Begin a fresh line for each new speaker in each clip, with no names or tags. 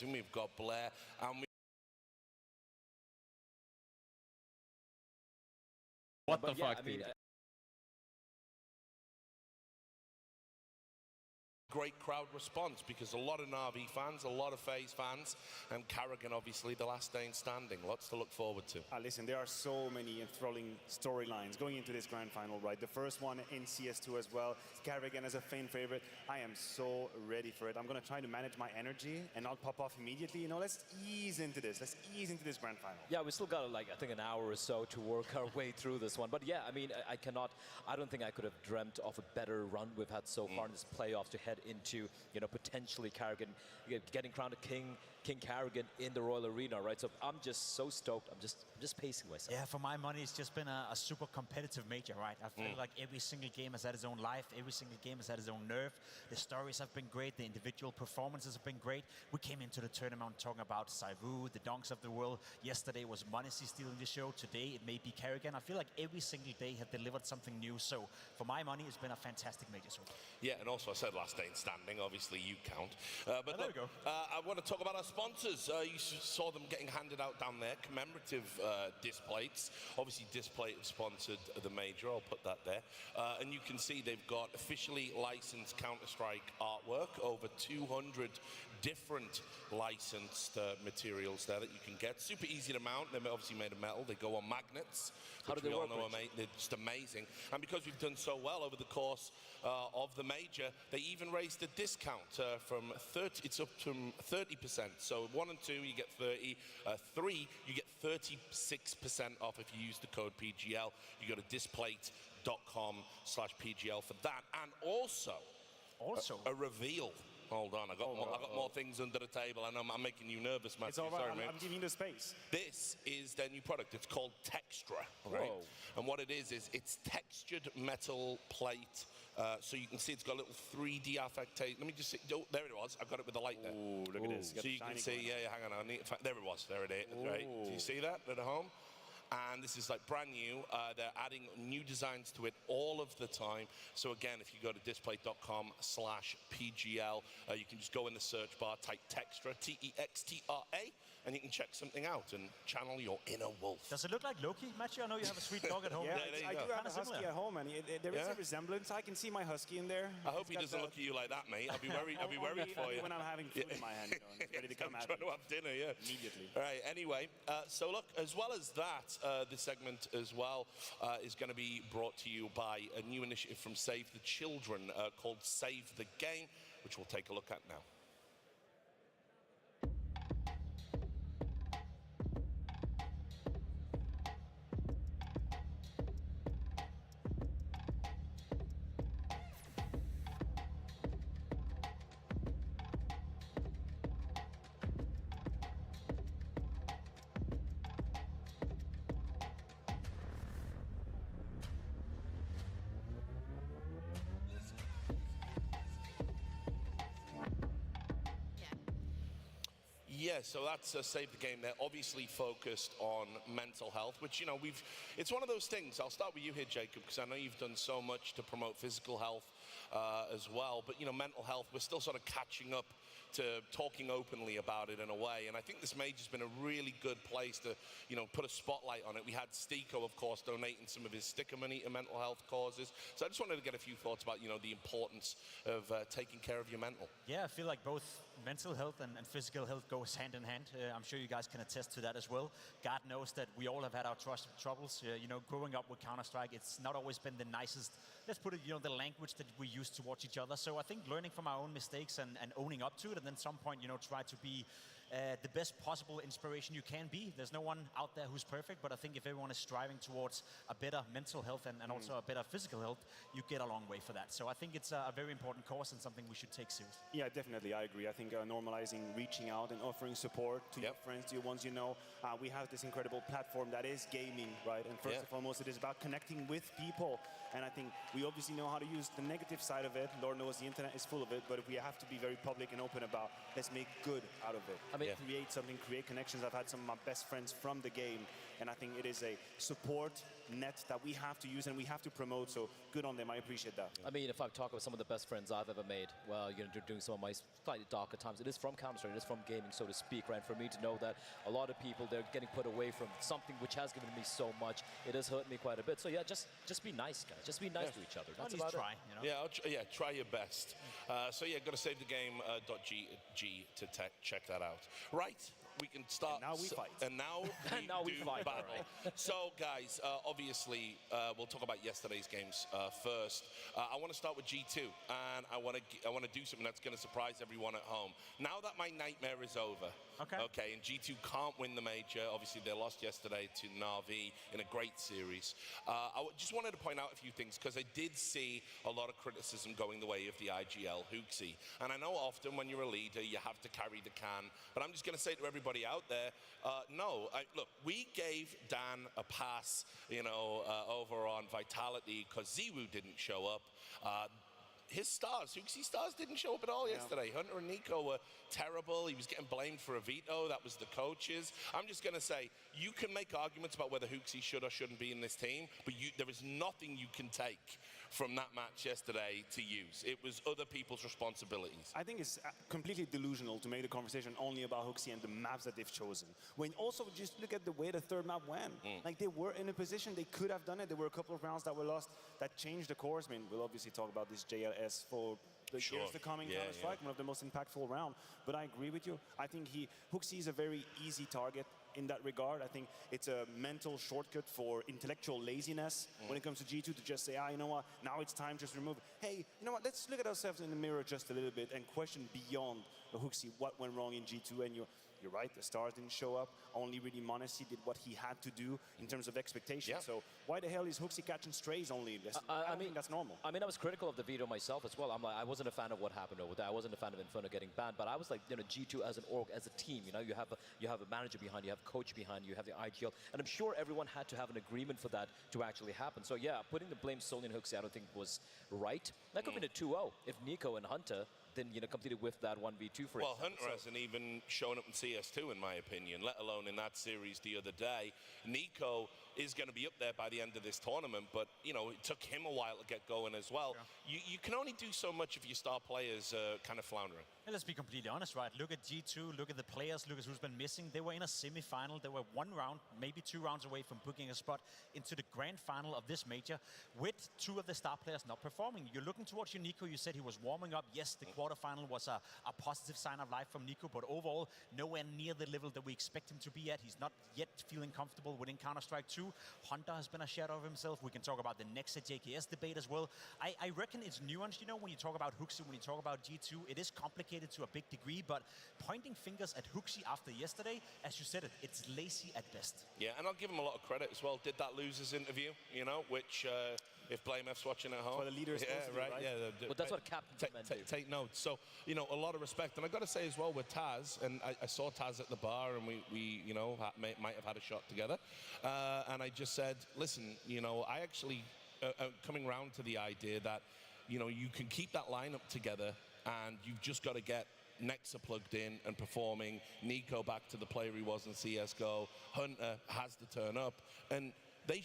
Kensington. We've got Blair, and
What the fuck, dude?
Great crowd response, because a lot of Na'Vi fans, a lot of FaZe fans, and Carrigan obviously the last day standing. Lots to look forward to.
Listen, there are so many enthralling storylines going into this grand final, right? The first one in CS2 as well. Carrigan as a fan favorite. I am so ready for it. I'm going to try to manage my energy and not pop off immediately. You know, let's ease into this. Let's ease into this grand final.
Yeah, we still got like I think an hour or so to work our way through this one. But yeah, I mean, I don't think I could have dreamt of a better run we've had so far in this playoffs to head into, you know, potentially Carrigan getting crowned a King Carrigan in the Royal Arena, right? So I'm just so stoked. I'm just pacing myself.
Yeah, for my money, it's just been a super competitive major, right? I feel like every single game has had its own life. Every single game has had its own nerve. The stories have been great. The individual performances have been great. We came into the tournament talking about Saivu, the donks of the world. Yesterday was Monacy stealing the show. Today it may be Carrigan. I feel like every single day have delivered something new. So for my money, it's been a fantastic major so far.
Yeah, and also I said last day in standing. Obviously, you count. But
there we go.
I want to talk about our sponsors. You saw them getting handed out down there, commemorative disc plates. Obviously, disc plate have sponsored the major. I'll put that there. And you can see they've got officially licensed Counter-Strike artwork, over 200 different licensed materials there that you can get. Super easy to mount. They're obviously made of metal. They go on magnets.
How do they work?
They're just amazing. And because we've done so well over the course of the major, they even raised the discount from 30. It's up to 30%. So 1 and 2 you get 30. 3 you get 36% off if you use the code PGL. You go to displate.com/PGL for that, and also a reveal. Hold on, I got more things under the table. I know I'm making you nervous, Matthew.
It's all right.
Sorry,
I'm giving you the space.
This is their new product. It's called Textra, right?
Whoa.
And what it is it's textured metal plate. So you can see it's got a little 3D affectation. Let me just see. Oh, there it was. I've got it with the light there.
Ooh, look at this.
So you can see, hang on. There it was. There it is. Right. Do you see that at home? And this is like brand new. They're adding new designs to it all of the time. So again, if you go to display.com/PGL, you can just go in the search bar, type Textra, Textra, and you can check something out and channel your inner wolf.
Does it look like Loki, Matthew? I know you have a sweet dog at home.
Yeah,
there you
I
go.
do have a husky at home, and there is a resemblance. I can see my husky in there.
I hope he doesn't look at you like that, mate. I'll be worried for you.
When I'm having food in my hand, you know, and it's ready to come at me.
I'm trying to have dinner, yeah.
Immediately.
All right, anyway, so look, as well as that, this segment as well is going to be brought to you by a new initiative from Save the Children called Save the Game, which we'll take a look at now. Yeah, so that's Save the Game. They're obviously focused on mental health, which, you know, it's one of those things. I'll start with you here, Jacob, because I know you've done so much to promote physical health as well. But, you know, mental health, we're still sort of catching up to talking openly about it in a way. And I think this major's been a really good place to, you know, put a spotlight on it. We had Stiko, of course, donating some of his sticker money to mental health causes. So I just wanted to get a few thoughts about, you know, the importance of taking care of your mental.
Yeah, I feel like both mental health and physical health goes hand in hand. I'm sure you guys can attest to that as well. God knows that we all have had our troubles. You know, growing up with Counter-Strike, it's not always been the nicest, let's put it, you know, the language that we use towards each other. So I think learning from our own mistakes and owning up to it, and then at some point, you know, try to be the best possible inspiration you can be. There's no one out there who's perfect, but I think if everyone is striving towards a better mental health and also a better physical health, you get a long way for that. So I think it's a very important cause and something we should take seriously.
Yeah, definitely, I agree. I think normalizing, reaching out and offering support to your friends, to your ones you know. We have this incredible platform that is gaming, right? And first and foremost, it is about connecting with people. And I think we obviously know how to use the negative side of it. Lord knows the internet is full of it, but we have to be very public and open about, let's make good out of it. I mean, create something, create connections. I've had some of my best friends from the game, and I think it is a support net that we have to use and we have to promote, so good on them. I appreciate that.
I mean, if I talk about some of the best friends I've ever made, well, you know, doing some of my slightly darker times it is from Counter-Strike, it is from gaming, so to speak, right? For me to know that a lot of people, they're getting put away from something which has given me so much, it has hurt me quite a bit. So yeah, just be nice, guys. Just be nice to each other. That's
At least
about
try,
it.
you know?
Yeah, try your best. So yeah, go to SaveTheGame.g to check that out. Right. We can start.
And now we fight.
And now we
Now we
do
fight,
battle.
right.
So, guys, obviously, we'll talk about yesterday's games first. I want to start with G2, and I want to do something that's going to surprise everyone at home. Now that my nightmare is over, okay, and G2 can't win the major. Obviously, they lost yesterday to Na'Vi in a great series. I just wanted to point out a few things because I did see a lot of criticism going the way of the IGL Hooksy, and I know often when you're a leader, you have to carry the can. But I'm just going to say to everybody out there, look, we gave Dan a pass, over on Vitality because Ziwu didn't show up. His stars, Hooksy stars, didn't show up at all yesterday. Hunter and Nico were terrible. He was getting blamed for a veto. That was the coaches. I'm just going to say, you can make arguments about whether Hooksy should or shouldn't be in this team, but there is nothing you can take from that match yesterday to use. It was other people's responsibilities.
I think it's completely delusional to make the conversation only about Hooksy and the maps that they've chosen. When also just look at the way the third map went. Like they were in a position, they could have done it. There were a couple of rounds that were lost that changed the course. I mean, we'll obviously talk about this JLS for the years to come in Counter-Strike, one of the most impactful round. But I agree with you. I think Hooksy is a very easy target in that regard. I think it's a mental shortcut for intellectual laziness when it comes to G2 to just say, you know what, now it's time to just remove. Hey, you know what, let's look at ourselves in the mirror just a little bit and question beyond the Hooksy what went wrong in G2. And you're right, the stars didn't show up. Only really m0NESY did what he had to do in terms of expectation. So why the hell is Hooksy catching strays only? I mean, that's normal.
I mean, I was critical of the veto myself as well. I wasn't a fan of what happened over there. I wasn't a fan of Inferno getting banned, but I was like, G2 as an org, as a team, you have a manager behind, you have a coach behind, you have the IGL, and I'm sure everyone had to have an agreement for that to actually happen. So yeah, putting the blame solely on Hooksy, I don't think was right. That could have been a 2-0 if Nico and Hunter then completed with that 1v2 for
Well, Hunter hasn't even shown up in CS2, in my opinion, let alone in that series the other day. Nico is going to be up there by the end of this tournament, but, it took him a while to get going as well. You can only do so much if your star players kind of floundering.
And let's be completely honest, right? Look at G2, look at the players, look at who's been missing. They were in a semi-final. They were 1 round, maybe 2 rounds away from booking a spot into the grand final of this major with 2 of the star players not performing. You're looking towards your Nico. You said he was warming up. Yes, the quarterfinal was a positive sign of life from Nico, but overall, nowhere near the level that we expect him to be at. He's not yet feeling comfortable within Counter-Strike 2. Hunter has been a shadow of himself. We can talk about the next JKS debate as well. I reckon it's nuanced, when you talk about Hooksy, when you talk about G2, it is complicated to a big degree, but pointing fingers at Hooksy after yesterday, as you said it's lazy at best.
Yeah, and I'll give him a lot of credit as well. Did that losers interview, which if Blame F's watching at home.
For the leaders,
right?
right?
Yeah,
but that's what captains meant to do.
Take notes. So, a lot of respect. And I got to say as well with Taz, and I saw Taz at the bar, and we might have had a shot together. And I just said, listen, I actually coming round to the idea that, you can keep that lineup together, and you've just got to get Nexa plugged in and performing, Nico back to the player he was in CSGO, Hunter has to turn up, and they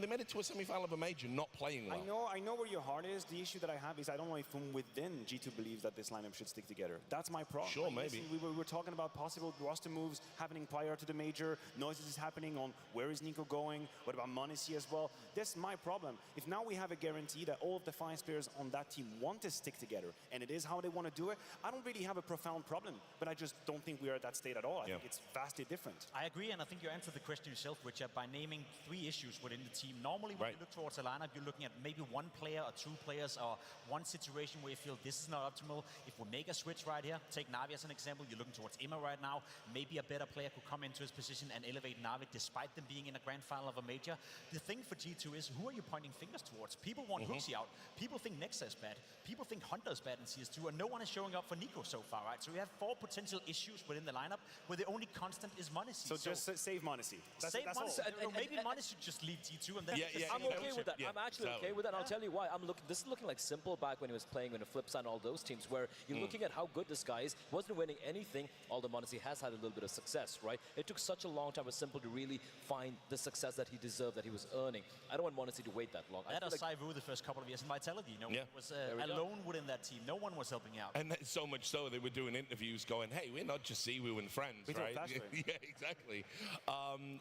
made it to a semi-final of a major not playing well.
I know where your heart is. The issue that I have is I don't know if from within G2 believes that this lineup should stick together. That's my problem.
Sure, maybe.
Listen, we were talking about possible roster moves happening prior to the major. Noises is happening on where is Nico going. What about m0NESY as well? That's my problem. If now we have a guarantee that all of the 5 players on that team want to stick together, and it is how they want to do it, I don't really have a profound problem. But I just don't think we are at that state at all. I think it's vastly different.
I agree, and I think you answered the question yourself, Richard, by naming 3 issues within the team. Normally, when you look towards a lineup, you're looking at maybe 1 player or 2 players or one situation where you feel this is not optimal. If we make a switch right here, take Na'Vi as an example, you're looking towards Ima right now. Maybe a better player could come into his position and elevate Na'Vi despite them being in a grand final of a major. The thing for G2 is, who are you pointing fingers towards? People want Hooksy out. People think Nexa is bad. People think Hunter is bad in CS2, and no one is showing up for Nico so far, right? So we have 4 potential issues within the lineup where the only constant is m0NESY.
So just save m0NESY.
Save m0NESY. Maybe m0NESY should just leave G2 and then
I'm okay with that. I'm actually okay with that. And I'll tell you why. This is looking like Simple back when he was playing in a Flipside and all those teams, where you're looking at how good this guy is. Wasn't winning anything, although Monesi has had a little bit of success, right? It took such a long time for Simple to really find the success that he deserved, that he was earning. I don't want Monesi to wait that long.
That was Saivu the first couple of years in Vitality. He was alone within that team. No one was helping out.
And so much so, they were doing interviews going, hey, we're not just Siwu and friends, right? Yeah, exactly.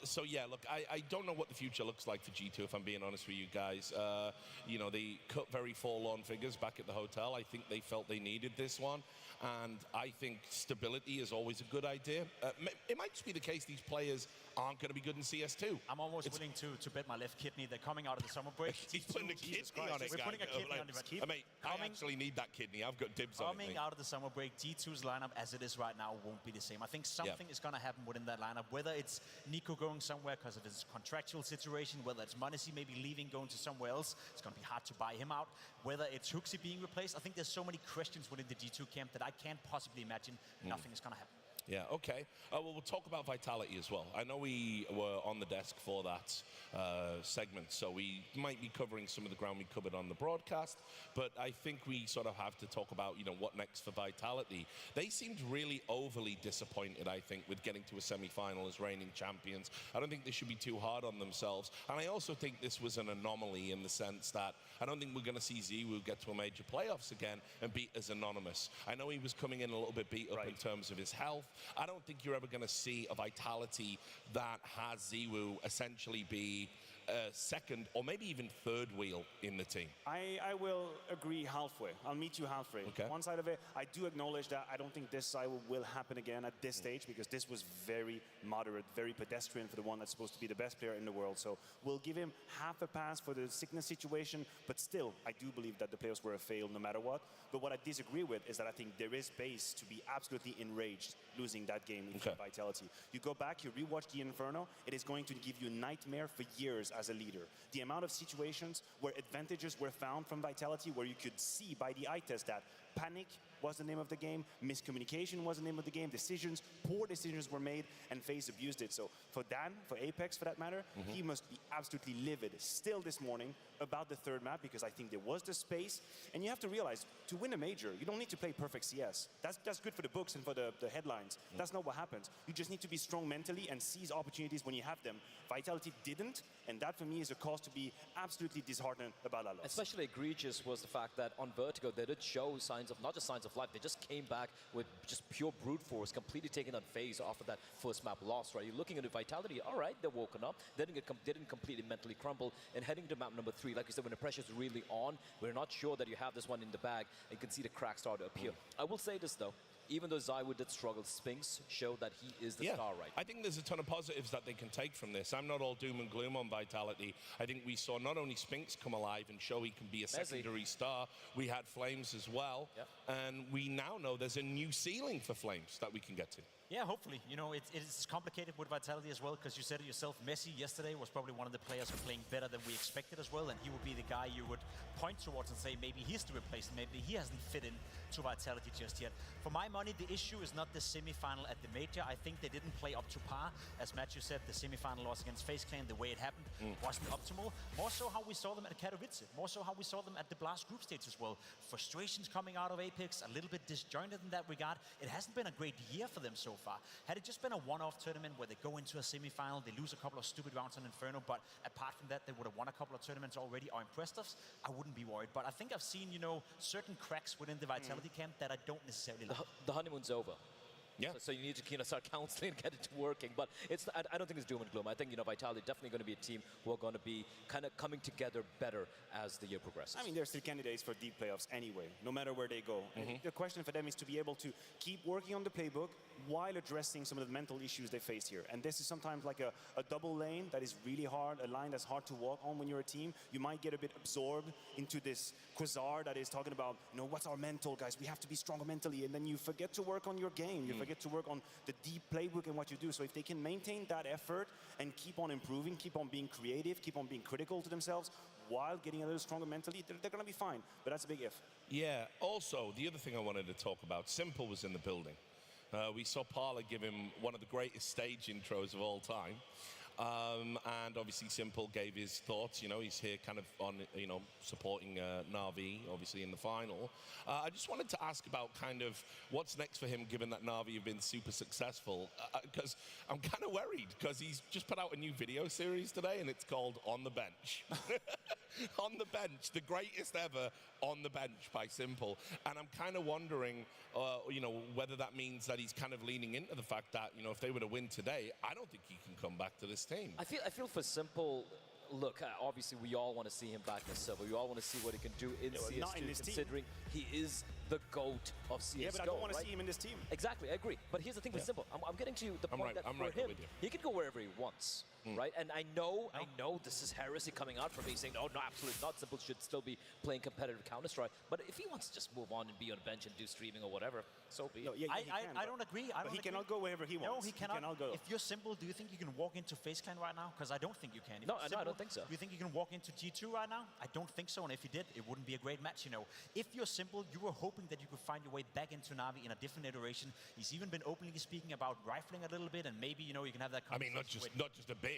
So yeah, look, I don't know what the future looks like for G2, if I'm being honest with you guys. You know, they cut very forlorn figures back at the hotel. I think they felt they needed this one. And I think stability is always a good idea. It might just be the case these players aren't going to be good in CS2.
I'm almost willing to bet my left kidney. They're coming out of the summer break.
He's putting a kidney on it,
We're putting a kidney on it.
Mate, I actually need that kidney. I've got dibs on it.
Coming out of the summer break, G2's lineup as it is right now won't be the same. I think something is going to happen within that lineup, whether it's Nico going somewhere because of his contractual situation, whether it's Monesi maybe leaving, going to somewhere else. It's going to be hard to buy him out. Whether it's Huxi being replaced. I think there's so many questions within the G2 camp that I can't possibly imagine nothing is going to happen.
Yeah, okay. Well, we'll talk about Vitality as well. I know we were on the desk for that segment, so we might be covering some of the ground we covered on the broadcast, but I think we sort of have to talk about, you know, what next for Vitality. They seemed really overly disappointed, I think, with getting to a semi-final as reigning champions. I don't think they should be too hard on themselves, and I also think this was an anomaly in the sense that I don't think we're going to see Ziwu get to a major playoffs again and beat as Anonymous. I know he was coming in a little bit beat up in terms of his health. I don't think you're ever going to see a Vitality that has Ziwu essentially be second or maybe even third wheel in the team.
I will agree halfway. I'll meet you halfway.
Okay.
One side of it, I do acknowledge that I don't think this side will happen again at this stage, because this was very moderate, very pedestrian for the one that's supposed to be the best player in the world. So we'll give him half a pass for the sickness situation, but still, I do believe that the playoffs were a fail no matter what. But what I disagree with is that I think there is base to be absolutely enraged losing that game in Vitality. You go back, you rewatch the Inferno, it is going to give you a nightmare for years as a leader. The amount of situations where advantages were found from Vitality, where you could see by the eye test that panic was the name of the game, miscommunication was the name of the game, poor decisions were made, and FaZe abused it. So for Dan, for Apex for that matter, he must be absolutely livid still this morning about the third map, because I think there was the space. And you have to realize, to win a major, you don't need to play perfect CS. That's good for the books and for the headlines. That's not what happens. You just need to be strong mentally and seize opportunities when you have them. Vitality didn't, and that for me is a cause to be absolutely disheartened about that loss.
Especially egregious was the fact that on Vertigo, they did show signs of, not just signs of life, they just came back with just pure brute force, completely taking on FaZe after that first map loss, right? You're looking at the Vitality, all right, they're woken up, they didn't completely mentally crumble, and heading to map number 3, like you said, when the pressure's really on, we're not sure that you have this one in the bag, and you can see the cracks start to appear. I will say this though, even though Zywood did struggle, Spinks showed that he is the star right now.
I think there's a ton of positives that they can take from this. I'm not all doom and gloom on Vitality. I think we saw not only Spinks come alive and show he can be a secondary star, we had Flames as well, and we now know there's a new ceiling for Flames that we can get to.
Yeah, hopefully. You know, it's complicated with Vitality as well, because you said it yourself, Messi yesterday was probably one of the players playing better than we expected as well, and he would be the guy you would point towards and say maybe he's the replacement, maybe he hasn't fit in to Vitality just yet. For my money, the issue is not the semi-final at the major. I think they didn't play up to par. As Matthew said, the semi-final loss against FaZe Clan, the way it happened, wasn't optimal. More so how we saw them at Katowice, more so how we saw them at the Blast group stage as well. Frustrations coming out of Apex, a little bit disjointed in that regard. It hasn't been a great year for them so far. Had it just been a one-off tournament where they go into a semi-final, they lose a couple of stupid rounds on Inferno, but apart from that, they would have won a couple of tournaments already or impressed us, I wouldn't be worried. But I think I've seen, you know, certain cracks within the Vitality camp that I don't necessarily like.
The honeymoon's over.
Yeah.
So you need to start counseling and get it working. But I don't think it's doom and gloom. I think, you know, Vitality definitely going to be a team who are going to be kind of coming together better as the year progresses.
I mean, they're still candidates for deep playoffs anyway, no matter where they go. And the question for them is to be able to keep working on the playbook while addressing some of the mental issues they face here. And this is sometimes like a double lane that is really hard, a line that's hard to walk on when you're a team. You might get a bit absorbed into this quasar that is talking about, you know, what's our mental, guys? We have to be stronger mentally. And then you forget to work on your game. You forget to work on the deep playbook and what you do. So if they can maintain that effort and keep on improving, keep on being creative, keep on being critical to themselves while getting a little stronger mentally, they're going to be fine. But that's a big if.
Yeah, also, the other thing I wanted to talk about, Simple was in the building. We saw Parla give him one of the greatest stage intros of all time. And obviously Simple gave his thoughts. You know, he's here kind of on, you know, supporting Na'Vi, obviously, in the final. I just wanted to ask about kind of what's next for him, given that Na'Vi have been super successful. Because I'm kind of worried, because he's just put out a new video series today, and it's called On the Bench. On the Bench, the greatest ever On the Bench by Simple. And I'm kind of wondering, you know, whether that means that he's kind of leaning into the fact that, you know, if they were to win today, I don't think he can come back to this team.
I feel for Simple. Look, obviously we all want to see him back in Silver. We all want to see what he can do in CS2,
not in this
considering he is the GOAT of CSGO.
Yeah, but I don't want
right?
to see him in this team.
Exactly, I agree. But here's the thing with Simple. I'm getting to the point that for him, he can go wherever he wants, right? And I know this is heresy coming out from me saying, no, absolutely not. Simple should still be playing competitive Counter-Strike. But if he wants to just move on and be on the bench and do streaming or whatever, so be it.
No, yeah,
I don't agree.
He cannot go wherever he wants.
No, he cannot.
Go.
If you're Simple, do you think you can walk into FaZe Clan right now? Because I don't think you can.
No, I don't think so.
Do you think you can walk into G2 right now? I don't think so. And if you did, it wouldn't be a great match, you know. If you're Simple, you were hoping that you could find your way back into Na'Vi in a different iteration. He's even been openly speaking about rifling a little bit, and maybe, you know, you can have that conversation.
I mean, not just a bit.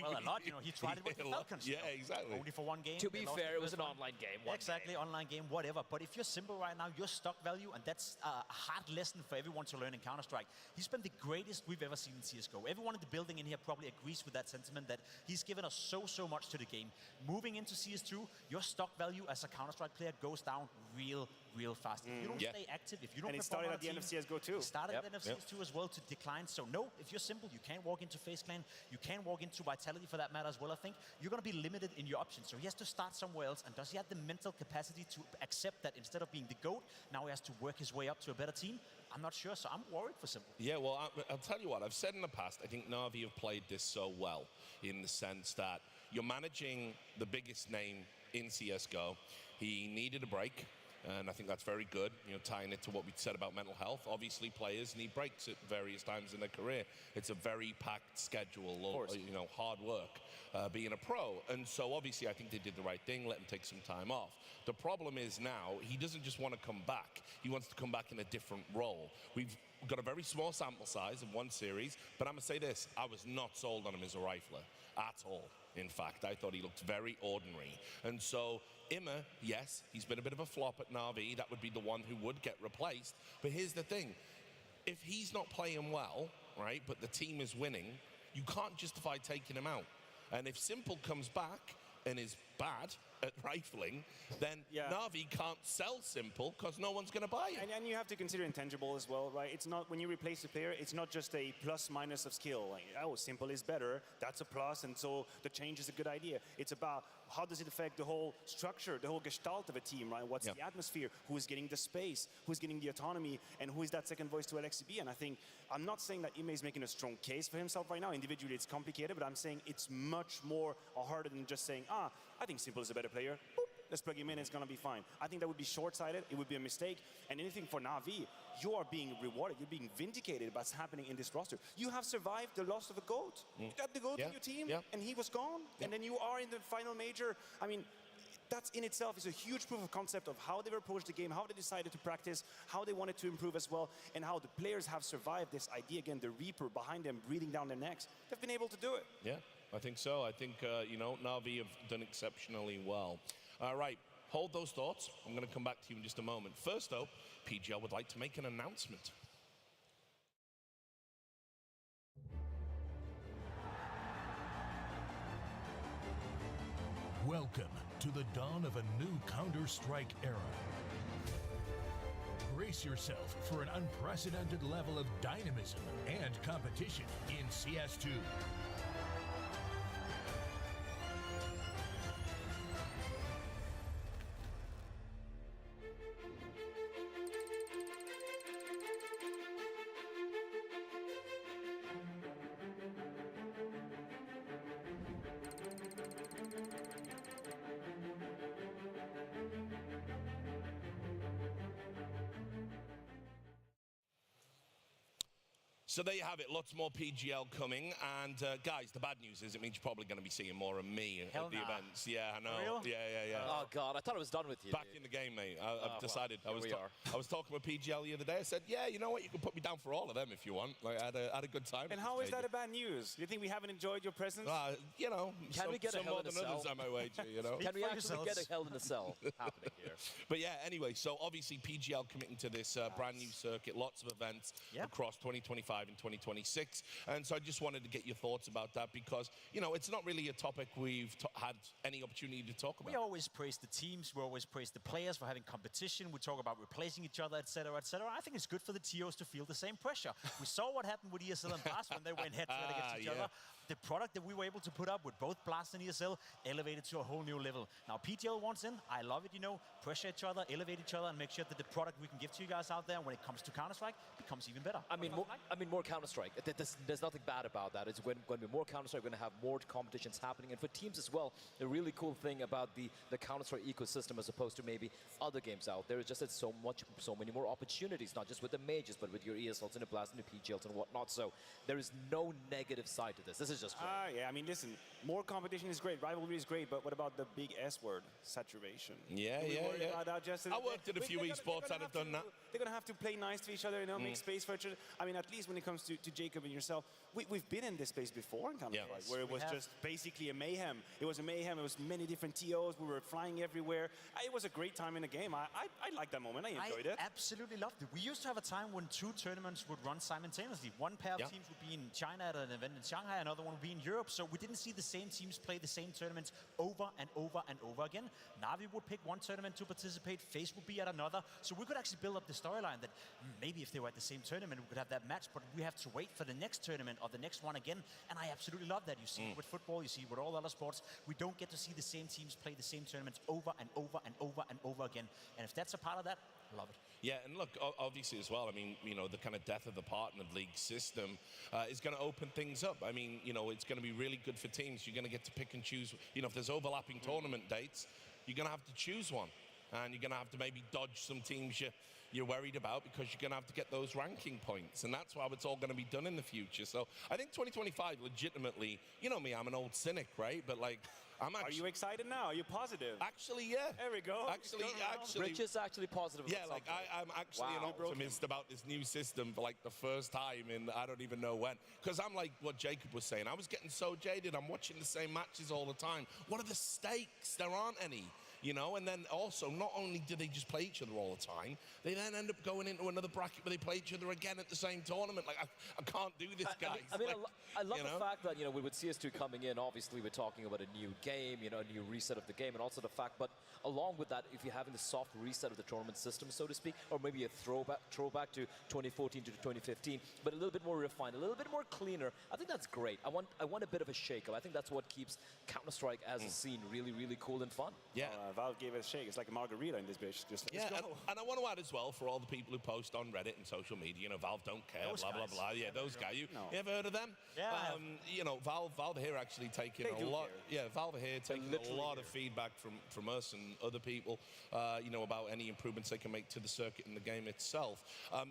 Well, a lot, you know. He tried it with the Falcons.
Yeah, exactly.
Only for one game.
To be fair, it was an online game.
Exactly, online game, whatever. But if you're Simple right now, your stock value, and that's a hard lesson for everyone to learn in Counter-Strike. He's been the greatest we've ever seen in CSGO. Everyone in the building in here probably agrees with that sentiment, that he's given us so much to the game. Moving into CS2, your stock value as a Counter-Strike player goes down real fast. If you don't stay active, if you don't
and it
perform
started
on
at the
team,
end of CSGO too.
It started at the end of CS2 as well to decline. So no, if you're Simple, you can't walk into FaZe Clan. You can't walk into Vitality for that matter as well, I think. You're going to be limited in your options. So he has to start somewhere else. And does he have the mental capacity to accept that instead of being the GOAT, now he has to work his way up to a better team? I'm not sure, so I'm worried for Simple.
Yeah, well, I'll tell you what, I've said in the past, I think Na'Vi have played this so well in the sense that you're managing the biggest name in CSGO. He needed a break, and I think that's very good, you know, tying it to what we said about mental health. Obviously, players need breaks at various times in their career. It's a very packed schedule, or, you know, hard work being a pro. And so, obviously, I think they did the right thing, let him take some time off. The problem is now, he doesn't just want to come back. He wants to come back in a different role. We've got a very small sample size of one series, but I'm going to say this, I was not sold on him as a rifler at all. In fact, I thought he looked very ordinary. And so, Immer, yes, he's been a bit of a flop at Na'Vi. That would be the one who would get replaced. But here's the thing. If he's not playing well, right, but the team is winning, you can't justify taking him out. And if Simple comes back and is bad at rifling, then Na'Vi can't sell Simple because no one's going to buy it.
And you have to consider intangible as well, right? It's not, when you replace a player, it's not just a plus minus of skill. Like, oh, Simple is better, that's a plus, and so the change is a good idea. It's about how does it affect the whole structure, the whole gestalt of a team, right? What's the atmosphere? Who is getting the space? Who's getting the autonomy? And who is that second voice to LXCB? And I think, I'm not saying that Ime is making a strong case for himself right now. Individually, it's complicated, but I'm saying it's much more harder than just saying, I think Simple is a better player. Boop, let's plug him in, it's going to be fine. I think that would be short-sighted. It would be a mistake. And anything for Na'Vi, you are being rewarded. You're being vindicated by what's happening in this roster. You have survived the loss of a GOAT. You got the GOAT in your team, and he was gone. And then you are in the final major. I mean, that in itself is a huge proof of concept of how they've approached the game, how they decided to practice, how they wanted to improve as well, and how the players have survived this idea. Again, the Reaper behind them breathing down their necks. They've been able to do it.
Yeah, I think so. I think, you know, Na'Vi have done exceptionally well. All right, hold those thoughts. I'm going to come back to you in just a moment. First, though, PGL would like to make an announcement.
Welcome to the dawn of a new Counter-Strike era. Brace yourself for an unprecedented level of dynamism and competition in CS2.
So there you have it, lots more PGL coming. And guys, the bad news is it means you're probably going to be seeing more of me at the events. Yeah, I know.
For real?
Yeah.
Oh, God, I thought it was done with you.
Back
dude.
in the game, mate. I've decided.
Well,
I was talking with PGL the other day. I said, yeah, you know what? You can put me down for all of them if you want. Like, I had a good time.
And how is that a bad news? Do you think we haven't enjoyed your presence?
You know,
Can we get a
some
Hell
more
in a
than others,
Cell?
I might wager, you know.
Can we
for
actually get
yourselves.
a Hell in a Cell happening here?
But yeah, anyway, so obviously PGL committing to this brand new circuit, lots of events across 2025 and 2026. And so I just wanted to get your thoughts about that because, you know, it's not really a topic we've had any opportunity to talk about.
We always praise the teams, we always praise the players for having competition, we talk about replacing each other, etc., etc. I think it's good for the TOs to feel the same pressure. We saw what happened with ESL and Blast when they went head-to-head against each other. The product that we were able to put up with both Blast and ESL elevated to a whole new level. Now PGL wants in, I love it, you know, pressure each other, elevate each other, and make sure that the product we can give to you guys out there when it comes to Counter-Strike becomes even better.
I mean, more Counter-Strike. There's nothing bad about that. It's when we're more Counter-Strike, we're going to have more competitions happening. And for teams as well, the really cool thing about the Counter-Strike ecosystem as opposed to maybe other games out there is just that so many more opportunities, not just with the majors, but with your ESLs and the Blast and the PGLs and whatnot. So there is no negative side to this. This is just great.
Yeah, I mean, listen, more competition is great, rivalry is great, but what about the big S word, saturation?
Yeah. I worked at a few esports that have done that.
They're going to have to play nice to each other, you know, make space for each other. I mean, at least when it comes to Jacob and yourself, we've been in this space before in Counter-Strike, where it was just basically a mayhem. It was a mayhem. It was many different TOs. We were flying everywhere. It was a great time in the game. I liked that moment. I enjoyed it.
I absolutely loved it. We used to have a time when 2 tournaments would run simultaneously. One pair of teams would be in China at an event in Shanghai, another one would be in Europe. So we didn't see the same teams play the same tournaments over and over and over again. Navi would pick one tournament to participate, FaZe would be at another. So we could actually build up the storyline that maybe if they were at the same tournament, we could have that match, but we have to wait for the next tournament or the next one again. And I absolutely love that. You see it with football, you see it with all other sports. We don't get to see the same teams play the same tournaments over and over and over and over again. And if that's a part of that, I love it.
Yeah, and look, obviously as well, I mean, you know, the kind of death of the partner league system is going to open things up. I mean, you know, it's going to be really good for teams. You're going to get to pick and choose. You know, if there's overlapping tournament dates, you're going to have to choose one. And you're going to have to maybe dodge some teams you're worried about because you're going to have to get those ranking points. And that's how it's all going to be done in the future. So I think 2025 legitimately, you know me, I'm an old cynic, right? But like, I'm actually...
Are you excited now? Are you positive?
Actually, yeah.
There we go.
Actually.
Rich is actually positive about
like I'm actually an optimist about this new system for like the first time in I don't even know when. Because I'm like what Jacob was saying. I was getting so jaded. I'm watching the same matches all the time. What are the stakes? There aren't any. You know, and then also, not only do they just play each other all the time, they then end up going into another bracket where they play each other again at the same tournament. Like, I can't do this, guys.
I mean,
like,
I love the fact that, you know, with CS2 coming in, obviously we're talking about a new game, you know, a new reset of the game, and also the fact, but along with that, if you're having the soft reset of the tournament system, so to speak, or maybe a throwback to 2014 to 2015, but a little bit more refined, a little bit more cleaner, I think that's great. I want a bit of a shake-up. I think that's what keeps Counter-Strike as a scene really, really cool and fun.
Yeah.
Valve gave it a shake. It's like a margarita in this bitch. Just let's go.
And I want to add as well, for all the people who post on Reddit and social media, you know, Valve don't care,
Those
blah,
guys.
blah, blah. Yeah, those guys. You ever heard of them?
Yeah, I have.
you know, Valve here actually taking
They
a
do
lot.
care.
Yeah, Valve here taking a lot of feedback from us and other people, you know, about any improvements they can make to the circuit and the game itself.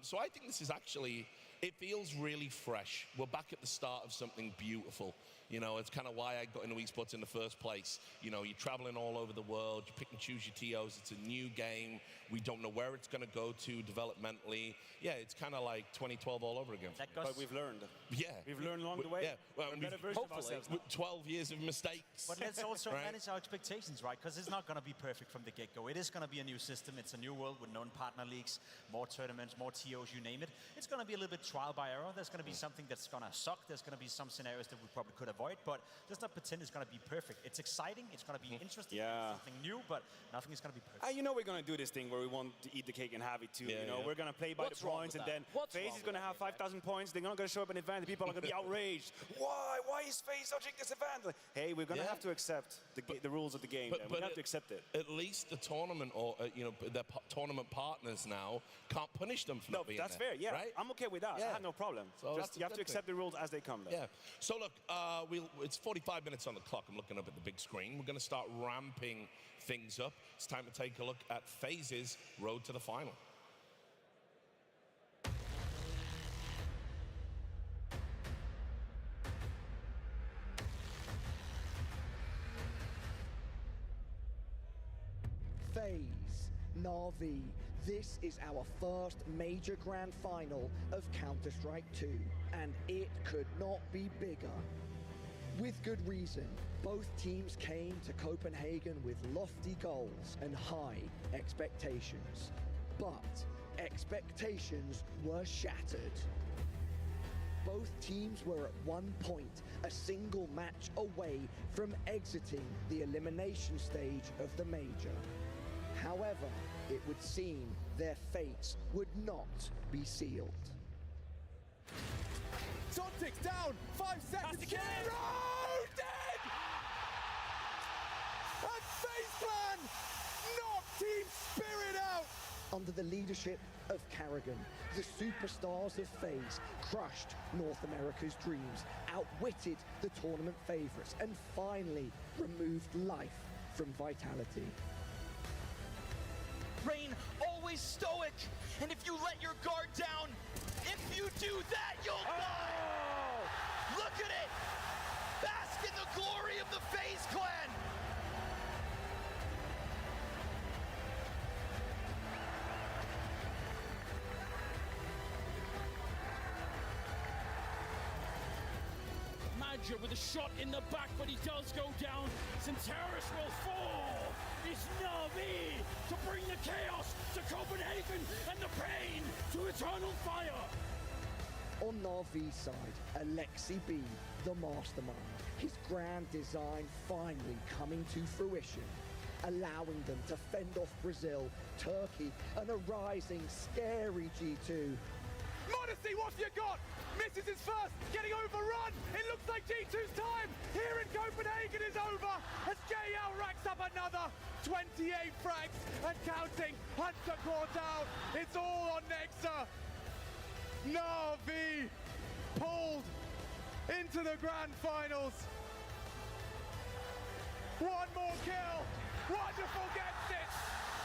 So I think this is actually, it feels really fresh. We're back at the start of something beautiful. You know, it's kind of why I got into esports in the first place. You know, you're traveling all over the world, you pick and choose your TOs, it's a new game. We don't know where it's going to go to developmentally. Yeah, it's kind of like 2012 all over again.
But we've learned.
Yeah.
We've learned along the way.
Yeah, well,
We're a better version of ourselves.
with 12 years of mistakes.
But let's also
Right.
manage our expectations, right? Because it's not going to be perfect from the get-go. It is going to be a new system. It's a new world with known partner leagues, more tournaments, more TOs, you name it. It's going to be a little bit trial by error. There's going to be something that's going to suck. There's going to be some scenarios that we probably could avoid. But let's not pretend it's going to be perfect. It's exciting. It's going to be interesting.
Yeah.
It's something new, but nothing is going to be perfect.
You know we're going to do this thing where we want to eat the cake and have it too.
Yeah,
you know,
yeah.
we're going to play by
What's
the
wrong
points,
with
and
that?
then
What's
FaZe
wrong
is going to
with
have 5,000 points. They're not going to show up in an event. The people are going to be outraged. Why is FaZe dodging this event? Like, hey, we're going to have to accept the rules of the game. We have to accept it.
At least the tournament or you know their tournament partners now can't punish them for not being
That's
there,
fair. Yeah,
right?
I'm okay with that.
Yeah.
I have no problem.
So
Just
that's a
you have to
good
accept the rules as they come. Then.
Yeah. So look, it's 45 minutes on the clock. I'm looking up at the big screen. We're going to start ramping things up. It's time to take a look at FaZe's road to the final.
FaZe, Na'Vi, this is our first major grand final of Counter-Strike 2, and it could not be bigger. With good reason, both teams came to Copenhagen with lofty goals and high expectations. But expectations were shattered. Both teams were at one point a single match away from exiting the elimination stage of the major. However, it would seem their fates would not be sealed.
Zontic's down, 5 seconds. Dead! And FaZe Clan knock Team Spirit out!
Under the leadership of Carrigan, the superstars of FaZe crushed North America's dreams, outwitted the tournament favorites, and finally removed life from Vitality.
Rain, always stoic, and if you let your guard down, if you do that, you'll die! Look at it! Bask in the glory of the FaZe Clan!
With a shot in the back, but he does go down. Centauris will fall. It's Na'Vi to bring the chaos to Copenhagen and the pain to eternal fire.
On Na'Vi's side, Alexi B, the mastermind, his grand design finally coming to fruition, allowing them to fend off Brazil, Turkey, and a rising, scary G2.
Modesty, what's you got? Misses his first, getting overrun. It looks like G2's time here in Copenhagen is over as JL racks up another 28 frags and counting. Hunter caught out. It's all on Nexa. Na'Vi pulled into the grand finals. One more kill. Wonderful gets it.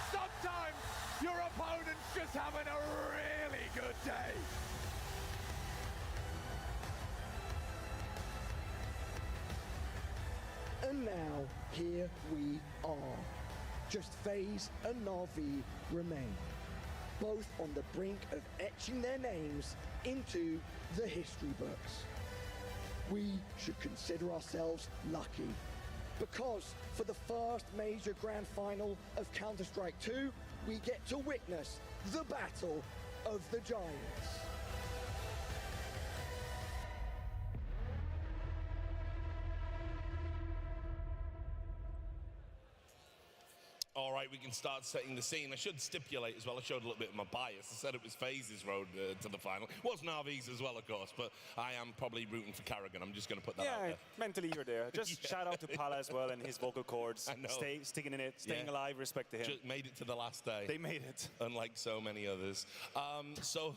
Sometimes your opponent's just having a really good day.
And now, here we are. Just FaZe and Na'Vi remain, both on the brink of etching their names into the history books. We should consider ourselves lucky, because for the first major grand final of Counter-Strike 2, we get to witness the Battle of the Giants.
All right, we can start setting the scene. I should stipulate as well, I showed a little bit of my bias. I said it was FaZe's road to the final. It was Na'Vi's as well, of course, but I am probably rooting for Carrigan. I'm just going to put that out there.
Mentally you're there. Just shout out to Pala as well and his vocal cords. Sticking in it, staying alive, respect to him.
Just made it to the last day.
They made it.
Unlike so many others. So,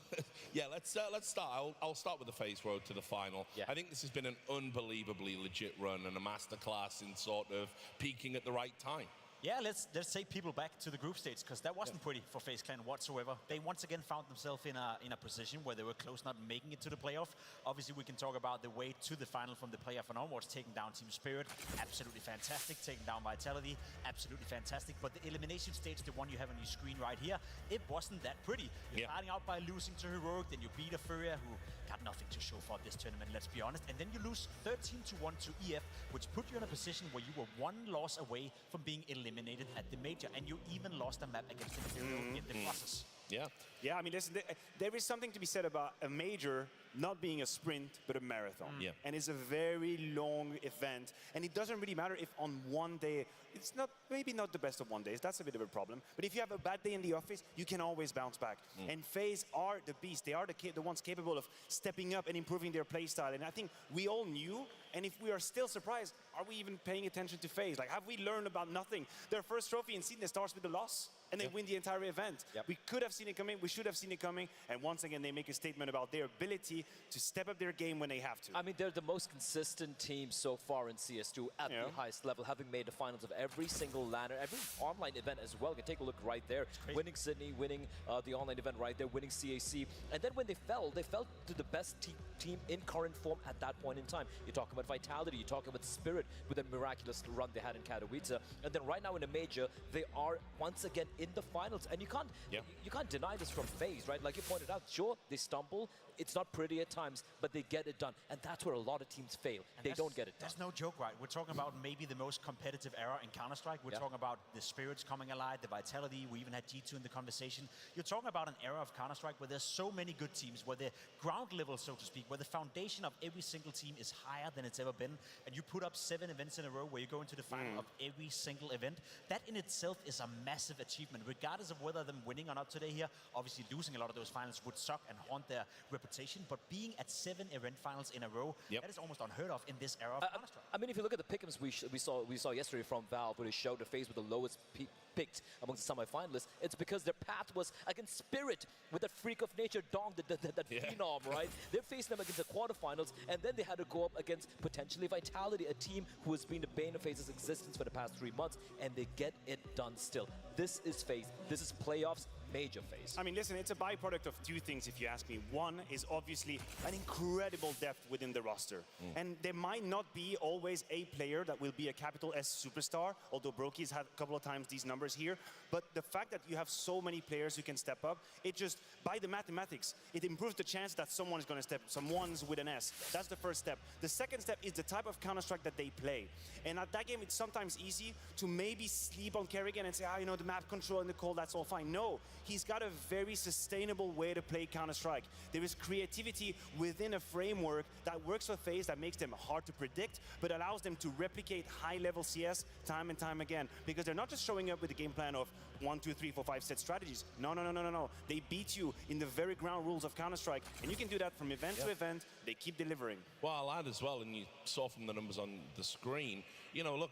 yeah, let's start. I'll start with the FaZe road to the final.
Yeah.
I think this has been an unbelievably legit run and a masterclass in sort of peaking at the right time.
Yeah, let's take people back to the group stage, because that wasn't pretty for FaZe Clan whatsoever. They once again found themselves in a position where they were close not making it to the playoff. Obviously, we can talk about the way to the final from the playoff and onwards, taking down Team Spirit, absolutely fantastic. Taking down Vitality, absolutely fantastic. But the elimination stage, the one you have on your screen right here, it wasn't that pretty. You're starting out by losing to Heroic, then you beat a Furia, who got nothing to show for this tournament, let's be honest. And then you lose 13-1 to EF, which put you in a position where you were one loss away from being eliminated at the major, and you even lost a map against Imperial in the process.
Yeah, I mean, listen, there is something to be said about a major not being a sprint, but a marathon. And it's a very long event. And it doesn't really matter if on one day, it's maybe not the best of one days. That's a bit of a problem. But if you have a bad day in the office, you can always bounce back. And FaZe are the beast. They are the ones capable of stepping up and improving their playstyle. And I think we all knew. And if we are still surprised, are we even paying attention to FaZe? Like, have we learned about nothing? Their first trophy in Sydney starts with a loss. and they win the entire event. We could have seen it coming, we should have seen it coming, and once again they make a statement about their ability to step up their game when they have to.
I mean, they're the most consistent team so far in CS2 at the highest level, having made the finals of every single LAN, every online event as well. You can take a look right there, winning Sydney, winning the online event right there, winning CAC, and then when they fell to the best team in current form at that point in time. You're talking about Vitality, you're talking about Spirit with a miraculous run they had in Katowice, and then right now in the major, they are once again in the finals, and you can't deny this from FaZe, right? Like you pointed out, sure, they stumble, it's not pretty at times, but they get it done, and that's where a lot of teams fail. They don't get it done.
That's no joke, right? We're talking about maybe the most competitive era in Counter-Strike. We're talking about the Spirits coming alive, the Vitality. We even had G2 in the conversation. You're talking about an era of Counter-Strike where there's so many good teams, where the ground level, so to speak, where the foundation of every single team is higher than it's ever been, and you put up 7 events in a row where you go into the final of every single event. That in itself is a massive achievement, regardless of whether them winning or not today here. Obviously, losing a lot of those finals would suck and haunt their reputation, but being at 7 event finals in a row, that is almost unheard of in this era of Counter-Strike.
I mean, if you look at the pick'ems we saw yesterday from Valve, where they showed the FaZe with the lowest picked amongst the semi-finalists, it's because their path was against Spirit with that freak of nature Dong, that phenom, right? They're facing them against the quarterfinals, and then they had to go up against potentially Vitality, a team who has been the bane of FaZe's existence for the past 3 months, and they get it done still. This is FaZe. This is playoffs. Major FaZe.
I mean, listen, it's a byproduct of 2 things, if you ask me. One is obviously an incredible depth within the roster. And there might not be always a player that will be a capital S superstar, although Broky's had a couple of times these numbers here. But the fact that you have so many players who can step up, it just, by the mathematics, it improves the chance that someone is going to step, someone's with an S. That's the first step. The second step is the type of Counter-Strike that they play. And at that game, it's sometimes easy to maybe sleep on Kerrigan and say, you know, the map control and the call, that's all fine. No, he's got a very sustainable way to play Counter-Strike. There is creativity within a framework that works for FaZe, that makes them hard to predict, but allows them to replicate high-level CS time and time again. Because they're not just showing up with a game plan of 1, 2, 3, 4, 5 set strategies. No. They beat you in the very ground rules of Counter-Strike, and you can do that from event to event. They keep delivering.
Well, I'll add as well, and you saw from the numbers on the screen, you know, look,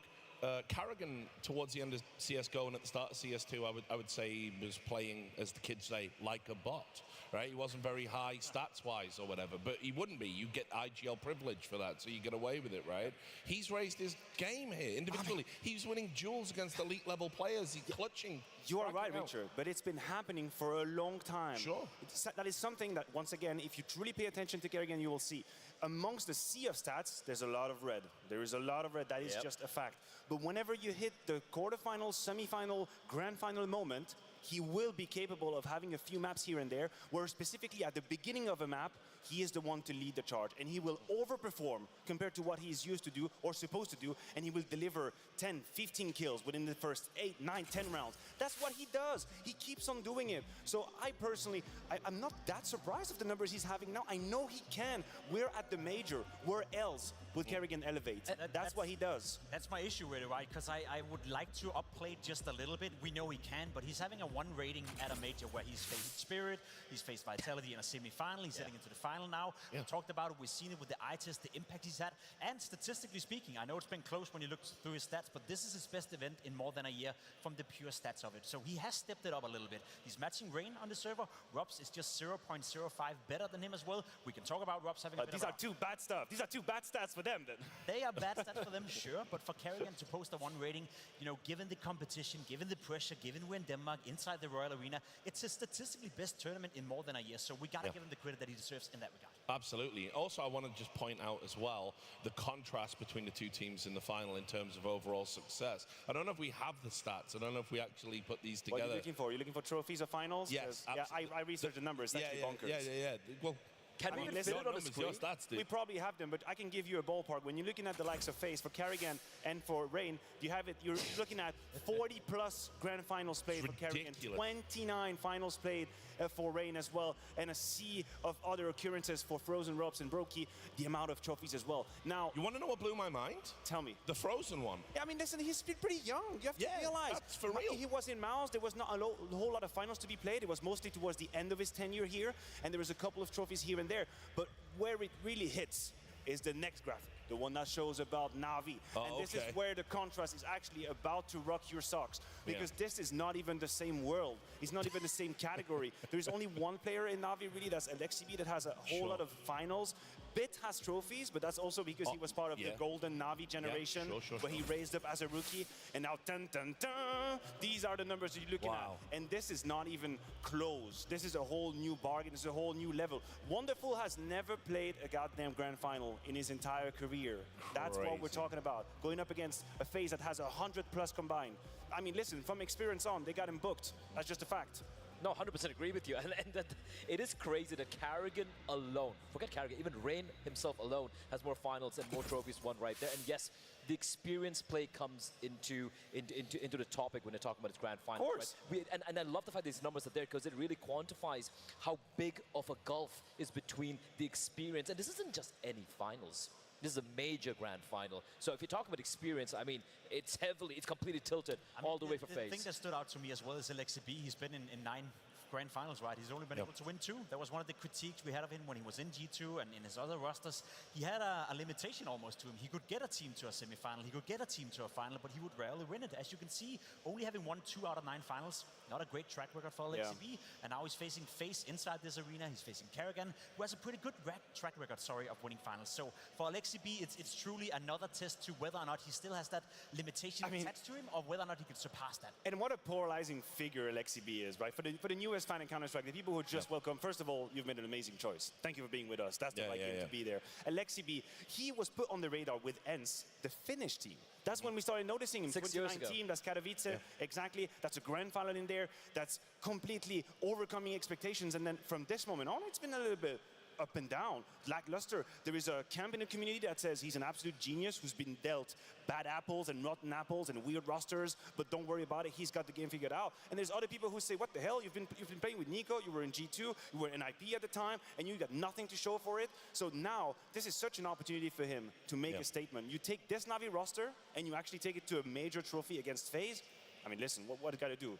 Carrigan, towards the end of CSGO and at the start of CS2, I would say he was playing, as the kids say, like a bot, right? He wasn't very high stats-wise or whatever, but he wouldn't be. You get IGL privilege for that, so you get away with it, right? He's raised his game here individually. He's winning duels against elite-level players. He's clutching.
You are right, Richard, but it's been happening for a long time.
Sure.
That is something that, once again, if you truly pay attention to Kerrigan, you will see. Amongst the sea of stats, there's a lot of red. There is a lot of red. That is just a fact. But whenever you hit the quarterfinal, semifinal, grand final moment, he will be capable of having a few maps here and there, where specifically at the beginning of a map, he is the one to lead the charge. And he will overperform compared to what he is used to do or supposed to do, and he will deliver 10, 15 kills within the first 8, 9, 10 rounds. That's what he does. He keeps on doing it. So I personally, I'm not that surprised of the numbers he's having now. I know he can. We're at the major. Where else would Kerrigan elevate? That's what he does.
That's my issue with it, right? Because I would like to upplay just a little bit. We know he can, but he's having a 1 rating at a major where he's faced Spirit, he's faced Vitality in a semi-final, he's heading into the final now. We talked about it, we've seen it with the eye test, the impact he's had, and statistically speaking, I know it's been close when you look through his stats, but this is his best event in more than a year from the pure stats of it. So he has stepped it up a little bit. He's matching Rain on the server. Robs is just 0.05 better than him as well. We can talk about Robs having a bit
These are 2 bad stuff. These are 2 bad stats for them then.
They are bad stats for them, sure, but for Kerrigan to post a 1 rating, you know, given the competition, given the pressure, given we're in Denmark, inside the Royal Arena, it's a statistically best tournament in more than a year, so we got to give him the credit that he deserves in that regard.
Absolutely. Also, I want to just point out as well the contrast between the 2 teams in the final in terms of overall success. I don't know if we have the stats. I don't know if we actually put these together.
What are you looking for? Are you looking for trophies or finals?
Yes,
I researched the numbers. That's bonkers.
Yeah. Well,
can we even fit it on the screen?
Stats,
we probably have them, but I can give you a ballpark. When you're looking at the likes of FaZe for Kerrigan and for Rain, you have it. You're looking at 40+ grand finals played for Kerrigan, 29 finals played for Rain as well, and a sea of other occurrences for Frozen, Robs, and Brokey. The amount of trophies as well. Now,
you want to know what blew my mind?
Tell me.
The Frozen one.
Yeah, I mean, listen, he's been pretty young. You have to realize.
That's for real.
He was in Mouse. There was not a whole lot of finals to be played. It was mostly towards the end of his tenure here, and there was a couple of trophies here and there. But where it really hits is the next graphic, the one that shows about Na'Vi. And this is where the contrast is actually about to rock your socks, because this is not even the same world. It's not even the same category. There's only one player in Na'Vi, really, that's LXCB, that has a whole lot of finals. Bit has trophies, but that's also because he was part of the golden Na'Vi generation, where he raised up as a rookie. And now, dun, dun, dun, these are the numbers you're looking at. And this is not even close. This is a whole new bargain. This is a whole new level. Wonderful has never played a goddamn grand final in his entire career. That's what we're talking about. Going up against a FaZe that has 100+ combined. I mean, listen, from experience on, they got him booked. That's just a fact.
No, 100% agree with you. And that it is crazy that Carrigan alone, forget Carrigan, even Rain himself alone has more finals and more trophies won right there. And yes, the experience play comes into the topic when they're talking about its grand final.
Of course.
Right? And I love the fact these numbers are there, because it really quantifies how big of a gulf is between the experience. And this isn't just any finals. This is a major grand final. So if you talk about experience, I mean, it's completely tilted all the way for FaZe.
The thing that stood out to me as well is LXCB. He's been in 9 grand finals, right? He's only been able to win 2. That was one of the critiques we had of him when he was in G2 and in his other rosters. He had a limitation almost to him. He could get a team to a semi-final, he could get a team to a final, but he would rarely win it. As you can see, only having won 2 out of 9 finals, not a great track record for LXCB. And now he's facing FaZe inside this arena. He's facing Carrigan, who has a pretty good track record, of winning finals. So for LXCB, it's truly another test to whether or not he still has that limitation attached to him, or whether or not he could surpass that.
And what a polarizing figure LXCB is, right? For the newest fan in Counter-Strike, the people who just welcome, first of all, you've made an amazing choice. Thank you for being with us. That's the right game to be there. LXCB, he was put on the radar with ENCE, the Finnish team. That's when we started noticing him.
6 years ago.
2019, that's Katowice, exactly. That's a grand final in there. That's completely overcoming expectations. And then from this moment on, it's been a little bit up and down, lackluster. There is a camp in the community that says he's an absolute genius who's been dealt bad apples and rotten apples and weird rosters, but don't worry about it, he's got the game figured out. And there's other people who say, what the hell, you've been playing with Nico, you were in G2, you were in IP at the time, and you got nothing to show for it. So now, this is such an opportunity for him to make a statement. You take this Na'Vi roster, and you actually take it to a major trophy against FaZe. I mean, listen, what you gotta do?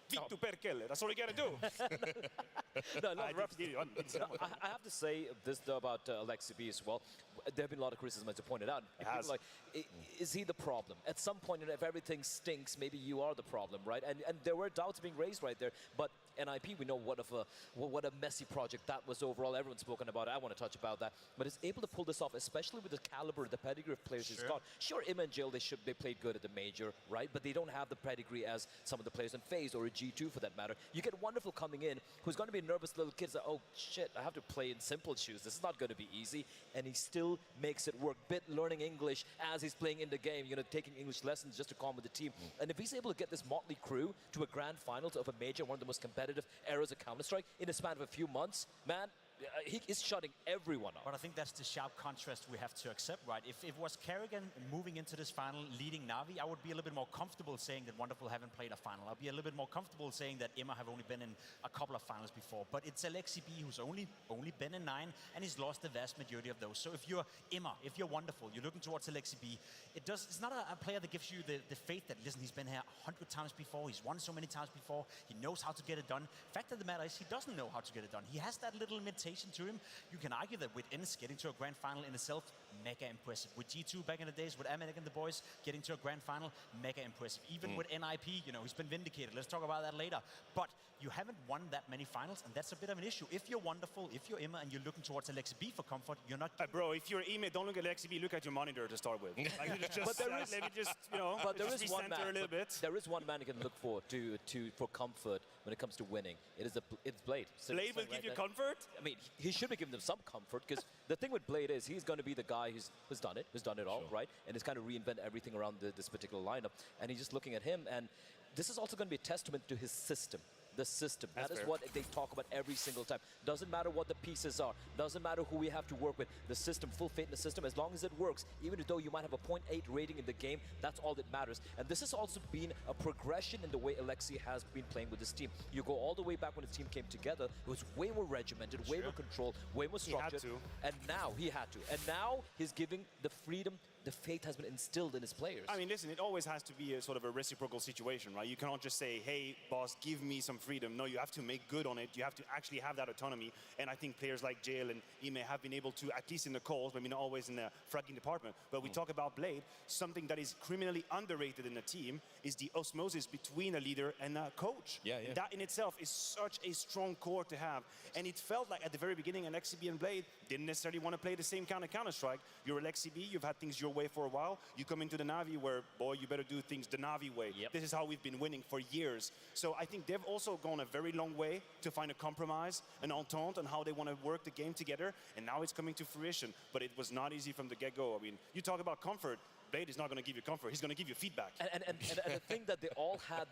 Vittu perkele, that's all you gotta do.
I have to say this though about LXCB as well. There have been a lot of criticism, as you pointed out. People like, is he the problem? At some point, if everything stinks, maybe you are the problem, right? And there were doubts being raised right there. But NIP, we know what a messy project that was overall. Everyone's spoken about it. I want to touch about that. But it's able to pull this off, especially with the caliber, the pedigree of players he's got. Sure, Im and Jill, they played good at the major, right? But they don't have the pedigree as some of the players in FaZe or a G2 for that matter. You get Wonderful coming in, who's going to be nervous little kids that, oh shit, I have to play in simple shoes. This is not going to be easy. And he still makes it work. Bit learning English as he's playing in the game, taking English lessons just to calm with the team. And if he's able to get this motley crew to a grand finals of a major, one of the most competitive eras of Counter-Strike in a span of a few months, man, he is shutting everyone up.
But I think that's the sharp contrast we have to accept, right? If it was Carrigan moving into this final leading Na'Vi, I would be a little bit more comfortable saying that Wonderful haven't played a final. I'd be a little bit more comfortable saying that Emma have only been in a couple of finals before. But it's LXCB who's only been in 9, and he's lost the vast majority of those. So if you're Emma, if you're Wonderful, you're looking towards LXCB, it's not a player that gives you the faith that, listen, he's been here 100 times before, he's won so many times before, he knows how to get it done. Fact of the matter is, he doesn't know how to get it done. He has that little limitation to him. You can argue that with ENCE getting to a grand final in itself, mega impressive. With G2 back in the days, with Ametek and the boys getting to a grand final, mega impressive. Even with NIP, he's been vindicated. Let's talk about that later. But you haven't won that many finals, and that's a bit of an issue. If you're Wonderful, if you're Emma, and you're looking towards LXCB for comfort, you're not...
bro, if you're Emma, don't look at LXCB, look at your monitor to start with. But there is
one man.
A little bit.
There is one man you can look for for comfort when it comes to winning. It's Blade.
Blade will give you comfort?
I mean, he should be giving them some comfort, because the thing with Blade is he's going to be the guy who's done it all, right? And he's kind of reinvent everything around this particular lineup. And he's just looking at him, and this is also going to be a testament to his system. The system. That is what they talk about every single time. Doesn't matter what the pieces are. Doesn't matter who we have to work with. The system, full faith in the system, as long as it works, even though you might have a 0.8 rating in the game, that's all that matters. And this has also been a progression in the way Alexi has been playing with this team. You go all the way back when the team came together, it was way more regimented, way more controlled, way more structured.
He had to.
And now he had to. And now he's giving the freedom the faith has been instilled in his players.
I mean, listen, it always has to be a sort of a reciprocal situation, right? You cannot just say, hey, boss, give me some freedom. No, you have to make good on it. You have to actually have that autonomy. And I think players like Jael and Ime have been able to, at least in the calls, maybe not always in the fragging department, but we talk about Blade, something that is criminally underrated in a team is the osmosis between a leader and a coach.
Yeah.
That in itself is such a strong core to have. And it felt like at the very beginning, LXCB and Blade didn't necessarily want to play the same kind of Counter-Strike. You're LXCB, you've had things your way for a while. You come into the Na'Vi where, boy, you better do things the Na'Vi way.
Yep.
This is how we've been winning for years. So I think they've also gone a very long way to find a compromise, an entente on how they want to work the game together. And now it's coming to fruition. But it was not easy from the get-go. I mean, you talk about comfort. Blade is not going to give you comfort. He's going to give you feedback.
And the thing that they all had,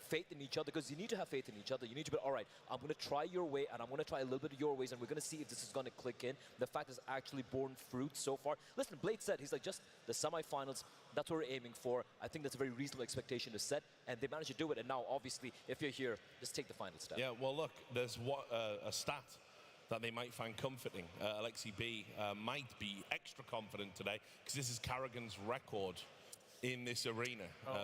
faith in each other, because you need to have faith in each other. You need to be, all right, I'm going to try your way, and I'm going to try a little bit of your ways, and we're going to see if this is going to click in. The fact is actually borne fruit so far. Listen, Blade said, he's like, just the semifinals, that's what we're aiming for. I think that's a very reasonable expectation to set, and they managed to do it. And now, obviously, if you're here, just take the final step.
Yeah, well, look, there's a stat that they might find comforting. Alexi B might be extra confident today because this is Carrigan's record in this arena.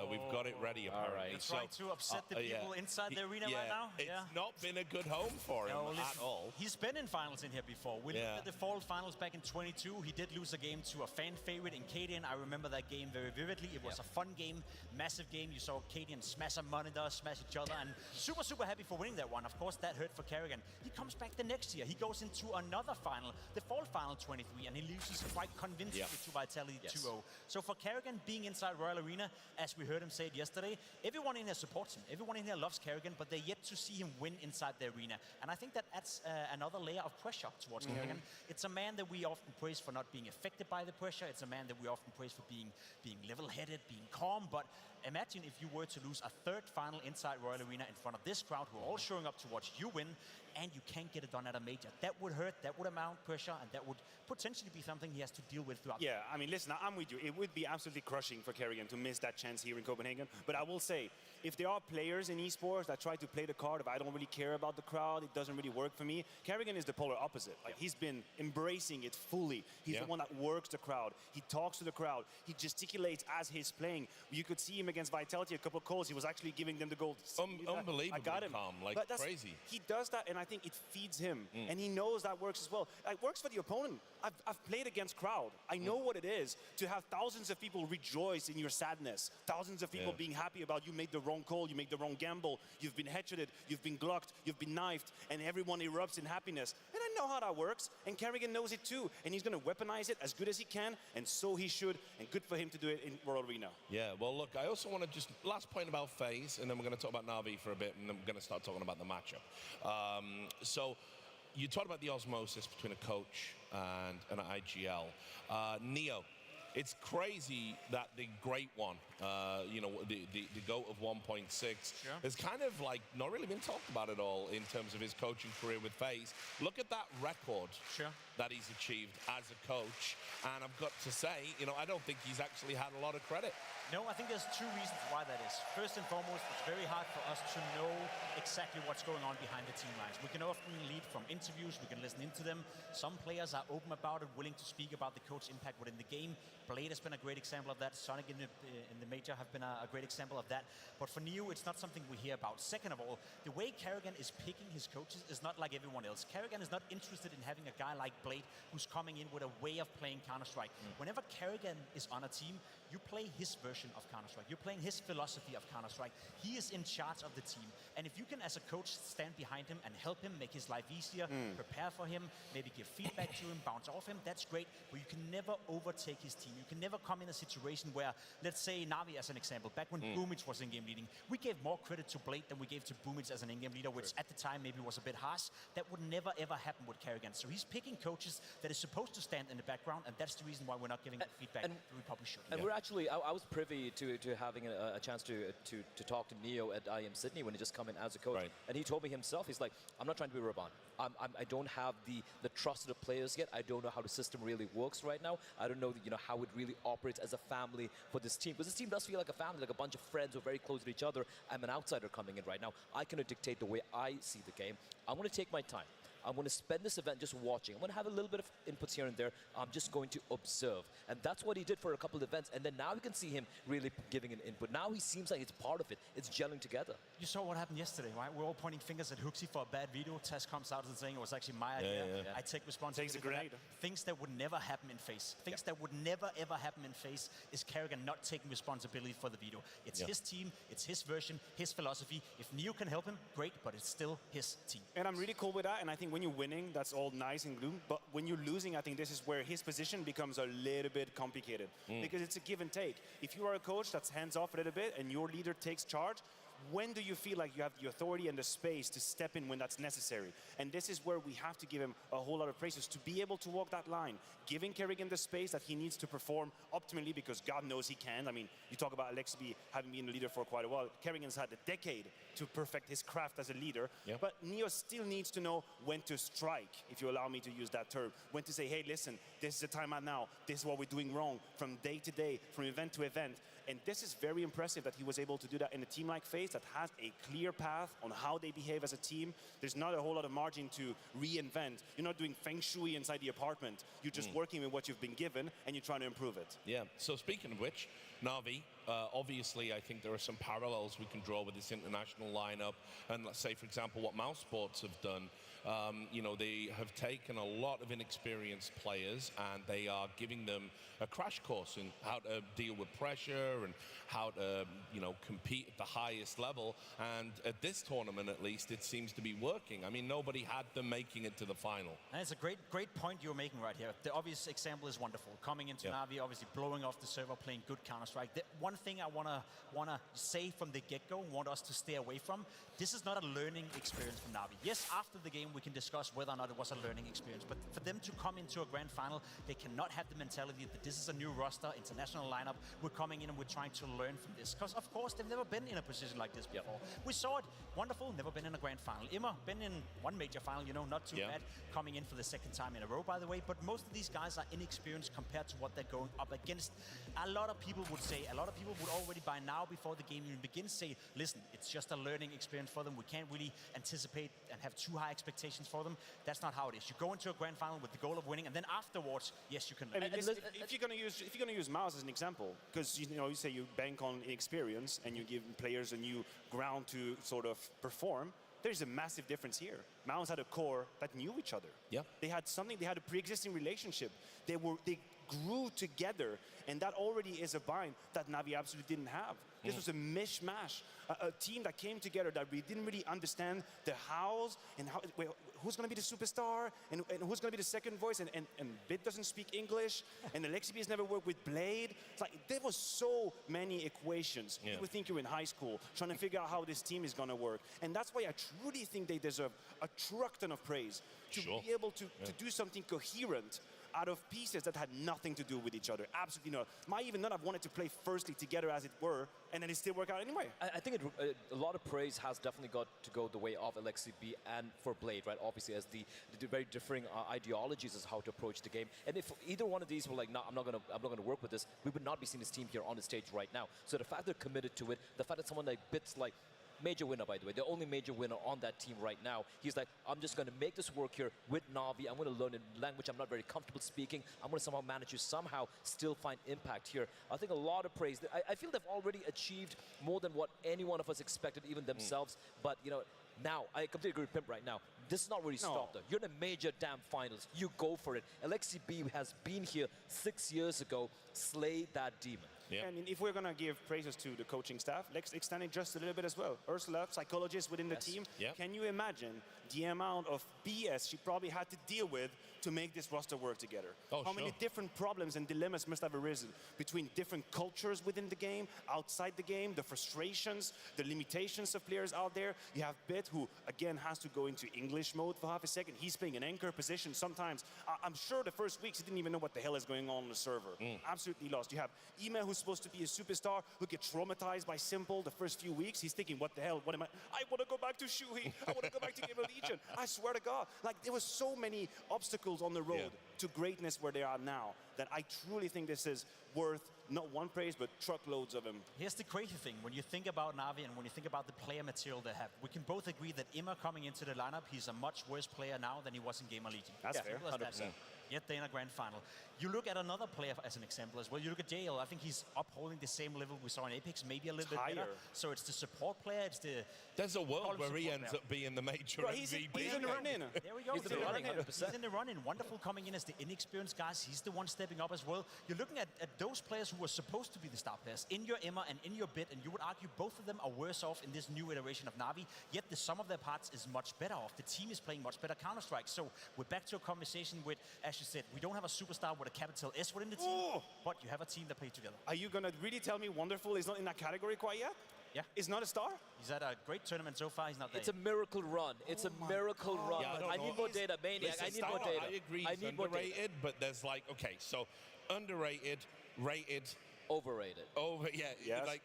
We've got it ready, apparently.
You're trying to upset the people inside the arena right now?
It's not been a good home for him at all.
He's been in finals in here before. We looked at the fall finals back in 22. He did lose a game to a fan favorite in Cadian. I remember that game very vividly. It was a fun game, massive game. You saw Cadian smash a monitor, smash each other, and super, super happy for winning that one. Of course, that hurt for Carrigan. He comes back the next year. He goes into another final, the fall final 23, and he loses quite convincingly to Vitality 2-0. So for Carrigan being inside Royal Arena, as we heard him say it yesterday, everyone in here supports him. Everyone in here loves Carrigan, but they're yet to see him win inside the arena. And I think that adds another layer of pressure towards Carrigan. It's a man that we often praise for not being affected by the pressure. It's a man that we often praise for being level-headed, being calm. But imagine if you were to lose a third final inside Royal Arena in front of this crowd who are all showing up to watch you win, and you can't get it done at a major. That would hurt, that would amount pressure, and that would potentially be something he has to deal with throughout.
Yeah, I mean, listen, I'm with you. It would be absolutely crushing for Carrigan to miss that chance here in Copenhagen. But I will say, if there are players in esports that try to play the card of I don't really care about the crowd, it doesn't really work for me, Carrigan is the polar opposite. Like, he's been embracing it fully. He's the one that works the crowd. He talks to the crowd. He gesticulates as he's playing. You could see him against Vitality, a couple of calls. He was actually giving them the gold.
Unbelievably
I got him.
calm, like crazy.
He does that, and I think it feeds him. And he knows that works as well. It works for the opponent. I've played against crowd. I know what it is to have thousands of people rejoice in your sadness. Thousands of people being happy about you made the wrong call, you made the wrong gamble, you've been headshotted, you've been glocked, you've been knifed, and everyone erupts in happiness. And I know how that works, and Carrigan knows it too. And he's going to weaponize it as good as he can, and so he should, and good for him to do it in Royal Arena.
Yeah, well, look, I also want to just, last point about FaZe, and then we're going to talk about Na'Vi for a bit, and then we're going to start talking about the matchup. So, you talked about the osmosis between a coach and an IGL. Neo, it's crazy that the great one, the GOAT of 1.6, has kind of like not really been talked about at all in terms of his coaching career with FaZe. Look at that record that he's achieved as a coach, and I've got to say, I don't think he's actually had a lot of credit.
No, I think there's two reasons why that is. First and foremost, it's very hard for us to know exactly what's going on behind the team lines. We can often lead from interviews, we can listen into them. Some players are open about it, willing to speak about the coach's impact within the game. Blade has been a great example of that. Sonic in the major have been a great example of that. But for Neo, it's not something we hear about. Second of all, the way Carrigan is picking his coaches is not like everyone else. Carrigan is not interested in having a guy like Blade who's coming in with a way of playing Counter-Strike. Whenever Carrigan is on a team, you play his version of Counter-Strike. You're playing his philosophy of Counter-Strike. He is in charge of the team. And if you can, as a coach, stand behind him and help him make his life easier, prepare for him, maybe give feedback to him, bounce off him, that's great. But you can never overtake his team. You can never come in a situation where, let's say, Na'Vi as an example, back when Boomich was in-game leading, we gave more credit to Blade than we gave to Boomich as an in-game leader, which at the time maybe was a bit harsh. That would never, ever happen with Carrigan. So he's picking coaches that is supposed to stand in the background, and that's the reason why we're not giving the feedback that we probably should.
And we're actually, I was privy to having a chance to talk to Neo at IM Sydney when he just come in as a coach. And he told me himself, he's like, I'm not trying to be Raban. I don't have the trust of the players yet. I don't know how the system really works right now. I don't know how it really operates as a family for this team. Because this team does feel like a family, like a bunch of friends who are very close to each other. I'm an outsider coming in right now. I cannot dictate the way I see the game. I'm going to take my time. I'm going to spend this event just watching. I'm going to have a little bit of inputs here and there. I'm just going to observe. And that's what he did for a couple of events. And then now you can see him really giving an input. Now he seems like it's part of it. It's gelling together.
You saw what happened yesterday, right? We're all pointing fingers at Hooksy for a bad video. Tess comes out and saying it was actually my idea. I take responsibility.
Takes a grenade.
Things that would never happen in FaZe. Things that would never, ever happen in FaZe is Kerrigan not taking responsibility for the video. It's his team, it's his version, his philosophy. If Neo can help him, great, but it's still his team.
And I'm really cool with that, and I think when you're winning, that's all nice and gloom, but when you're losing, I think this is where his position becomes a little bit complicated, because it's a give and take. If you are a coach that's hands off a little bit and your leader takes charge, when do you feel like you have the authority and the space to step in when that's necessary? And this is where we have to give him a whole lot of praises to be able to walk that line, giving Kerrigan the space that he needs to perform optimally, because God knows he can. I mean, you talk about Alexi B having been a leader for quite a while. Kerrigan's had a decade to perfect his craft as a leader, but Neo still needs to know when to strike, if you allow me to use that term, when to say, hey, listen, this is the time out now, this is what we're doing wrong, from day to day, from event to event. And this is very impressive that he was able to do that in a team like FaZe that has a clear path on how they behave as a team. There's not a whole lot of margin to reinvent. You're not doing feng shui inside the apartment. You're just working with what you've been given and you're trying to improve it.
Yeah, so speaking of which, Na'Vi, obviously I think there are some parallels we can draw with this international lineup. And let's say, for example, what Mouse Sports have done. You know, they have taken a lot of inexperienced players and they are giving them a crash course in how to deal with pressure and how to, you know, compete at the highest level. And at this tournament, at least, it seems to be working. I mean, nobody had them making it to the final.
And it's a great point you're making right here. The obvious example is wonderful. Coming into Na'Vi, obviously blowing off the server, playing good Counter-Strike. The one thing I wanna say from the get-go, want us to stay away from, this is not a learning experience for Na'Vi. Yes, after the game we can discuss whether or not it was a learning experience, but for them to come into a grand final, they cannot have the mentality that this is a new roster, international lineup, we're coming in and we're trying to learn from this. Because of course they've never been in a position like this before. We saw it, wonderful, never been in a grand final. Immer, been in one major final, you know, not too bad, coming in for the second time in a row, by the way, but most of these guys are inexperienced compared to what they're going up against. A lot of people would say, a lot of people would already by now, before the game even begins, say, listen, it's just a learning experience for them. We can't really anticipate and have too high expectations for them. That's not how it is. You go into a grand final with the goal of winning, and then afterwards, yes, you can.
I mean, if you're gonna use Mouse as an example, because you say you bank on experience and you give players a new ground to sort of perform. There's a massive difference here. Mouse had a core that knew each other. Yeah. They had something. They had a pre-existing relationship. They grew together, and that already is a bind that Na'Vi absolutely didn't have. This was a mishmash, a team that came together that we didn't really understand the hows and how. Who's going to be the superstar and who's going to be the second voice? And Bit doesn't speak English, and Alexi B has never worked with Blade. It's like there was so many equations. You would think you're in high school trying to figure out how this team is going to work, and that's why I truly think they deserve a truck ton of praise to be able to do something coherent out of pieces that had nothing to do with each other. Absolutely not. Might even not have wanted to play firstly together as it were, and then it still work out anyway.
I think a lot of praise has definitely got to go the way of Alexi B and for Blade, right? Obviously, as the very differing ideologies as how to approach the game. And if either one of these were like, no, I'm not gonna work with this, we would not be seeing this team here on the stage right now. So the fact they're committed to it, the fact that someone like Bit's like, major winner, by the way, the only major winner on that team right now. He's like, I'm just going to make this work here with Na'Vi. I'm going to learn a language I'm not very comfortable speaking. I'm going to somehow manage to somehow still find impact here. I think a lot of praise. I feel they've already achieved more than what any one of us expected, even themselves. But, you know, now, I completely agree with Pimp right now. This is not really stopped though. You're in a major damn finals. You go for it. Alexi B has been here 6 years ago. Slay that demon.
Yeah. And if we're going to give praises to the coaching staff, let's extend it just a little bit as well. Ursula, psychologist within the team, can you imagine the amount of BS she probably had to deal with to make this roster work together? How many different problems and dilemmas must have arisen between different cultures within the game, outside the game, the frustrations, the limitations of players out there. You have Bit, who again has to go into English mode for half a second. He's playing an anchor position sometimes. I'm sure the first weeks he didn't even know what the hell is going on the server. Absolutely lost. You have Ime, who's supposed to be a superstar, who get traumatized by Simple the first few weeks. He's thinking, what the hell, what am I want to go back to Shuhei. I want to go back to Game of Legion. I swear to God. Like, there were so many obstacles on the road to greatness where they are now that I truly think this is worth not one praise, but truckloads of him.
Here's the crazy thing. When you think about Na'Vi and when you think about the player material they have, we can both agree that Immer coming into the lineup, he's a much worse player now than he was in Game of Legion.
That's fair,
100%. Yet they're in a grand final. You look at another player as an example as well. You look at JL. I think he's upholding the same level we saw in Apex, maybe a little bit better. So it's the support player. It's the.
There's a world where he ends up being the major MVP.
He's in the run-in.
There we go. He's in the running. 100%. He's in the run-in. Wonderful coming in as the inexperienced guys. He's the one stepping up as well. You're looking at those players who were supposed to be the star players in your Emma and in your bid, and you would argue both of them are worse off in this new iteration of Na'Vi. Yet the sum of their parts is much better off. The team is playing much better Counter-Strike. So we're back to a conversation with, as you said, we don't have a superstar with a capital S within the team, but you have a team that plays together.
Are you gonna really tell me Wonderful is not in that category quite yet?
Yeah.
Is not a star?
He's had a great tournament so far. He's not there.
It's a miracle run. It's a miracle run.
Yeah,
I need more data, Maniac.
Listen,
I need more data.
I agree he's underrated, but there's like, okay, so underrated, rated,
overrated.
Like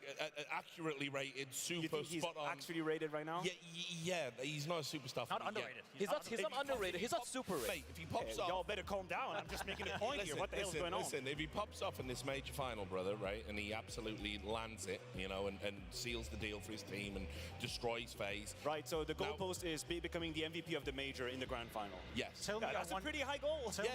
accurately rated, super
you think he's
spot on.
actually rated right now?
Yeah, he's not a superstar.
Not underrated.
He's not underrated. He's not super rated.
Mate, if he pops off,
y'all better calm down. I'm just making a point here. What the hell's going on?
Listen, if he pops off in this major final, brother, right, and he absolutely lands it, you know, and seals the deal for his team and destroys FaZe.
Right, so the goalpost is becoming the MVP of the major in the grand final.
Yes.
Tell me
that's a pretty high goal.
Tell me,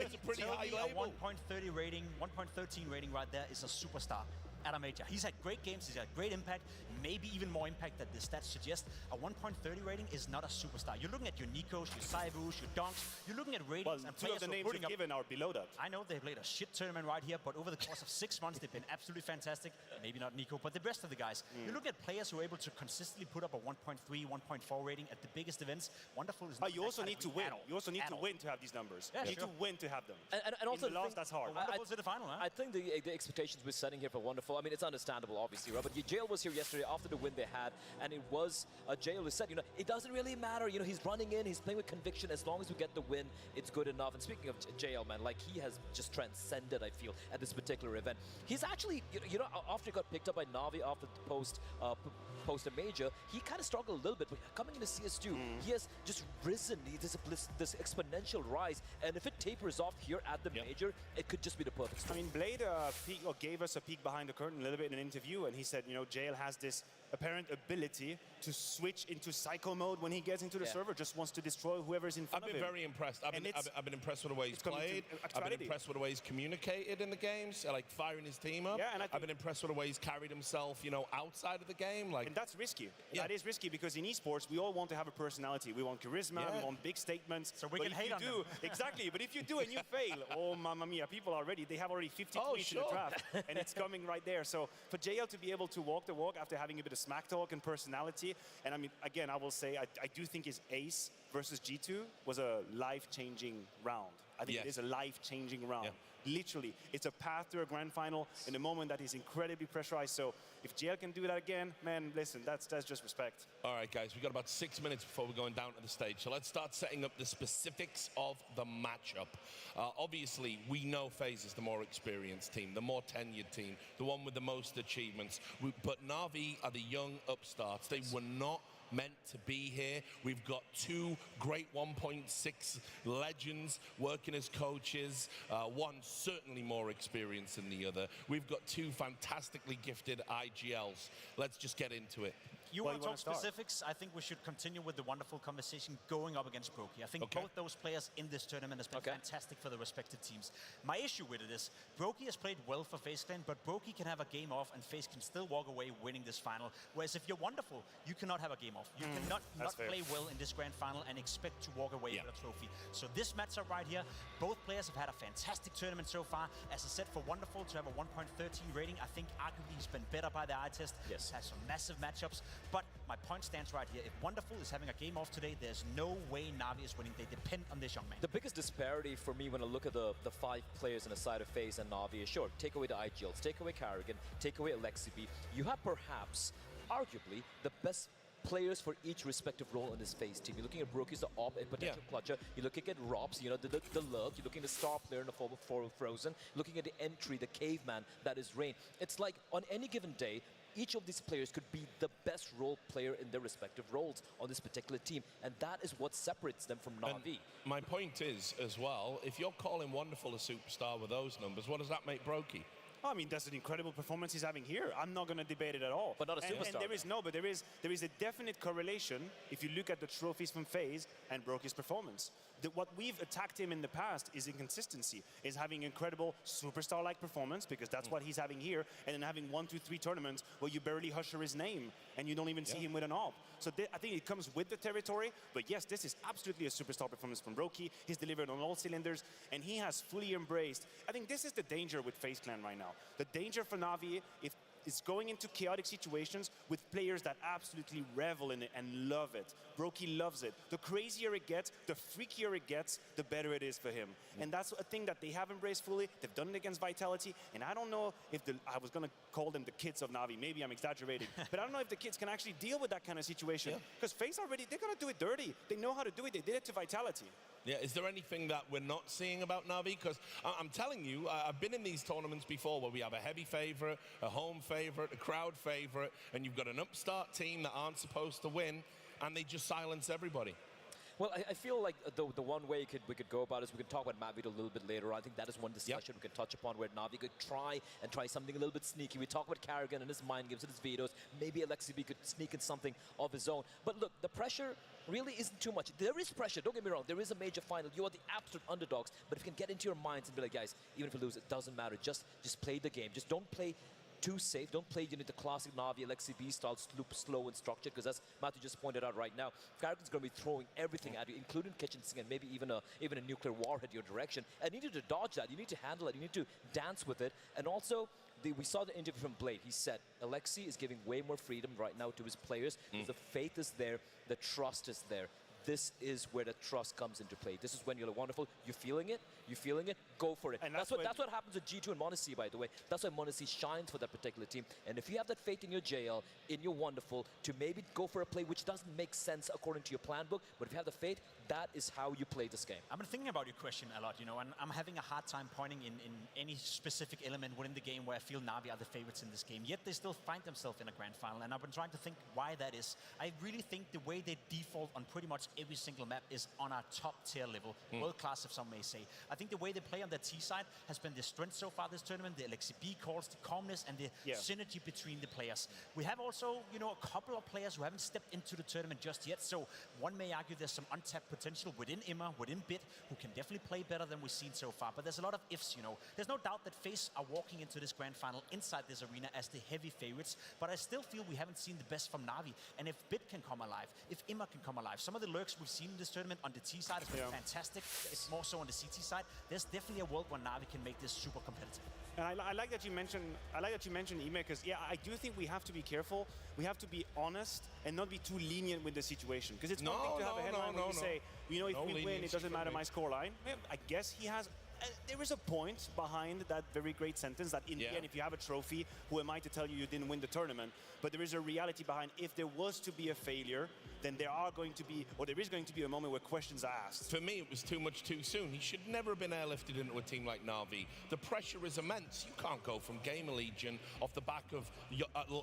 It's a pretty high
a
label.
1.30 rating, 1.13 rating right there is a superstar at a major. He's had great games, he's had great impact, maybe even more impact than the stats suggest. A 1.30 rating is not a superstar. You're looking at your Nikos, your Saibus, your Donks. You're looking at ratings
Well,
and
two
players
of the names you've given are below that.
I know they played a shit tournament right here, but over the course of 6 months, they've been absolutely fantastic. Maybe not Nico, but the rest of the guys. You look at players who are able to consistently put up a 1.3, 1.4 rating at the biggest events. Wonderful is not
You also need to win. You also need to
all.
win to have these numbers.
Yeah,
you need
sure.
to win to have them.
And also,
in the loss, that's hard.
Wonderful's in the final, huh?
I think the expectations we're setting here for Wonderful, I mean, it's understandable, obviously, right? But Jail was here yesterday after the win they had, and it was Jail who said, you know, it doesn't really matter. You know, he's running in, he's playing with conviction. As long as we get the win, it's good enough. And speaking of Jail, man, like, he has just transcended, I feel, at this particular event. He's actually, you know, after he got picked up by Na'Vi after the post a major, he kind of struggled a little bit. But coming into CS2, he has just risen. This exponential rise. And if it tapers off here at the major, it could just be the perfect storm.
I mean, Blade gave us a peek behind the curtain a little bit in an interview, and he said, you know, Jail has this apparent ability to switch into psycho mode when he gets into the server, just wants to destroy whoever's in front of him.
I've been very impressed. I've been impressed with the way he's played. I've been impressed with the way he's communicated in the games, like firing his team up.
Yeah, and
I've been impressed with the way he's carried himself, you know, outside of the game. Like,
and that's risky. Yeah. That is risky because in esports, we all want to have a personality. We want charisma, we want big statements.
So we can hate on them.
Exactly, but if you do and you fail, oh, mamma mia, people are ready. They have already 50 tweets in the draft, and it's coming right there. So for JL to be able to walk the walk after having a bit of smack talk and personality, and I mean, again, I will say, I do think his ace versus G2 was a life-changing round. I think it is a life-changing round. Literally, it's a path to a grand final in a moment that is incredibly pressurized. So if JL can do that again, man, listen, that's just respect.
All right, guys, we've got about 6 minutes before we're going down to the stage. So let's start setting up the specifics of the matchup. Obviously, we know FaZe is the more experienced team, the more tenured team, the one with the most achievements. But Na'Vi are the young upstarts. They were not meant to be here. We've got two great 1.6 legends working as coaches, one certainly more experienced than the other. We've got two fantastically gifted IGLs. Let's just get into it.
You want to talk specifics? I think we should continue with the wonderful conversation going up against Brokey. I think both those players in this tournament has been fantastic for the respective teams. My issue with it is Brokey has played well for FaZe Clan, but Brokey can have a game off and FaZe can still walk away winning this final. Whereas if you're wonderful, you cannot have a game off. You cannot play well in this grand final and expect to walk away with a trophy. So this matchup right here, both players have had a fantastic tournament so far. As I said, for Wonderful to have a 1.13 rating, I think arguably he's been better by the eye test. He's had some massive matchups. But my point stands right here. If Wonderful is having a game off today, there's no way Na'Vi is winning. They depend on this young man.
The biggest disparity for me when I look at the 5 players on the side of FaZe and Na'Vi is, sure, take away the IGLs, take away Carrigan, take away Alexibi. You have perhaps, arguably, the best players for each respective role in this phase team. You're looking at Brokey's the op, a potential clutcher. You're looking at Robs, you know, the lurk. You're looking at the star player in the form of Frozen. Looking at the entry, the caveman, that is Rain. It's like on any given day, each of these players could be the best role player in their respective roles on this particular team. And that is what separates them from Na'Vi.
My point is, as well, if you're calling Wonderful a superstar with those numbers, what does that make Brokey?
I mean, that's an incredible performance he's having here. I'm not going to debate it at all.
But not a superstar.
And there is a definite correlation if you look at the trophies from FaZe and Brokey's performance. What we've attacked him in the past is inconsistency, is having incredible superstar-like performance, because that's what he's having here, and then having 1, 2, 3 tournaments where you barely usher his name and you don't even see him with an AWP. So I think it comes with the territory, but yes, this is absolutely a superstar performance from Brokey. He's delivered on all cylinders, and he has fully embraced. I think this is the danger with FaZe Clan right now. The danger for Na'Vi is going into chaotic situations with players that absolutely revel in it and love it. Brokey loves it. The crazier it gets, the freakier it gets, the better it is for him. And that's a thing that they have embraced fully. They've done it against Vitality, and I don't know if I was going to call them the kids of Na'Vi. Maybe I'm exaggerating. But I don't know if the kids can actually deal with that kind of situation. Because FaZe already, they're going to do it dirty. They know how to do it. They did it to Vitality.
Yeah, is there anything that we're not seeing about Na'Vi? Because I'm telling you, I've been in these tournaments before where we have a heavy favorite, a home favorite, a crowd favorite, and you've got an upstart team that aren't supposed to win, and they just silence everybody.
Well, I feel like the one way we could go about is we can talk about Mavido a little bit later. I think that is one discussion we can touch upon where Na'Vi could try something a little bit sneaky. We talk about Carrigan and his mind games and his vetoes. Maybe Alexibi could sneak in something of his own. But look, the pressure really isn't too much. There is pressure, don't get me wrong. There is a major final. You are the absolute underdogs. But if you can get into your minds and be like, guys, even if you lose, it doesn't matter. Just play the game. Just don't play too safe. Don't play the classic Na'Vi Alexibi style, slow and structured, because as Matthew just pointed out right now, Carrigan's going to be throwing everything at you, including kitchen sink and maybe even a nuclear warhead your direction. And you need to dodge that. You need to handle it. You need to dance with it. And also, we saw the interview from Blade. He said Alexi is giving way more freedom right now to his players. The faith is there. The trust is there. This is where the trust comes into play. This is when you're like, wonderful, you're feeling it, go for it. And that's what happens with G2 and m0NESY, by the way. That's why m0NESY shines for that particular team. And if you have that faith in your JL, in your wonderful, to maybe go for a play which doesn't make sense according to your plan book, but if you have the faith, that is how you play this game.
I've been thinking about your question a lot, you know, and I'm having a hard time pointing in any specific element within the game where I feel Na'Vi are the favorites in this game. Yet they still find themselves in a grand final, and I've been trying to think why that is. I really think the way they default on pretty much every single map is on a top tier level, world class if some may say. I think the way they play on the T side has been the strength so far this tournament, the LXCB calls, the calmness, and the synergy between the players. We have also, you know, a couple of players who haven't stepped into the tournament just yet, so one may argue there's some untapped potential within Imma, within Bit, who can definitely play better than we've seen so far. But there's a lot of ifs, you know. There's no doubt that FaZe are walking into this grand final inside this arena as the heavy favorites, but I still feel we haven't seen the best from Na'Vi. And if Bit can come alive, if Imma can come alive, some of the lurks we've seen in this tournament on the T side has been fantastic. It's more so on the CT side. There's definitely a world where Na'Vi can make this super competitive.
And I like that you mentioned Ime, because I do think we have to be careful. We have to be honest and not be too lenient with the situation. Because it's one thing to have a headline where you say, you know, if we win, it doesn't matter my scoreline. I guess he has. There is a point behind that very great sentence that in the end, if you have a trophy, who am I to tell you you didn't win the tournament? But there is a reality behind, if there was to be a failure, then there is going to be a moment where questions are asked.
For me, it was too much too soon. He should never have been airlifted into a team like Na'Vi. The pressure is immense. You can't go from Gamer Legion off the back of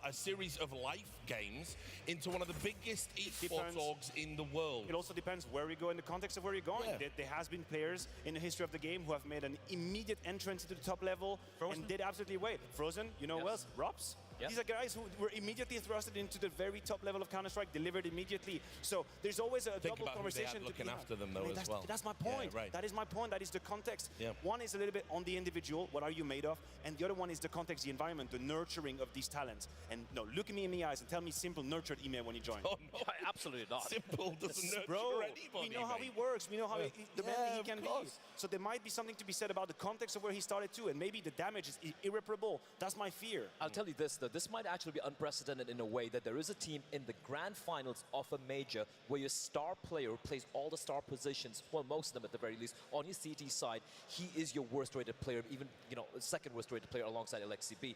a series of life games into one of the biggest esports orgs in the world.
It also depends where we go in the context of where you're going. There has been players in the history of the game who have made an immediate entrance into the top level and did absolutely well. Frozen, you know who else? Robs. These are guys who were immediately thrusted into the very top level of Counter-Strike, delivered immediately. So there's always a double conversation.
Looking after them though as well.
That's my point.
Yeah, right.
That is my point. That is the context. One is a little bit on the individual, what are you made of? And the other one is the context, the environment, the nurturing of these talents. And no, look at me in the eyes and tell me Simple nurtured Ime when he joined.
Oh, no.
Absolutely not.
Simple doesn't nurture anybody.
We know how he works. We know how the man that he can be. So there might be something to be said about the context of where he started too. And maybe the damage is irreparable. That's my fear.
I'll tell you this, the this might actually be unprecedented in a way that there is a team in the grand finals of a major where your star player plays all the star positions, well, most of them at the very least, on your CT side. He is your worst rated player, even, you know, second worst rated player alongside LXCB.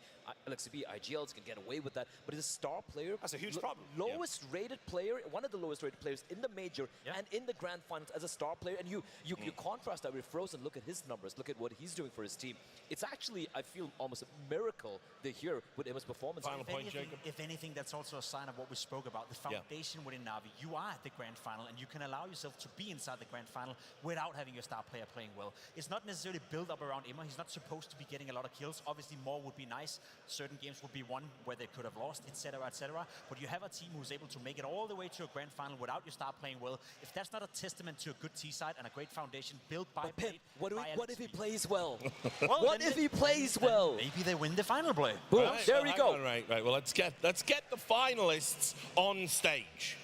LXCB, IGLs can get away with that, but he's a star player.
That's a huge problem.
Lowest rated player, one of the lowest rated players in the major and in the grand finals as a star player. And you contrast that with Frozen. Look at his numbers. Look at what he's doing for his team. It's actually, I feel, almost a miracle to hear with Emma's performance.
Final point, Jacob.
If anything, that's also a sign of what we spoke about. The foundation within Na'Vi. You are at the grand final, and you can allow yourself to be inside the grand final without having your star player playing well. It's not necessarily built up around Emma. He's not supposed to be getting a lot of kills. Obviously, more would be nice. Certain games would be won where they could have lost, etc., etc. But you have a team who's able to make it all the way to a grand final without your star playing well. If that's not a testament to a good T-side and a great foundation built by Blade,
what if he plays well?
Well,
what if he plays well?
Maybe they win the final, Blade.
Boom,
Right,
there we go.
Right. Well, let's get the finalists on stage.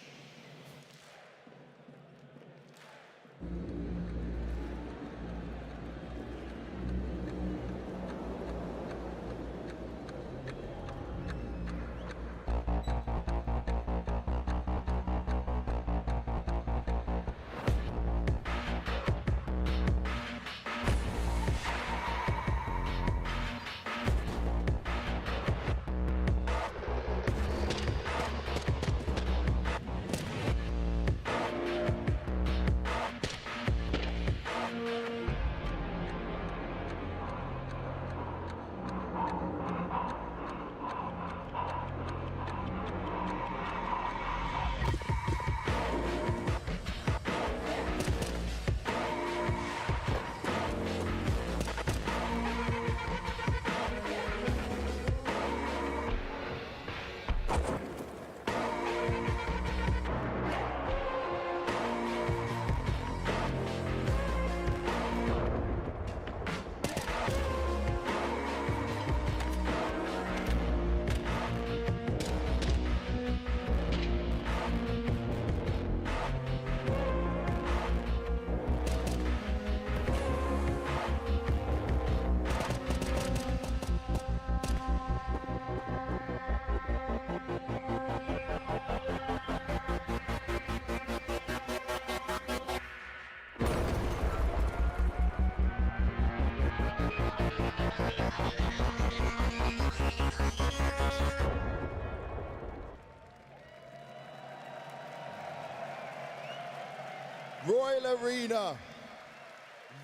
Royal Arena,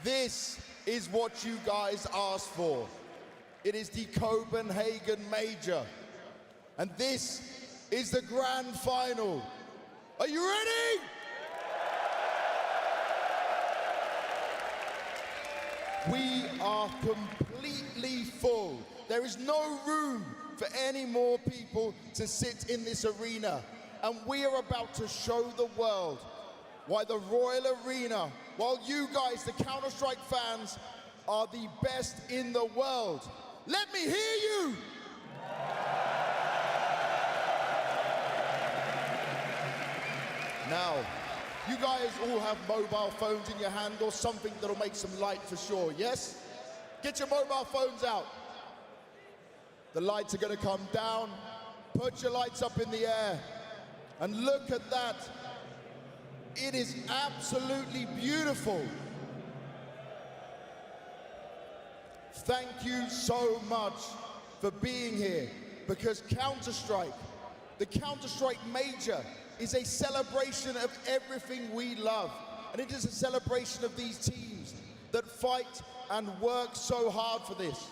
this is what you guys asked for. It is the Copenhagen Major, and this is the grand final. Are you ready? We are completely full. There is no room for any more people to sit in this arena, and we are about to show the world why the Royal Arena, while you guys, the Counter-Strike fans, are the best in the world. Let me hear you! Now, you guys all have mobile phones in your hand or something that'll make some light for sure, yes? Get your mobile phones out. The lights are gonna come down. Put your lights up in the air. And look at that. It is absolutely beautiful. Thank you so much for being here, because Counter-Strike, the Counter-Strike Major, is a celebration of everything we love. And it is a celebration of these teams that fight and work so hard for this.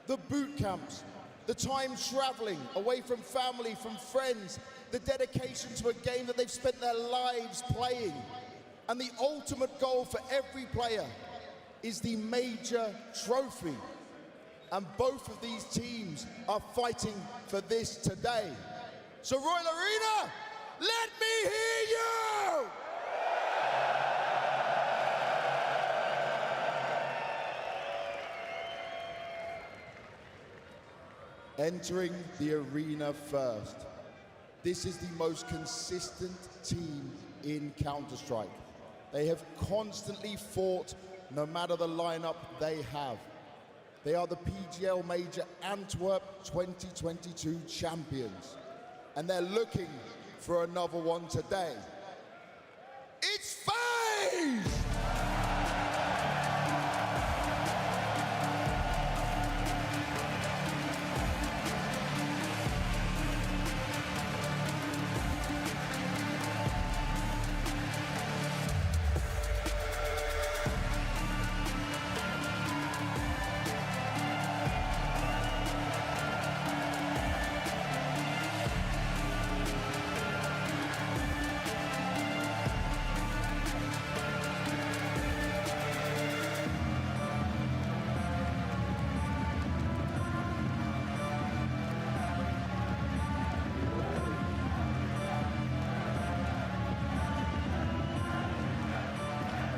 The boot camps, the time traveling away from family, from friends, the dedication to a game that they've spent their lives playing. And the ultimate goal for every player is the major trophy. And both of these teams are fighting for this today. So Royal Arena, let me hear you! Entering the arena first. This is the most consistent team in Counter-Strike. They have constantly fought no matter the lineup they have. They are the PGL Major Antwerp 2022 champions. And they're looking for another one today. It's FaZe!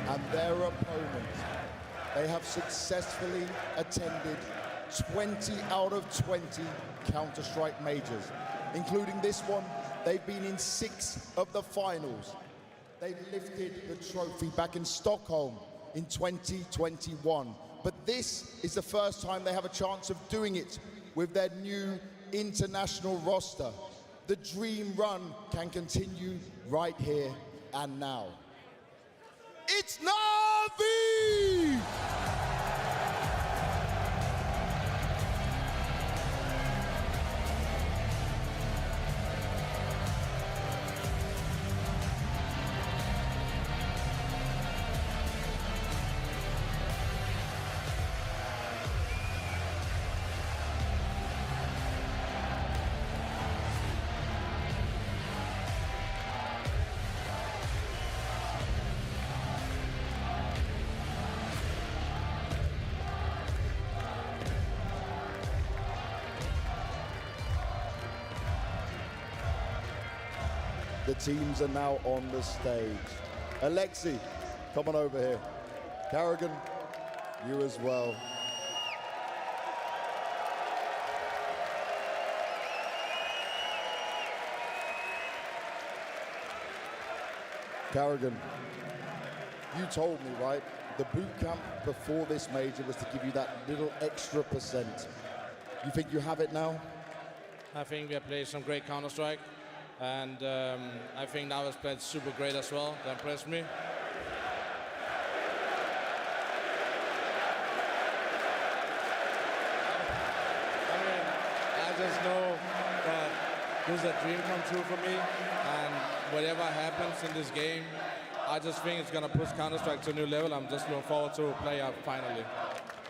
And their opponent, they have successfully attended 20 out of 20 Counter-Strike majors. Including this one, they've been in 6 of the finals. They lifted the trophy back in Stockholm in 2021. But this is the first time they have a chance of doing it with their new international roster. The dream run can continue right here and now. It's Na'Vi! The teams are now on the stage. Alexi, come on over here. Carrigan, you as well. Carrigan, you told me, right? The boot camp before this major was to give you that little extra percent. You think you have it now?
I think we have played some great Counter-Strike. And I think now has played super great as well. That impressed me. I mean, I just know that this is a dream come true for me. And whatever happens in this game, I just think it's going to push Counter-Strike to a new level. I'm just looking forward to play out finally.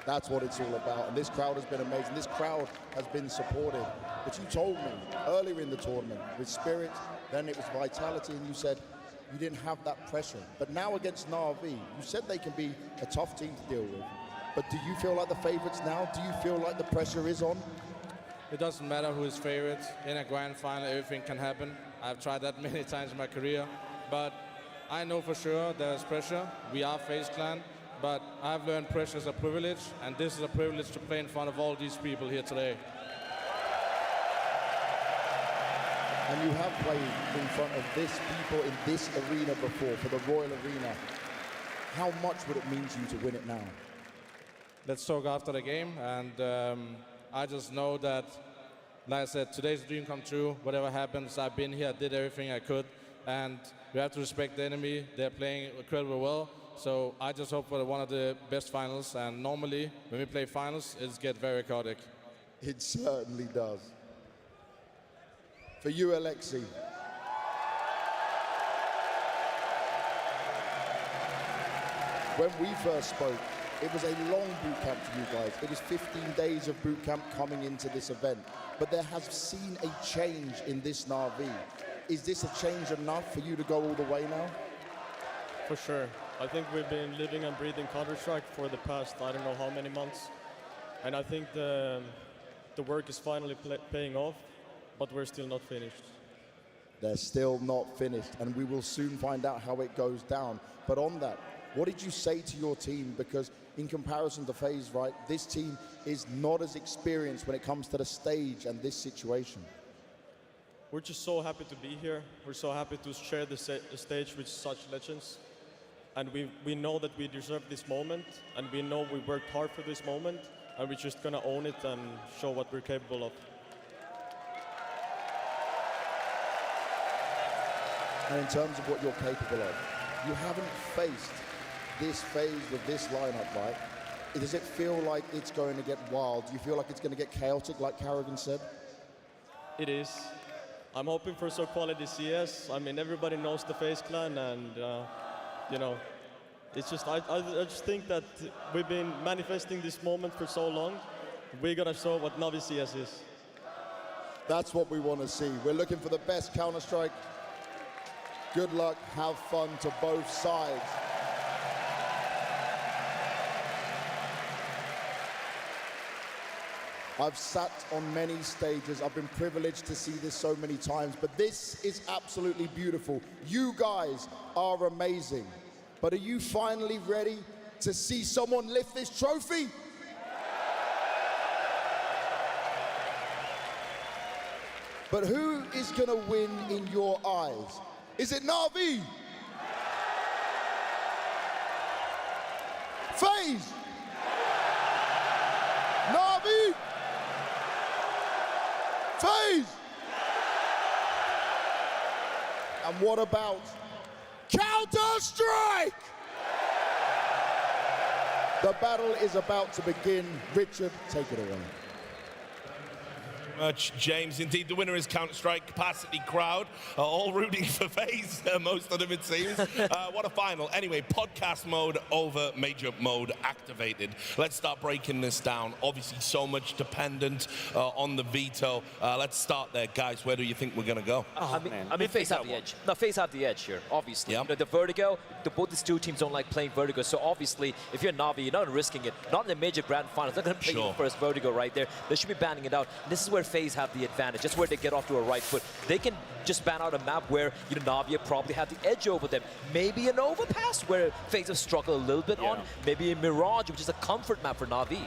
That's what it's all about. And this crowd has been amazing. This crowd has been supportive. But you told me earlier in the tournament with Spirit, then it was Vitality, and you said you didn't have that pressure. But now against Na'Vi, you said they can be a tough team to deal with. But do you feel like the favorites now? Do you feel like the pressure is on?
It doesn't matter who is favorite. In a grand final, everything can happen. I've tried that many times in my career. But I know for sure there's pressure. We are FaZe Clan. But I've learned pressure is a privilege, and this is a privilege to play in front of all these people here today.
And you have played in front of this people in this arena before, for the Royal Arena. How much would it mean to you to win it now?
Let's talk after the game, and I just know that, like I said, today's a dream come true. Whatever happens, I've been here, I did everything I could, and we have to respect the enemy. They're playing incredibly well. So I just hope for one of the best finals, and normally when we play finals, it gets very chaotic.
It certainly does. For you, Alexi. When we first spoke, it was a long boot camp for you guys. It was 15 days of boot camp coming into this event. But there has seen a change in this Na'Vi. Is this a change enough for you to go all the way now?
For sure. I think we've been living and breathing Counter-Strike for the past, I don't know how many months. And I think the work is finally paying off, but we're still not finished.
They're still not finished, and we will soon find out how it goes down. But on that, what did you say to your team? Because in comparison to FaZe, right, this team is not as experienced when it comes to the stage and this situation.
We're just so happy to be here. We're so happy to share the stage with such legends. And we know that we deserve this moment, and we know we worked hard for this moment, and we're just gonna own it and show what we're capable of.
And in terms of what you're capable of, you haven't faced this phase with this lineup, right? Does it feel like it's going to get wild? Do you feel like it's going to get chaotic, like Carrigan said?
It is. I'm hoping for so quality CS. I mean, everybody knows the FaZe clan, and you know, it's just I just think that we've been manifesting this moment for so long. We're gonna show what Navi CS is.
That's what we want to see. We're looking for the best Counter-Strike. Good luck, have fun to both sides. I've sat on many stages. I've been privileged to see this so many times, but this is absolutely beautiful. You guys are amazing. But are you finally ready to see someone lift this trophy? But who is gonna win in your eyes? Is it Na'Vi? FaZe? Na'Vi? FaZe? And what about Counter-Strike? The battle is about to begin. Richard, take it away.
Much, James. Indeed, the winner is Counter-Strike. Capacity crowd, all rooting for FaZe, most of them it seems. What a final. Anyway, podcast mode over, major mode activated. Let's start breaking this down. Obviously, so much dependent on the veto. Let's start there, guys. Where do you think we're going to go?
I mean, FaZe have the edge. No, FaZe have the edge here, obviously.
Yep.
You know, the Vertigo, both these two teams don't like playing Vertigo, so obviously, if you're Navi, you're not risking it. Not in the major grand finals. They're going to play the first Vertigo right there. They should be banning it out. This is where FaZe have the advantage. That's where they get off to a right foot. They can just ban out a map where, you know, Na'Vi probably have the edge over them. Maybe an overpass where FaZe have struggled a little bit on. Maybe a Mirage, which is a comfort map for Na'Vi.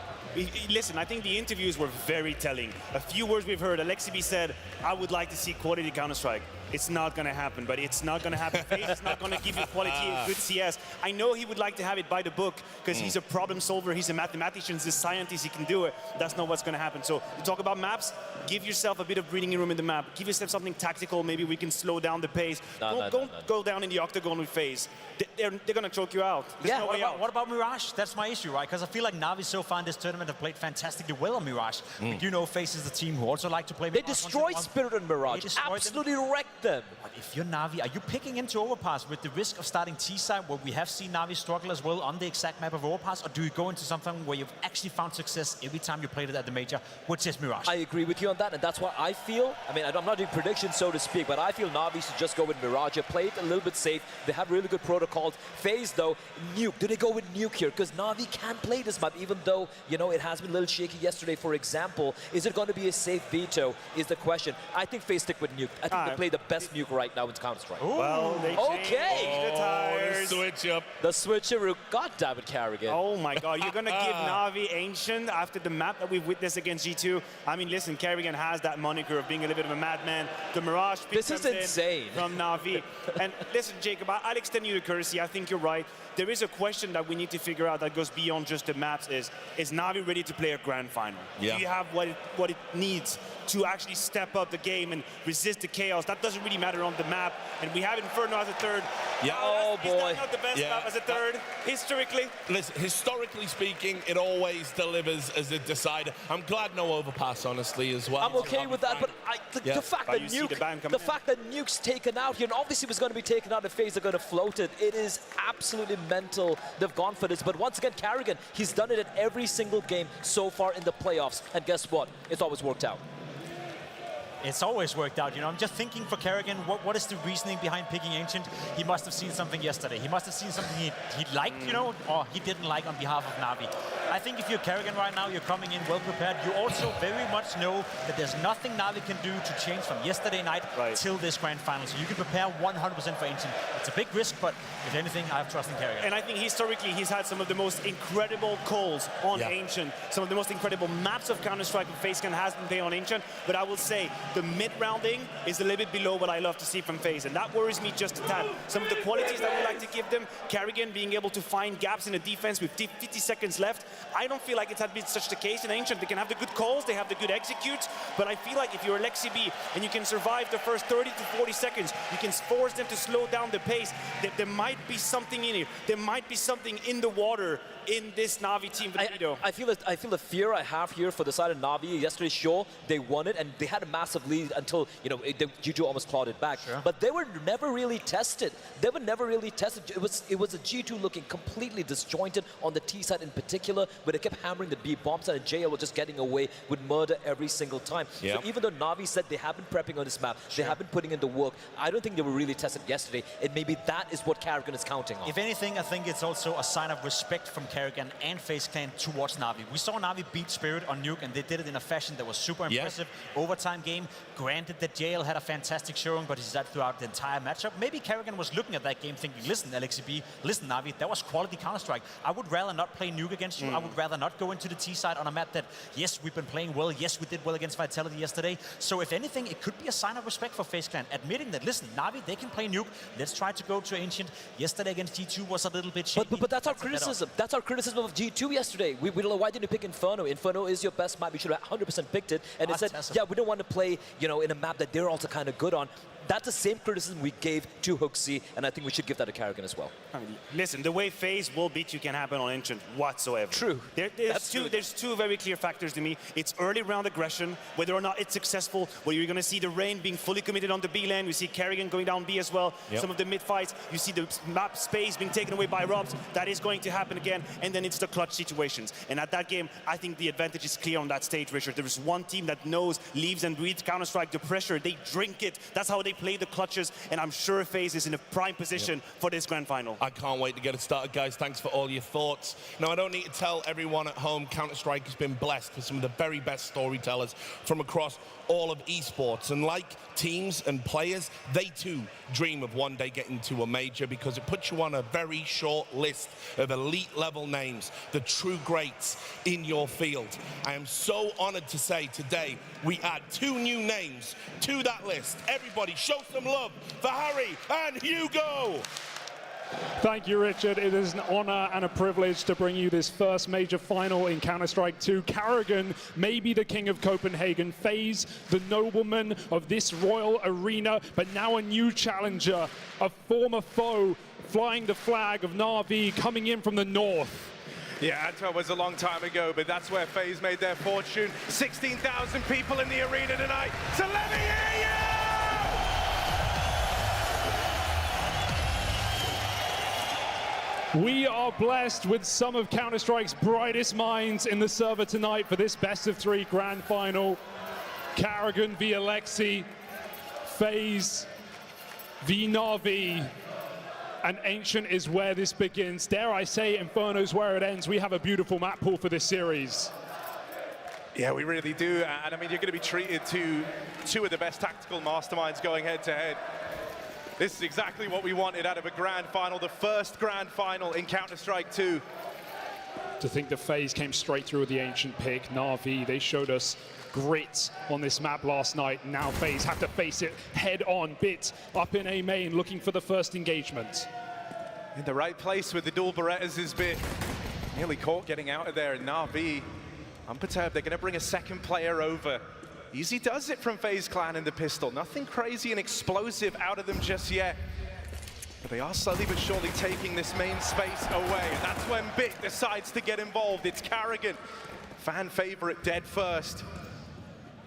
Listen, I think the interviews were very telling. A few words we've heard. Alexibi said, I would like to see quality Counter-Strike. It's not going to happen, but it's not going to happen. FaZe is not going to give you quality, good CS. I know he would like to have it by the book because he's a problem solver, he's a mathematician, he's a scientist, he can do it. That's not what's going to happen. So you talk about maps, give yourself a bit of breathing room in the map. Give yourself something tactical. Maybe we can slow down the pace. Don't go down in the octagon with FaZe. They're going to choke you out. There's no way out.
What about Mirage? That's my issue, right? Because I feel like Na'Vi so far in this tournament have played fantastically well on Mirage. We do know FaZe is the team who also like to play Mirage.
They destroyed Spirit and Mirage. Absolutely wrecked them.
But if you're Na'Vi, are you picking into Overpass with the risk of starting T-side, where we have seen Na'Vi struggle as well on the exact map of Overpass, or do you go into something where you've actually found success every time you played it at the major, which is Mirage?
I agree with you on that, and that's why I feel, I mean, I'm not doing predictions, so to speak, but I feel Na'Vi should just go with Mirage. Play it a little bit safe. They have really good protocols. FaZe, though, Nuke. Do they go with Nuke here? Because Na'Vi can play this map, even though, you know, it has been a little shaky yesterday, for example. Is it going to be a safe veto, is the question. I think FaZe stick with Nuke. I think they play the best Nuke right now in Counter-Strike.
Well, they changed the tires.
The switch up.
The switcheroo. God damn it, Carrigan.
Oh my God, you're going to give Na'Vi Ancient after the map that we've witnessed against G2? I mean, listen, Carrigan has that moniker of being a little bit of a madman. The Mirage
this is insane.
From Na'Vi. And listen, Jacob, I'll extend you the courtesy. I think you're right. There is a question that we need to figure out that goes beyond just the maps is Na'Vi ready to play a grand final?
Yeah.
Do you have what it needs to actually step up the game and resist the chaos? That doesn't really matter on the map. And we have Inferno as a third.
Yeah.
Oh, boy.
Is that not the best map as a third, historically?
Listen, historically speaking, it always delivers as a decider. I'm glad no overpass, honestly, as well.
I'm okay with that, but the fact that Nuke's taken out here, and obviously it was going to be taken out if FaZe are going to float it, it is absolutely mental. They've gone for this, but once again, Carrigan, he's done it at every single game so far in the playoffs, and guess what? It's always worked out.
It's always worked out, you know. I'm just thinking for Carrigan, what is the reasoning behind picking Ancient? He must have seen something yesterday. He must have seen something he liked, you know, or he didn't like on behalf of Na'Vi. I think if you're Carrigan right now, you're coming in well prepared. You also very much know that there's nothing Na'Vi can do to change from yesterday night till this grand final. So you can prepare 100% for Ancient. It's a big risk, but if anything, I have trust in Carrigan.
And I think historically, he's had some of the most incredible calls on Ancient. Some of the most incredible maps of Counter-Strike that FaZe hasn't played on Ancient. But I will say, the mid-rounding is a little bit below what I love to see from FaZe, and that worries me just a tad. Some of the qualities that we like to give them, Carrigan being able to find gaps in the defense with 50 seconds left, I don't feel like it has been such the case in Ancient. They can have the good calls, they have the good executes, but I feel like if you're Alexi B and you can survive the first 30 to 40 seconds, you can force them to slow down the pace. There might be something in here. There might be something in the water in this Na'Vi team.
I feel the fear I have here for the side of Na'Vi. Yesterday, sure, they won it, and they had a massive lead until, you know, G2 almost clawed it back.
Sure.
But they were never really tested. They were never really tested. It was a G2 looking completely disjointed on the T side in particular, where they kept hammering the B bomb side, and JL was just getting away with murder every single time.
Yep.
So even though Na'Vi said they have been prepping on this map, they have been putting in the work, I don't think they were really tested yesterday, and maybe that is what Karrigan is counting on.
If anything, I think it's also a sign of respect from Karrigan and FaZe Clan towards Na'Vi. We saw Na'Vi beat Spirit on Nuke, and they did it in a fashion that was super impressive. Overtime game. Granted that JL had a fantastic showing, but he said throughout the entire matchup. Maybe Karrigan was looking at that game thinking, listen, Alexi B, listen, Na'Vi, that was quality Counter-Strike. I would rather not play Nuke against you. I would rather not go into the T side on a map that, yes, we've been playing well. Yes, we did well against Vitality yesterday. So if anything, it could be a sign of respect for FaZe Clan, admitting that, listen, Na'Vi, they can play Nuke. Let's try to go to Ancient. Yesterday against G2 was a little bit shaky.
But that's our criticism. That's our criticism of G2 yesterday. We why didn't you pick Inferno? Inferno is your best map. You should have 100% picked it. And it said, yeah, we don't want to play, you know, in a map that they're also kind of good on. That's the same criticism we gave to HooXi, and I think we should give that to Karrigan as well.
I mean, listen, the way FaZe will beat you can happen on Ancient whatsoever.
True.
There's two very clear factors to me. It's early round aggression, whether or not it's successful, where you're going to see the Rain being fully committed on the B lane. We see Karrigan going down B as well.
Yep.
Some of the mid fights, you see the map space being taken away by Robs. That is going to happen again, and then it's the clutch situations. And at that game, I think the advantage is clear on that stage, Richard. There is one team that knows, lives and breathes Counter-Strike, the pressure. They drink it. That's how they play the clutches. And I'm sure FaZe is in a prime position for this grand final.
I can't wait to get it started, guys. Thanks for all your thoughts. Now, I don't need to tell everyone at home, Counter-Strike has been blessed with some of the very best storytellers from across all of esports. And like teams and players, they too dream of one day getting to a major, because it puts you on a very short list of elite level names, the true greats in your field. I am so honored to say today we add 2 new names to that list. Everybody show some love for Harry and Hugo.
Thank you, Richard. It is an honor and a privilege to bring you this first major final in Counter-Strike 2. Karrigan may be the king of Copenhagen, FaZe the nobleman of this royal arena, but now a new challenger, a former foe, flying the flag of Na'Vi, coming in from the north.
Yeah, Antwerp was a long time ago, but that's where FaZe made their fortune. 16,000 people in the arena tonight. So let me hear you!
We are blessed with some of Counter-Strike's brightest minds in the server tonight for this best-of-3 grand final. Karrigan v Alexi, FaZe v Na'Vi, and Ancient is where this begins. Dare I say, Inferno's where it ends. We have a beautiful map pool for this series.
Yeah, we really do. And I mean, you're going to be treated to 2 of the best tactical masterminds going head-to-head. This is exactly what we wanted out of a grand final, the first grand final in Counter-Strike 2.
To think the FaZe came straight through with the Ancient pick. Na'Vi, they showed us grit on this map last night. Now FaZe have to face it head on. Bit up in A main, looking for the first engagement.
In the right place with the dual Berettas is Bit. Nearly caught getting out of there, and Na'Vi unperturbed. They're going to bring a second player over. Easy does it from FaZe Clan in the pistol. Nothing crazy and explosive out of them just yet. But they are slowly but surely taking this main space away. And that's when Bit decides to get involved. It's Karrigan, fan favorite, dead first.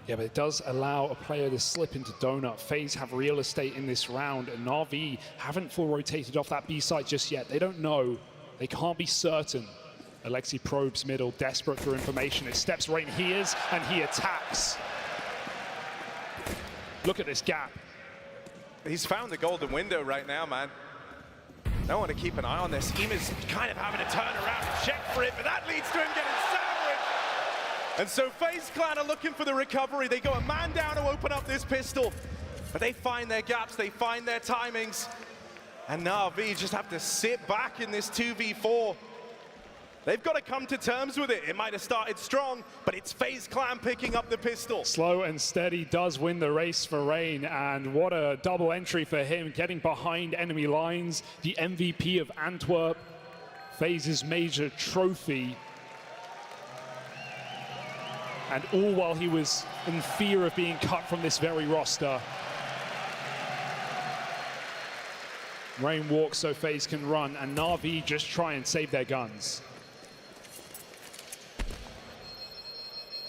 Yeah, but it does allow a player to slip into Donut. FaZe have real estate in this round, and Na'Vi haven't full rotated off that B site just yet. They don't know. They can't be certain. Alexi probes middle, desperate for information. It steps right in, he is, and he attacks. Look at this gap.
He's found the golden window right now, man. I want to keep an eye on this. Ema's kind of having to turn around and check for it, but that leads to him getting sandwiched. And so FaZe Clan are looking for the recovery. They go a man down to open up this pistol, but they find their gaps, they find their timings. And Na'Vi just have to sit back in this 2v4. They've got to come to terms with it. It might have started strong, but it's FaZe Clan picking up the pistol.
Slow and steady does win the race for Rain, and what a double entry for him, getting behind enemy lines. The MVP of Antwerp, FaZe's major trophy. And all while he was in fear of being cut from this very roster. Rain walks so FaZe can run, and Na'Vi just try and save their guns.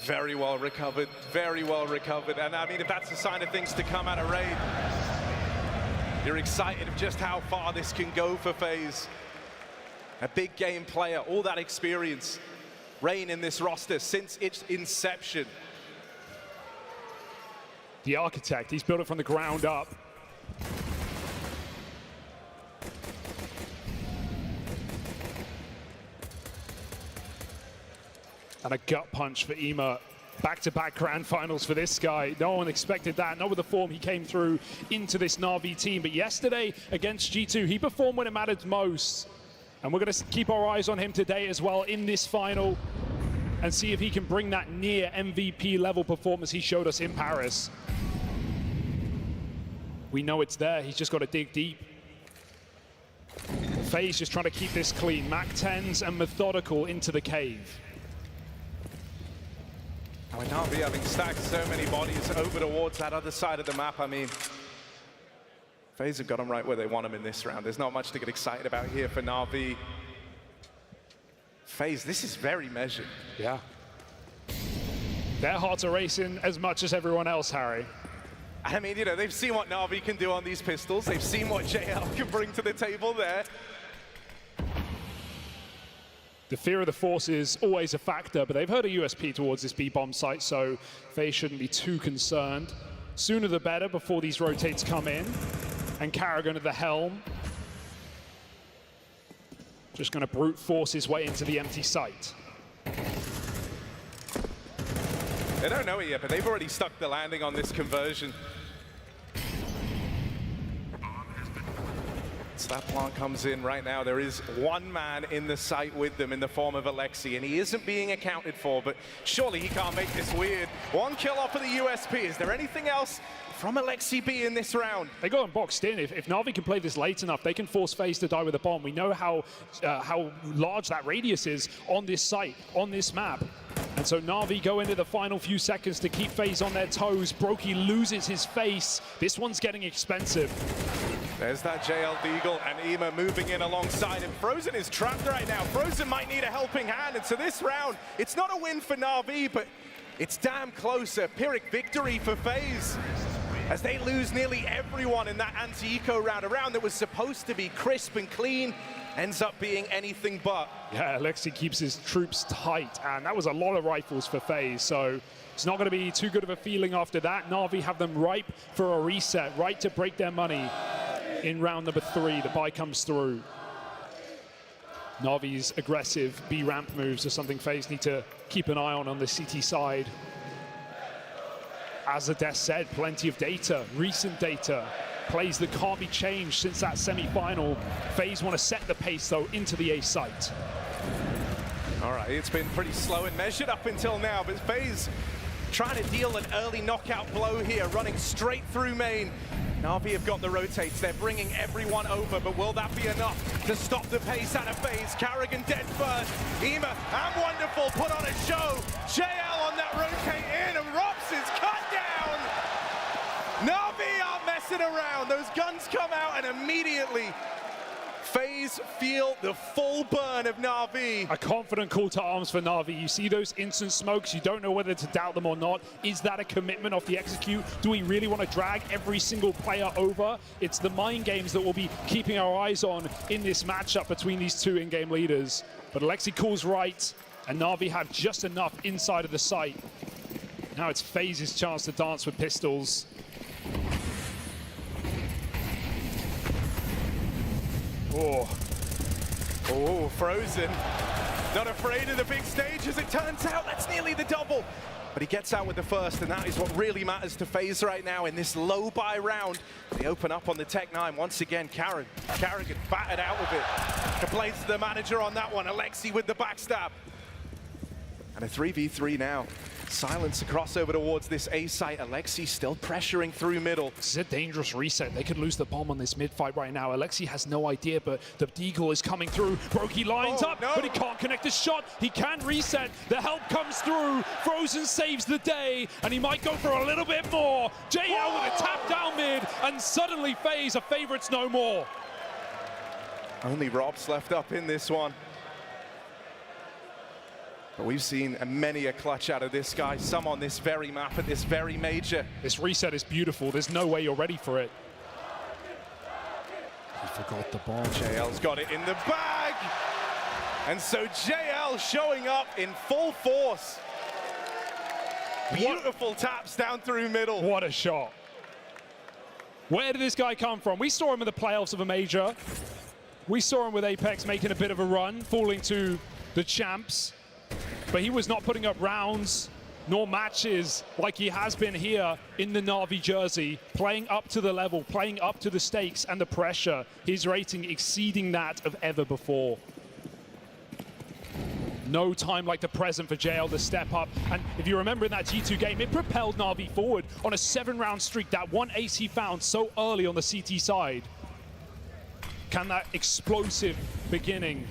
Very well recovered, very well recovered. And I mean, if that's a sign of things to come out of Rain, you're excited of just how far this can go for FaZe. A big game player, all that experience. Rain in this roster since its inception.
The architect, he's built it from the ground up. And a gut punch for Ema. Back-to-back grand finals for this guy. No one expected that, not with the form he came through into this Na'Vi team. But yesterday against G2, he performed when it mattered most. And we're going to keep our eyes on him today as well in this final and see if he can bring that near MVP level performance he showed us in Paris. We know it's there, he's just got to dig deep. FaZe just trying to keep this clean. MAC-10s and methodical into the cave.
I mean, Na'Vi having stacked so many bodies over towards that other side of the map, I mean, FaZe have got them right where they want them in this round. There's not much to get excited about here for Na'Vi. FaZe, this is very measured.
Yeah. Their hearts are racing as much as everyone else, Harry.
I mean, you know, they've seen what Na'Vi can do on these pistols. They've seen what JL can bring to the table there.
The fear of the Force is always a factor, but they've heard a USP towards this B-bomb site, so FaZe shouldn't be too concerned. Sooner the better before these rotates come in. And Carrigan at the helm. Just going to brute force his way into the empty site.
They don't know it yet, but they've already stuck the landing on this conversion. So that plant comes in right now. There is one man in the site with them in the form of Alexi, and he isn't being accounted for, but surely he can't make this weird. One kill off of the USP. Is there anything else from Alexi B in this round?
They got him boxed in. If Na'Vi can play this late enough, they can force FaZe to die with a bomb. We know how large that radius is on this site, on this map. And so Na'Vi go into the final few seconds to keep FaZe on their toes. Brokey loses his face. This one's getting expensive.
There's that JL Deagle and Ema moving in alongside him. Frozen is trapped right now. Frozen might need a helping hand. And so this round, it's not a win for Na'Vi, but it's damn close. A Pyrrhic victory for FaZe, as they lose nearly everyone in that anti-eco round. A round that was supposed to be crisp and clean ends up being anything but.
Yeah, Alexi keeps his troops tight, and that was a lot of rifles for FaZe, so it's not going to be too good of a feeling after that. Na'Vi have them ripe for a reset, right to break their money in round number 3. The buy comes through. Na'Vi's aggressive B-ramp moves are something FaZe need to keep an eye on the CT side. As Ades said, plenty of data, recent data, plays that can't be changed since that semi-final. FaZe want to set the pace, though, into the A site.
All right, it's been pretty slow and measured up until now, but FaZe trying to deal an early knockout blow here, running straight through main. Na'Vi have got the rotates, they're bringing everyone over, but will that be enough to stop the pace out of FaZe? Carrigan dead first, Ema and Wonderful put on a show. JL on that rotate in, and Rops is cut down. Na'Vi aren't messing around, those guns come out and immediately FaZe feel the full burn of Na'Vi.
A confident call to arms for Na'Vi. You see those instant smokes, you don't know whether to doubt them or not. Is that a commitment off the execute? Do we really want to drag every single player over? It's the mind games that we'll be keeping our eyes on in this matchup between these two in-game leaders. But Alexi calls right, and Na'Vi have just enough inside of the site. Now it's FaZe's chance to dance with pistols.
Oh, Frozen. Not afraid of the big stage, as it turns out. That's nearly the double. But he gets out with the first, and that is what really matters to FaZe right now in this low buy round. They open up on the Tech-9 once again. Carrigan battered out of it. Complains to the manager on that one. Alexi with the backstab. And a 3v3 now. Silence across over towards this A site. Alexi still pressuring through middle.
This is a dangerous reset. They could lose the bomb on this mid fight right now. Alexi has no idea, but the Deagle is coming through. Brokey lines up, but he can't connect the shot. He can reset. The help comes through. Frozen saves the day, and he might go for a little bit more. JL with a tap down mid, and suddenly FaZe are favorites no more.
Only Rob's left up in this one. But we've seen many a clutch out of this guy, some on this very map at this very major.
This reset is beautiful. There's no way you're ready for it. He forgot the bomb.
JL's got it in the bag. And so JL showing up in full force. Beautiful taps down through middle.
What a shot. Where did this guy come from? We saw him in the playoffs of a major. We saw him with Apex making a bit of a run, falling to the champs. But he was not putting up rounds nor matches like he has been here in the Na'Vi jersey, playing up to the level, playing up to the stakes and the pressure. His rating exceeding that of ever before. No time like the present for JL to step up. And if you remember in that G2 game, it propelled Na'Vi forward on a 7-round streak. That one ace he found so early on the CT side. Can that explosive beginning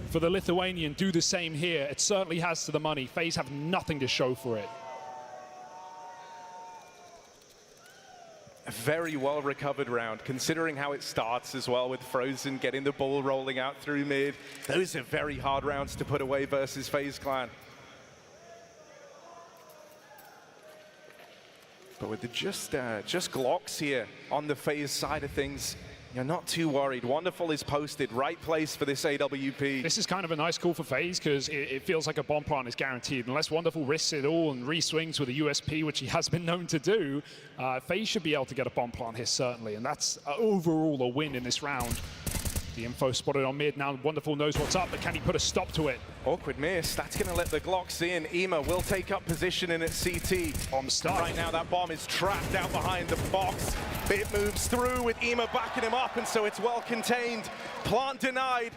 for the Lithuanian do the same here? It certainly has to the money. FaZe have nothing to show for it.
A very well recovered round, considering how it starts as well, with Frozen getting the ball rolling out through mid. Those are very hard rounds to put away versus FaZe Clan. But with the just Glocks here on the FaZe side of things, you're not too worried. Wonderful is posted, right place for this AWP.
This is kind of a nice call for FaZe because it feels like a bomb plant is guaranteed. Unless Wonderful risks it all and re-swings with a USP, which he has been known to do, FaZe should be able to get a bomb plant here, certainly. And that's overall a win in this round. The info spotted on mid. Now Wonderful knows what's up, but can he put a stop to it?
Awkward miss. That's going to let the Glocks in. Ema will take up position in at CT.
Bomb start.
Right now that bomb is trapped out behind the box. It moves through with Ema backing him up, and so it's well contained. Plant denied.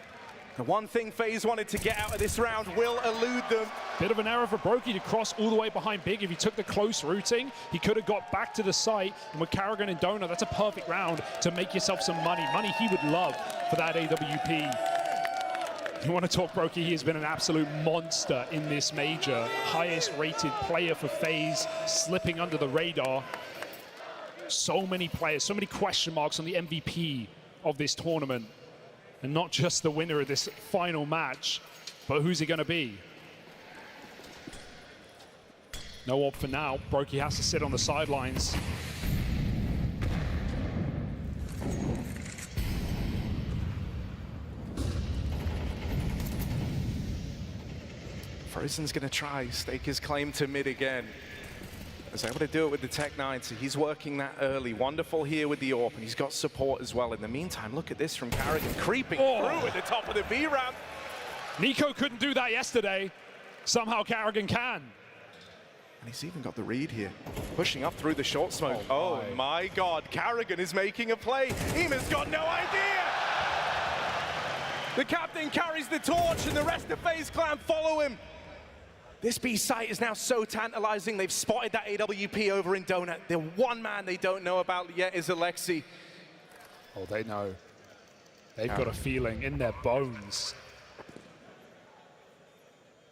The one thing FaZe wanted to get out of this round will elude them.
Bit of an error for Brokey to cross all the way behind Big. If he took the close routing, he could have got back to the site. And with Carrigan and Donut, that's a perfect round to make yourself some money. Money he would love for that AWP. You want to talk Brokey, he has been an absolute monster in this major. Highest rated player for FaZe, slipping under the radar. So many players, so many question marks on the MVP of this tournament. And not just the winner of this final match, but who's he going to be? No op for now. Brokey has to sit on the sidelines.
Frozen's going to try stake his claim to mid again. Was able to do it with the Tech 9, so he's working that early. Wonderful here with the AWP, and he's got support as well. In the meantime, look at this from Carrigan, creeping through at the top of the B ramp.
Nico couldn't do that yesterday. Somehow Carrigan can.
And he's even got the read here, pushing up through the short smoke. Oh my God, Carrigan is making a play. Ema's got no idea. The captain carries the torch, and the rest of FaZe Clan follow him. This B site is now so tantalizing. They've spotted that AWP over in Donut. The one man they don't know about yet is Alexi.
Oh, they know. They've got a feeling in their bones.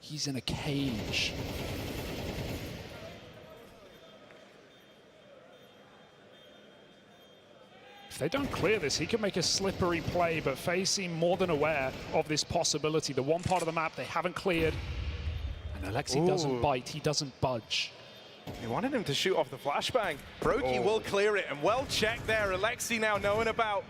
He's in a cage. If they don't clear this, he can make a slippery play, but FaZe seem more than aware of this possibility. The one part of the map they haven't cleared. Alexi doesn't bite, he doesn't budge.
They wanted him to shoot off the flashbang. Brokey will clear it, and well checked there. Alexi now knowing about.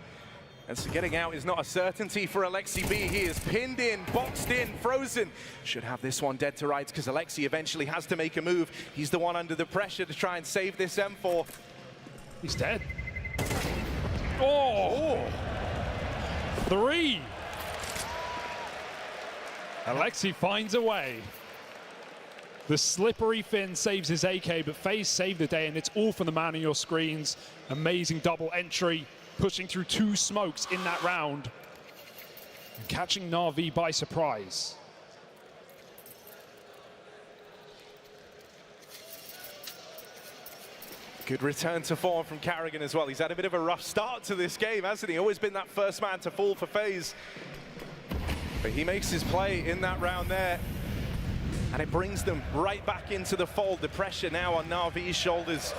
And so getting out is not a certainty for Alexi B. He is pinned in, boxed in, Frozen. Should have this one dead to rights because Alexi eventually has to make a move. He's the one under the pressure to try and save this M4.
He's dead. Oh! 3! Alexi finds a way. The slippery Finn saves his AK, but FaZe saved the day, and it's all from the man on your screens. Amazing double entry, pushing through 2 smokes in that round, and catching Na'Vi by surprise.
Good return to form from Carrigan as well. He's had a bit of a rough start to this game, hasn't he? Always been that first man to fall for FaZe. But he makes his play in that round there. And it brings them right back into the fold. The pressure now on Na'Vi's shoulders.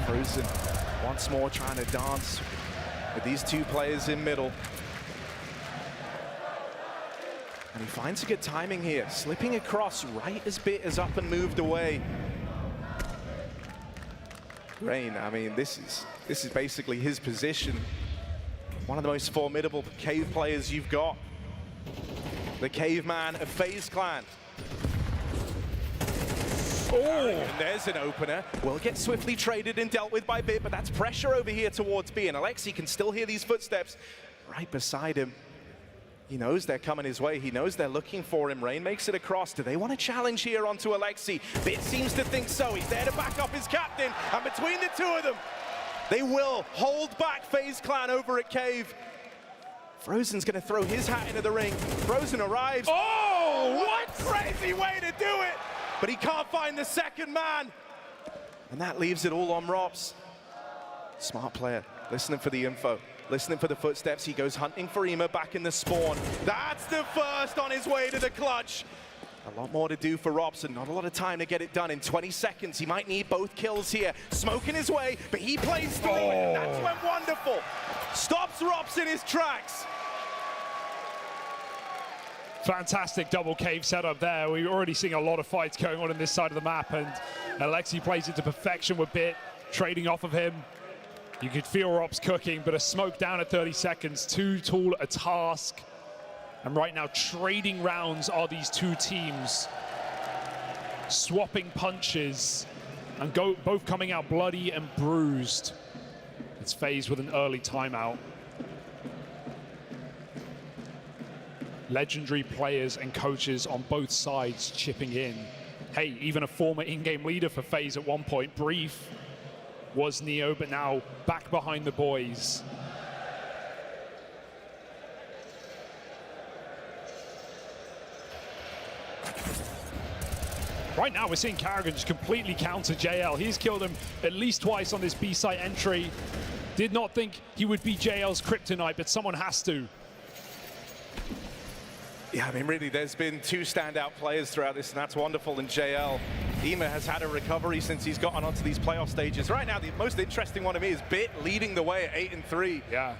Frozen once more trying to dance with these two players in middle. And he finds a good timing here, slipping across right as Bit is up and moved away. Rain, I mean, this is basically his position. One of the most formidable cave players you've got. The caveman of FaZe Clan. Oh, and there's an opener. Will get swiftly traded and dealt with by Bit, but that's pressure over here towards B, and Alexi can still hear these footsteps right beside him. He knows they're coming his way. He knows they're looking for him. Rain makes it across. Do they want to challenge here onto Alexi? Bit seems to think so. He's there to back up his captain, and between the two of them, they will hold back FaZe Clan over at Cave. Frozen's going to throw his hat into the ring. Frozen arrives. Oh, what a crazy way to do it! But he can't find the second man. And that leaves it all on Rops. Smart player, listening for the info, listening for the footsteps. He goes hunting for Ema back in the spawn. That's the first on his way to the clutch. A lot more to do for Rops and not a lot of time to get it done in 20 seconds. He might need both kills here. Smoking his way, but he plays through it, and that's went wonderful. Stops Rops in his tracks.
Fantastic double cave setup there. We're already seeing a lot of fights going on in this side of the map, and Alexi plays it to perfection with Bit, trading off of him. You could feel Rops cooking, but a smoke down at 30 seconds, too tall a task. And right now, trading rounds are these two teams. Swapping punches, and both coming out bloody and bruised. It's FaZe with an early timeout. Legendary players and coaches on both sides chipping in. Hey, even a former in-game leader for FaZe at one point, Brief, was Neo, but now back behind the boys. Right now, we're seeing Carrigan just completely counter JL. He's killed him at least twice on this B-site entry. Did not think he would be JL's kryptonite, but someone has to.
Yeah, I mean, really, there's been two standout players throughout this, and that's wonderful. And JL, Ema has had a recovery since he's gotten onto these playoff stages. Right now, the most interesting one to me is Bit leading the way at 8-3.
Yeah.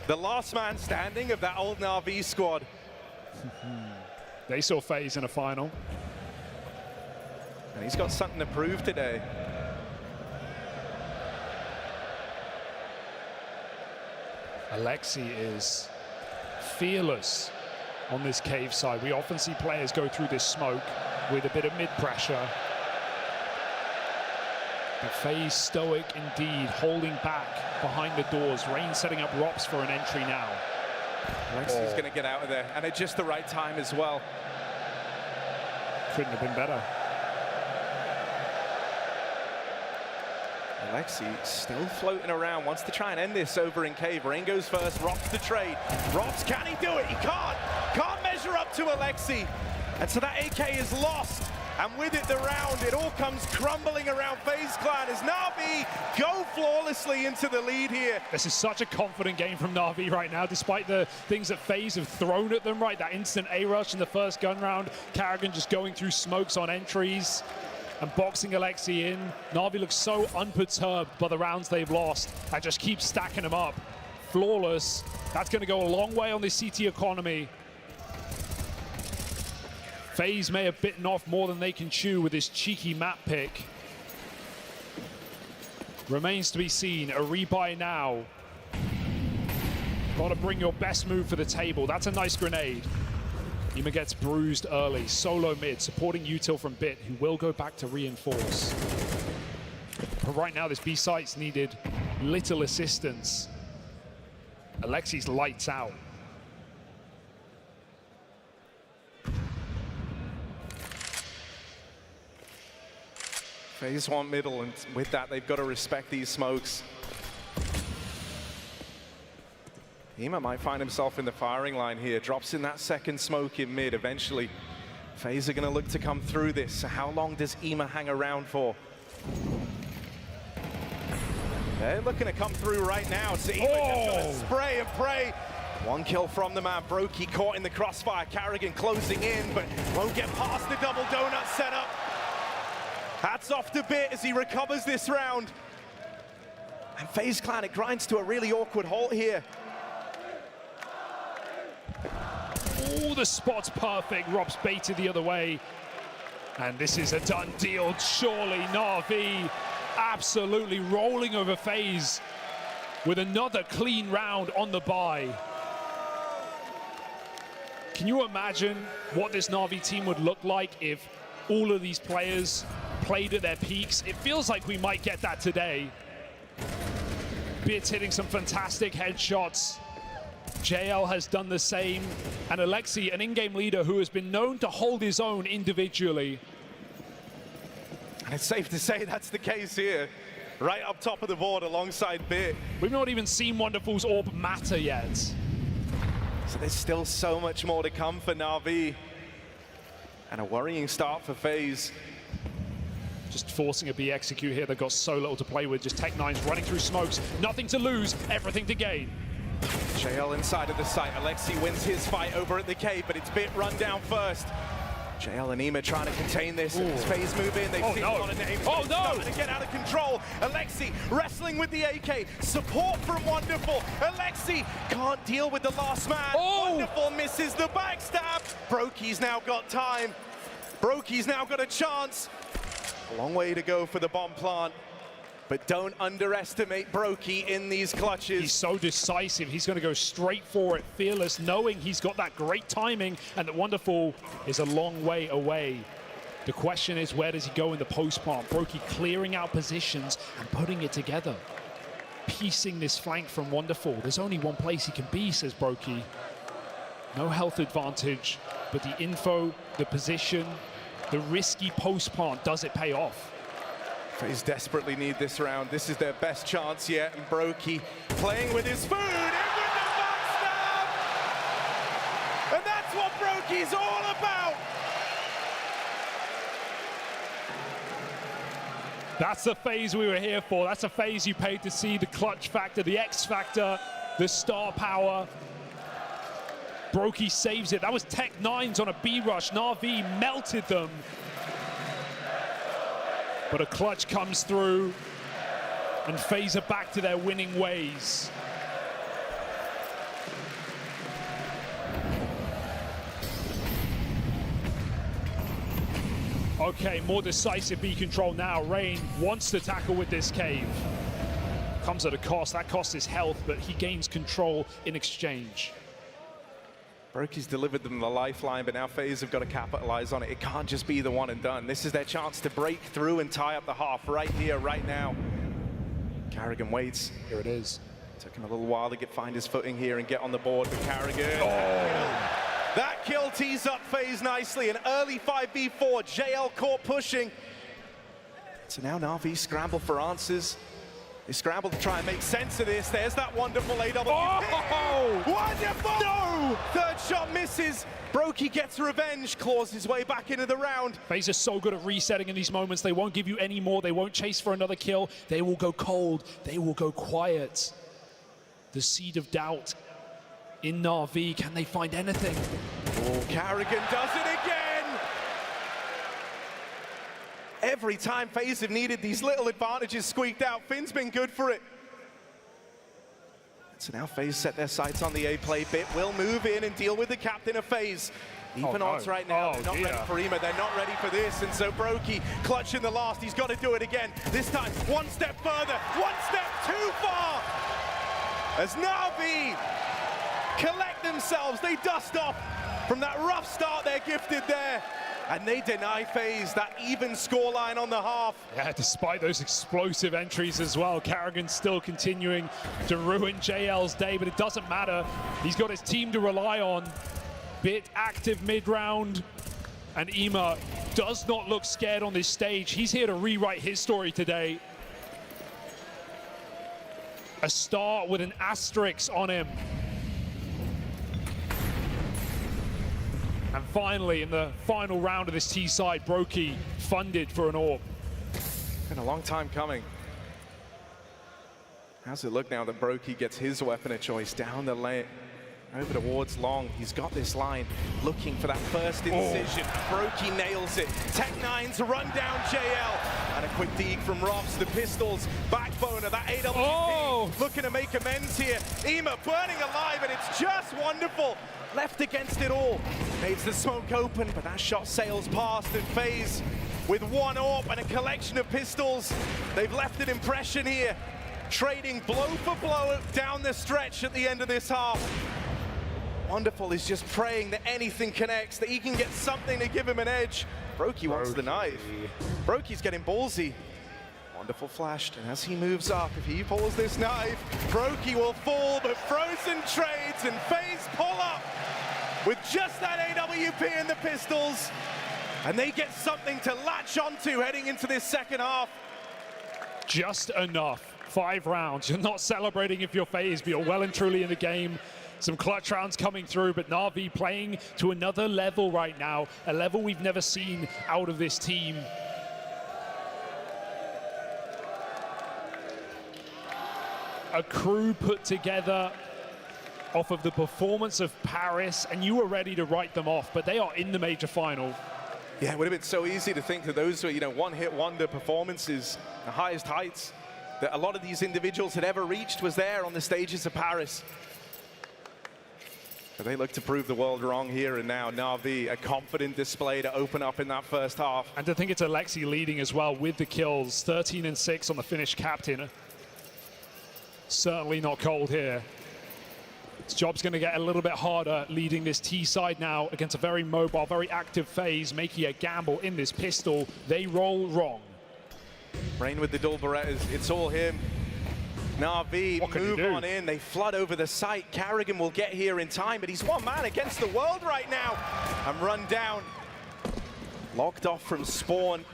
The last man standing of that old Na'Vi squad.
They saw FaZe in a final.
And he's got something to prove today.
Alexi is fearless on this cave side. We often see players go through this smoke with a bit of mid-pressure. But FaZe stoic indeed, holding back behind the doors. Rain setting up Rops for an entry now.
Alexi's going to get out of there, and at just the right time as well.
Couldn't have been better.
Alexi still floating around, wants to try and end this over in Cave. Rain goes first, Rops the trade. Rops, can he do it? He can't measure up to Alexi. And so that AK is lost. And with it, the round, it all comes crumbling around FaZe Clan as Na'Vi go flawlessly into the lead here.
This is such a confident game from Na'Vi right now, despite the things that FaZe have thrown at them, right? That instant A-rush in the first gun round. Carrigan just going through smokes on entries and boxing Alexi in. Na'Vi looks so unperturbed by the rounds they've lost and just keeps stacking them up. Flawless. That's going to go a long way on this CT economy. FaZe may have bitten off more than they can chew with this cheeky map pick. Remains to be seen. A rebuy now. Got to bring your best move for the table. That's a nice grenade. Ema gets bruised early. Solo mid, supporting util from Bit, who will go back to reinforce. But right now, this B site's needed little assistance. Alexi's lights out.
FaZe want middle, and with that, they've got to respect these smokes. Ema might find himself in the firing line here. Drops in that second smoke in mid. Eventually, FaZe are going to look to come through this. So how long does Ema hang around for? They're looking to come through right now. So Ema just got to spray and pray. One kill from the man. Brokey caught in the crossfire. Carrigan closing in, but won't get past the double donut setup. Hats off to Bit as he recovers this round. And FaZe Clan, it grinds to a really awkward halt here.
All the spots perfect. Rob's baited the other way. And this is a done deal. Surely Na'Vi absolutely rolling over FaZe with another clean round on the bye. Can you imagine what this Na'Vi team would look like if all of these players played at their peaks? It feels like we might get that today. Bit's hitting some fantastic headshots. JL has done the same. And Alexi, an in-game leader who has been known to hold his own individually.
And it's safe to say that's the case here. Right up top of the board alongside Bit.
We've not even seen Wonderful's orb matter yet.
So there's still so much more to come for Na'Vi. And a worrying start for FaZe.
Just forcing a B execute here. They've got so little to play with. Just Tech9's running through smokes. Nothing to lose, everything to gain.
JL inside of the site. Alexi wins his fight over at the cave, but it's Bit run down first. JL and Ema trying to contain this. As FaZe move in, they've seen a lot of names.
Oh no!
Starting to get out of control. Alexi wrestling with the AK. Support from Wonderful. Alexi can't deal with the last man. Wonderful misses the backstab. Brokey's now got time. Brokey's now got a chance. A long way to go for the bomb plant. But don't underestimate Brokey in these clutches.
He's so decisive. He's going to go straight for it, fearless, knowing he's got that great timing and that Wonderful is a long way away. The question is, where does he go in the post plant? Brokey clearing out positions and putting it together. Piecing this flank from Wonderful. There's only one place he can be, says Brokey. No health advantage, but the info, the position, the risky post plant, does it pay off?
FaZe desperately need this round. This is their best chance yet, and Brokey playing with his food and with the backstab! And that's what Brokey's all about!
That's the FaZe we were here for. That's a FaZe you paid to see. The clutch factor, the X factor, the star power. Brokey saves it. That was Tech9's on a B rush. Na'Vi melted them. But a clutch comes through, and FaZe are back to their winning ways. Okay, more decisive B control now. Rain wants to tackle with this cave. Comes at a cost. That cost is health, but he gains control in exchange.
Brokey's delivered them the lifeline, but now FaZe have got to capitalize on it. It can't just be the one and done. This is their chance to break through and tie up the half right here, right now. Carrigan waits.
Here it is.
Took him a little while to find his footing here and get on the board with Carrigan. That kill tees up FaZe nicely. An early 5v4. JL caught pushing. So now Na'Vi scramble for answers. They scramble to try and make sense of this. There's that wonderful AW. Oh! Wonderful! No! Third shot misses. Brokey gets revenge, claws his way back into the round.
FaZe are so good at resetting in these moments. They won't give you any more. They won't chase for another kill. They will go cold. They will go quiet. The seed of doubt in Na'Vi. Can they find anything?
Oh, Carrigan does it again! Every time FaZe have needed these little advantages squeaked out, Finn's been good for it. So now FaZe set their sights on the A play. Bit will move in and deal with the captain of FaZe. Even odds right now, they're not ready for Ema, they're not ready for this, and so Brokey clutching the last, he's got to do it again. This time, one step further, one step too far! As Na'Vi collect themselves, they dust off from that rough start they're gifted there. And they deny FaZe that even scoreline on the half.
Yeah, despite those explosive entries as well, Carrigan still continuing to ruin JL's day, but it doesn't matter. He's got his team to rely on. Bit active mid-round, and Ema does not look scared on this stage. He's here to rewrite his story today. A star with an asterisk on him. And finally, in the final round of this T-side, Brokey funded for an AWP.
Been a long time coming. How's it look now that Brokey gets his weapon of choice down the lane? Over towards Long, he's got this line, looking for that first incision. Brokey nails it. Tech9's run down JL. And a quick dig from Robs, the Pistols, backbone of that AWP. Looking to make amends here. Ema burning alive, and it's just wonderful. Left against it all. Makes the smoke open, but that shot sails past, and FaZe with one AWP and a collection of pistols. They've left an impression here, trading blow for blow down the stretch at the end of this half. Wonderful is just praying that anything connects, that he can get something to give him an edge. Brokey wants the knife. Brokey's getting ballsy. Wonderful flashed, and as he moves up, if he pulls this knife, Brokey will fall, but Frozen trades, and FaZe pull up with just that AWP and the pistols, and they get something to latch onto heading into this second half.
Just enough. 5 rounds. You're not celebrating if you're FaZe, but you're well and truly in the game. Some clutch rounds coming through, but Na'Vi playing to another level right now, a level we've never seen out of this team. A crew put together off of the performance of Paris, and you were ready to write them off, but they are in the major final.
Yeah, it would have been so easy to think that those were, one-hit wonder performances, the highest heights that a lot of these individuals had ever reached was there on the stages of Paris. But they look to prove the world wrong here and now. Na'Vi, a confident display to open up in that first half.
And I think it's Alexi leading as well with the kills. 13 and 6 on the Finnish captain. Certainly not cold here. His job's going to get a little bit harder leading this T side now against a very mobile, very active FaZe, making a gamble in this pistol. They roll wrong.
Rain with the dual Berettas, it's all him. Na'Vi move on in, they flood over the site. Carrigan will get here in time, but he's one man against the world right now. And run down. Locked off from Spawn.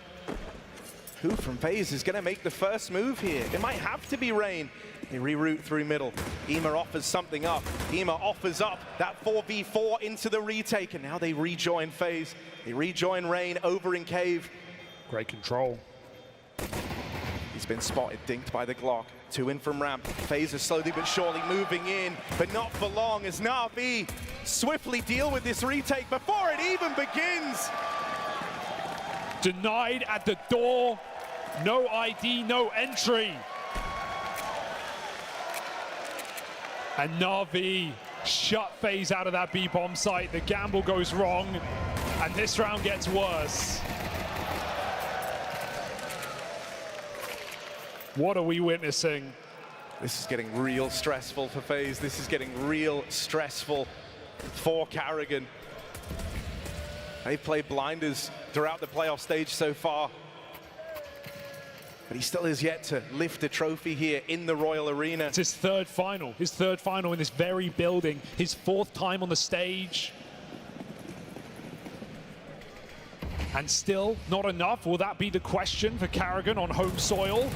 Who from FaZe is going to make the first move here? It might have to be Rain. They reroute through middle. Ema offers something up. Ema offers up that 4v4 into the retake, and now they rejoin FaZe. They rejoin Rain over in Cave.
Great control.
He's been spotted, dinked by the Glock. 2 in from ramp. FaZe is slowly but surely moving in, but not for long as Na'Vi swiftly deal with this retake before it even begins.
Denied at the door. No ID, no entry. And Na'Vi shut FaZe out of that B-bomb site. The gamble goes wrong, and this round gets worse. What are we witnessing?
This is getting real stressful for FaZe. This is getting real stressful for Carrigan. They've played blinders throughout the playoff stage so far, but he still is yet to lift a trophy here in the Royal Arena.
It's his third final in this very building, his 4th time on the stage. And still not enough. Will that be the question for Carrigan on home soil?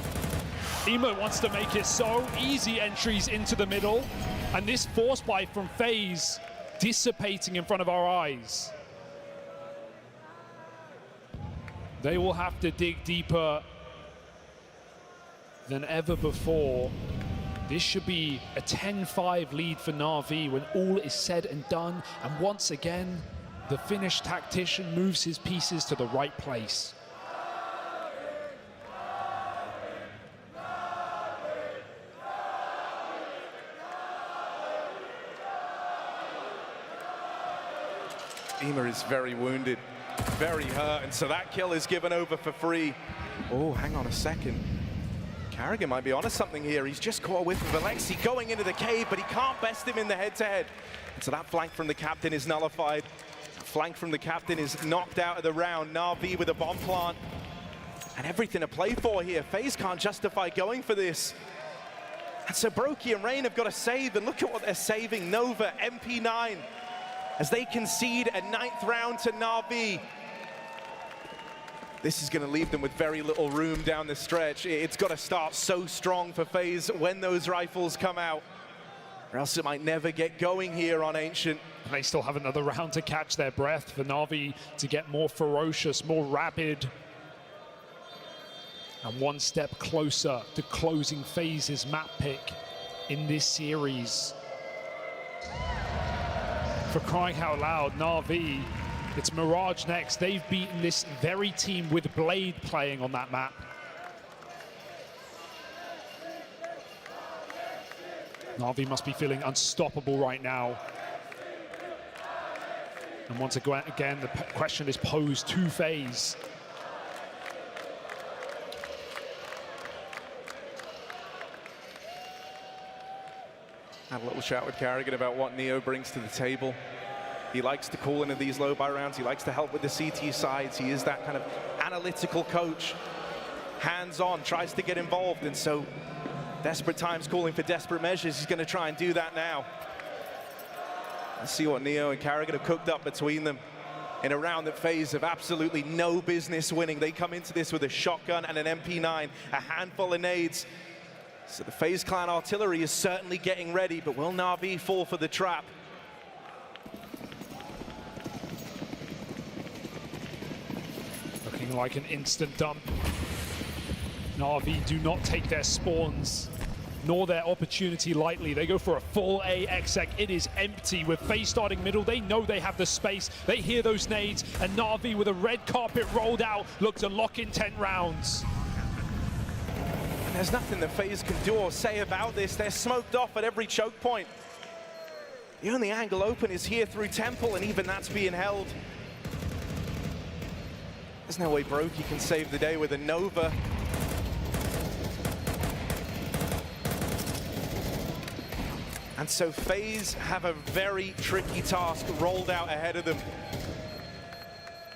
Ema wants to make it so. Easy entries into the middle. And this force buy from FaZe dissipating in front of our eyes. They will have to dig deeper than ever before. This should be a 10-5 lead for Na'Vi when all is said and done. And once again, the Finnish tactician moves his pieces to the right place.
Ema is very wounded, very hurt, and so that kill is given over for free. Oh, hang on a second. Carrigan might be onto something here. He's just caught a whiff of Alexi going into the cave, but he can't best him in the head-to-head. And so that flank from the captain is nullified. That flank from the captain is knocked out of the round. Na'Vi with a bomb plant. And everything to play for here. FaZe can't justify going for this. And so Brokey and Rain have got to save, and look at what they're saving. Nova, MP9. As they concede a 9th round to Na'Vi. This is going to leave them with very little room down the stretch. It's got to start so strong for FaZe when those rifles come out. or else it might never get going here on Ancient.
And they still have another round to catch their breath for Na'Vi to get more ferocious, more rapid, and one step closer to closing FaZe's map pick in this series. For crying out loud, Na'Vi, it's Mirage next. They've beaten this very team with Blade playing on that map. Na'Vi must be feeling unstoppable right now. And once again, the question is posed to FaZe.
Had a little chat with Carrigan about what Neo brings to the table. He likes to call into these low buy rounds. He likes to help with the CT sides. He is that kind of analytical coach. Hands-on, tries to get involved. And so, desperate times calling for desperate measures. He's going to try and do that now. Let's see what Neo and Carrigan have cooked up between them in a round that FaZe have absolutely no business winning. They come into this with a shotgun and an MP9, a handful of nades. So the FaZe Clan artillery is certainly getting ready, but will Na'Vi fall for the trap?
Looking like an instant dump. Na'Vi do not take their spawns nor their opportunity lightly. They go for a full A exec. It is empty with FaZe starting middle. They know they have the space. They hear those nades, and Na'Vi with a red carpet rolled out look to lock in 10 rounds.
And there's nothing that FaZe can do or say about this. They're smoked off at every choke point. The only angle open is here through Temple, and even that's being held. There's no way Brokey can save the day with a Nova. And so FaZe have a very tricky task rolled out ahead of them.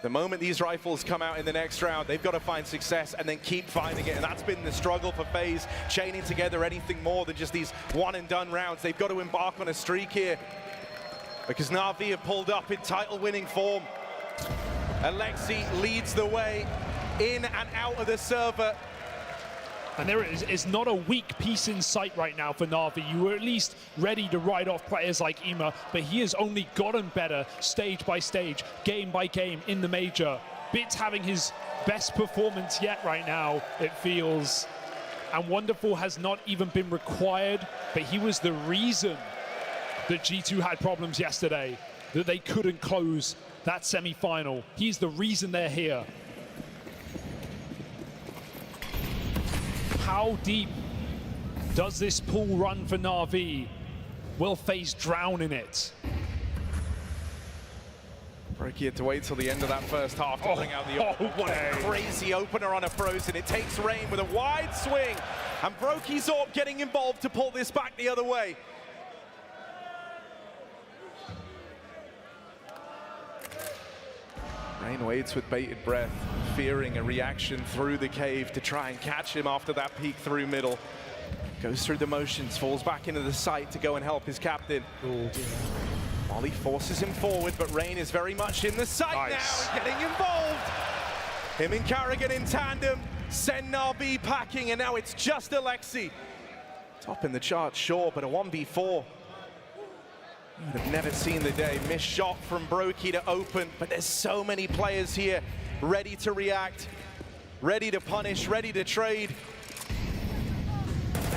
The moment these rifles come out in the next round, they've got to find success and then keep finding it. And that's been the struggle for FaZe, chaining together anything more than just these one-and-done rounds. They've got to embark on a streak here, because Na'Vi have pulled up in title-winning form. Alexi leads the way in and out of the server.
And there is not a weak piece in sight right now for Na'Vi. You were at least ready to write off players like Ima, but he has only gotten better stage by stage, game by game in the major. Bits having his best performance yet right now, it feels. And Wonderful has not even been required, but he was the reason that G2 had problems yesterday, that they couldn't close that semi-final. He's the reason they're here. How deep does this pool run for Na'Vi? Will FaZe drown in it?
Brokey had to wait till the end of that first half to bring out the opener. What a crazy opener on a Frozen. It takes Rain with a wide swing, and Brokey's Orb getting involved to pull this back the other way. Rain waits with bated breath, fearing a reaction through the cave to try and catch him after that peek through middle. Goes through the motions, falls back into the site to go and help his captain. Molly forces him forward, but Rain is very much in the site now, getting involved. Him and Carrigan in tandem, send Na'Vi packing, and now it's just Alexi. Top in the chart, sure, but a 1v4. You would have never seen the day. Missed shot from Brokey to open, but there's so many players here ready to react, ready to punish, ready to trade.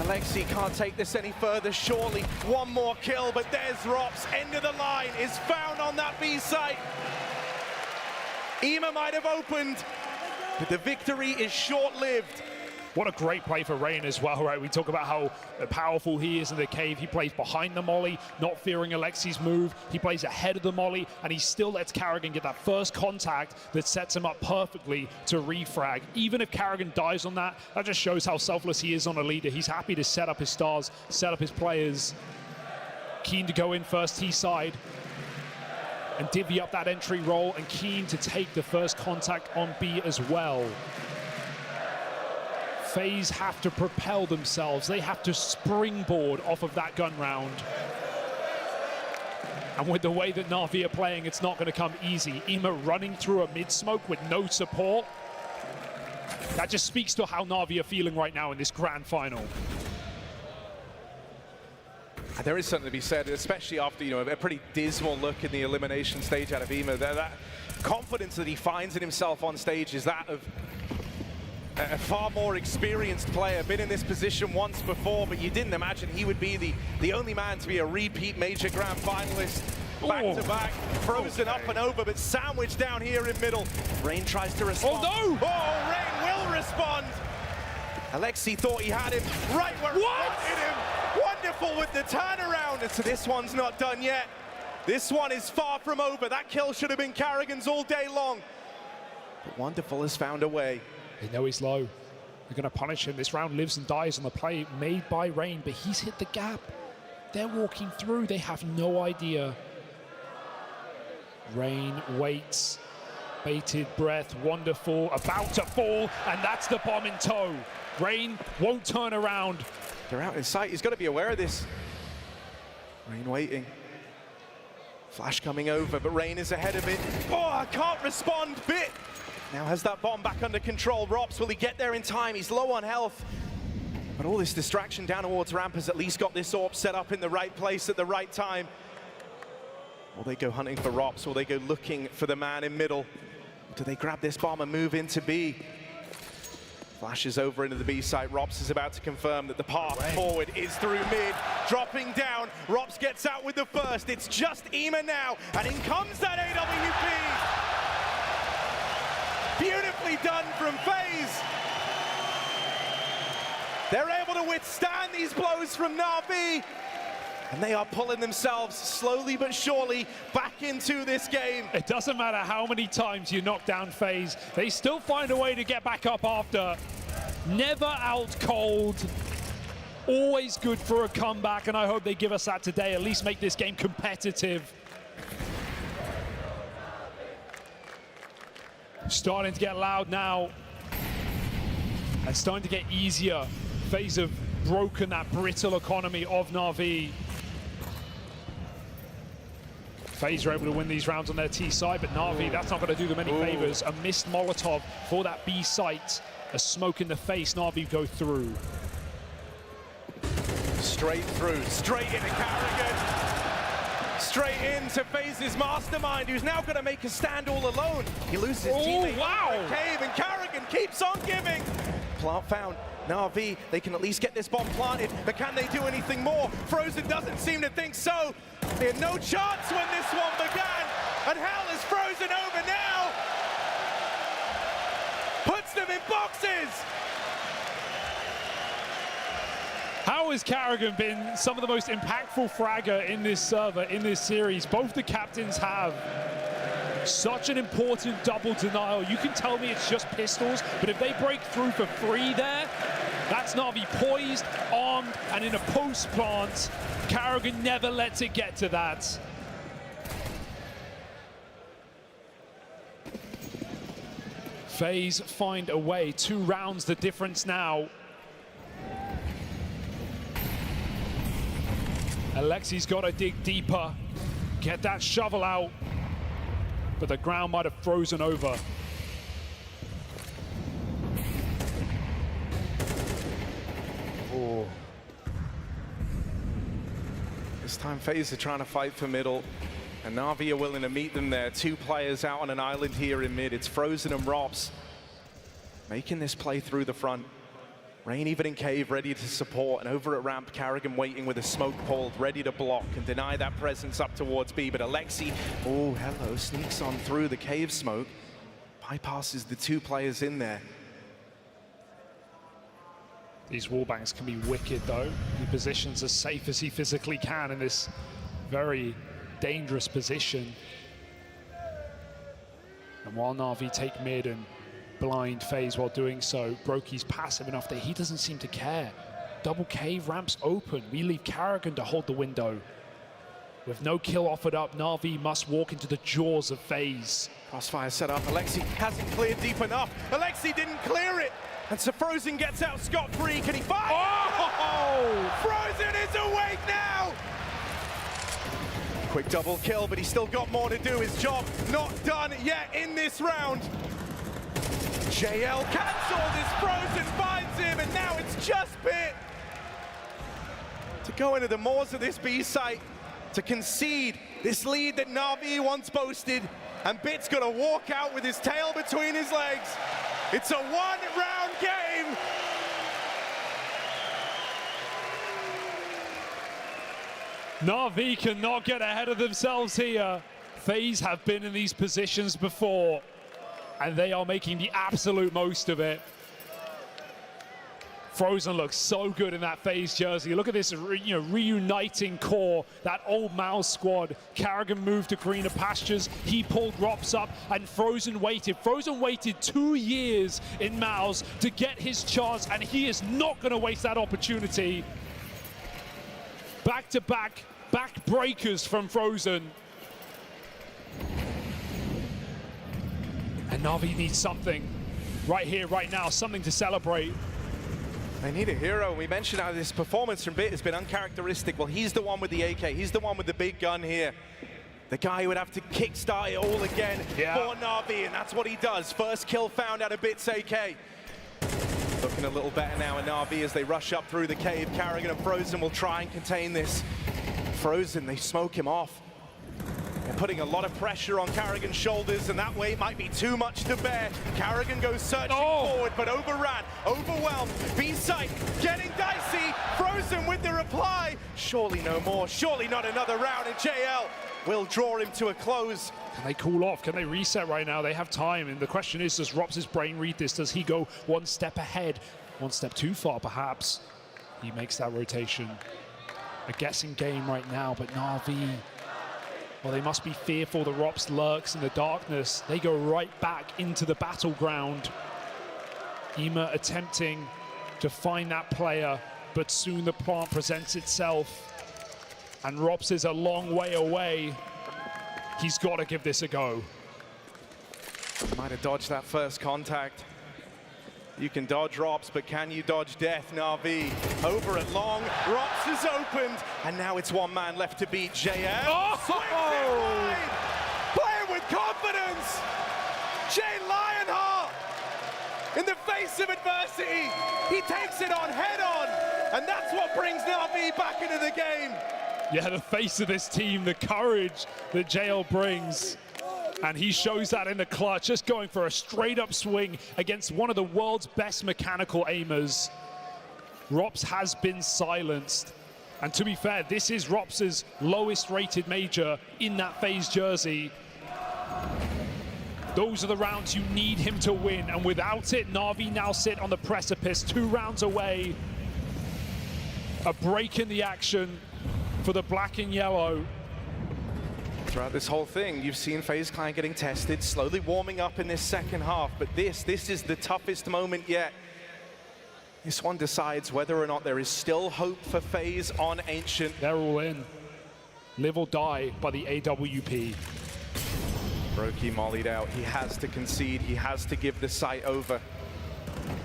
Alexi can't take this any further, surely. One more kill, but there's Rops. End of the line is found on that B site. Ima might have opened, but the victory is short-lived.
What a great play for Rain as well, right? We talk about how powerful he is in the cave. He plays behind the molly, not fearing Alexi's move. He plays ahead of the molly, and he still lets Carrigan get that first contact that sets him up perfectly to refrag. Even if Carrigan dies on that, that just shows how selfless he is on a leader. He's happy to set up his stars, set up his players. Keen to go in first T side and divvy up that entry roll, and keen to take the first contact on B as well. FaZe have to propel themselves. They have to springboard off of that gun round. And with the way that Na'Vi are playing, it's not going to come easy. Ima running through a mid-smoke with no support. That just speaks to how Na'Vi are feeling right now in this grand final.
There is something to be said, especially after, you know, a pretty dismal look in the elimination stage out of Ema. That confidence that he finds in himself on stage is that of a far more experienced player, been in this position once before, but you didn't imagine he would be the only man to be a repeat major grand finalist. Back to back, frozen up and over, but sandwiched down here in middle. Rain tries to respond.
Oh no!
Oh, Rain will respond. Alexi thought he had him right where he wanted him. Wonderful with the turnaround, and so this one's not done yet. This one is far from over. That kill should have been Carrigan's all day long. But Wonderful has found a way.
They know he's low. They're going to punish him. This round lives and dies on the play made by Rain, but he's hit the gap. They're walking through. They have no idea. Rain waits. Bated breath. Wonderful. About to fall, and that's the bomb in tow. Rain won't turn around.
They're out in sight. He's got to be aware of this. Rain waiting. Flash coming over, but Rain is ahead of it. Oh, I can't respond. Bit. Now has that bomb back under control. Rops, will he get there in time? He's low on health. But all this distraction down towards ramp has at least got this AWP set up in the right place at the right time. Will they go hunting for Rops? Will they go looking for the man in middle? Do they grab this bomb and move into B? Flashes over into the B site. Rops is about to confirm that the path forward is through mid. Dropping down. Rops gets out with the first. It's just Ema now. And in comes that AWP. Beautifully done from FaZe. They're able to withstand these blows from Na'Vi. And they are pulling themselves slowly but surely back into this game.
It doesn't matter how many times you knock down FaZe, they still find a way to get back up after. Never out cold. Always good for a comeback, and I hope they give us that today, at least make this game competitive. Starting to get loud now. And starting to get easier. FaZe have broken that brittle economy of Na'Vi. FaZe are able to win these rounds on their T side, but Na'Vi, that's not going to do them any favors. A missed Molotov for that B site. A smoke in the face, Na'Vi go through.
Straight through, straight into Carrigan. Straight into FaZe's mastermind, who's now going to make a stand all alone. He loses his teammate.
Wow!
Cave, and Carrigan keeps on giving. Plant found. Na'Vi, they can at least get this bomb planted, but can they do anything more? Frozen doesn't seem to think so. They had no chance when this one began, and hell is Frozen over now. Puts them in boxes.
How has Carrigan been some of the most impactful fragger in this server, in this series? Both the captains have such an important double denial. You can tell me it's just pistols, but if they break through for free there, that's Na'Vi poised, armed, and in a post plant. Carrigan never lets it get to that. FaZe find a way. 2 rounds the difference now. Alexi's got to dig deeper, get that shovel out, but the ground might have frozen over.
Oh. This time FaZe are trying to fight for middle, and Na'Vi are willing to meet them there. 2 players out on an island here in mid. It's Frozen and Rops making this play through the front. Rain even in cave, ready to support, and over at ramp, Carrigan waiting with a smoke pulled, ready to block and deny that presence up towards B. But Alexi, oh hello, sneaks on through the cave smoke, bypasses the 2 players in there.
These wallbangs can be wicked though. He positions as safe as he physically can in this very dangerous position. And while Na'Vi take mid and blind FaZe while doing so, Brokey's passive enough that he doesn't seem to care. Double cave ramps open. We leave Carrigan to hold the window. With no kill offered up, Na'Vi must walk into the jaws of FaZe.
Crossfire set up. Alexi hasn't cleared deep enough. Alexi didn't clear it. And so Frozen gets out scot-free. Can he fire? Oh! Frozen is awake now! Quick double kill, but he's still got more to do. His job not done yet in this round. JL cancelled as Frozen finds him, and now it's just Bit to go into the maws of this B site to concede this lead that Na'Vi once boasted, and Bit's gonna walk out with his tail between his legs. It's a one-round game.
Na'Vi cannot get ahead of themselves here. FaZe have been in these positions before, and they are making the absolute most of it. Frozen looks so good in that FaZe jersey. Look at this, reuniting core, that old Mouse squad. Carrigan moved to greener pastures. He pulled Rops up, and Frozen waited. Frozen waited 2 years in Mouse to get his chance, and he is not going to waste that opportunity. Back-to-back backbreakers from Frozen. And Na'Vi needs something right here, right now, something to celebrate.
They need a hero. We mentioned how this performance from Bit has been uncharacteristic. Well, he's the one with the AK. He's the one with the big gun here. The guy who would have to kickstart it all again for Na'Vi, and that's what he does. First kill found out of Bit's AK. Looking a little better now in Na'Vi as they rush up through the cave. Carrigan and Frozen will try and contain this. Frozen, they smoke him off. They're putting a lot of pressure on Carrigan's shoulders, and that weight might be too much to bear. Carrigan goes searching forward, but overran, overwhelmed. B-site getting dicey. Frozen with the reply. Surely no more, surely not another round, and JL will draw him to a close.
Can they cool off? Can they reset right now? They have time, and the question is, does Rops' brain read this? Does he go one step ahead? One step too far, perhaps? He makes that rotation. A guessing game right now, but Na'Vi, well, they must be fearful the Rops lurks in the darkness. They go right back into the battleground. Ema attempting to find that player, but soon the plant presents itself. And Rops is a long way away. He's got to give this a go.
Might have dodged that first contact. You can dodge Rops, but can you dodge death? Na'Vi over at long. Rops is opened, and now it's one man left to beat JL.
Oh!
Playing with confidence. Jay Lionheart, in the face of adversity, he takes it on head on, and that's what brings Na'Vi back into the game.
Yeah, the face of this team, the courage that JL brings. And he shows that in the clutch, just going for a straight-up swing against one of the world's best mechanical aimers. Rops has been silenced. And to be fair, this is Rops' lowest-rated major in that FaZe jersey. Those are the rounds you need him to win. And without it, Na'Vi now sit on the precipice, 2 rounds away. A break in the action for the black and yellow.
Throughout this whole thing, you've seen FaZe Clan getting tested, slowly warming up in this second half, but this is the toughest moment yet. This one decides whether or not there is still hope for FaZe on Ancient.
They're all in. Live or die by the AWP.
Brokey mollied out. He has to concede. He has to give the site over.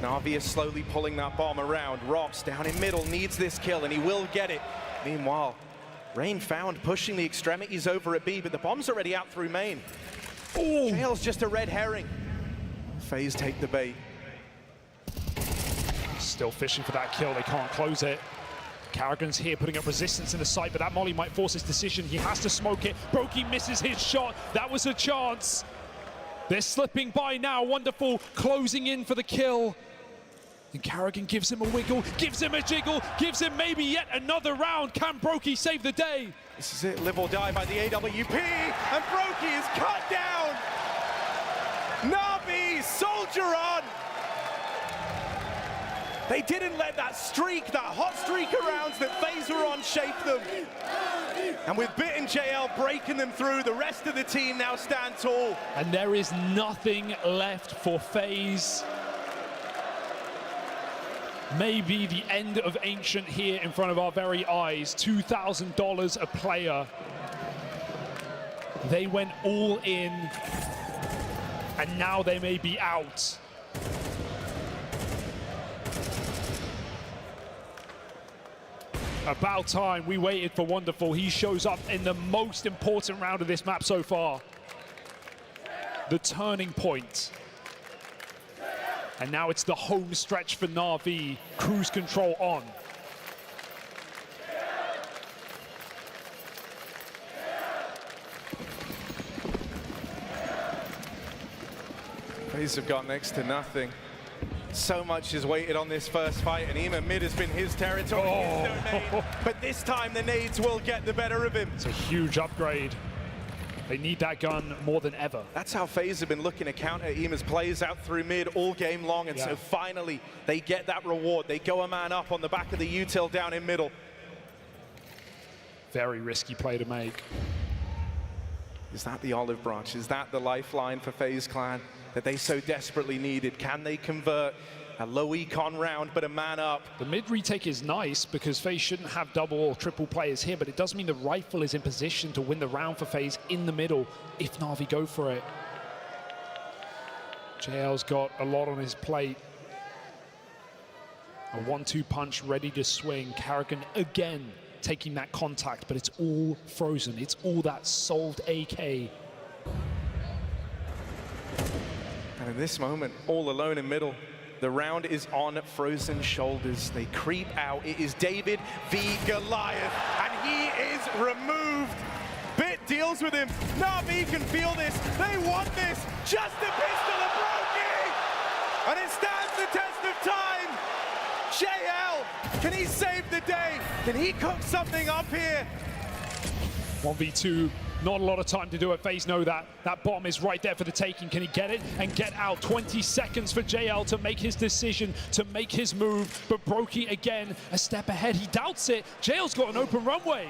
Na'Vi is slowly pulling that bomb around. Rops down in middle needs this kill, and he will get it. Meanwhile, Rain found pushing the extremities over at B, but the bomb's already out through main. Oh, JL's just a red herring. FaZe take the bait.
Still fishing for that kill, they can't close it. Carrigan's here putting up resistance in the site, but that molly might force his decision. He has to smoke it. Brokey misses his shot. That was a chance. They're slipping by now. Wonderful closing in for the kill. And Carrigan gives him a wiggle, gives him a jiggle, gives him maybe yet another round. Can Brokey save the day?
This is it, live or die by the AWP, and Brokey is cut down. Na'Vi, soldier on. They didn't let that streak, that hot streak of rounds that FaZe were on, shape them. And with Bit and JL breaking them through, the rest of the team now stand tall.
And there is nothing left for FaZe. Maybe the end of Ancient here in front of our very eyes. $2,000 a player. They went all in, and now they may be out. About time. We waited for Wonderful. He shows up in the most important round of this map so far. The turning point. And now it's the home stretch for Na'Vi. Cruise control on.
FaZe have got next to nothing. So much is weighted on this first fight, and Ema mid has been his territory, his domain. But this time the nades will get the better of him.
It's a huge upgrade. They need that gun more than ever.
That's how FaZe have been looking to counter Ema's plays out through mid all game long, and so finally they get that reward. They go a man up on the back of the util down in middle.
Very risky play to make.
Is that the olive branch? Is that the lifeline for FaZe Clan that they so desperately needed? Can they convert a low econ round, but a man up?
The mid retake is nice because FaZe shouldn't have double or triple players here, but it does mean the rifle is in position to win the round for FaZe in the middle if Na'Vi go for it. JL's got a lot on his plate. A 1-2 punch ready to swing. Carrigan again taking that contact, but it's all frozen. It's all that solved AK.
And in this moment, all alone in middle, the round is on frozen shoulders. They creep out. It is David v Goliath, and he is removed. Bit deals with him. Na'Vi can feel this. They want this. Just a pistol of Brokey, and it stands the test of time. JL, can he save the day? Can he cook something up here?
1v2, not a lot of time to do it. FaZe know that. That bomb is right there for the taking. Can he get it and get out? 20 seconds for JL to make his decision, to make his move. But Brokey again, a step ahead. He doubts it. JL's got an open runway.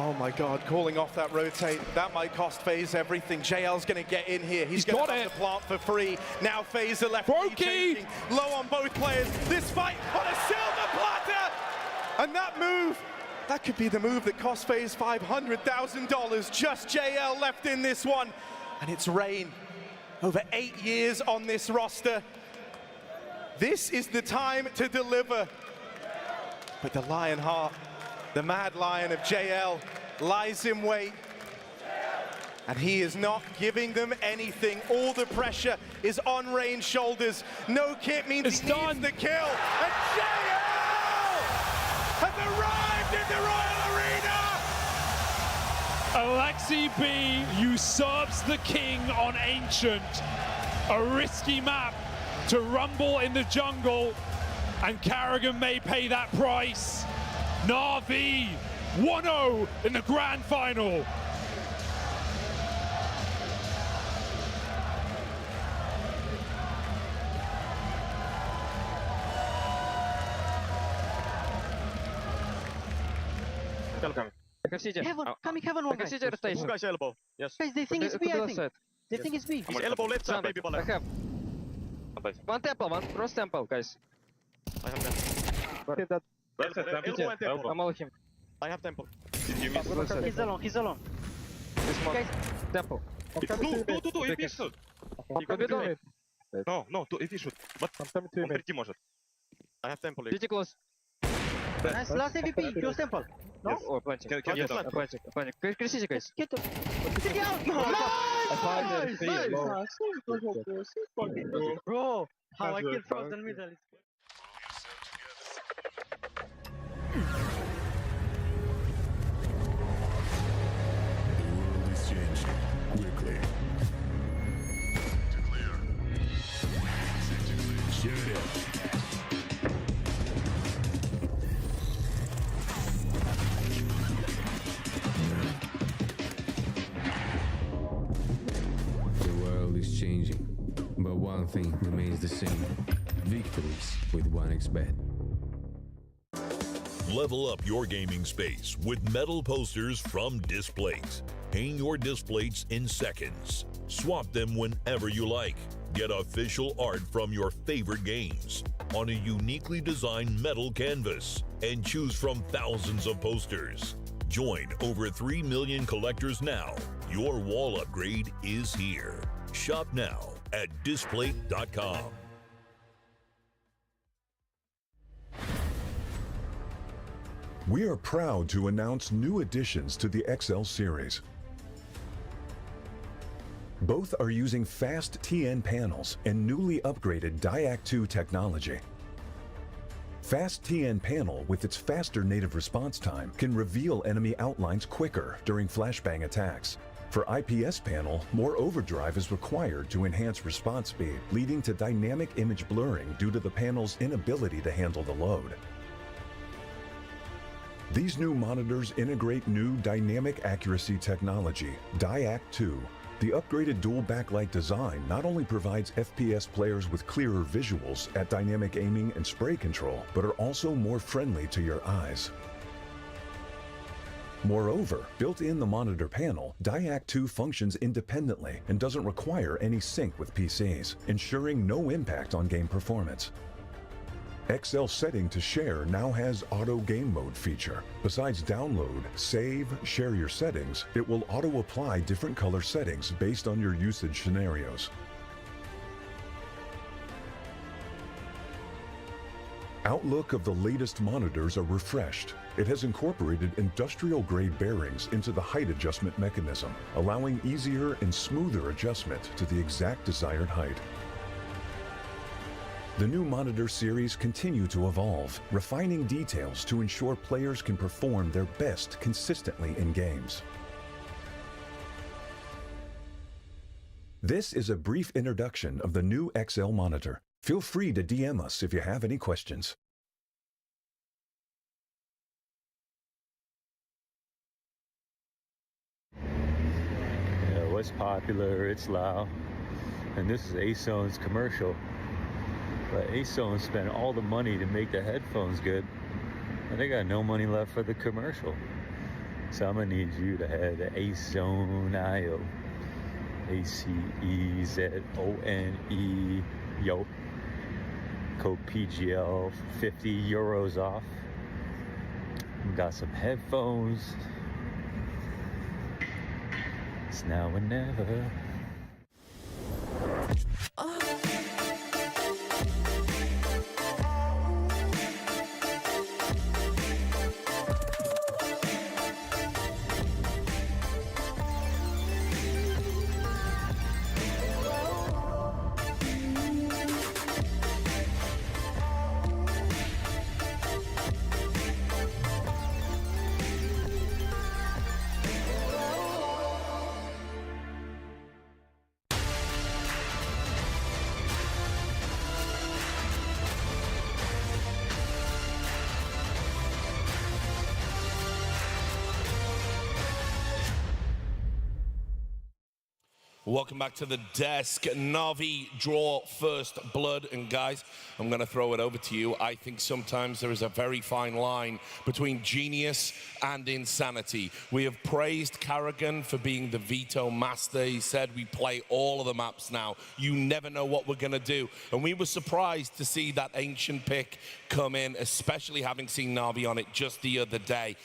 Oh my God, calling off that rotate. That might cost FaZe everything. JL's gonna get in here. He's gonna have the plant for free. Now FaZe are left changing. Low on both players. This fight on a silver platter. And that move, that could be the move that cost FaZe $500,000. Just JL left in this one. And it's Rain. Over 8 years on this roster. This is the time to deliver. But the Lionheart, the mad lion of JL, lies in wait. And he is not giving them anything. All the pressure is on Rain's shoulders. No kit means he needs the kill. And JL has arrived in the Royal Arena!
Alexi B usurps the king on Ancient. A risky map to rumble in the jungle, and Carrigan may pay that price. Na'Vi 1-0 in the grand final.
Heaven, coming heaven one guy.
Two guys elbow, yes.
Guys, they think it's B, I think. They think it's B.
He's elbow left side, baby baller.
I have. One temple, one cross temple, guys.
I have that. Elbow and temple.
I'm all him.
I have temple. Did you miss?
He's alone, he's alone.
Guys, temple.
Do, if he should. He could do it. No, if he should. But он прийти может. I have temple.
Pretty close.
Nice, last MVP, use temple. No?
Yes. Oh, planting. Planting. Красите, guys.
Get out! Nice! Bro, how I killed frozen middle.
Changing, but one thing remains the same: victories with 1xBet.
Level up your gaming space with metal posters from Displates. Hang your Displates in seconds. Swap them whenever you like. Get official art from your favorite games on a uniquely designed metal canvas and choose from thousands of posters. Join over 3 million collectors now. Your wall upgrade is here. Shop now at Displate.com.
We are proud to announce new additions to the XL series. Both are using fast TN panels and newly upgraded Diac 2 technology. Fast TN panel with its faster native response time can reveal enemy outlines quicker during flashbang attacks. For IPS panel, more overdrive is required to enhance response speed, leading to dynamic image blurring due to the panel's inability to handle the load. These new monitors integrate new dynamic accuracy technology, DIAC2. The upgraded dual backlight design not only provides FPS players with clearer visuals at dynamic aiming and spray control, but are also more friendly to your eyes. Moreover, built in the monitor panel, DIAC2 functions independently and doesn't require any sync with PCs, ensuring no impact on game performance. XL setting to share now has auto game mode feature. Besides download, save, share your settings, it will auto apply different color settings based on your usage scenarios. Outlook of the latest monitors are refreshed. It has incorporated industrial-grade bearings into the height adjustment mechanism, allowing easier and smoother adjustment to the exact desired height. The new monitor series continue to evolve, refining details to ensure players can perform their best consistently in games. This is a brief introduction of the new XL monitor. Feel free to DM us if you have any questions.
What's popular, it's loud. And this is ASON's commercial. But ASON spent all the money to make the headphones good, and they got no money left for the commercial. So I'm gonna need you to head to ASON.io. ACEZONE, yo. Code PGL, 50 euros off. Got some headphones. It's now or never.
Welcome back to the desk. Na'Vi draw first blood. And guys, I'm going to throw it over to you. I think sometimes there is a very fine line between genius and insanity. We have praised Carrigan for being the veto master. He said we play all of the maps now. You never know what we're going to do. And we were surprised to see that Ancient pick come in, especially having seen Na'Vi on it just the other day.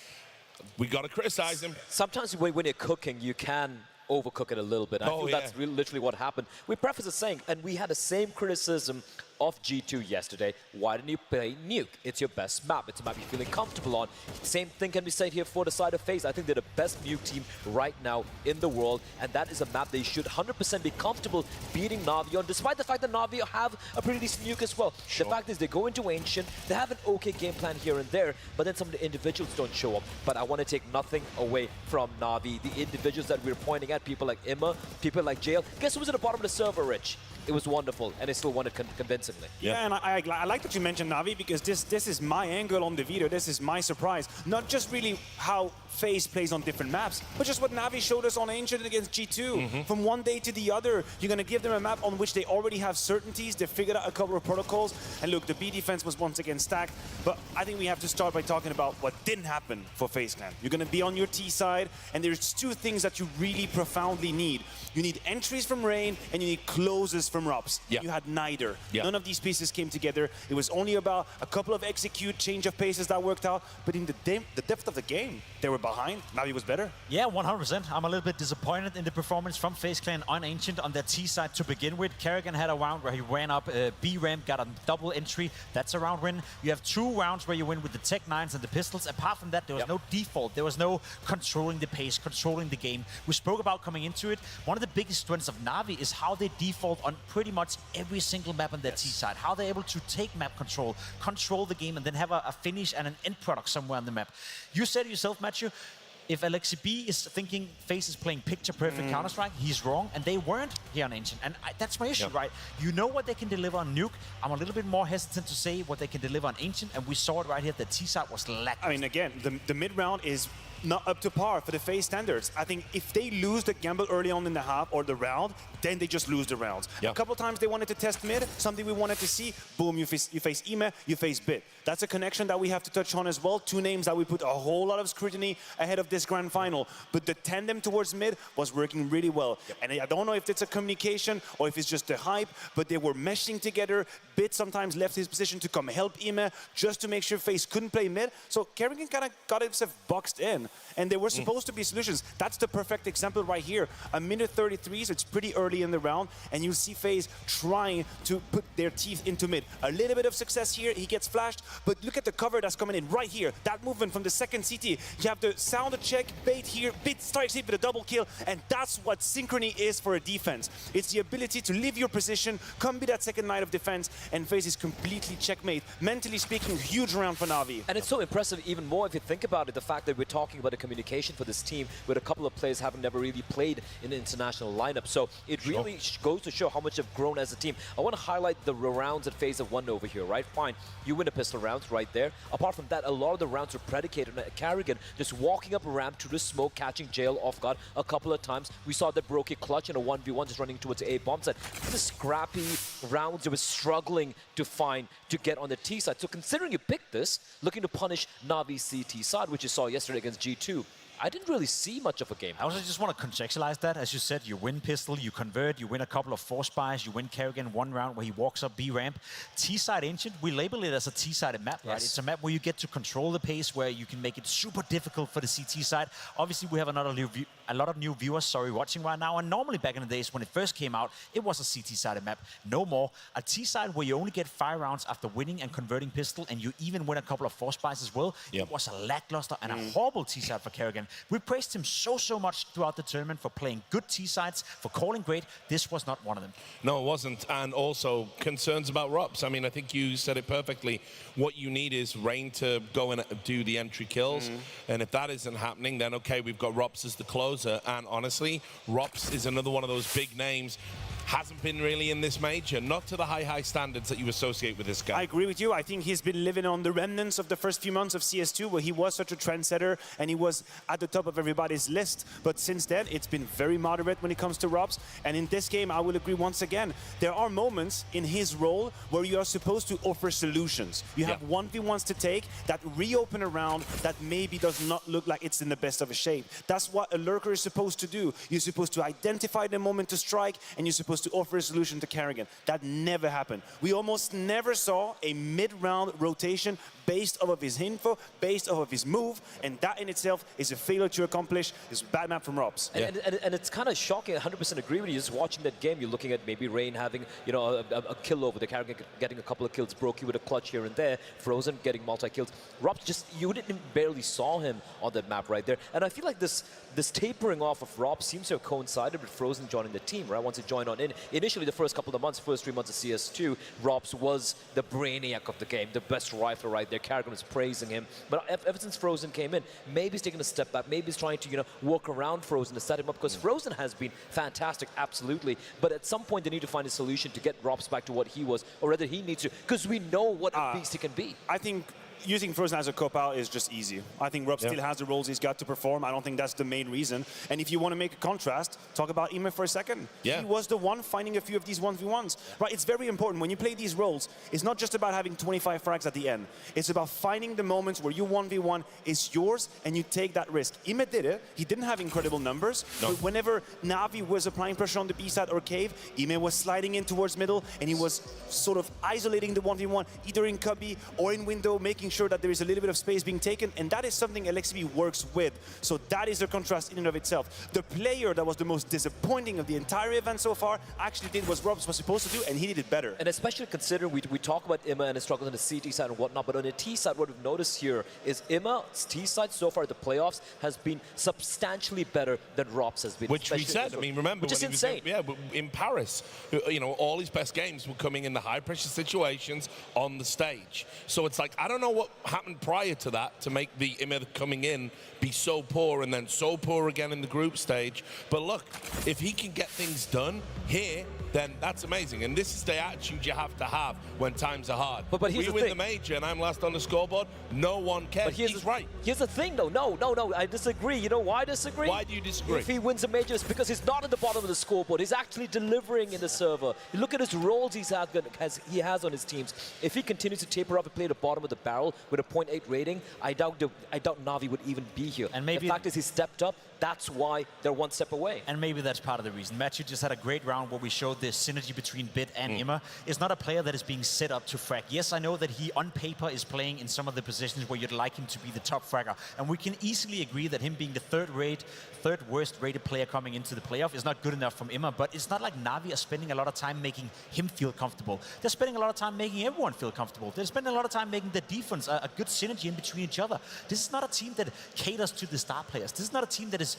We got to criticize him.
Sometimes when you're cooking, you can overcook it a little bit. I feel that's literally what happened. We preface it saying, and we had the same criticism of G2 yesterday. Why didn't you play Nuke? It's your best map. It's a map you're feeling comfortable on. Same thing can be said here for the side of FaZe. I think they're the best Nuke team right now in the world, and that is a map they should 100% be comfortable beating Na'Vi on, despite the fact that Na'Vi have a pretty decent Nuke as well. Sure. The fact is they go into Ancient, they have an okay game plan here and there, but then some of the individuals don't show up. But I want to take nothing away from Na'Vi. The individuals that we're pointing at, people like Imma, people like Jail. Guess who was at the bottom of the server, Rich? It was wonderful, and they still won it convincingly.
Yeah, and I like that you mentioned Na'Vi, because this is my angle on the video. This is my surprise. Not just really how FaZe plays on different maps, but just what Na'Vi showed us on Ancient against G2. From one day to the other, you're going to give them a map on which they already have certainties. They figured out a couple of protocols. And look, the B defense was once again stacked. But I think we have to start by talking about what didn't happen for FaZe Clan. You're going to be on your T side, and there's two things that you really profoundly need. You need entries from Rain, and you need closes from Robs. You had neither. None of these pieces came together. It was only about a couple of execute, change of paces that worked out. But in the depth of the game, they were behind. Na'Vi was better.
Yeah, 100%. I'm a little bit disappointed in the performance from FaZe Clan on Ancient on their T side to begin with. Carrigan had a round where he ran up B ramp, got a double entry. That's a round win. You have 2 rounds where you win with the Tech 9s and the pistols. Apart from that, there was no default. There was no controlling the pace, controlling the game. We spoke about coming into it. One of the biggest strengths of Na'Vi is how they default on pretty much every single map on their T side. How they're able to take map control, control the game, and then have a finish and an end product somewhere on the map. You said it yourself, Matthew. if Alexi B is thinking FaZe is playing picture-perfect Counter-Strike, he's wrong, and they weren't here on Ancient. And that's my issue, right? You know what they can deliver on Nuke. I'm a little bit more hesitant to say what they can deliver on Ancient, and we saw it right here. The T-side was lackluster.
I mean, again, the mid-round is not up to par for the FaZe standards. I think if they lose the gamble early on in the half or the round, then they just lose the rounds. A couple times they wanted to test mid, something we wanted to see, boom, you face Ime, you face Bit. That's a connection that we have to touch on as well. Two names that we put a whole lot of scrutiny ahead of this grand final. But the tandem towards mid was working really well. And I don't know if it's a communication or if it's just the hype, but they were meshing together. Bit sometimes left his position to come help Ime just to make sure FaZe couldn't play mid. So Kerrigan kind of got himself boxed in. And there were supposed to be solutions. That's the perfect example right here. A minute 33, so it's pretty early in the round, and you see FaZe trying to put their teeth into mid. A little bit of success here, he gets flashed, but look at the cover that's coming in right here. That movement from the second CT. You have the sound check, bait here, Bit strikes it with a double kill, and that's what synchrony is for a defense. It's the ability to leave your position, come be that second line of defense, and FaZe is completely checkmate. Mentally speaking, huge round for Na'Vi.
And it's so impressive even more if you think about it, the fact that we're talking about the communication for this team with a couple of players having never really played in an international lineup. So it really goes to show how much they've grown as a team. I want to highlight the rounds that FaZe have won over here, right? Fine, you win the pistol rounds right there. Apart from that, a lot of the rounds are predicated on Kerrigan just walking up a ramp through the smoke, catching Jail off guard a couple of times. We saw that Brokey clutch in a 1v1 just running towards A bomb side. The scrappy rounds they were struggling to find to get on the T side. So considering you picked this, looking to punish Navi's CT side, which you saw yesterday against G2, I didn't really see much of a game.
I also just want to contextualize that. As you said, you win pistol, you convert, you win a couple of force buys, you win Kerrigan one round where he walks up B ramp. T-side Ancient, we label it as a T-sided map, right? It's a map where you get to control the pace, where you can make it super difficult for the CT side. Obviously, we have a lot of new viewers, watching right now. And normally back in the days when it first came out, it was a CT-sided map. No more. A T-side where you only get 5 rounds after winning and converting pistol, and you even win a couple of force buys as well. It was a lackluster and a horrible T-side for Kerrigan. We praised him so much throughout the tournament for playing good T-sides, for calling great. This was not one of them.
No, it wasn't. And also concerns about Rops. I mean, I think you said it perfectly. What you need is Rain to go and do the entry kills. And if that isn't happening, then okay, we've got Rops as the closer. And honestly, Rops is another one of those big names. Hasn't been really in this major, not to the high standards that you associate with this guy.
I agree with you. I think he's been living on the remnants of the first few months of CS2, where he was such a trendsetter and he was at the top of everybody's list. But since then, it's been very moderate when it comes to Robs. And in this game, I will agree once again. There are moments in his role where you are supposed to offer solutions. You have 1v1s to take that reopen a round that maybe does not look like it's in the best of a shape. That's what a lurker is supposed to do. You're supposed to identify the moment to strike, and you're supposed to offer a solution to Kerrigan. That never happened. We almost never saw a mid-round rotation based off of his info, based off of his move, and that in itself is a failure to accomplish. It's a bad map from Robs.
And it's kind of shocking. I 100% agree with you. Just watching that game, you're looking at maybe Rain having, a kill over the Kerrigan, getting a couple of kills, Brokey with a clutch here and there, Frozen getting multi-kills. Robs just, you barely saw him on that map right there. And I feel like this tapering off of Robs seems to have coincided with Frozen joining the team, right? Once he joined on in. Initially, the first couple of months, first 3 months of CS2, Robs was the brainiac of the game, the best rifler right there. Kerrigan was praising him. But ever since Frozen came in, maybe he's taking a step back. Maybe he's trying to, work around Frozen to set him up, because Frozen has been fantastic, absolutely. But at some point, they need to find a solution to get Robs back to what he was, or rather he needs to, because we know what a beast he can be.
I think using Frozen as a cop-out is just easy. I think Rob still has the roles he's got to perform. I don't think that's the main reason. And if you want to make a contrast, talk about Ime for a second. He was the one finding a few of these 1v1s. Right? It's very important. When you play these roles, it's not just about having 25 frags at the end. It's about finding the moments where you 1v1 is yours and you take that risk. Ime did it. He didn't have incredible numbers. But whenever Na'Vi was applying pressure on the B side or cave, Ime was sliding in towards middle, and he was sort of isolating the 1v1, either in cubby or in window, making sure that there is a little bit of space being taken, and that is something LXB works with. So that is a contrast in and of itself. The player that was the most disappointing of the entire event so far actually did what Robs was supposed to do, and he did it better.
And especially considering we talk about Ima and his struggles on the CT side and whatnot, but on the T side, what we've noticed here is Ima's T side so far at the playoffs has been substantially better than Robs has been.
Which we said, I mean, remember,
which is insane.
In Paris, all his best games were coming in the high pressure situations on the stage. So it's like, I don't know what happened prior to that to make the IMA coming in be so poor and then so poor again in the group stage. But look, if he can get things done here, then that's amazing. And this is the attitude you have to have when times are hard.
But here's
we
the
win
thing.
the major and I'm last on the scoreboard, no one cares.
But
He's right.
Here's the thing, though. No, I disagree. You know why I disagree?
Why do you disagree?
If he wins a major, it's because he's not at the bottom of the scoreboard. He's actually delivering in the server. You look at his roles he has on his teams. If he continues to taper up and play at the bottom of the barrel with a 0.8 rating, I doubt Na'Vi would even be here. And maybe the fact is he stepped up. That's why they're one step away.
And maybe that's part of the reason. Matthew just had a great round where we showed the synergy between Bit and Imma. Is not a player that is being set up to frag. Yes, I know that he, on paper, is playing in some of the positions where you'd like him to be the top fragger. And we can easily agree that him being the third worst rated player coming into the playoff is not good enough from Imma. But it's not like Na'Vi are spending a lot of time making him feel comfortable. They're spending a lot of time making everyone feel comfortable. They're spending a lot of time making the defense a good synergy in between each other. This is not a team that caters to the star players. This is not a team that is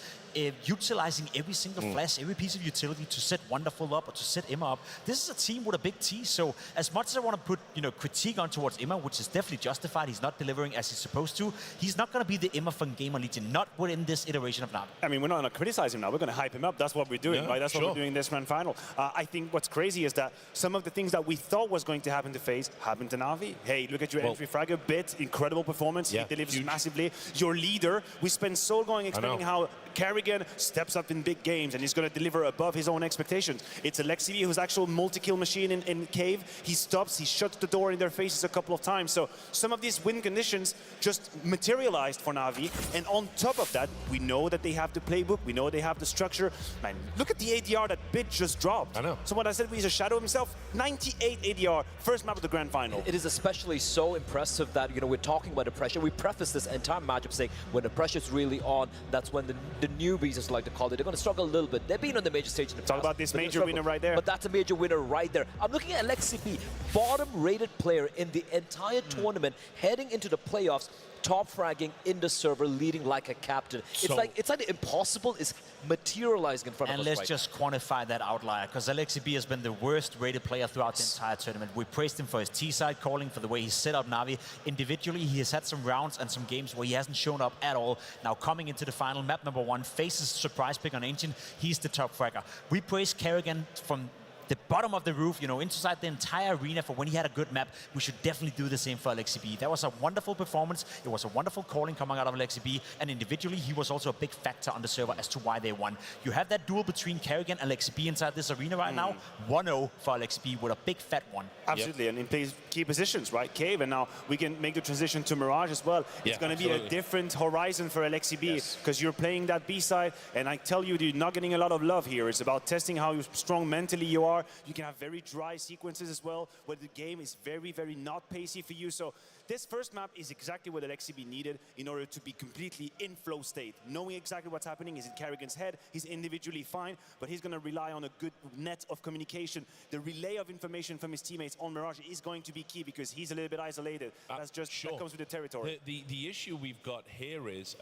utilizing every single flash, every piece of utility to set Wonderful up or to set Imma up. This is a team with a big T. So as much as I want to put critique on towards Imma, which is definitely justified, he's not delivering as he's supposed to. He's not going to be the Imma from Gamer Legion, not within this iteration of Na'Vi.
I mean, we're not going to criticize him now. We're going to hype him up. That's what we're doing, right? That's what we're doing in this grand final. I think what's crazy is that some of the things that we thought was going to happen to FaZe happened to Na'Vi. Hey, look at your entry fragger, Bit, incredible performance. He delivers massively. Your leader, we spent so long explaining how Carrigan steps up in big games and he's going to deliver above his own expectations. It's Alexibi who's actual multi-kill machine in Cave. He stops, he shuts the door in their faces a couple of times. So some of these win conditions just materialized for Na'Vi. And on top of that, we know that they have the playbook, we know they have the structure. Man, look at the ADR that Bit just dropped.
I know.
So what I said, he's a shadow of himself. 98 ADR, first map of the grand final.
It is especially so impressive that, we're talking about the pressure. We preface this entire matchup saying when the pressure's really on, that's when the newbies, as I like to call it, they're going to struggle a little bit. They've been on the major stage in the past.
It's all about this major winner right there.
But that's a major winner right there. I'm looking at Alexi B, bottom-rated player in the entire tournament, heading into the playoffs, top fragging in the server, leading like a captain. It's like the impossible is materializing in front of us.
And let's just quantify that outlier, because Alexi B has been the worst rated player throughout the entire tournament. We praised him for his T-side calling, for the way he set up Na'Vi. Individually, he has had some rounds and some games where he hasn't shown up at all. Now coming into the final, map number 1, faces surprise pick on Ancient. He's the top fragger. We praised Carrigan from the bottom of the roof, inside the entire arena for when he had a good map. We should definitely do the same for Alexi B. That was a wonderful performance. It was a wonderful calling coming out of Alexi B. And individually, he was also a big factor on the server as to why they won. You have that duel between Carrigan and Alexi B inside this arena right now. 1-0 for Alexi B with a big fat one.
Absolutely, and in plays key positions, right? Cave, and now we can make the transition to Mirage as well. It's going to be a different horizon for Alexi B, because you're playing that B side, and I tell you, you're not getting a lot of love here. It's about testing how strong mentally you are. You can have very dry sequences as well, where the game is very, very not pacey for you. So this first map is exactly what Alexi B needed in order to be completely in flow state, knowing exactly what's happening. Is in Carrigan's head, he's individually fine, but he's going to rely on a good net of communication. The relay of information from his teammates on Mirage is going to be key, because he's a little bit isolated. That's just, that comes with the territory.
The issue we've got here is,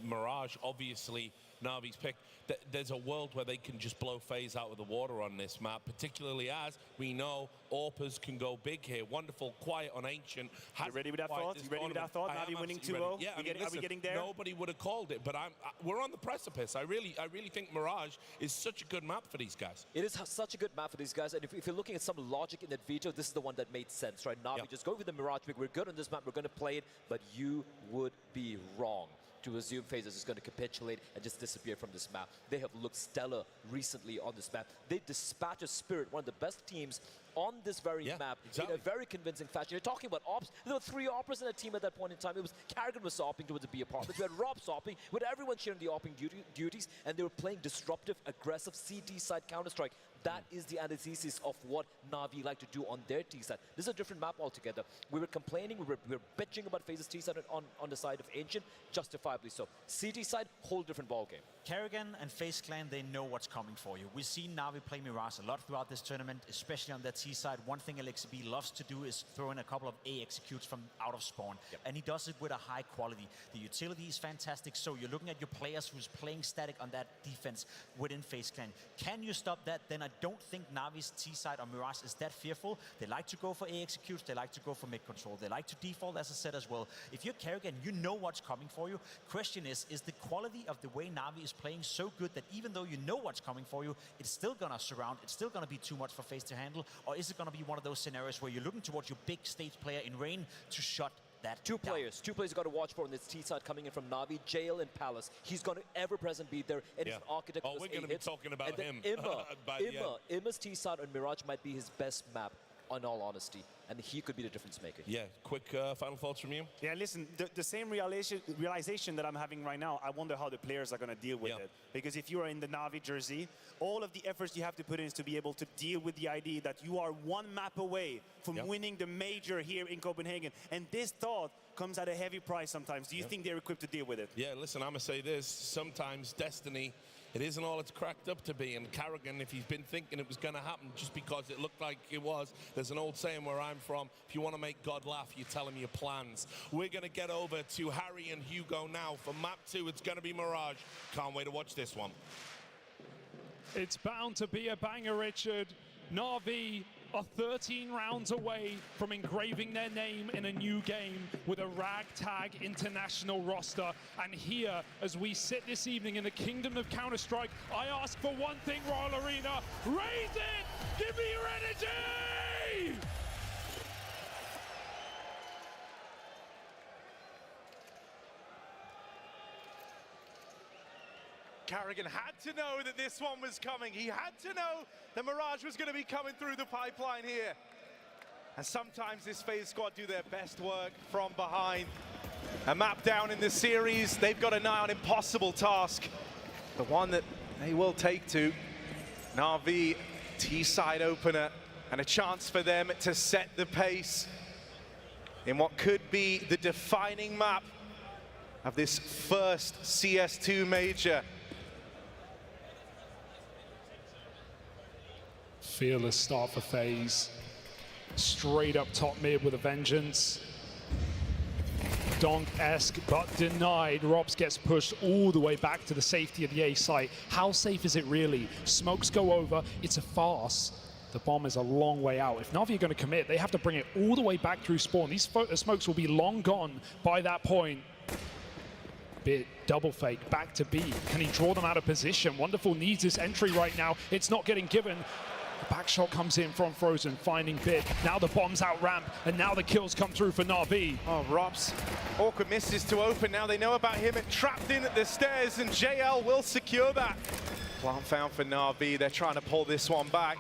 Mirage, obviously, Na'Vi's pick. There's a world where they can just blow FaZe out of the water on this map, particularly as we know Orpas can go big here. Wonderful, quiet on Ancient.
You ready with that thought? You ready with that thought? Na'Vi winning 2-0?
Yeah, are we getting there? Nobody would have called it, but we're on the precipice. I really think Mirage is such a good map for these guys.
It is such a good map for these guys, and if you're looking at some logic in that veto, this is the one that made sense, right? Na'Vi, just go with the Mirage pick. We're good on this map. We're going to play it, but you would be wrong to assume FaZe is going to capitulate and just disappear from this map. They have looked stellar recently on this map. They dispatched Spirit, one of the best teams on this very map, in a very convincing fashion. You're talking about ops. There were 3 operas in a team at that point in time. It was Carrigan was opping towards the B apartments. We had Rob opping, with everyone sharing the opping duties, and they were playing disruptive, aggressive CT side Counter-Strike. That is the antithesis of what Na'Vi like to do on their T side. This is a different map altogether. We were complaining, we were bitching about FaZe's T side on the side of Ancient, justifiably so. CT side, whole different ballgame.
Carrigan and FaZe Clan, they know what's coming for you. We've seen Na'Vi play Mirage a lot throughout this tournament, especially on that T side, one thing LXB loves to do is throw in a couple of A executes from out of spawn. And he does it with a high quality. The utility is fantastic, so you're looking at your players who's playing static on that defense within FaZe Clan. Can you stop that? Then I don't think Navi's T side or Mirage is that fearful. They like to go for A executes, they like to go for mid control, they like to default, as I said as well. If you're Karrigan, you know what's coming for you. Question is the quality of the way Navi is playing so good that even though you know what's coming for you, it's still gonna surround, it's still gonna be too much for FaZe to handle, or is it gonna be one of those scenarios where you're looking towards your big stage player in Rain to shut that
Two players you got to watch for on this T side coming in from Navi, JL and Palace. He's going to ever present be there, and he's an architect.
Oh, we're going to be talking about him.
Imma's T side on Mirage might be his best map, in all honesty, and he could be the difference maker.
Yeah, quick final thoughts from you?
Yeah, listen, the same realization that I'm having right now, I wonder how the players are going to deal with it. Because if you are in the Navi jersey, all of the efforts you have to put in is to be able to deal with the idea that you are one map away from winning the major here in Copenhagen. And this thought comes at a heavy price sometimes. Do you think they're equipped to deal with it?
Yeah, listen, I'm going to say this. Sometimes destiny, it isn't all it's cracked up to be. And Karrigan, if he's been thinking it was going to happen just because it looked like it was, there's an old saying where I'm from, if you want to make God laugh, you tell him your plans. We're going to get over to Harry and Hugo now. For map 2, it's going to be Mirage. Can't wait to watch this one.
It's bound to be a banger, Richard. Na'Vi are 13 rounds away from engraving their name in a new game with a ragtag international roster. And here, as we sit this evening in the kingdom of Counter-Strike, I ask for one thing, Royal Arena. Raise it! Give me your energy!
Karrigan had to know that this one was coming. He had to know that Mirage was going to be coming through the pipeline here. And sometimes this FaZe squad do their best work from behind. A map down in this series. They've got an eye on impossible task. The one that they will take to Na'Vi, T-side opener, and a chance for them to set the pace in what could be the defining map of this first CS2 major.
Fearless start for FaZe. Straight up top mid with a vengeance. Donk-esque, but denied. Robs gets pushed all the way back to the safety of the A site. How safe is it really? Smokes go over. It's a farce. The bomb is a long way out. If Na'Vi are going to commit, they have to bring it all the way back through spawn. These smokes will be long gone by that point. Bit double fake back to B. Can he draw them out of position? Wonderful needs this entry right now. It's not getting given. The back shot comes in from Frozen, finding Bit. Now the bomb's out ramp, and now the kills come through for Na'Vi.
Oh, Robs. Awkward misses to open. Now they know about him. Trapped in at the stairs, and JL will secure that. Plant found for Na'Vi. They're trying to pull this one back.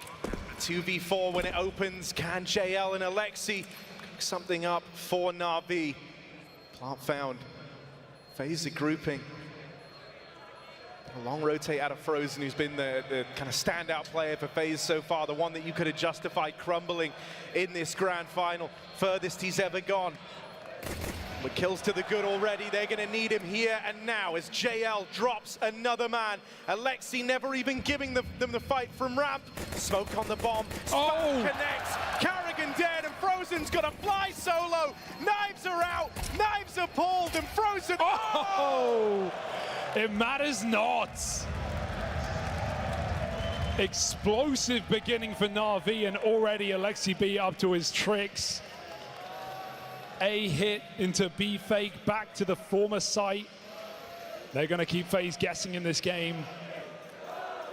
2v4 when it opens. Can JL and Alexi cook something up for Na'Vi? Plant found. FaZe grouping. A long rotate out of Frozen, who's been the kind of standout player for FaZe so far, the one that you could have justified crumbling in this grand final. Furthest he's ever gone. But kills to the good already. They're going to need him here and now as JL drops another man. Alexi never even giving them the fight from ramp. Smoke on the bomb. Connects. Karrigan dead, and Frozen's going to fly solo. Knives are out. Knives are pulled, and Frozen.
Oh! It matters not. Explosive beginning for Na'Vi, and already Alexi B up to his tricks. A hit into B fake, back to the former site. They're going to keep FaZe guessing in this game.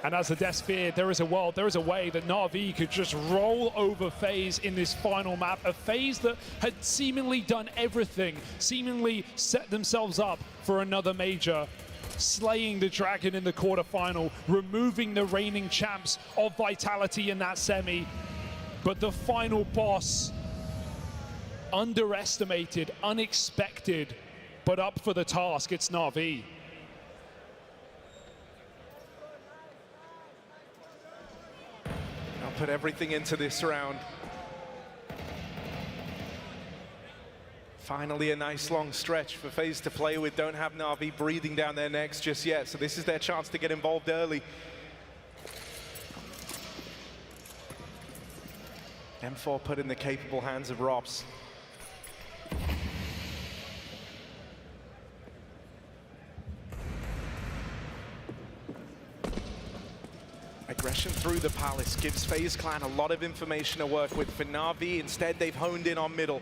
And as the death feared, there is a world, there is a way that Na'Vi could just roll over FaZe in this final map. A FaZe that had seemingly done everything, seemingly set themselves up for another major. Slaying the Dragon in the quarterfinal, removing the reigning champs of Vitality in that semi. But the final boss, underestimated, unexpected, but up for the task, it's Na'Vi.
I'll put everything into this round. Finally, a nice long stretch for FaZe to play with. Don't have Na'Vi breathing down their necks just yet, so this is their chance to get involved early. M4 put in the capable hands of Robs. Aggression through the Palace gives FaZe Clan a lot of information to work with. For Na'Vi, instead they've honed in on middle.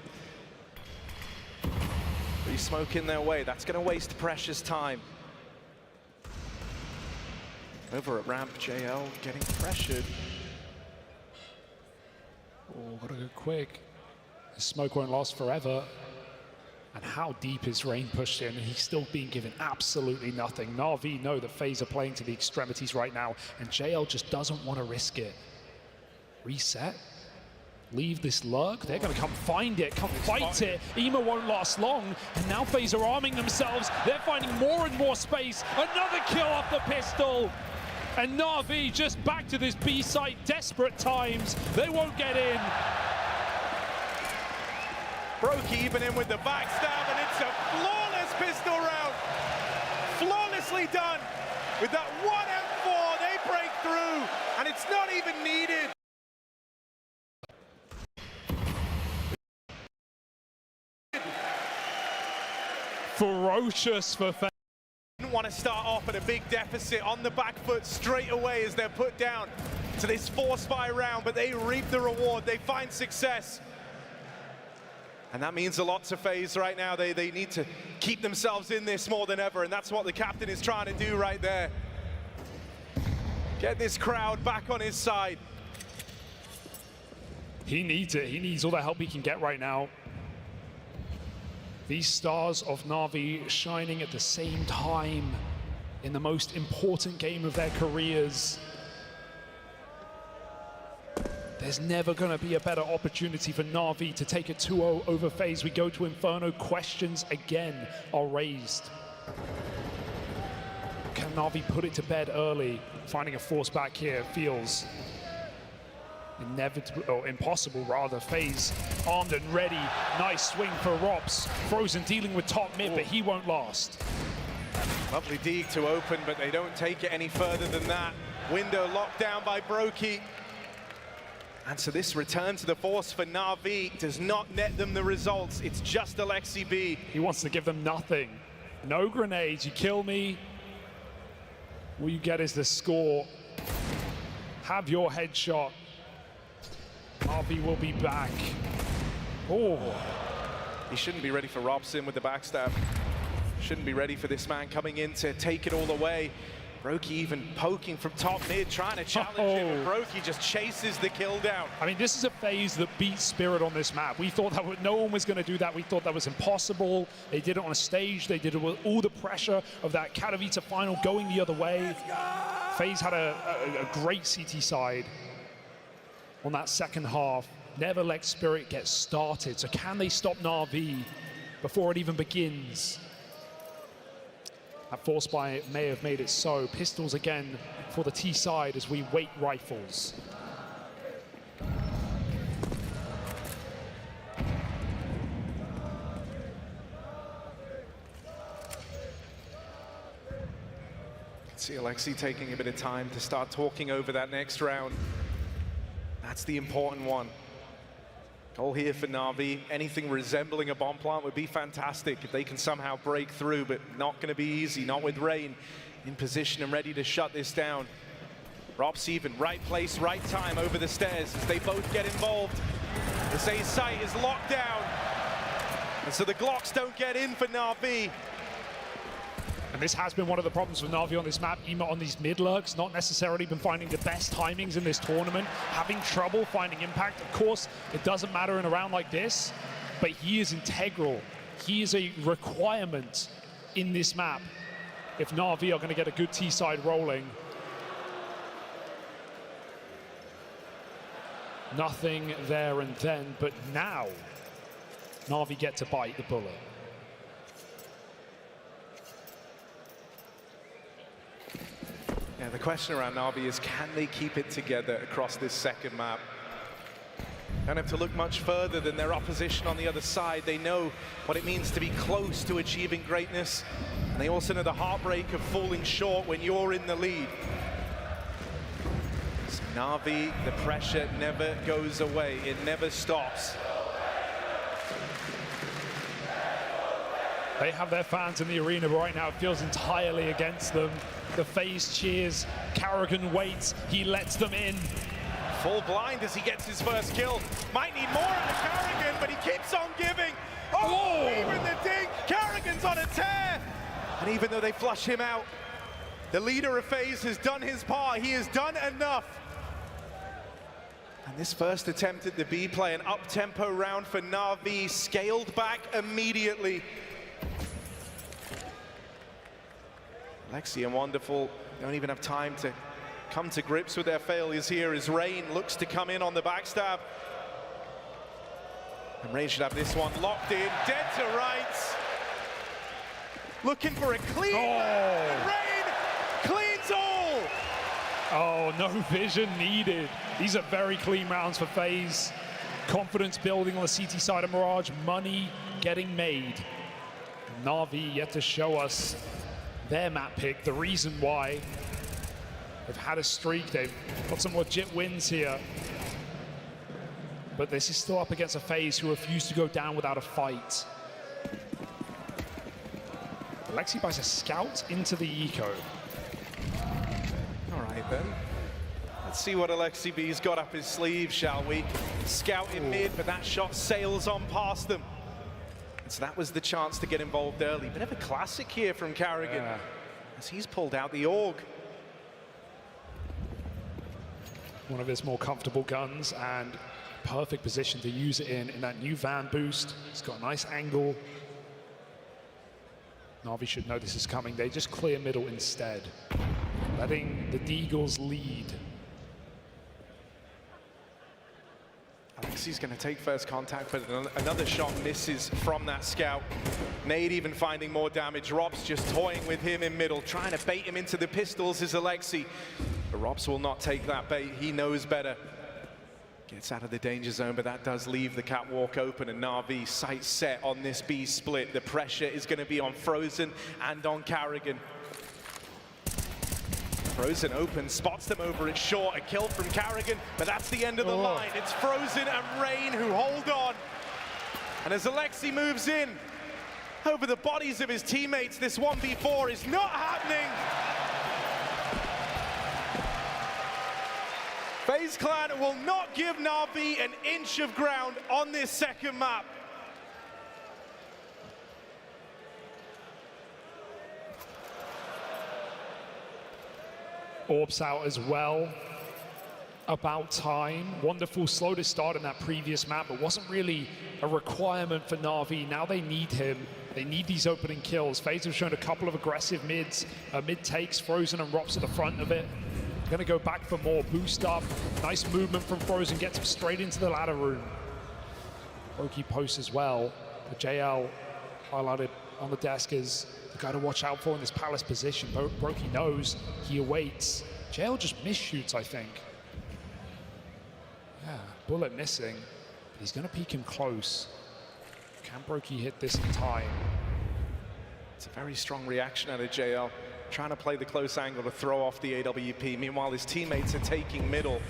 Free smoke in their way, that's going to waste precious time. Over at ramp, JL getting pressured.
Oh, gotta go quick. The smoke won't last forever. And how deep is Rain pushed in, and he's still being given absolutely nothing. Na'Vi know that FaZe are playing to the extremities right now, and JL just doesn't want to risk it. Reset. Leave this lurk. They're going to come find it, come fight it. Ema won't last long, and now FaZe are arming themselves. They're finding more and more space. Another kill off the pistol. And Na'Vi just back to this B site, desperate times. They won't get in.
Brokey even in with the backstab, and it's a flawless pistol round. Flawlessly done. With that 1 M4, they break through, and it's not even needed.
Ferocious for FaZe.
Didn't want to start off at a big deficit on the back foot straight away as they're put down to this 4-spy round, but they reap the reward. They find success. And that means a lot to FaZe right now. They need to keep themselves in this more than ever, and that's what the captain is trying to do right there. Get this crowd back on his side.
He needs it. He needs all the help he can get right now. These stars of Na'Vi shining at the same time in the most important game of their careers. There's never going to be a better opportunity for Na'Vi to take a 2-0 over FaZe. We go to Inferno. Questions again are raised. Can Na'Vi put it to bed early? Finding a force back here feels inevitable, or impossible rather. FaZe armed and ready. Nice swing for Robs. Frozen dealing with top mid, but he won't last.
Lovely dig to open, but they don't take it any further than that. Window locked down by Brokey. And so this return to the force for Na'Vi does not net them the results. It's just Alexi B.
He wants to give them nothing. No grenades, you kill me. All you get is the score. Have your headshot. Na'Vi will be back. Oh.
He shouldn't be ready for Robson with the backstab. Shouldn't be ready for this man coming in to take it all away. Brokey even poking from top mid, trying to challenge him, and Brokey just chases the kill down.
I mean, this is a FaZe that beat Spirit on this map. We thought that no one was going to do that. We thought that was impossible. They did it on a stage. They did it with all the pressure of that Katowice final going the other way. FaZe had a great CT side on that second half. Never let Spirit get started. So can they stop Na'Vi before it even begins? That force by may have made it so. Pistols again for the T side as we wait rifles.
See Alexi taking a bit of time to start talking over that next round. That's the important one. Goal here for Na'Vi. Anything resembling a bomb plant would be fantastic if they can somehow break through, but not going to be easy, not with Rain in position and ready to shut this down. Robs even, right place, right time over the stairs as they both get involved. This A site is locked down, and so the Glocks don't get in for Na'Vi.
And this has been one of the problems with Na'Vi on this map. Ema on these mid-lurks, not necessarily been finding the best timings in this tournament, having trouble finding impact. Of course, it doesn't matter in a round like this, but he is integral. He is a requirement in this map if Na'Vi are going to get a good T-side rolling. Nothing there and then, but now Na'Vi get to bite the bullet.
Yeah, the question around Na'Vi is, can they keep it together across this second map? Don't have to look much further than their opposition on the other side. They know what it means to be close to achieving greatness. And they also know the heartbreak of falling short when you're in the lead. So Na'Vi, the pressure never goes away. It never stops.
They have their fans in the arena, but right now it feels entirely against them. The FaZe cheers, Carrigan waits, he lets them in.
Full blind as he gets his first kill. Might need more out of Carrigan, but he keeps on giving. Oh, even the dink. Carrigan's on a tear. And even though they flush him out, the leader of FaZe has done his part. He has done enough. And this first attempt at the B play, an up-tempo round for Na'Vi, scaled back immediately. Lexi and Wonderful don't even have time to come to grips with their failures here as Rain looks to come in on the backstab. And Rain should have this one locked in, dead to rights. Looking for a clean man, and Rain cleans all.
Oh, no vision needed. These are very clean rounds for FaZe. Confidence building on the CT side of Mirage, money getting made. Na'Vi yet to show us their map pick, the reason why. They've had a streak, they've got some legit wins here. But this is still up against a FaZe who refuse to go down without a fight. Alexi buys a scout into the eco.
All right then. Let's see what Alexi B's got up his sleeve, shall we? Scout in mid, but that shot sails on past them. So that was the chance to get involved early. Bit of a classic here from Carrigan, as he's pulled out the AUG.
One of his more comfortable guns and perfect position to use it in that new van boost. It's got a nice angle. Na'Vi should know this is coming. They just clear middle instead, letting the Deagles lead.
Alexi's going to take first contact, but another shot misses from that scout. Nade even finding more damage. Robs just toying with him in middle, trying to bait him into the pistols is Alexi. But Robs will not take that bait. He knows better. Gets out of the danger zone, but that does leave the catwalk open, and Na'Vi sights set on this B split. The pressure is going to be on Frozen and on Carrigan. Frozen open, spots them over it short, a kill from Carrigan, but that's the end of the line. It's Frozen and Rain who hold on. And as Alexi moves in, over the bodies of his teammates, this 1v4 is not happening. FaZe Clan will not give Na'Vi an inch of ground on this second map.
Orbs out as well. About time. Wonderful slow to start in that previous map, but wasn't really a requirement for Na'Vi. Now they need him. They need these opening kills. FaZe have shown a couple of aggressive mids. Mid takes, Frozen and Rops at the front of it. Gonna go back for more. Boost up. Nice movement from Frozen. Gets him straight into the ladder room. Brokey posts as well. But JL highlighted on the desk is the guy to watch out for in this Palace position. Brokey knows, he awaits. JL just misshoots, I think. Yeah, bullet missing, but he's gonna peek him close. Can Brokey hit this in time?
It's a very strong reaction out of JL. Trying to play the close angle to throw off the AWP. Meanwhile, his teammates are taking middle.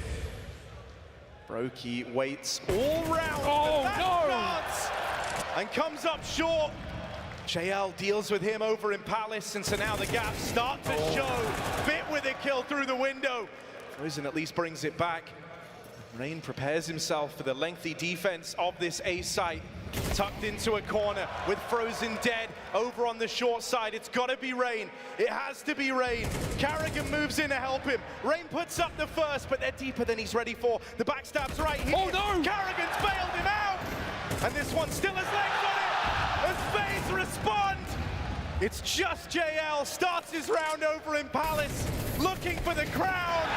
Brokey waits all round. Oh, no! And comes up short. JL deals with him over in Palace, and so now the gaps start to show. Bit with a kill through the window. Frozen at least brings it back. Rain prepares himself for the lengthy defense of this A site. Tucked into a corner with Frozen dead over on the short side. It's got to be Rain. It has to be Rain. Carrigan moves in to help him. Rain puts up the first, but they're deeper than he's ready for. The backstab's right here. Oh no! Carrigan's bailed him out! And this one still has legs on it! As FaZe respond! It's just JL, starts his round over in Palace, looking for the crown!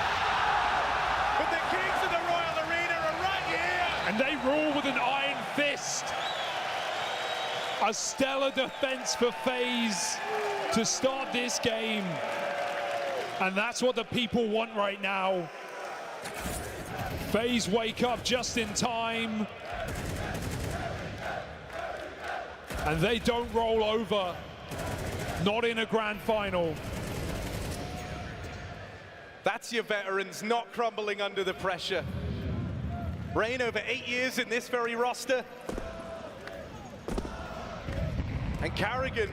But the Kings of the Royal Arena are right here!
And they rule with an iron fist. A stellar defense for FaZe to start this game. And that's what the people want right now. FaZe wake up just in time. And they don't roll over. Not in a grand final.
That's your veterans not crumbling under the pressure. Rain over 8 years in this very roster. And Carrigan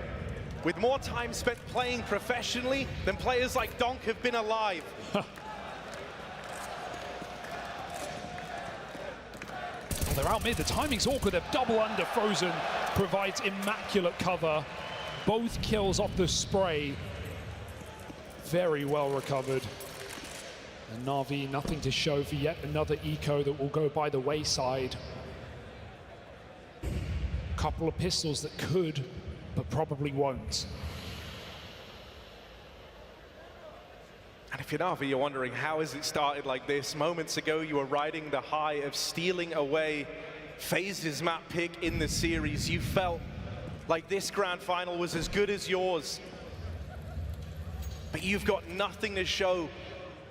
with more time spent playing professionally than players like Donk have been alive.
They're out mid, the timing's awkward, they're double under. Frozen provides immaculate cover. Both kills off the spray. Very well recovered. And Na'Vi, nothing to show for yet another eco that will go by the wayside. Couple of pistols that could, but probably won't.
And if you're Na'Vi, you're wondering, how has it started like this? Moments ago, you were riding the high of stealing away FaZe's map pick in the series. You felt like this grand final was as good as yours. But you've got nothing to show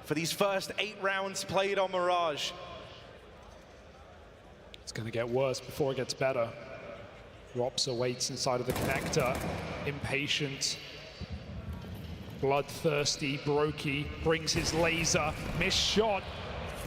for these first 8 rounds played on Mirage.
It's going to get worse before it gets better. Rops awaits inside of the connector, impatient, bloodthirsty. Brokey brings his laser, missed shot.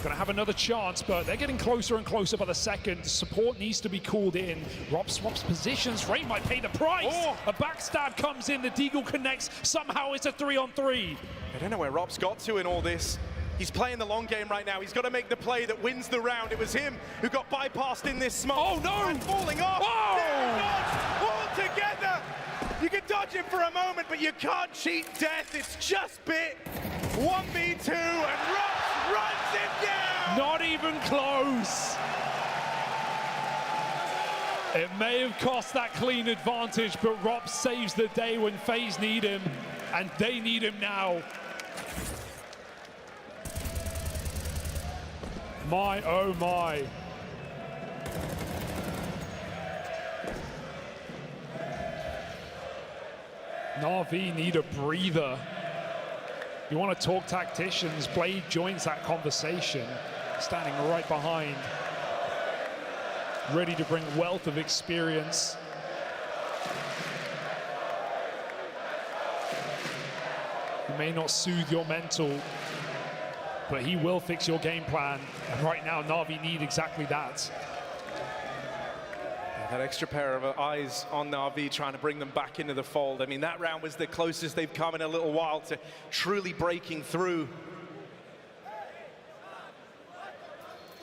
Gonna have another chance, but they're getting closer and closer by the second. Support needs to be called in. Rob swaps positions. Rain might pay the price. Oh. A backstab comes in. The Deagle connects. Somehow it's a 3-on-3.
I don't know where Rob's got to in all this. He's playing the long game right now. He's got to make the play that wins the round. It was him who got bypassed in this smoke.
Oh no!
And falling off.
Oh!
All together. You can dodge him for a moment, but you can't cheat death. It's just bit 1v2, and Rob runs him down.
Not even close. It may have cost that clean advantage, but Rob saves the day when FaZe need him, and they need him now. My, oh my. Na'Vi need a breather. You want to talk tacticians, Blade joins that conversation, standing right behind, ready to bring wealth of experience. He may not soothe your mental, but he will fix your game plan. And right now, Na'Vi need exactly that.
That extra pair of eyes on Na'Vi trying to bring them back into the fold. I mean, that round was the closest they've come in a little while to truly breaking through.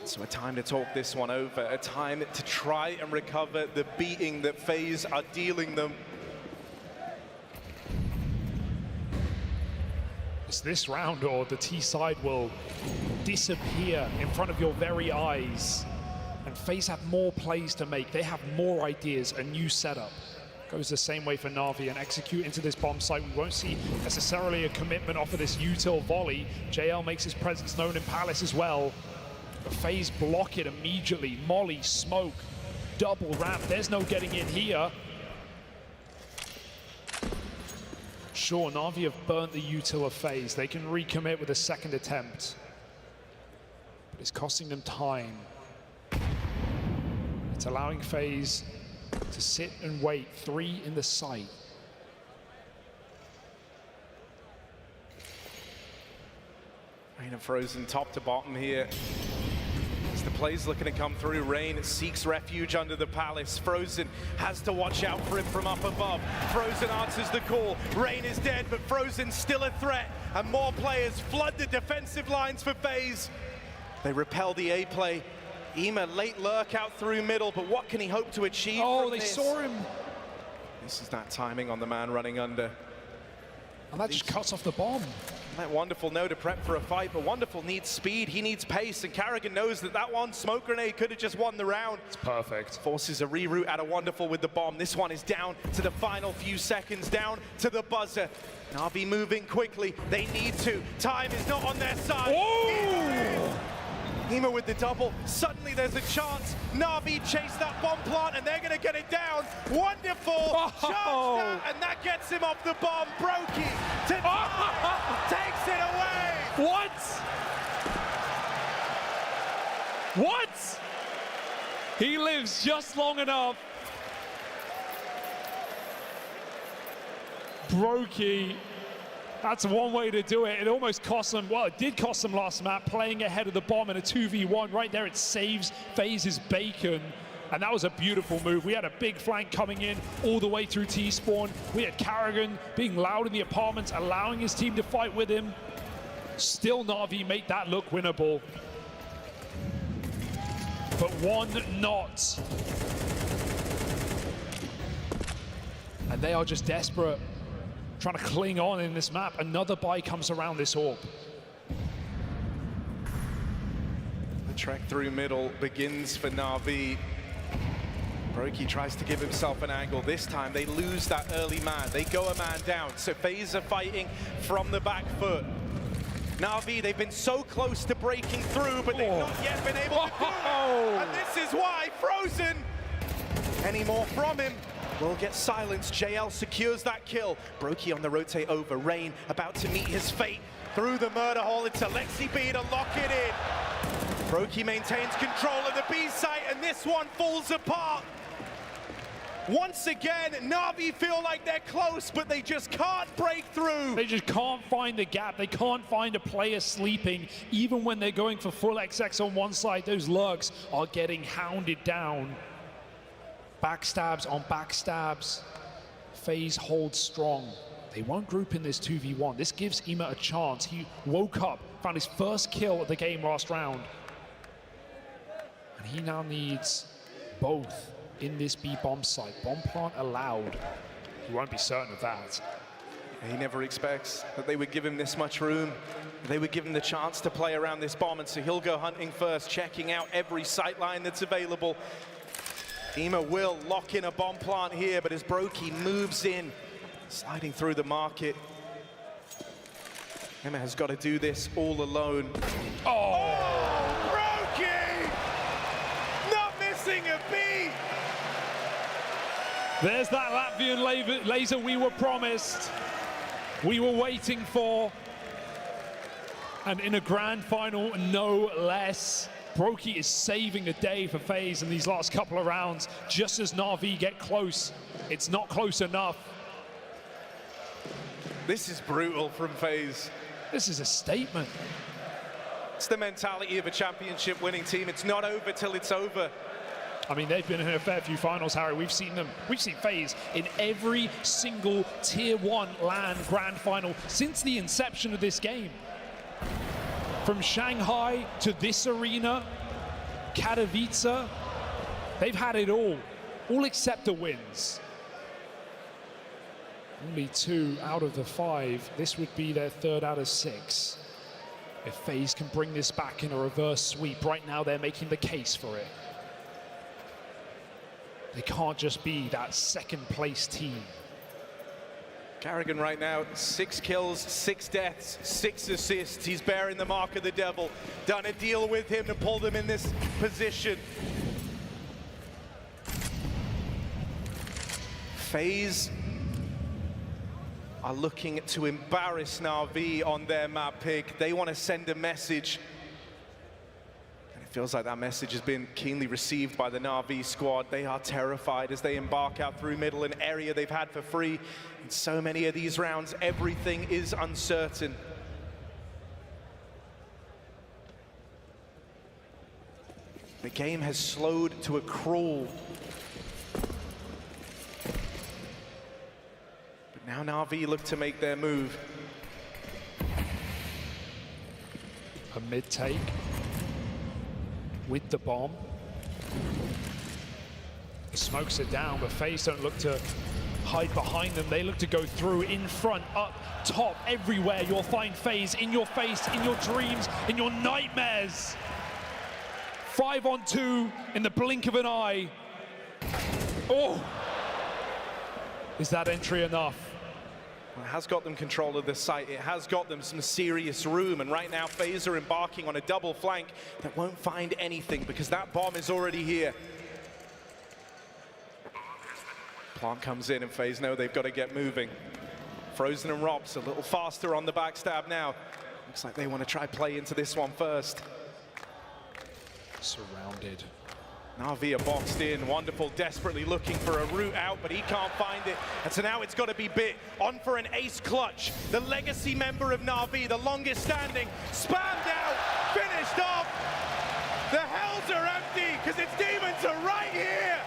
So a time to talk this one over, a time to try and recover the beating that FaZe are dealing them.
It's this round or the T side will disappear in front of your very eyes. And FaZe have more plays to make. They have more ideas, a new setup. Goes the same way for Na'Vi and execute into this bomb site. We won't see necessarily a commitment off of this util volley. JL makes his presence known in Palace as well. But FaZe block it immediately. Molly, smoke, double ramp. There's no getting in here. Sure, Na'Vi have burnt the util of FaZe. They can recommit with a second attempt. But it's costing them time. It's allowing FaZe to sit and wait. 3 in the site.
Rain and Frozen top to bottom here. As the play's looking to come through, Rain seeks refuge under the Palace. Frozen has to watch out for him from up above. Frozen answers the call. Rain is dead, but Frozen's still a threat. And more players flood the defensive lines for FaZe. They repel the A play. Ema late lurk out through middle, but what can he hope to achieve?
Oh, they saw him.
This is that timing on the man running under.
And that just cuts off the bomb.
That Wonderful know to prep for a fight, but Wonderful needs speed, he needs pace, and Carrigan knows that that one smoke grenade could have just won the round.
It's perfect.
Forces a reroute out of Wonderful with the bomb. This one is down to the final few seconds, down to the buzzer. Na'Vi moving quickly, they need to. Time is not on their side.
Oh!
Ema with the double. Suddenly there's a chance. Na'Vi chase that bomb plant and they're going to get it down. Wonderful. Charge that, and that gets him off the bomb. Brokey takes it away.
What? What? He lives just long enough. Brokey That's one way to do it. It almost cost them, well, it did cost them last map, playing ahead of the bomb in a 2v1. Right there, it saves FaZe's bacon. And that was a beautiful move. We had a big flank coming in all the way through T-spawn. We had Carrigan being loud in the apartments, allowing his team to fight with him. Still Na'Vi make that look winnable. But one not. And they are just desperate, trying to cling on in this map. Another buy comes around this orb.
The trek through middle begins for Na'Vi. Broky tries to give himself an angle. This time they lose that early man. They go a man down. So FaZe are fighting from the back foot. Na'Vi, they've been so close to breaking through, but they've not yet been able to do it. And this is why Frozen, any more from him, will get silenced. JL secures that kill. Broky on the rotate over. Rain about to meet his fate through the murder hole. It's Alexi B to lock it in. Broky maintains control of the B site, and this one falls apart. Once again, Na'Vi feel like they're close, but they just can't break through.
They just can't find the gap. They can't find a player sleeping. Even when they're going for full XX on one side, those lurks are getting hounded down. Backstabs on backstabs. FaZe holds strong. They won't group in this 2v1. This gives Ima a chance. He woke up, found his first kill of the game last round. And he now needs both in this B bomb site. Bomb plant allowed. He won't be certain of that.
He never expects that they would give him this much room. They would give him the chance to play around this bomb, and so he'll go hunting first, checking out every sight line that's available. Ima will lock in a bomb plant here, but as Broky moves in, sliding through the market, Ima has got to do this all alone. Oh, Broky! Not missing a beat!
There's that Latvian laser we were promised. We were waiting for. And in a grand final, no less. Broky is saving the day for FaZe in these last couple of rounds. Just as Na'Vi get close, it's not close enough.
This is brutal from FaZe.
This is a statement.
It's the mentality of a championship winning team. It's not over till it's over.
I mean, they've been in a fair few finals, Harry. We've seen them. We've seen FaZe in every single Tier 1 LAN grand final since the inception of this game. From Shanghai to this arena, Katowice, they've had it all except the wins. Only 2 out of the 5. This would be their 3rd out of 6. If FaZe can bring this back in a reverse sweep, right now they're making the case for it. They can't just be that 2nd place team.
Carrigan right now, 6 kills, 6 deaths, 6 assists. He's bearing the mark of the devil. Done a deal with him to pull them in this position. FaZe are looking to embarrass Na'Vi on their map pick. They want to send a message. And it feels like that message has been keenly received by the Na'Vi squad. They are terrified as they embark out through middle, an area they've had for free. In so many of these rounds, everything is uncertain. The game has slowed to a crawl. But now Na'Vi look to make their move.
A mid-take with the bomb. The smokes are down, but FaZe don't look to hide behind them. They look to go through, in front, up, top, everywhere. You'll find FaZe in your face, in your dreams, in your nightmares. 5 on 2 in the blink of an eye. Oh! Is that entry enough?
Well, it has got them control of the site. It has got them some serious room. And right now, FaZe are embarking on a double flank that won't find anything because that bomb is already here. Plant comes in and FaZe know they've got to get moving. Frozen and Rops a little faster on the backstab now. Looks like they want to try play into this one first.
Surrounded.
Na'Vi are boxed in, wonderful, desperately looking for a route out, but he can't find it. And so now it's got to be Bit on for an ace clutch. The legacy member of Na'Vi, the longest standing, spammed out, finished off. The hells are empty because its demons are right here.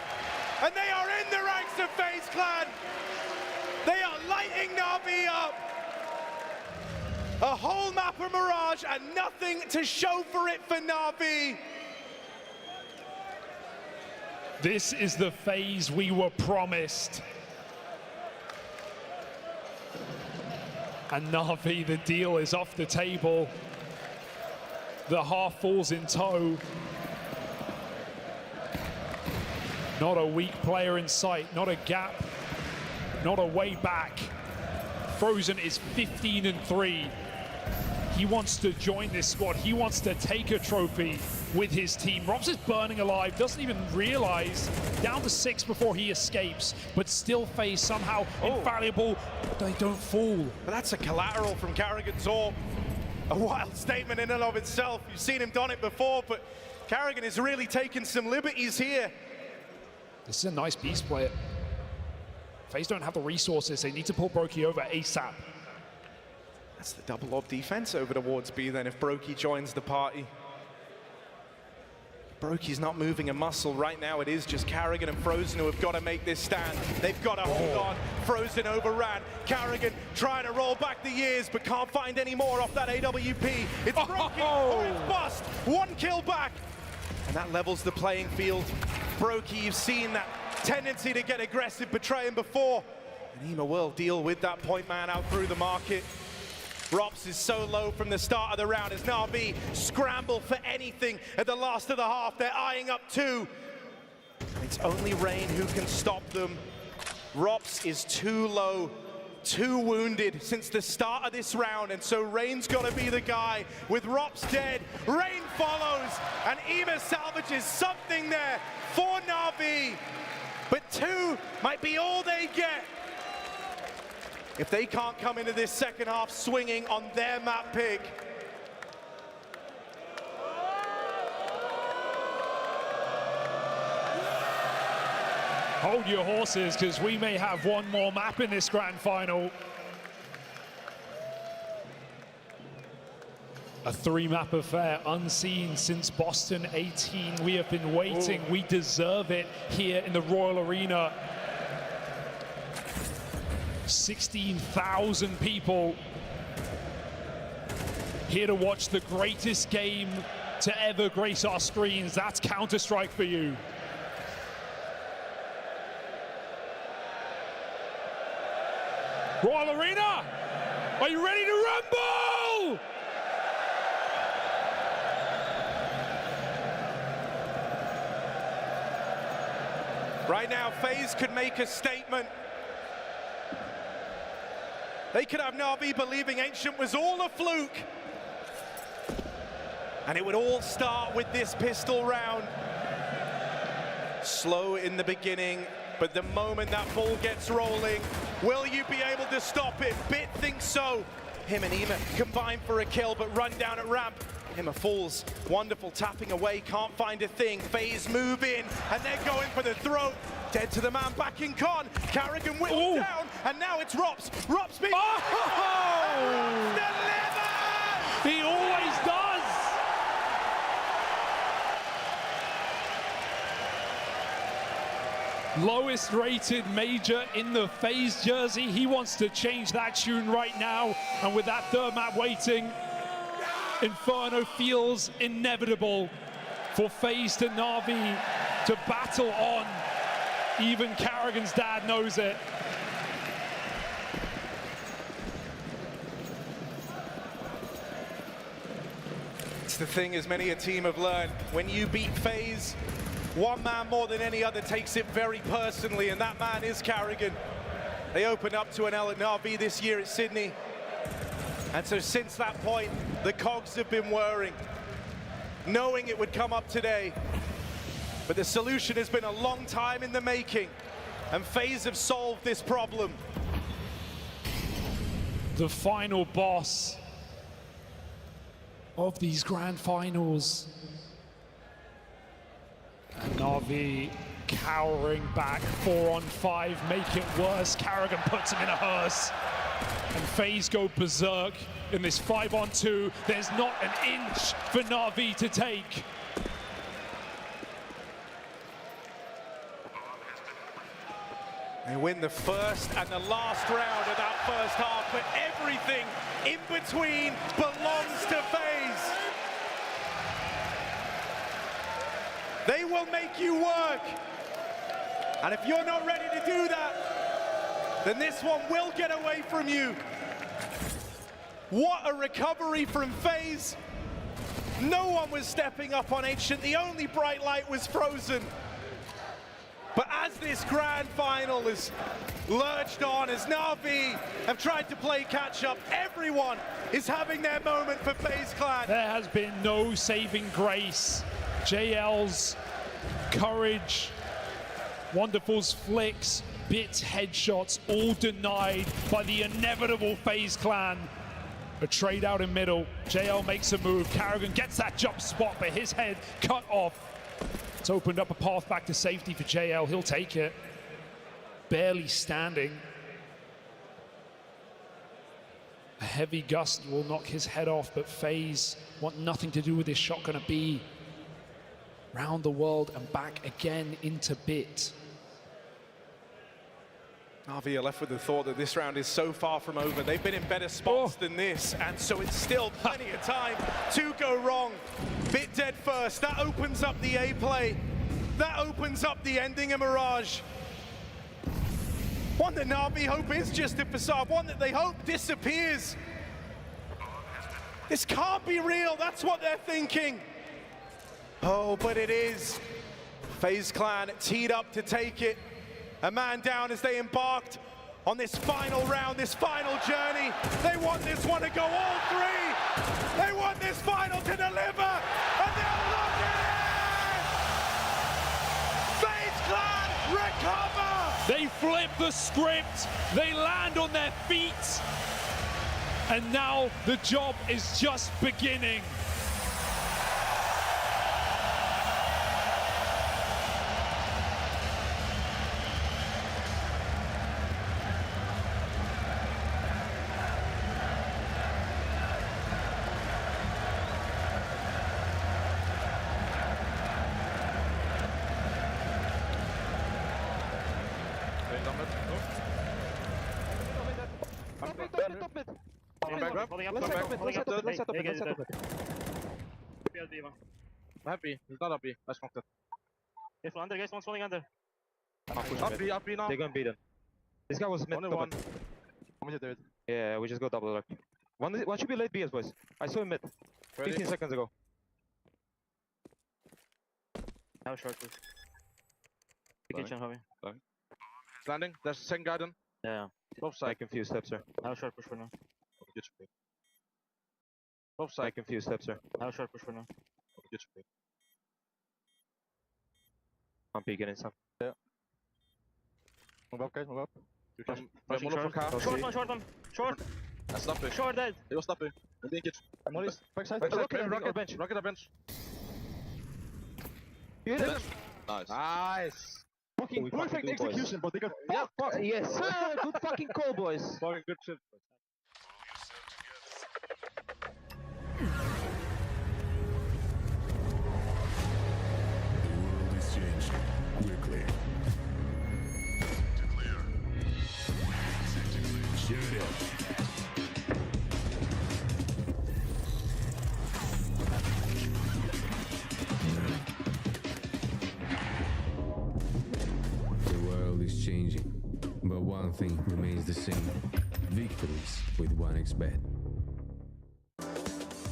And they are in the ranks of FaZe Clan. They are lighting Na'Vi up. A whole map of Mirage and nothing to show for it for Na'Vi.
This is the FaZe we were promised. And Na'Vi, the deal is off the table. The half falls in tow. Not a weak player in sight, not a gap, not a way back. Frozen is 15-3. He wants to join this squad. He wants to take a trophy with his team. Robs is burning alive, doesn't even realize. Down to 6 before he escapes, but still FaZe somehow infallible. They don't fall.
But that's a collateral from Carrigan Zorb. A wild statement in and of itself. You've seen him done it before, but Carrigan is really taking some liberties here.
This is a nice beast player. FaZe don't have the resources. They need to pull Brokey over ASAP.
That's the double lob defense over towards B then if Brokey joins the party. Brokey's not moving a muscle right now. It is just Carrigan and Frozen who have got to make this stand. They've got to hold on. Frozen overran. Carrigan trying to roll back the years but can't find any more off that AWP. It's Brokey or it's bust. 1 kill back. And that levels the playing field. Brokey, you've seen that tendency to get aggressive, betray him before. And Ema will deal with that point man out through the market. Rops is so low from the start of the round as Na'Vi scramble for anything at the last of the half. They're eyeing up 2. It's only Rain who can stop them. Rops is too low, too wounded since the start of this round, and so Rain's got to be the guy. With Rops dead, Rain follows, and Ema salvages something there for Na'Vi. But 2 might be all they get if they can't come into this second half swinging on their map pick.
Hold your horses, because we may have one more map in this grand final. A 3-map affair, unseen since Boston 18. We have been waiting. We deserve it here in the Royal Arena. 16,000 people here to watch the greatest game to ever grace our screens. That's Counter-Strike for you. Royal Arena, are you ready to rumble?
Right now, FaZe could make a statement. They could have Na'Vi believing Ancient was all a fluke. And it would all start with this pistol round. Slow in the beginning, but the moment that ball gets rolling, will you be able to stop it? Bit thinks so. Him and Ema combine for a kill, but run down at ramp. Ema falls, wonderful, tapping away, can't find a thing. FaZe move in, and they're going for the throat. Dead to the man, back in con. Carrigan whittles down, and now it's Rops. Rops being delivered!
He always does! Lowest rated major in the FaZe jersey. He wants to change that tune right now, and with that 3rd map waiting, Inferno feels inevitable for FaZe to Na'Vi to battle on. Even Carrigan's dad knows it.
It's the thing, as many a team have learned, when you beat FaZe, one man more than any other takes it very personally, and that man is Carrigan. They opened up to an L at Na'Vi this year at Sydney. And so since that point, the cogs have been whirring, knowing it would come up today. But the solution has been a long time in the making, and FaZe have solved this problem.
The final boss of these grand finals. And Na'Vi cowering back, 4-on-5, make it worse. Carrigan puts him in a hearse. And FaZe go berserk in this 5-on-2. There's not an inch for Na'Vi to take.
They win the first and the last round of that first half, but everything in between belongs to FaZe. They will make you work. And if you're not ready to do that, then this one will get away from you. What a recovery from FaZe. No one was stepping up on Ancient. The only bright light was Frozen. But as this grand final is lurched on, as Na'Vi have tried to play catch up, everyone is having their moment for FaZe Clan.
There has been no saving grace. JL's courage, Wonderful's flicks, Bits headshots, all denied by the inevitable FaZe Clan. A trade out in middle. JL makes a move. Carrigan gets that jump spot, but his head cut off. It's opened up a path back to safety for JL. He'll take it. Barely standing. A heavy gust will knock his head off, but FaZe want nothing to do with this shot. Gonna be round the world and back again into Bit.
Na'Vi are left with the thought that this round is so far from over. They've been in better spots than this, and so it's still plenty of time to go wrong. Bit dead first. That opens up the A play. That opens up the ending of Mirage. One that Na'Vi hope is just a facade. One that they hope disappears. This can't be real. That's what they're thinking. Oh, but it is. FaZe Clan teed up to take it. A man down as they embarked on this final round, this final journey. They want this one to go all three. They want this final to deliver, and they'll look at it! FaZe Clan recover!
They flip the script, they land on their feet, and now the job is just beginning.
Happy, he's not happy. Let's knock that.
Guys, one under, guys, one's falling under.
Up B now.
They're gonna beat him. This guy was mid.
Only one. How much did it?
Yeah, we just go double lock. One should be late BS, boys. I saw him mid.
Ready?
15 seconds ago. Now short, please. Kitchen, homie.
Landing. There's second guy then.
Yeah.
Both side.
I confused steps, sir. Now short push for now.
Good spray. Both
I
side.
confused steps, sir. Now short push for now.
Good spray.
I'm peeking in some.
Yeah. Move up, guys. Move up. You can
Flashing
move
short.
from car.
Short one. Short.
That's stopping.
Short dead.
It was stopping. And then kitchen.
Backside.
Rocket
Bench.
Rocket a bench.
You hit it.
Nice.
Nice.
Fucking perfect execution, but they got
Yes, sir. Good fucking call, boys.
fucking good shit.
The world is changing quickly. Shoot it. The world is changing, but one thing remains the same. Victories with 1xBet.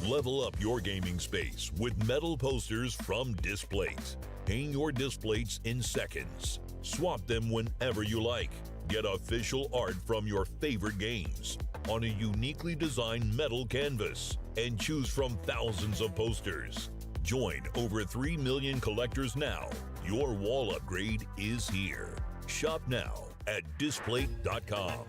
Level up your gaming space with metal posters from Displays. Hang your displays in seconds. Swap them whenever you like. Get official art from your favorite games on a uniquely designed metal canvas and choose from thousands of posters. Join over 3 million collectors now. Your wall upgrade is here. Shop now at display.com.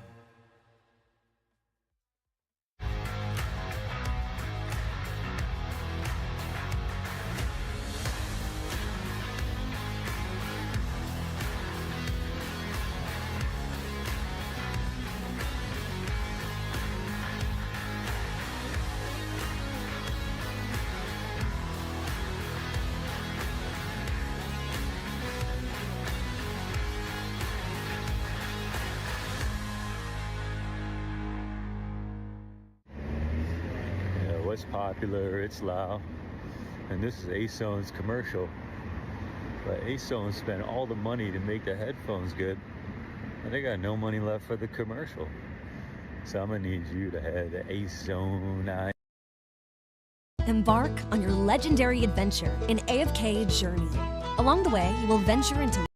it's popular, it's loud. And this is A-Zone's commercial. But A-Zone spent all the money to make the headphones good, and they got no money left for the commercial. So I'm gonna need you to head to A-Zone.
Embark on your legendary adventure in AFK Journey. Along the way, you will venture into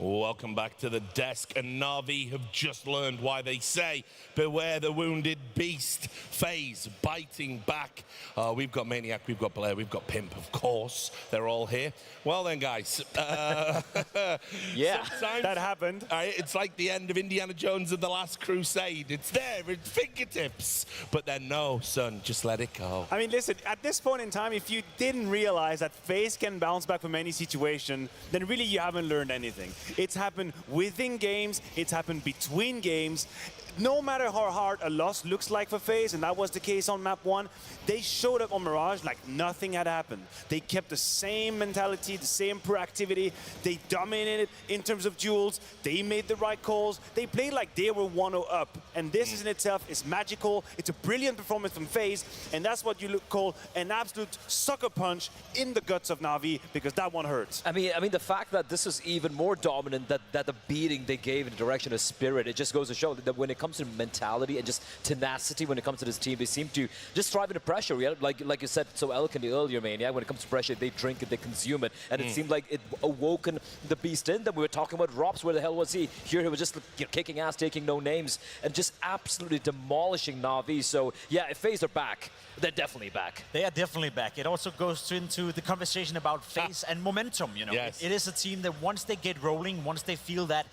Welcome back to the desk, and Na'Vi have just learned why they say, beware the wounded beast. FaZe biting back. We've got Maniac, we've got Blair, we've got Pimp, of course. They're all here. Well then, guys.
Yeah, that happened.
It's like the end of Indiana Jones and the Last Crusade. It's there, it's fingertips. But then no, son, just let it go.
I mean, listen, at this point in time, if you didn't realize that FaZe can bounce back from any situation, then really you haven't learned anything. It's happened within games, it's happened between games. No matter how hard a loss looks like for FaZe, and that was the case on map 1, they showed up on Mirage like nothing had happened. They kept the same mentality, the same proactivity. They dominated in terms of duels. They made the right calls. They played like they were 1-0 up. And this in itself is magical. It's a brilliant performance from FaZe, and that's what you call an absolute sucker punch in the guts of Na'Vi, because that one hurts.
I mean, the fact that this is even more dominant, that the beating they gave in the direction of Spirit, it just goes to show that when it comes to mentality and just tenacity, when it comes to this team, they seem to just thrive under pressure. Yeah? Like you said so eloquently earlier, man. Yeah, when it comes to pressure, they drink it, they consume it, and it seemed like it awoken the beast in them. We were talking about Robs, where the hell was he? Here he was just kicking ass, taking no names, and just absolutely demolishing Na'Vi. So yeah, if FaZe are back, they're definitely back.
They are definitely back. It also goes into the conversation about FaZe and momentum. You know,
yes.
It is a team that once they get rolling, once they feel that,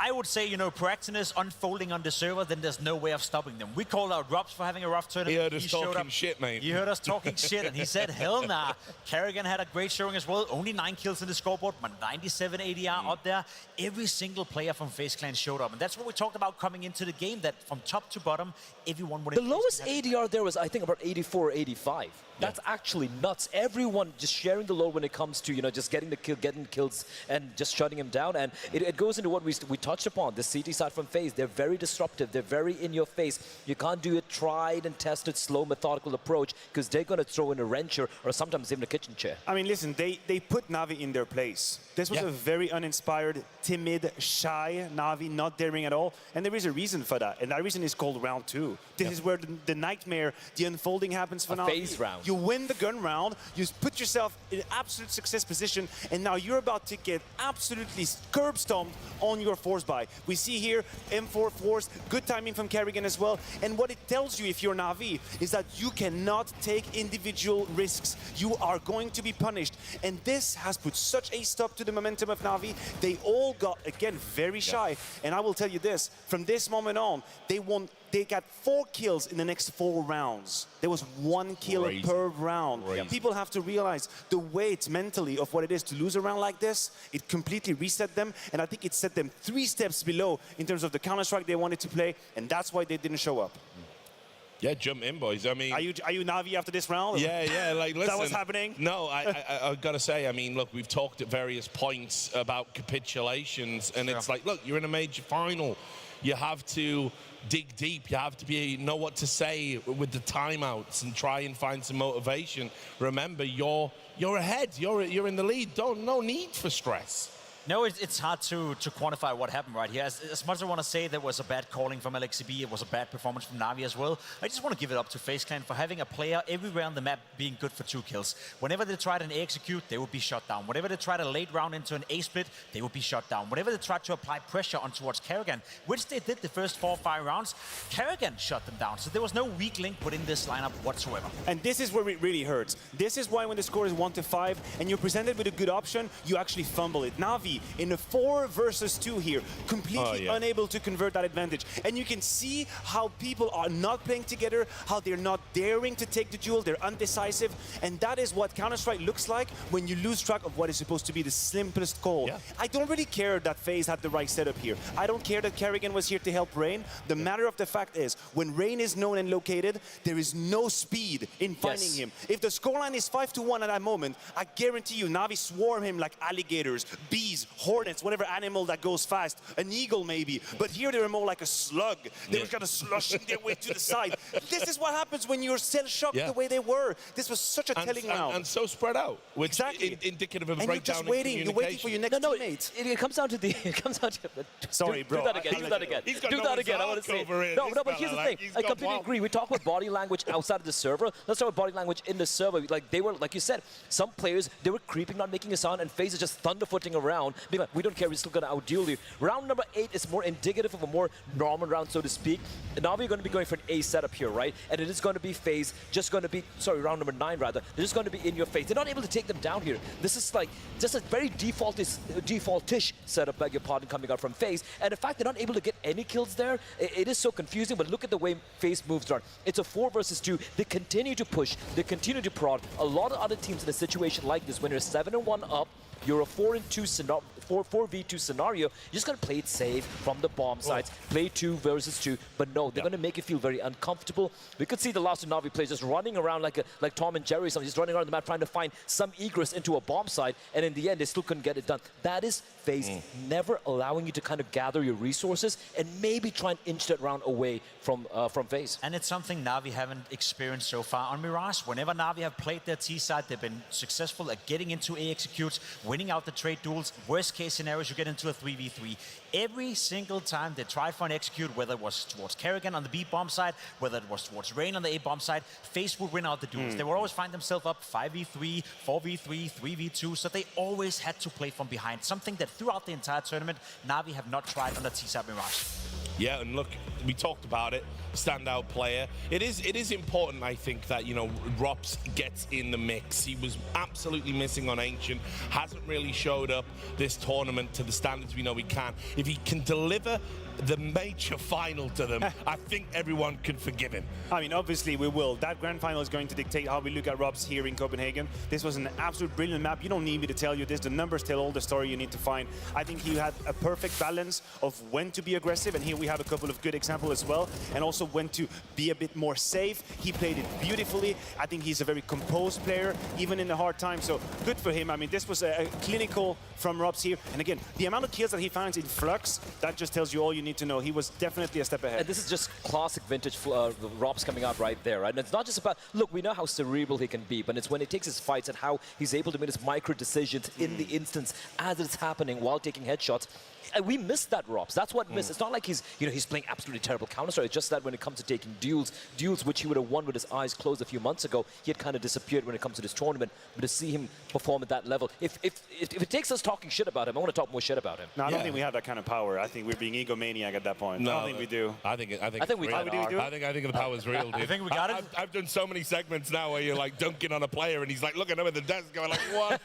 I would say, you know, proactiveness unfolding on the server, then there's no way of stopping them. We called out Robs for having a rough tournament.
He heard us talking shit, mate.
He heard us talking shit, and he said, hell nah. Karrigan had a great showing as well. Only 9 kills in the scoreboard, but 97 ADR up there. Every single player from FaZe Clan showed up. And that's what we talked about coming into the game, that from top to bottom, everyone would...
The lowest ADR there was, I think, about 84 or 85. That's actually nuts. Everyone just sharing the load when it comes to, you know, just getting the kill, getting kills, and just shutting him down. And it goes into what we touched upon, the CT side from FaZe. They're very disruptive. They're very in your face. You can't do a tried and tested, slow, methodical approach, because they're going to throw in a wrencher or sometimes even a kitchen chair.
I mean, listen, they put Na'Vi in their place. This was a very uninspired, timid, shy Na'Vi, not daring at all. And there is a reason for that. And that reason is called round 2. This is where the nightmare, the unfolding happens for Na'Vi.
FaZe round.
You win the gun round, you put yourself in absolute success position, and now you're about to get absolutely curb stomped on your force buy. We see here M4 force, good timing from Karrigan as well. And what it tells you, if you're Na'Vi, is that you cannot take individual risks. You are going to be punished. And this has put such a stop to the momentum of Na'Vi. They all got, again, very shy. And I will tell you this, from this moment on, they got 4 kills in the next 4 rounds. There was 1 kill per round. People have to realize the weight mentally of what it is to lose a round like this. It completely reset them, and I think it set them 3 steps below in terms of the Counter-Strike they wanted to play, and that's why they didn't show up.
Yeah, jump in, boys. I mean...
Are you Na'Vi after this round?
Yeah, like, listen...
Is that what's happening?
No, I've got to say, I mean, look, we've talked at various points about capitulations, and it's like, look, you're in a major final. You have to dig deep. You have to know what to say with the timeouts and try and find some motivation. Remember, you're ahead. You're in the lead. No need for stress.
No, it's hard to quantify what happened right here. As much as I want to say there was a bad calling from LXCB, it was a bad performance from Na'Vi as well, I just want to give it up to FaZe Clan for having a player everywhere on the map being good for 2 kills. Whenever they tried an A execute, they would be shut down. Whenever they tried a late round into an A split, they would be shut down. Whenever they tried to apply pressure on towards Karrigan, which they did the first 4 or 5 rounds, Karrigan shut them down. So there was no weak link within this lineup whatsoever.
And this is where it really hurts. This is why when the score is 1-5 and you're presented with a good option, you actually fumble it. Na'Vi in a 4 versus 2 here, completely unable to convert that advantage. And you can see how people are not playing together, how they're not daring to take the duel, they're undecisive. And that is what Counter-Strike looks like when you lose track of what is supposed to be the simplest call. I don't really care that FaZe had the right setup here. I don't care that Karrigan was here to help Rain. The matter of the fact is, when Rain is known and located, there is no speed in finding him. If the scoreline is 5-1 at that moment, I guarantee you Na'Vi swarm him like alligators, bees, hornets, whatever animal that goes fast, an eagle maybe. But here they were more like a slug. They were kind of slushing their way to the side. This is what happens when you're cell-shocked the way they were. This was such a telling round.
And so spread out, which
exactly
indicative of a
and
breakdown
you're just waiting. You're waiting for your next teammate.
It comes down to the. It comes down to.
Sorry, bro.
Do that again. Do that again. Do that again. I want to say. No, but here's the thing. I completely agree. We talk about body language outside of the server. Let's talk about body language in the server. Like they were, like you said, some players they were creeping, not making a sound, and FaZe is just thunderfooting around, being like, we don't care, we're still gonna outduel you. Round number 8 is more indicative of a more normal round, so to speak. Now we're going to be going for an A setup here, right? And it is going to be FaZe, just going to be, sorry, round number 9 rather. They're just going to be in your face. They're not able to take them down here. This is like just a very defaultish setup, beg your pardon, coming out from FaZe. And in fact, they're not able to get any kills there. It is so confusing, but look at the way FaZe moves around. It's a 4 versus 2. They continue to push. They continue to prod. A lot of other teams in a situation like this, when you're 7-1 up, you're a 4v2 scenario, you're just going to play it safe from the bomb sites, play 2 versus 2, but no, they're going to make you feel very uncomfortable. We could see the last 2 Na'Vi players just running around like Tom and Jerry, just running around the map trying to find some egress into a bomb site, and in the end, they still couldn't get it done. That is FaZe never allowing you to kind of gather your resources and maybe try and inch that round away from FaZe.
And it's something Na'Vi haven't experienced so far on Mirage. Whenever Na'Vi have played their T side, they've been successful at getting into A executes, winning out the trade duels. Worst case scenarios, you get into a 3v3. Every single time they tried for an execute, whether it was towards Karrigan on the B bomb side, whether it was towards Rain on the A bomb side, FaZe would win out the duels. They would always find themselves up 5v3, 4v3, 3v2, so they always had to play from behind, something that throughout the entire tournament, Na'Vi have not tried on the T-side Mirage.
Yeah, and look, we talked about it, standout player. It is important, I think, that, you know, Rops gets in the mix. He was absolutely missing on Ancient, hasn't really showed up this tournament to the standards we know he can. If he can deliver the major final to them, I think everyone can forgive him.
I mean, obviously we will. That grand final is going to dictate how we look at Robs here in Copenhagen. This was an absolute brilliant map. You don't need me to tell you this. The numbers tell all the story you need to find. I think he had a perfect balance of when to be aggressive, and here we have a couple of good examples as well, and also when to be a bit more safe. He played it beautifully. I think he's a very composed player, even in the hard time, so good for him. I mean, this was a clinical from Robs here, and again, the amount of kills that he finds in Flux, that just tells you all you need to know. He was definitely a step ahead.
And this is just classic vintage Robs coming out right there, right? And it's not just about, look, we know how cerebral he can be, but it's when he takes his fights and how he's able to make his micro decisions in the instance as it's happening while taking headshots. And we missed that, Robs. That's what missed. It's not like he's playing absolutely terrible Counter-Strike. It's just that when it comes to taking duels which he would have won with his eyes closed a few months ago, he had kind of disappeared when it comes to this tournament. But to see him perform at that level, if it takes us talking shit about him, I want to talk more shit about him.
No, I don't think we have that kind of power. I think we're being egomaniac at that point.
No,
I don't think we do.
I think
we do.
I think the power's real, dude.
I think we got it.
I've done so many segments now where you're like dunking on a player and he's like looking over the desk going like, what?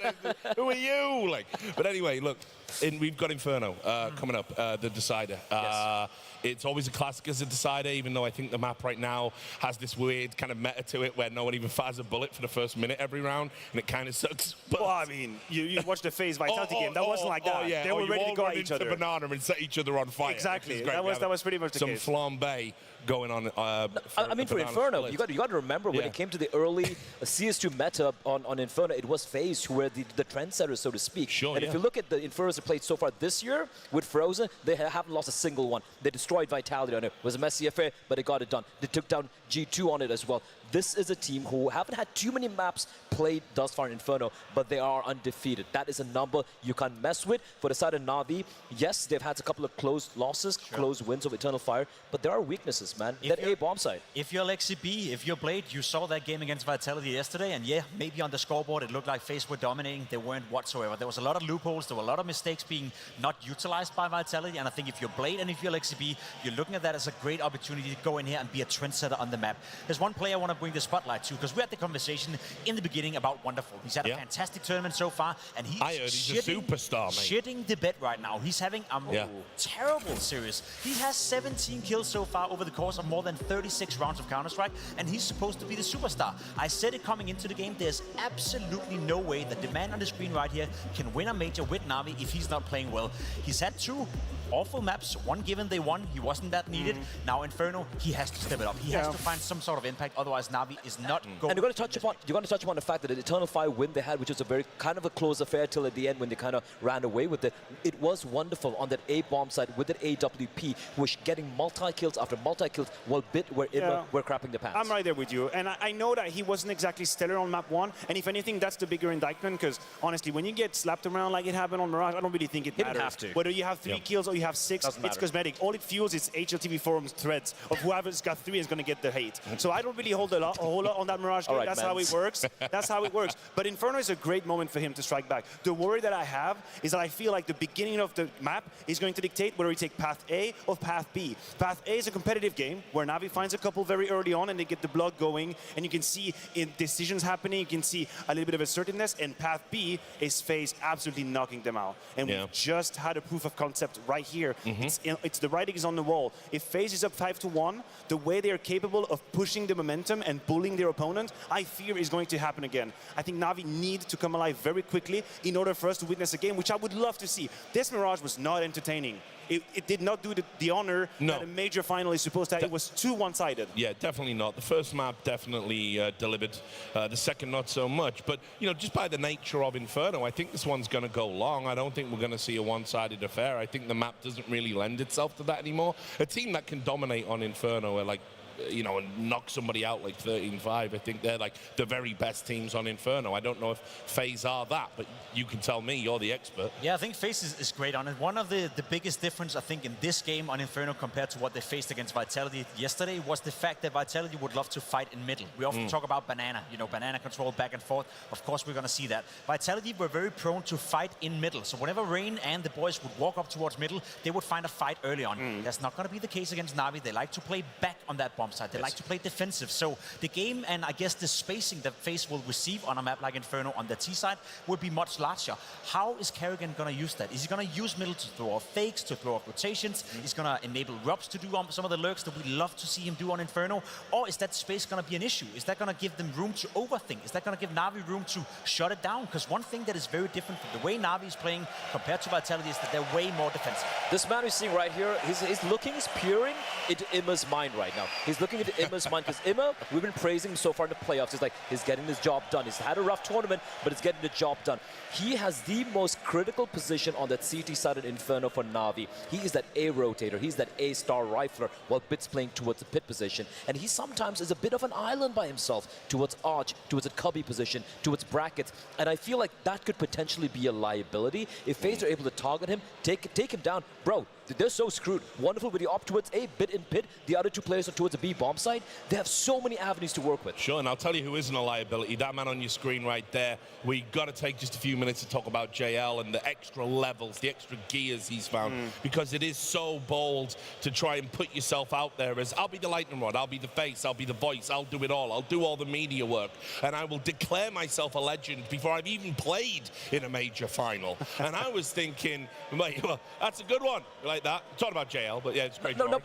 Who are you? Like, but anyway, look, we've got Inferno coming up, the decider.
Yes.
It's always a classic as a decider, even though I think the map right now has this weird kind of meta to it where no one even fires a bullet for the first minute every round, and it kind of sucks. But
well, I mean, you watched the FaZe Vitality game. That wasn't like that.
Yeah.
They were ready to go at each other.
Banana and set each other on fire.
Exactly. That was pretty much the case.
Some flambe going on.
I mean, for Inferno, you got to remember when it came to the early CS2 meta on Inferno, it was FaZe who were the trendsetters, so to speak.
Sure,
and if you look at the Infernos that played so far this year with Frozen, they haven't lost a single one. They destroyed Vitality on it. It was a messy affair, but they got it done. They took down G2 on it as well. this is a team who haven't had too many maps played thus far in Inferno, but they are undefeated. That is a number you can't mess with. For the side of Na'Vi, yes, they've had a couple of close losses, close wins of Eternal Fire, but there are weaknesses, man. That A bomb site.
If you're Lexi B, if you're Blade, you saw that game against Vitality yesterday, and yeah, maybe on the scoreboard it looked like FaZe were dominating. They weren't whatsoever. There was a lot of loopholes. There were a lot of mistakes being not utilized by Vitality, and I think if you're Blade and if you're Lexi B, you're looking at that as a great opportunity to go in here and be a trendsetter on the map. There's one player I want to bring the spotlight to, because we had the conversation in the beginning about Wonderful. He's had a fantastic tournament so far, and he's
I heard he's a superstar, mate.
shitting the bed right now. He's having a terrible series. He has 17 kills so far over the course of more than 36 rounds of Counter-Strike, and he's supposed to be the superstar. I said it coming into the game, there's absolutely no way that the man on the screen right here can win a major with Na'Vi if he's not playing well. He's had 2 awful maps, one given they won, he wasn't that needed. Now Inferno, he has to step it up. He has to find some sort of impact, otherwise Na'Vi is not going.
And you're going to touch upon the fact that the Eternal Fire win they had, which was a very kind of a close affair till at the end when they kind of ran away with it. It was wonderful on that A bomb side with that AWP, which getting multi-kills after multi-kills while Bit were crapping the pants.
I'm right there with you, and I know that he wasn't exactly stellar on map 1, and if anything, that's the bigger indictment, because honestly, when you get slapped around like it happened on Mirage, I don't really think it matters.
Have to.
Whether you have 3 kills or you have 6, it's cosmetic. All it fuels is HLTV forums threads of whoever's got 3 is going to get the hate. So I don't really hold a whole lot on that Mirage game. That's how it works. That's how it works. But Inferno is a great moment for him to strike back. The worry that I have is that I feel like the beginning of the map is going to dictate whether we take path A or path B. Path A is a competitive game where Na'Vi finds a couple very early on and they get the blood going, and you can see decisions happening, you can see a little bit of assertiveness, and path B is FaZe absolutely knocking them out. And we just had a proof of concept right here. It's the writing is on the wall. If FaZe is up 5-1, the way they are capable of pushing the momentum and bullying their opponent, I fear is going to happen again. I think Na'Vi need to come alive very quickly in order for us to witness a game, which I would love to see. This Mirage was not entertaining. It did not do the honor that a major final is supposed to have. It was too one-sided.
Yeah, definitely not. The first map definitely delivered. The second, not so much. But, you know, just by the nature of Inferno, I think this one's going to go long. I don't think we're going to see a one-sided affair. I think the map doesn't really lend itself to that anymore. A team that can dominate on Inferno are like, you know, and knock somebody out like 13-5. I think they're like the very best teams on Inferno. I don't know if FaZe are that, but you can tell me, you're the expert.
Yeah, I think FaZe is great on it. One of the biggest difference, I think, in this game on Inferno compared to what they faced against Vitality yesterday was the fact that Vitality would love to fight in middle. We often talk about banana, you know, banana control back and forth. Of course, we're going to see that. Vitality were very prone to fight in middle. So whenever Rain and the boys would walk up towards middle, they would find a fight early on. That's not going to be the case against Na'Vi. They like to play back on that bomb side. They like to play defensive. So the game and I guess the spacing that FaZe will receive on a map like Inferno on the T side would be much larger. How is Kerrigan going to use that? Is he going to use middle to throw off fakes, to throw off rotations? He's going to enable Rubs to do some of the lurks that we love to see him do on Inferno? Or is that space going to be an issue? Is that going to give them room to overthink? Is that going to give Na'Vi room to shut it down? Because one thing that is very different from the way Na'Vi is playing compared to Vitality is that they're way more defensive.
This man we're seeing right here, he's looking, he's peering into Imma's mind right now. He's looking into Imma's mind because Imma, we've been praising him so far in the playoffs. He's like, he's getting his job done. He's had a rough tournament, but he's getting the job done. He has the most critical position on that CT side of Inferno for Na'Vi. He is that A rotator. He's that A star rifler while Bit's playing towards the pit position. And he sometimes is a bit of an island by himself towards Arch, towards a cubby position, towards brackets. And I feel like that could potentially be a liability. If FaZe are able to target him, take him down. Bro, they're so screwed. Wonderful with the opt towards A, Bit in pit. The other two players are towards a B bomb side. They have so many avenues to work with.
Sure, and I'll tell you who isn't a liability. That man on your screen right there. We got to take just a few minutes to talk about JL and the extra levels, the extra gears he's found, because it is so bold to try and put yourself out there as, I'll be the lightning rod, I'll be the face, I'll be the voice, I'll do it all. I'll do all the media work, and I will declare myself a legend before I've even played in a major final. And I was thinking, wait, well, that's a good one. Like that. I'm talking about JL, but yeah, it's great.
No,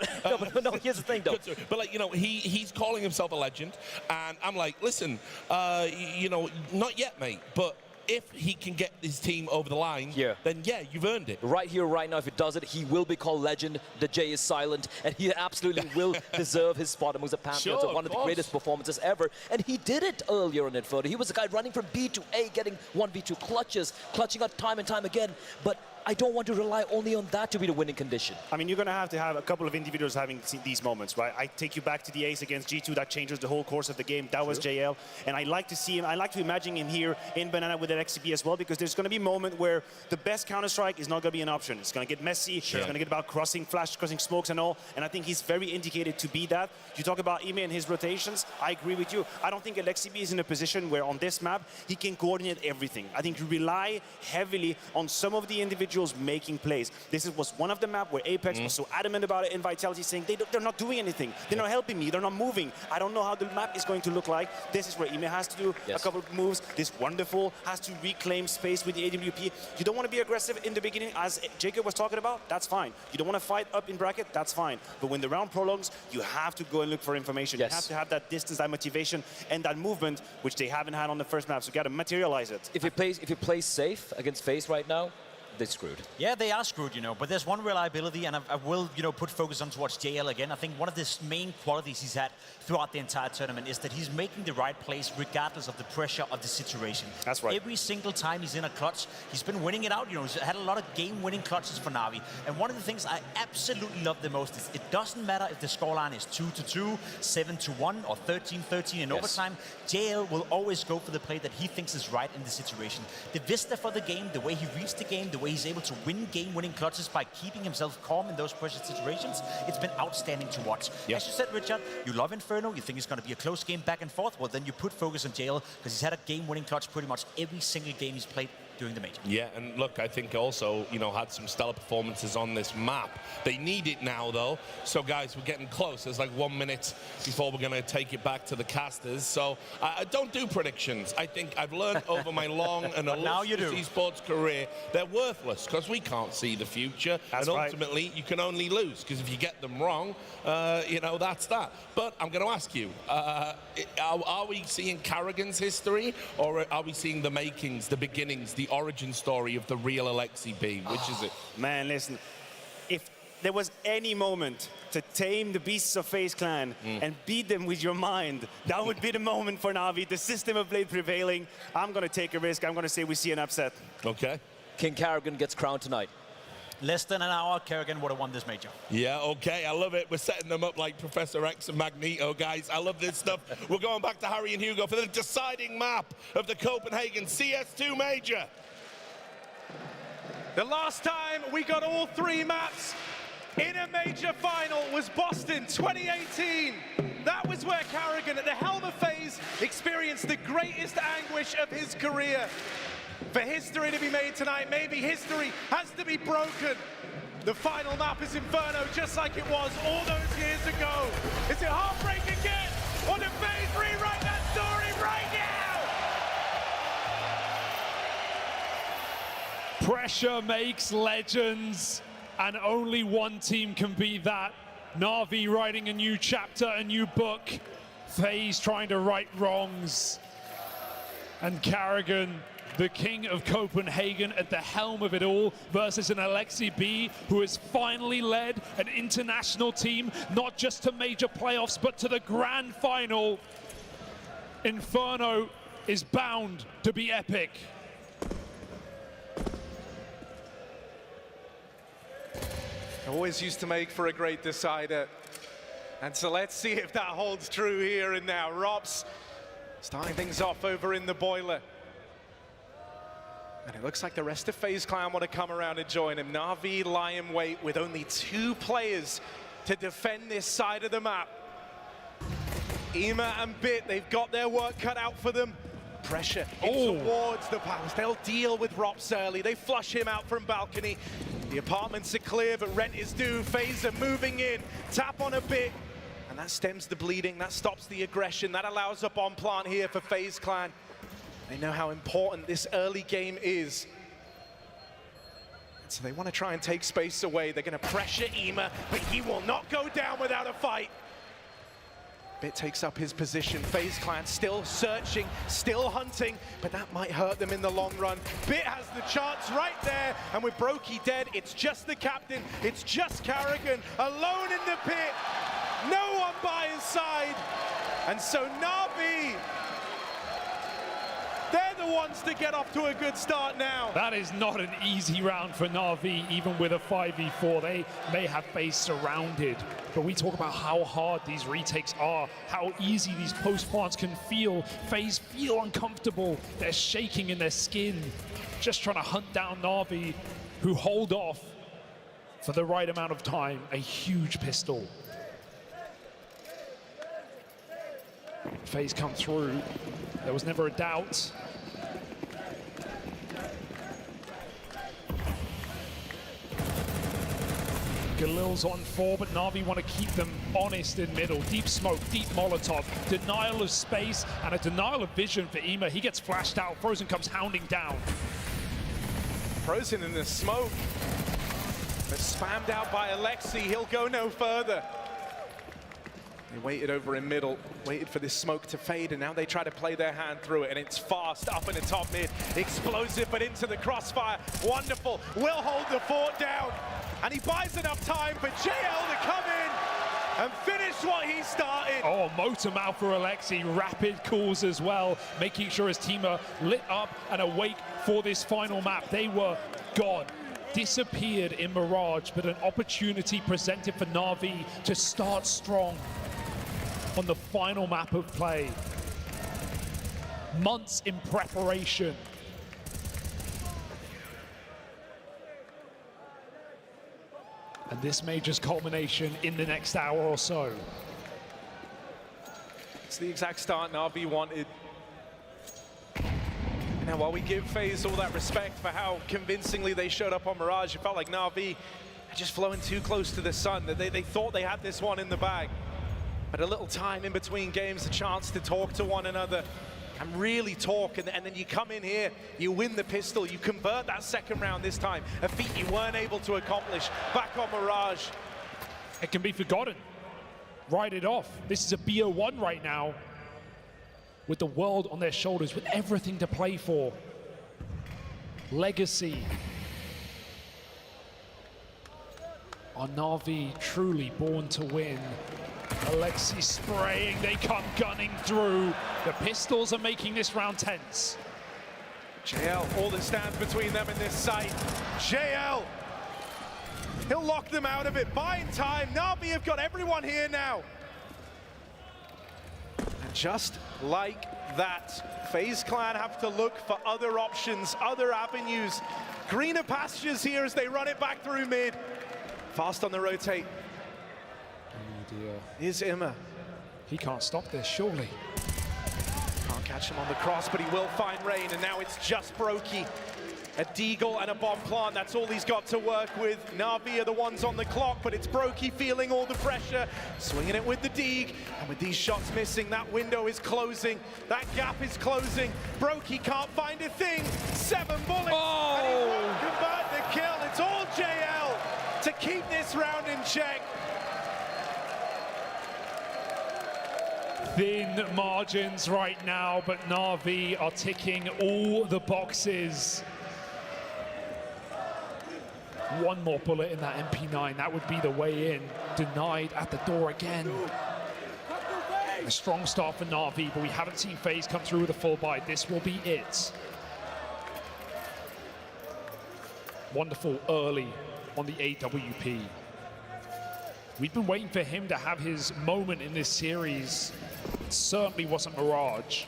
here's the thing, though.
But like, you know, he's calling himself a legend, and I'm like, listen, you know, not yet, mate, but if he can get his team over the line, then yeah, you've earned it.
Right here, right now, if he does it, he will be called legend. The J is silent, and he absolutely will deserve his spot amongst the Pantheons of one of the greatest performances ever. And he did it earlier in Inferno. He was the guy running from B to A, getting 1v2 clutches, clutching out time and time again. But I don't want to rely only on that to be the winning condition.
I mean, you're going to have a couple of individuals having these moments, right? I take you back to the ace against G2 that changes the whole course of the game. That was JL. And I like to see him, I like to imagine him here in Banana with an XCB as well, because there's going to be a moment where the best Counter-Strike is not going to be an option. It's going to get messy. It's going to get about crossing smokes and all. And I think he's very indicated to be that. You talk about Ime and his rotations. I agree with you. I don't think LXCB is in a position where on this map, he can coordinate everything. I think you rely heavily on some of the individuals making plays. This was one of the map where Apex was so adamant about it in Vitality, saying they're not doing anything. They're not helping me. They're not moving. I don't know how the map is going to look like. This is where Ime has to do a couple of moves. This Wonderful has to reclaim space with the AWP. You don't want to be aggressive in the beginning, as Jacob was talking about. That's fine. You don't want to fight up in bracket. That's fine. But when the round prolongs, you have to go and look for information. You have to have that distance, that motivation, and that movement, which they haven't had on the first map. So you got to materialize it.
If you play safe against FaZe right now, they're screwed.
Yeah, they are screwed, you know, but there's one reliability, and I will, you know, put focus on towards JL again. I think one of the main qualities he's had throughout the entire tournament is that he's making the right plays regardless of the pressure of the situation.
That's right.
Every single time he's in a clutch, he's been winning it out. You know, he's had a lot of game-winning clutches for Na'Vi. And one of the things I absolutely love the most is it doesn't matter if the scoreline is 2-2, 7-1, or 13-13 in overtime. JL will always go for the play that he thinks is right in the situation. The vista for the game, the way he reads the game, the way he's able to win game-winning clutches by keeping himself calm in those pressure situations, it's been outstanding to watch. As you said, Richard, you love Inferno, you think it's going to be a close game back and forth, well, then you put focus on JL, because he's had a game-winning clutch pretty much every single game he's played during the major.
Yeah, and look, I think also, you know, had some stellar performances on this map. They need it now, though. So, guys, we're getting close. There's like 1 minute before we're going to take it back to the casters. So, I don't do predictions. I think I've learned over my long and illustrious esports career, they're worthless because we can't see the future.
That's
and ultimately, you can only lose because if you get them wrong, you know, that's that. But I'm going to ask you, are we seeing Carrigan's history, or are we seeing the makings, the beginnings, the origin story of the real LXCB? Which is it?
Man, listen, if there was any moment to tame the beasts of FaZe Clan and beat them with your mind, that would be the moment for Na'Vi. The system of Blade prevailing. I'm going to take a risk. I'm going to say we see an upset.
Okay.
King Carrigan gets crowned tonight.
Less than an hour, Carrigan would have won this major.
Yeah, okay, I love it. We're setting them up like Professor X and Magneto, guys. I love this stuff. We're going back to Harry and Hugo for the deciding map of the Copenhagen CS2 major.
The last time we got all 3 maps in a major final was Boston 2018. That was where Carrigan at the helm of FaZe experienced the greatest anguish of his career. For history to be made tonight, maybe history has to be broken. The final map is Inferno, just like it was all those years ago. Is it heartbreak again? Or did FaZe rewrite that story right now?
Pressure makes legends, and only one team can be that. Na'Vi writing a new chapter, a new book. FaZe trying to right wrongs. And Carrigan, the king of Copenhagen, at the helm of it all, versus an LXCB who has finally led an international team, not just to major playoffs, but to the grand final. Inferno is bound to be epic.
Always used to make for a great decider. And so let's see if that holds true here and now. ropz starting things off over in the boiler. And it looks like the rest of FaZe Clan want to come around and join him. Na'Vi lie in wait with only 2 players to defend this side of the map. Ime and Bit, they've got their work cut out for them. Pressure towards the powers. They'll deal with ropz early. They flush him out from balcony. The apartments are clear, but rent is due. FaZe are moving in. Tap on a Bit. And that stems the bleeding. That stops the aggression. That allows a bomb plant here for FaZe Clan. They know how important this early game is. So they want to try and take space away. They're going to pressure Ime, but he will not go down without a fight. Bit takes up his position. FaZe Clan still searching, still hunting, but that might hurt them in the long run. Bit has the chance right there, and with Brokey dead, it's just the captain, it's just Carrigan, alone in the pit. No one by his side. And so Na'Vi, they're the ones to get off to a good start now.
That is not an easy round for Na'Vi, even with a 5v4. They may have FaZe surrounded, but we talk about how hard these retakes are, how easy these post plants can feel. FaZe feel uncomfortable. They're shaking in their skin, just trying to hunt down Na'Vi, who hold off for the right amount of time. A huge pistol. FaZe come through. There was never a doubt. Galil's on 4, but Na'Vi want to keep them honest in middle. Deep smoke, deep Molotov, denial of space, and a denial of vision for Ema. He gets flashed out. Frozen comes hounding down.
Frozen in the smoke. But spammed out by Alexi. He'll go no further. They waited over in middle, waited for this smoke to fade, and now they try to play their hand through it, and it's fast up in the top mid. Explosive, but into the crossfire. Wonderful. Will hold the fort down, and he buys enough time for JL to come in and finish what he started.
Oh, motor mouth for Alexi. Rapid calls as well, making sure his team are lit up and awake for this final map. They were gone. Disappeared in Mirage, but an opportunity presented for Na'Vi to start strong on the final map of play. Months in preparation. And this major's culmination in the next hour or so.
It's the exact start Na'Vi wanted. Now, while we give FaZe all that respect for how convincingly they showed up on Mirage, it felt like Na'Vi had just flown too close to the sun. They thought they had this one in the bag. But a little time in between games, a chance to talk to one another and really talk. And then you come in here, you win the pistol, you convert that second round this time. A feat you weren't able to accomplish back on Mirage.
It can be forgotten. Write it off. This is a BO1 right now, with the world on their shoulders, with everything to play for. Legacy. Are Na'Vi truly born to win? Alexi spraying, they come gunning through. The pistols are making this round tense.
JL, all that stands between them in this site. JL, he'll lock them out of it, buying time. Na'Vi have got everyone here now. And just like that, FaZe Clan have to look for other options, other avenues. Greener pastures here as they run it back through mid. Fast on the rotate.
Oh dear.
Here's Ima.
He can't stop this, surely.
Can't catch him on the cross, but he will find Rain, and now it's just Brokey. A Deagle and a bomb plant, that's all he's got to work with. Na'Vi are the ones on the clock, but it's Brokey feeling all the pressure. Swinging it with the Deag, and with these shots missing, that window is closing. That gap is closing. Brokey can't find a thing. 7 bullets, and he won't convert the kill. It's all JL to keep this round in check.
Thin margins right now, but Na'Vi are ticking all the boxes. One more bullet in that MP9, that would be the way in. Denied at the door again. A strong start for Na'Vi, but we haven't seen FaZe come through with a full buy. This will be it. Wonderful early on the AWP. We've been waiting for him to have his moment in this series. It certainly wasn't Mirage.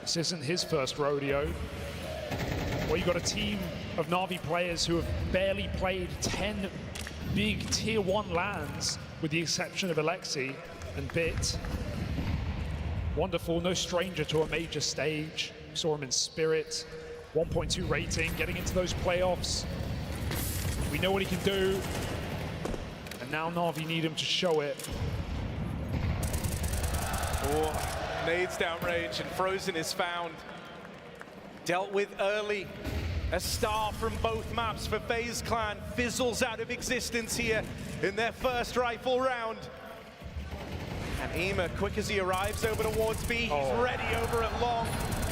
This isn't his first rodeo. Well, you've got a team of Na'Vi players who have barely played 10 big tier 1 lands, with the exception of Alexi and Bit. Wonderful, no stranger to a major stage. Saw him in Spirit, 1.2 rating, getting into those playoffs. We know what he can do, and now Na'Vi need him to show it.
Oh, nades downrange, and Frozen is found. Dealt with early. A star from both maps for FaZe Clan fizzles out of existence here in their first rifle round. And Ema, quick as he arrives over towards B, he's ready over at long.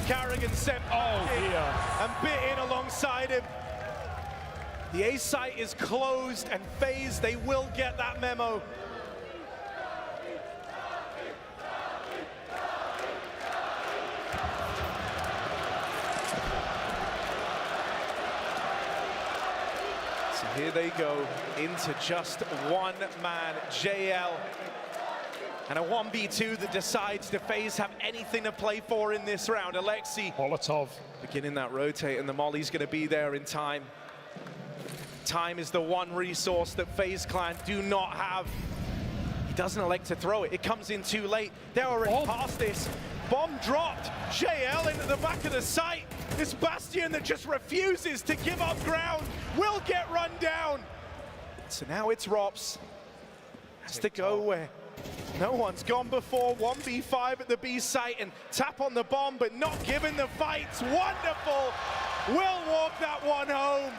Carrigan sent and Bit in alongside him. The A site is closed, and FaZe, they will get that memo. So here they go into just one man, JL. And a 1v2 that decides to FaZe have anything to play for in this round. Alexi.
Molotov.
Beginning that rotate, and the Molly's going to be there in time. Time is the one resource that FaZe Clan do not have. He doesn't elect to throw it. It comes in too late. They're already past this. Bomb dropped. JL into the back of the site. This Bastion that just refuses to give up ground will get run down. So now it's Rops. Has to go where no one's gone before. 1v5 at the B site and tap on the bomb, but not given the fights. Wonderful. Will walk that one home.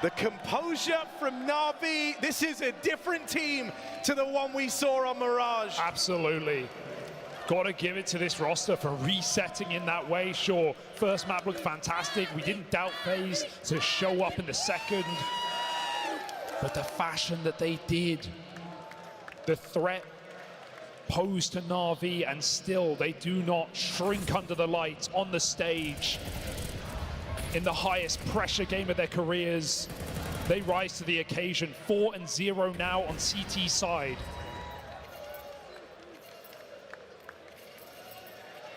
The composure from Na'Vi. This is a different team to the one we saw on Mirage.
Absolutely. Got to give it to this roster for resetting in that way. Sure, first map looked fantastic. We didn't doubt FaZe to show up in the second. But the fashion that they did, the threat posed to Na'Vi, and still they do not shrink under the lights on the stage. In the highest pressure game of their careers, they rise to the occasion. 4-0 now on CT side.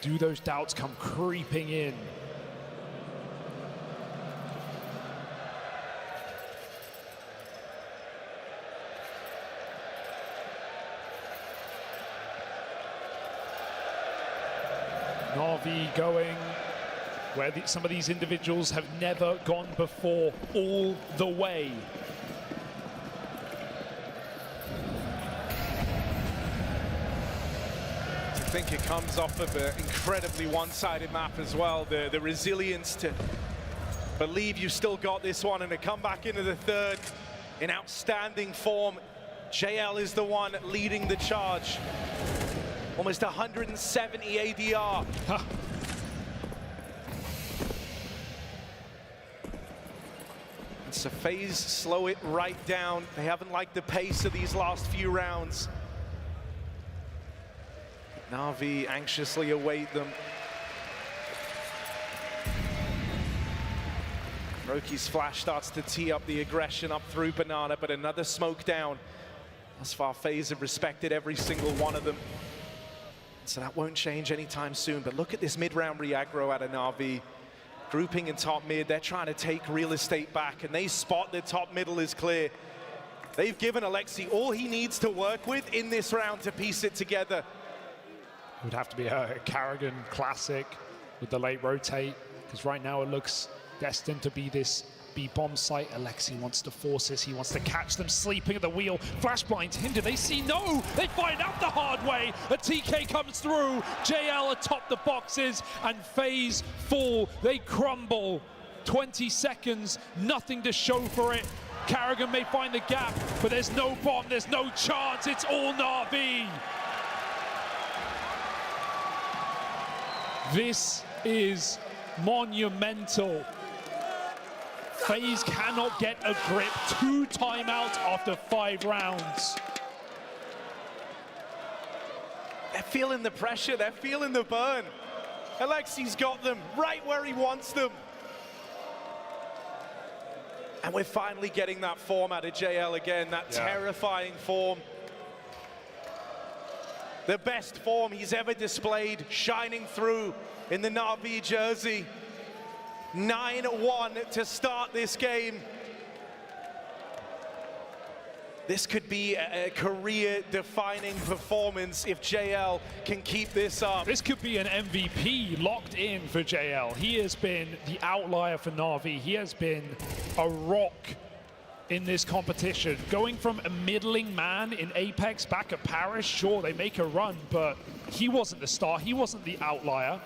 Do those doubts come creeping in? Na'Vi going where some of these individuals have never gone before, all the way.
I think it comes off of an incredibly one-sided map as well. The resilience to believe you still got this one and to come back into the third in outstanding form. JL is the one leading the charge. Almost 170 ADR.
Huh.
And so FaZe slow it right down. They haven't liked the pace of these last few rounds. Na'Vi anxiously await them. Roki's flash starts to tee up the aggression up through Banana, but another smoke down. Thus far, FaZe have respected every single one of them. So that won't change anytime soon. But look at this mid-round re-aggro out of Na'Vi. Grouping in top mid, they're trying to take real estate back, and they spot the top middle is clear. They've given Alexi all he needs to work with in this round to piece it together.
It would have to be a Carrigan classic with the late rotate, because right now it looks destined to be this B-bomb site. Alexi wants to force this. He wants to catch them sleeping at the wheel. Flash blinds him. Do they see? No! They find out the hard way. A TK comes through. JL atop the boxes, and FaZe fall. They crumble. 20 seconds, nothing to show for it. Carrigan may find the gap, but there's no bomb, there's no chance. It's all Na'Vi. This is monumental. FaZe cannot get a grip. 2 timeouts after 5 rounds.
They're feeling the pressure, they're feeling the burn. Alexi's got them right where he wants them. And we're finally getting that form out of JL again, that terrifying form. The best form he's ever displayed, shining through in the Na'Vi jersey. 9-1 to start this game. This could be a career-defining performance if JL can keep this up.
This could be an MVP locked in for JL. He has been the outlier for Na'Vi. He has been a rock in this competition. Going from a middling man in Apex back at Paris, sure, they make a run, but he wasn't the star. He wasn't the outlier.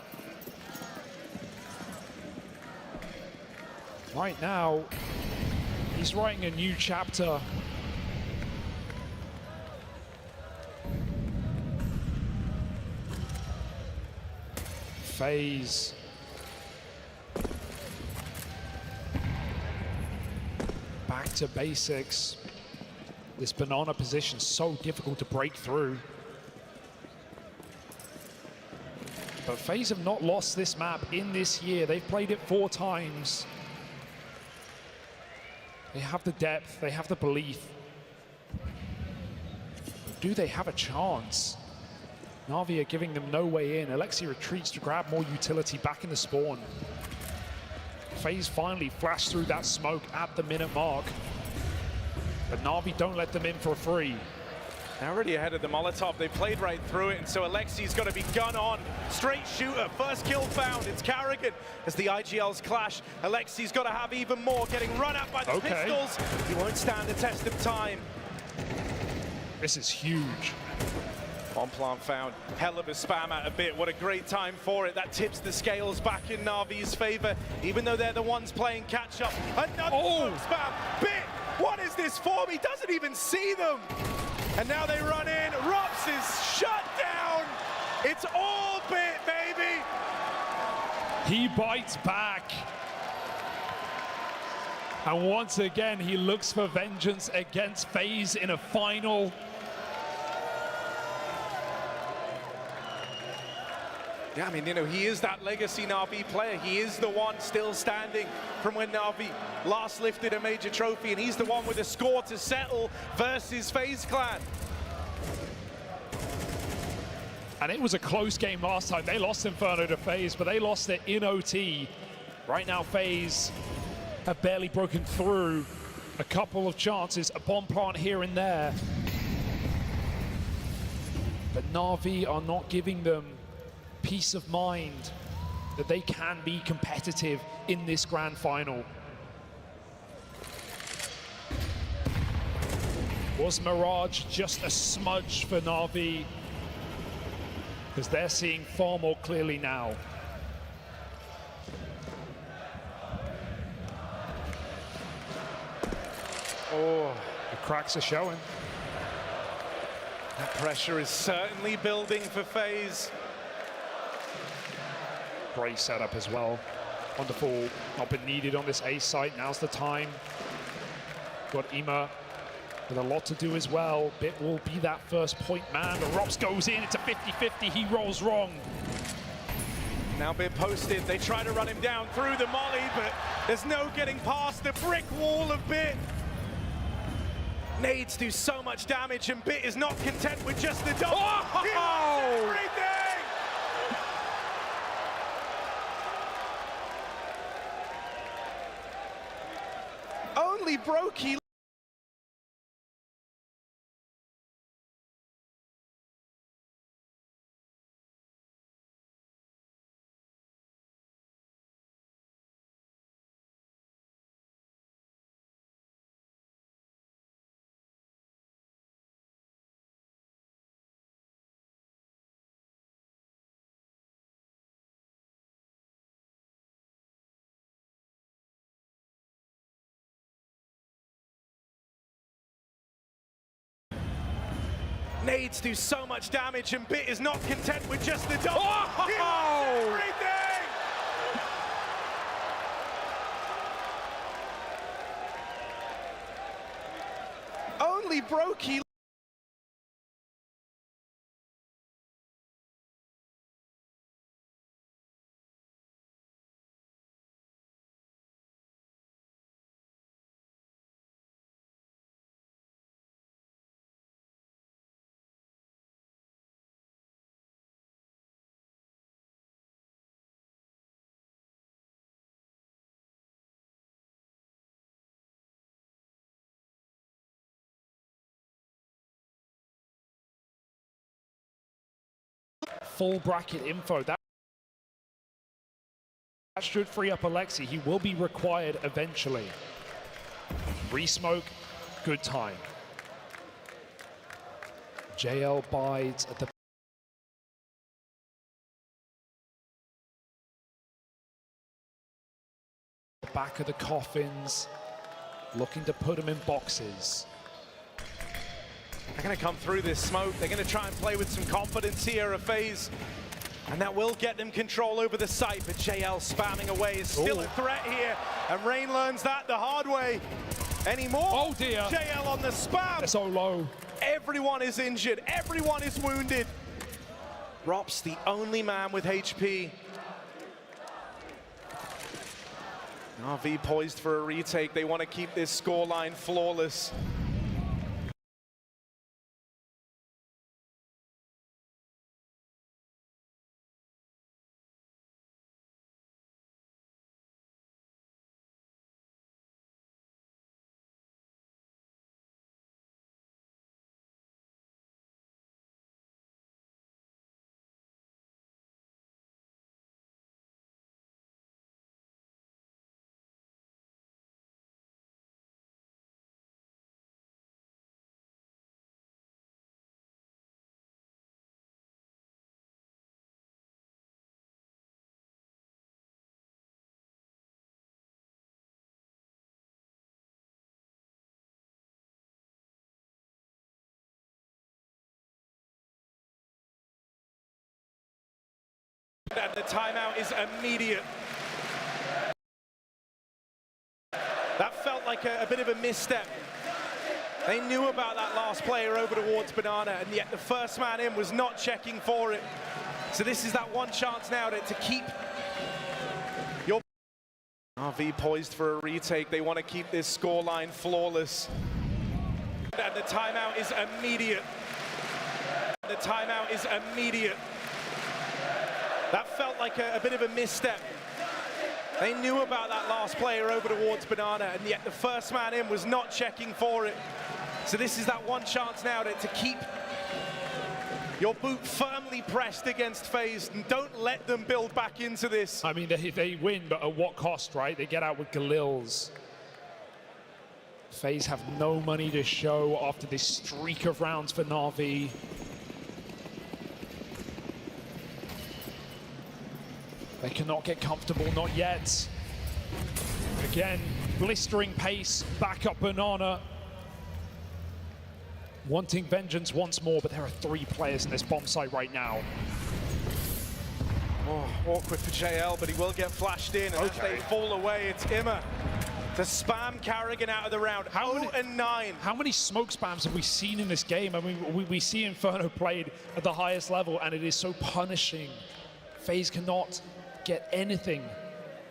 Right now, he's writing a new chapter. FaZe. Back to basics. This banana position so difficult to break through. But FaZe have not lost this map in this year. They've played it 4 times. They have the depth, they have the belief. Do they have a chance? Na'Vi are giving them no way in. Alexi retreats to grab more utility back in the spawn. FaZe finally flashed through that smoke at the minute mark. But Na'Vi don't let them in for free.
They're already ahead of the Molotov. They played right through it, and so Alexi's got to be gun on. Straight shooter, first kill found. It's Carrigan as the IGLs clash. Alexi's got to have even more, getting run at by the pistols. He won't stand the test of time.
This is huge.
Bomb plant found. Hell of a spam out a bit. What a great time for it. That tips the scales back in Na'Vi's favor, even though they're the ones playing catch up. Another smoke spam. Bit, what is this for? He doesn't even see them. And now they run in. Rops is shut down. It's all Bit, baby.
He bites back. And once again, he looks for vengeance against FaZe in a final.
Yeah, I mean, you know, he is that legacy Na'Vi player. He is the one still standing from when Na'Vi last lifted a major trophy, and he's the one with a score to settle versus FaZe Clan.
And it was a close game last time. They lost Inferno to FaZe, but they lost it in OT. Right now, FaZe have barely broken through. A couple of chances, a bomb plant here and there. But Na'Vi are not giving them peace of mind that they can be competitive in this grand final. Was Mirage just a smudge for Na'Vi? Because they're seeing far more clearly now. Oh, the cracks are showing.
That pressure is certainly building for FaZe.
Great setup as well. Wonderful, not been needed on this ace site. Now's the time. Got Ima with a lot to do as well. Bit will be that first point man. The Rops goes in, it's a 50-50, he rolls wrong.
Now Bit posted, they try to run him down through the molly, but there's no getting past the brick wall of Bit. Nades do so much damage, and Bit is not content with just the double. He wants everything! Only broke he. Nades do so much damage, and Bit is not content with just the double. He wants everything! Only Brokey.
Full bracket info. That should free up Alexi. He will be required eventually. Re-smoke, good time. JL bides at the back of the coffins, looking to put them in boxes.
They're going to come through this smoke. They're going to try and play with some confidence here, a FaZe. And that will get them control over the site, but JL spamming away is still a threat here. And Rain learns that the hard way. Any more?
Oh dear.
JL on the spam.
They're so low.
Everyone is injured. Everyone is wounded. Rop's the only man with HP. RV poised for a retake. They want to keep this scoreline flawless. And the timeout is immediate. That felt like a bit of a misstep. They knew about that last player over towards Banana, and yet the first man in was not checking for it. So this is that one chance now to keep your... RV poised for a retake. They want to keep this scoreline flawless. And the timeout is immediate. The timeout is immediate. That felt like a bit of a misstep. They knew about that last player over towards Banana, and yet the first man in was not checking for it. So this is that one chance now to keep your boot firmly pressed against FaZe, and don't let them build back into this.
I mean, they win, but at what cost, right? They get out with Galils. FaZe have no money to show after this streak of rounds for Na'Vi. They cannot get comfortable, not yet. Again, blistering pace, back up Banana. Wanting vengeance once more, but there are 3 players in this bomb site right now.
Oh, awkward for JL, but he will get flashed in, and as they fall away, it's Imma to spam Carrigan out of the round. 0-9.
How many smoke spams have we seen in this game? I mean, we see Inferno played at the highest level, and it is so punishing. FaZe cannot get anything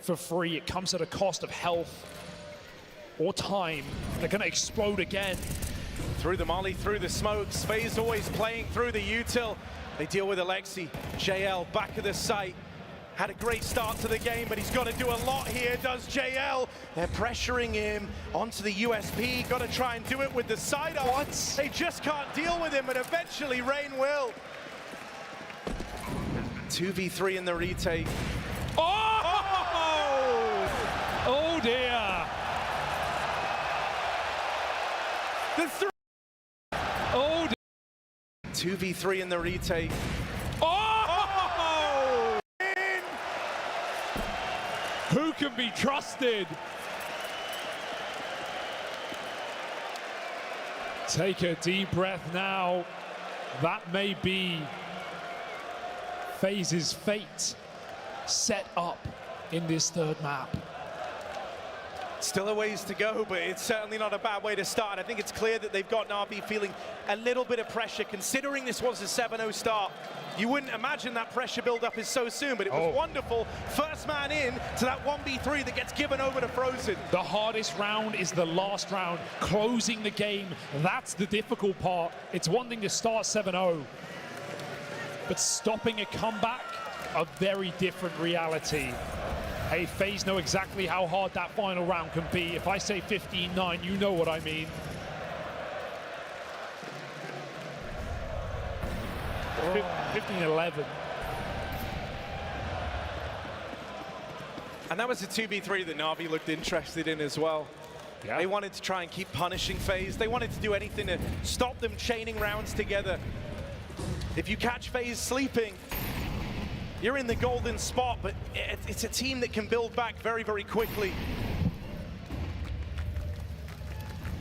for free. It comes at a cost of health or time. They're going to explode again.
Through the molly, through the smokes. FaZe always playing through the util. They deal with Alexi. JL back of the site. Had a great start to the game, but he's got to do a lot here, does JL. They're pressuring him onto the USP. Got to try and do it with the side up. What? They just can't deal with him, and eventually Rain will. 2v3 in the retake.
Oh dear.
The 2v3 in the retake.
Who can be trusted? Take a deep breath now. That may be FaZe's fate set up in this 3rd map.
Still a ways to go, but it's certainly not a bad way to start. I think it's clear that they've got Na'Vi feeling a little bit of pressure, considering this was a 7-0 start. You wouldn't imagine that pressure build-up is so soon, but it was wonderful. First man in to that 1v3 that gets given over to Frozen.
The hardest round is the last round, closing the game. That's the difficult part. It's one thing to start 7-0, but stopping a comeback, a very different reality. Hey, FaZe know exactly how hard that final round can be. If I say 15-9, you know what I mean. Oh. 15-11.
And that was a 2v3 that Na'Vi looked interested in as well. Yeah. They wanted to try and keep punishing FaZe. They wanted to do anything to stop them chaining rounds together. If you catch FaZe sleeping, you're in the golden spot, but it's a team that can build back very, very quickly.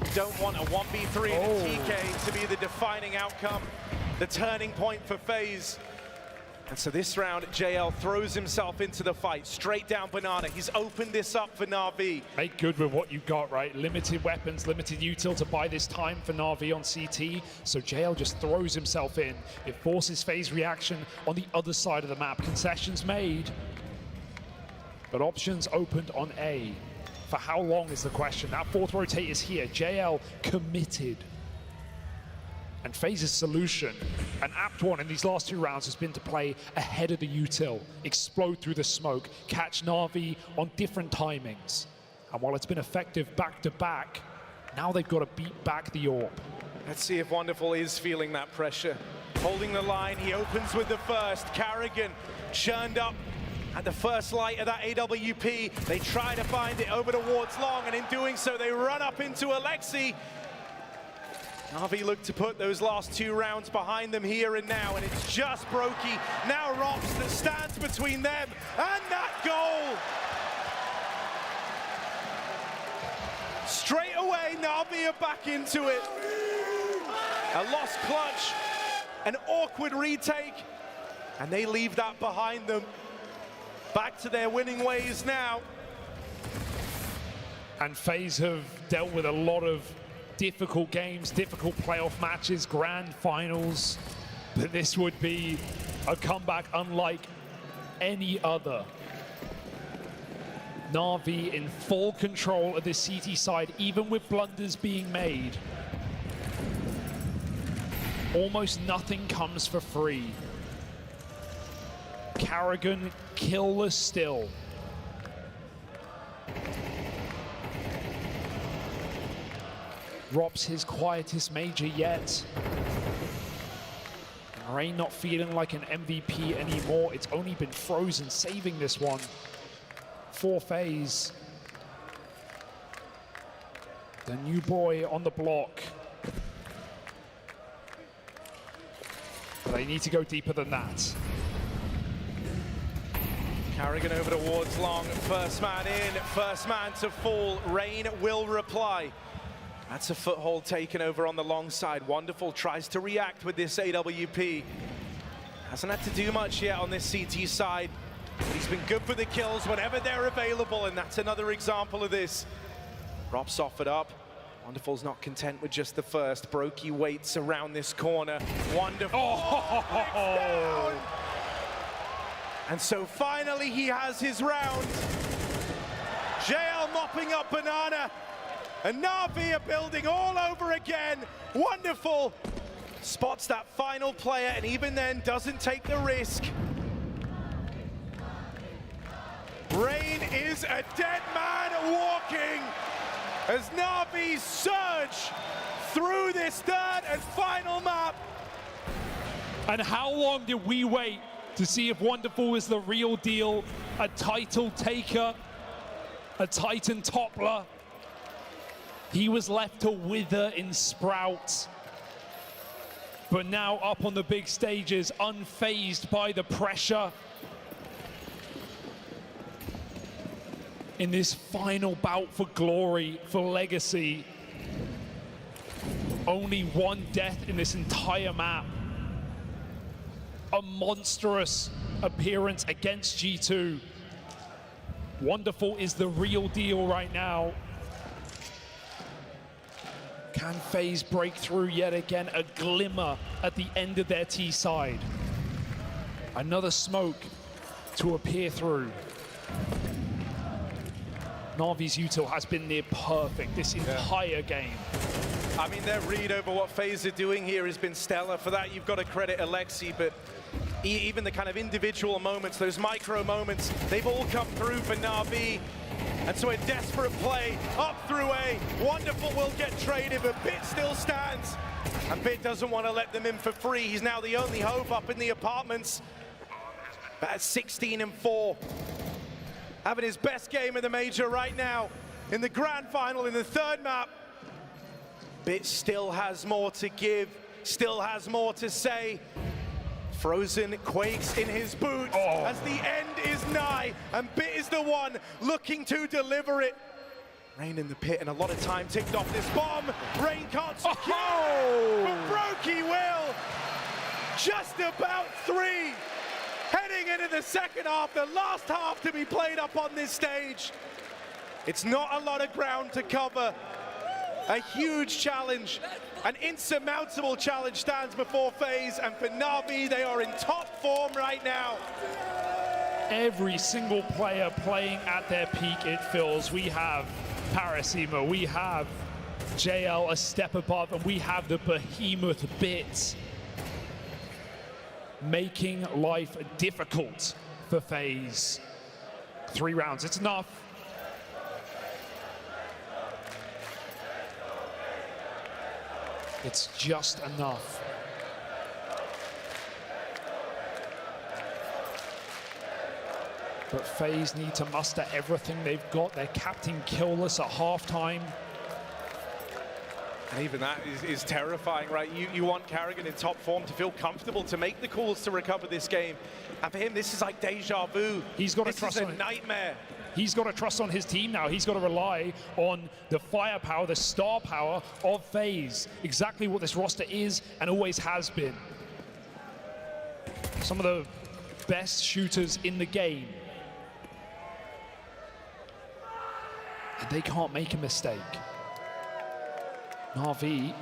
You don't want a 1v3 and a TK to be the defining outcome, the turning point for FaZe. And so this round, JL throws himself into the fight, straight down Banana. He's opened this up for Na'Vi.
Make good with what you got, right? Limited weapons, limited util to buy this time for Na'Vi on CT. So JL just throws himself in. It forces phase reaction on the other side of the map. Concessions made, but options opened on A. For how long is the question? That fourth rotate is here. JL committed. And FaZe's solution, an apt one in these last 2 rounds, has been to play ahead of the util, explode through the smoke, catch Na'Vi on different timings. And while it's been effective back-to-back, now they've got to beat back the AWP.
Let's see if Wonderful is feeling that pressure. Holding the line, he opens with the first. Carrigan churned up at the first light of that AWP. They try to find it over towards Long, and in doing so, they run up into Alexi. Na'Vi look to put those last 2 rounds behind them here and now, and it's just Brokey, now Rops, that stands between them and that goal. Straight away, Na'Vi are back into it. A lost clutch, an awkward retake, and they leave that behind them. Back to their winning ways now.
And FaZe have dealt with a lot of difficult games, difficult playoff matches, grand finals, but this would be a comeback unlike any other. Na'Vi in full control of the CT side, even with blunders being made. Almost nothing comes for free. Carrigan killless still. Rops his quietest major yet. And Rain not feeling like an MVP anymore. It's only been Frozen saving this one for FaZe. The new boy on the block. But they need to go deeper than that.
Carrigan over towards Long, first man in, first man to fall. Rain will reply. That's a foothold taken over on the long side. Wonderful tries to react with this AWP. Hasn't had to do much yet on this CT side, but he's been good for the kills whenever they're available, and that's another example of this. Rops offered up. Wonderful's not content with just the first. Brokey waits around this corner. Wonderful. Oh! And so finally he has his round. JL mopping up Banana. And Na'Vi are building all over again. Wonderful. Spots that final player, and even then doesn't take the risk. Rain is a dead man walking as Na'Vi surge through this third and final map.
And how long did we wait to see if Wonderful is the real deal? A title taker, a Titan toppler. He was left to wither in Sprout. But now up on the big stages, unfazed by the pressure. In this final bout for glory, for legacy. Only one death in this entire map. A monstrous appearance against G2. Wonderful is the real deal right now. Can FaZe break through yet again? A glimmer at the end of their T side. Another smoke to appear through. Na'Vi's util has been near perfect this entire game.
I mean, their read over what FaZe are doing here has been stellar. For that, you've got to credit Alexi, but even the kind of individual moments, those micro moments, they've all come through for Na'Vi. And so a desperate play up through A. Wonderful will get traded, but Bit still stands. And Bit doesn't want to let them in for free. He's now the only hope up in the apartments. But at 16-4. Having his best game of the major right now. In the grand final, in the third map. Bit still has more to give, still has more to say. Frozen quakes in his boots as the end is nigh, and Bit is the one looking to deliver it. Rain in the pit, and a lot of time ticked off this bomb. Rain can't secure, but Brokey will. Just about 3. in the second half, the last half to be played up on this stage. It's not a lot of ground to cover. A huge challenge, an insurmountable challenge stands before FaZe, and for Na'Vi, they are in top form right now.
Every single player playing at their peak, it feels. We have Parasima, we have JL a step above, and we have the behemoth bits making life difficult for FaZe. 3 rounds, it's enough. It's just enough. But FaZe need to muster everything they've got. Their captain killless at halftime.
And even that is terrifying, right? You want Carrigan in top form to feel comfortable, to make the calls to recover this game. And for him, this is like deja vu.
He's got to trust
on
it.
This is a nightmare.
He's got to trust on his team now. He's got to rely on the firepower, the star power of FaZe. Exactly what this roster is and always has been. Some of the best shooters in the game. And they can't make a mistake. Na'Vi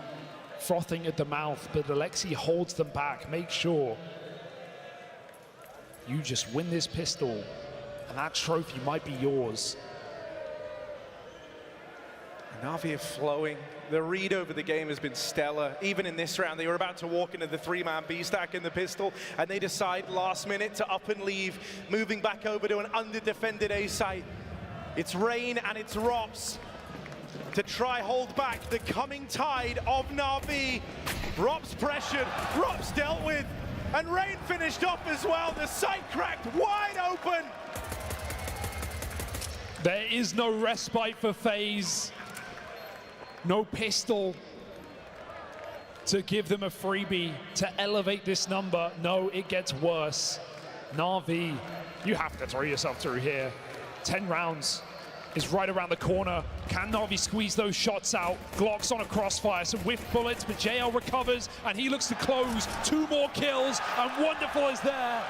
frothing at the mouth, but Alexi holds them back. Make sure you just win this pistol, and that trophy might be yours.
Na'Vi are flowing. The read over the game has been stellar. Even in this round, they were about to walk into the 3-man B-stack in the pistol, and they decide last minute to up and leave, moving back over to an under-defended A site. It's Rain and it's Rops to try hold back the coming tide of Na'Vi. Rops pressured, Rops dealt with, and Rain finished off as well. The site cracked wide open.
There is no respite for FaZe. No pistol to give them a freebie to elevate this number. No, it gets worse. Na'Vi, you have to throw yourself through here. 10 rounds is right around the corner. Can Na'Vi squeeze those shots out? Glocks on a crossfire, some whiff bullets, but JL recovers, and he looks to close. 2 more kills, and Wonderful is there.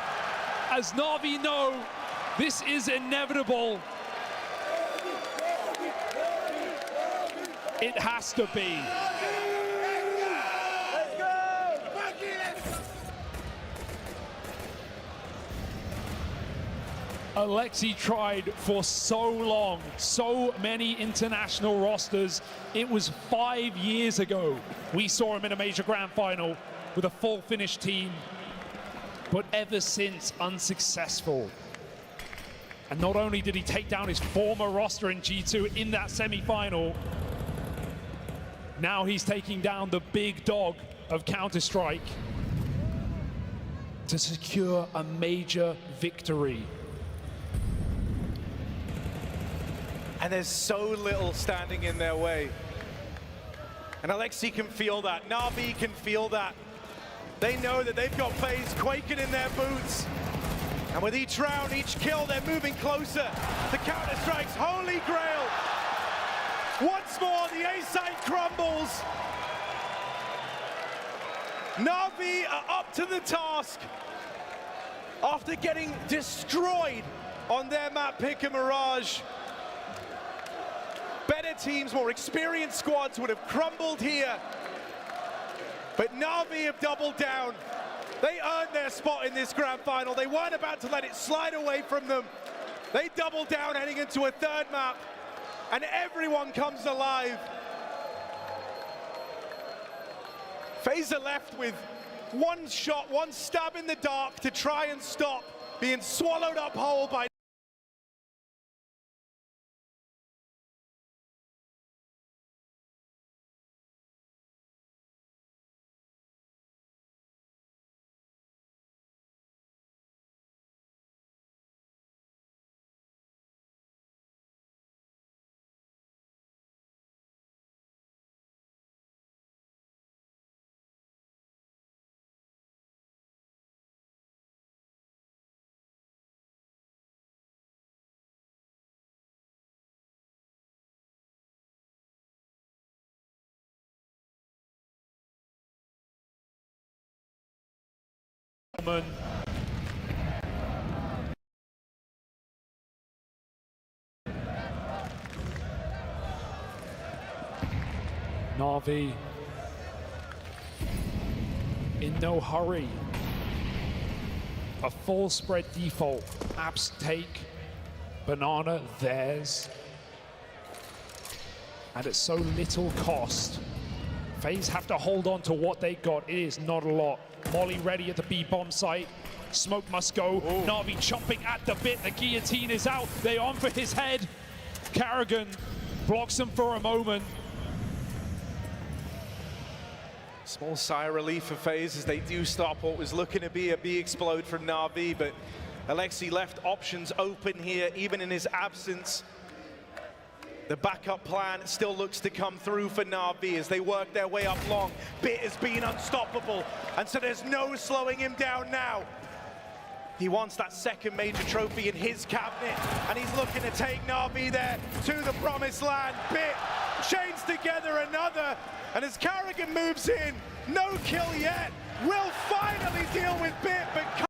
As Na'Vi know, this is inevitable. It has to be. Alexi tried for so long, so many international rosters. It was 5 years ago we saw him in a major grand final with a full Finnish team, but ever since unsuccessful. And not only did he take down his former roster in G2 in that semi-final, now he's taking down the big dog of Counter-Strike to secure a major victory.
And there's so little standing in their way. And Alexi can feel that. Na'Vi can feel that. They know that they've got FaZe quaking in their boots. And with each round, each kill, they're moving closer to Counter-Strike's holy grail. Once more, the A site crumbles. Na'Vi are up to the task after getting destroyed on their map pick and Mirage. Better teams, more experienced squads would have crumbled here. But Na'Vi have doubled down. They earned their spot in this grand final. They weren't about to let it slide away from them. They doubled down heading into a 3rd map, and everyone comes alive. FaZe are left with one shot, one stab in the dark to try and stop being swallowed up whole by
Na'Vi in no hurry. A full spread default. Apps take, Banana theirs. And at so little cost. FaZe have to hold on to what they got. It is not a lot. Molly ready at the B-bomb site. Smoke must go. Na'Vi chomping at the bit. The guillotine is out. They on for his head. Carrigan blocks him for a moment.
Small sigh of relief for FaZe as they do stop what was looking to be a B-explode from Na'Vi, but Alexi left options open here, even in his absence. The backup plan still looks to come through for Na'Vi as they work their way up long. Bit has been unstoppable, and so there's no slowing him down now. He wants that second major trophy in his cabinet, and he's looking to take Na'Vi there to the promised land. Bit chains together another, and as Carrigan moves in, no kill yet, will finally deal with Bit, but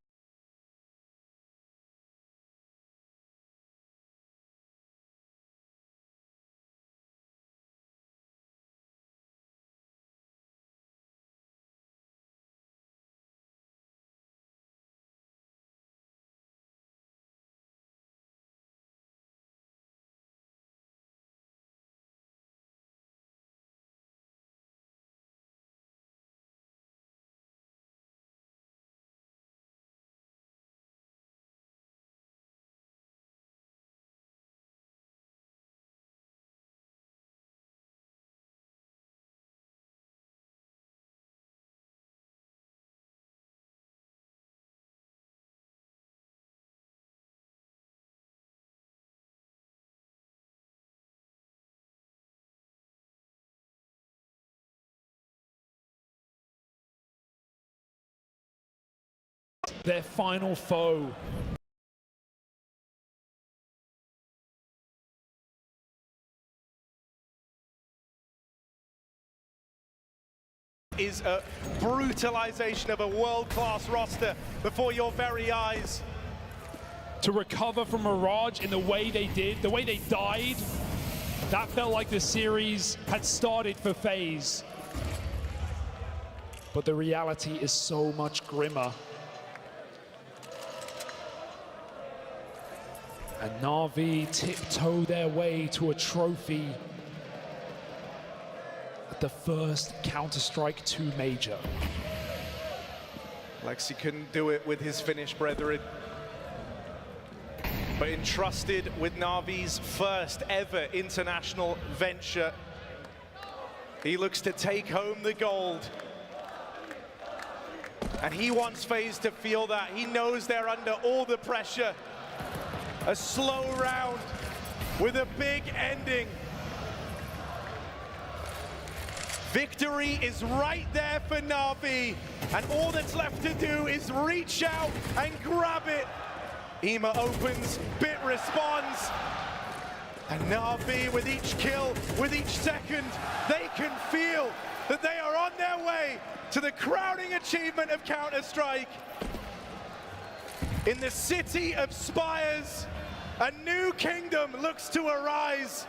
Their final foe.
is a brutalization of a world-class roster before your very eyes.
To recover from Mirage in the way they did, the way they died, that felt like the series had started for FaZe. But the reality is so much grimmer. And Na'Vi tiptoe their way to a trophy at the first Counter-Strike 2 major.
Alexi couldn't do it with his Finnish brethren, but entrusted with Na'Vi's first ever international venture. He looks to take home the gold. And he wants FaZe to feel that. He knows they're under all the pressure. A slow round with a big ending. Victory is right there for Na'Vi, and all that's left to do is reach out and grab it. Ema opens, Bit responds, and Na'Vi with each kill, with each second, they can feel that they are on their way to the crowning achievement of Counter-Strike. In the city of Spires, a new kingdom looks to arise.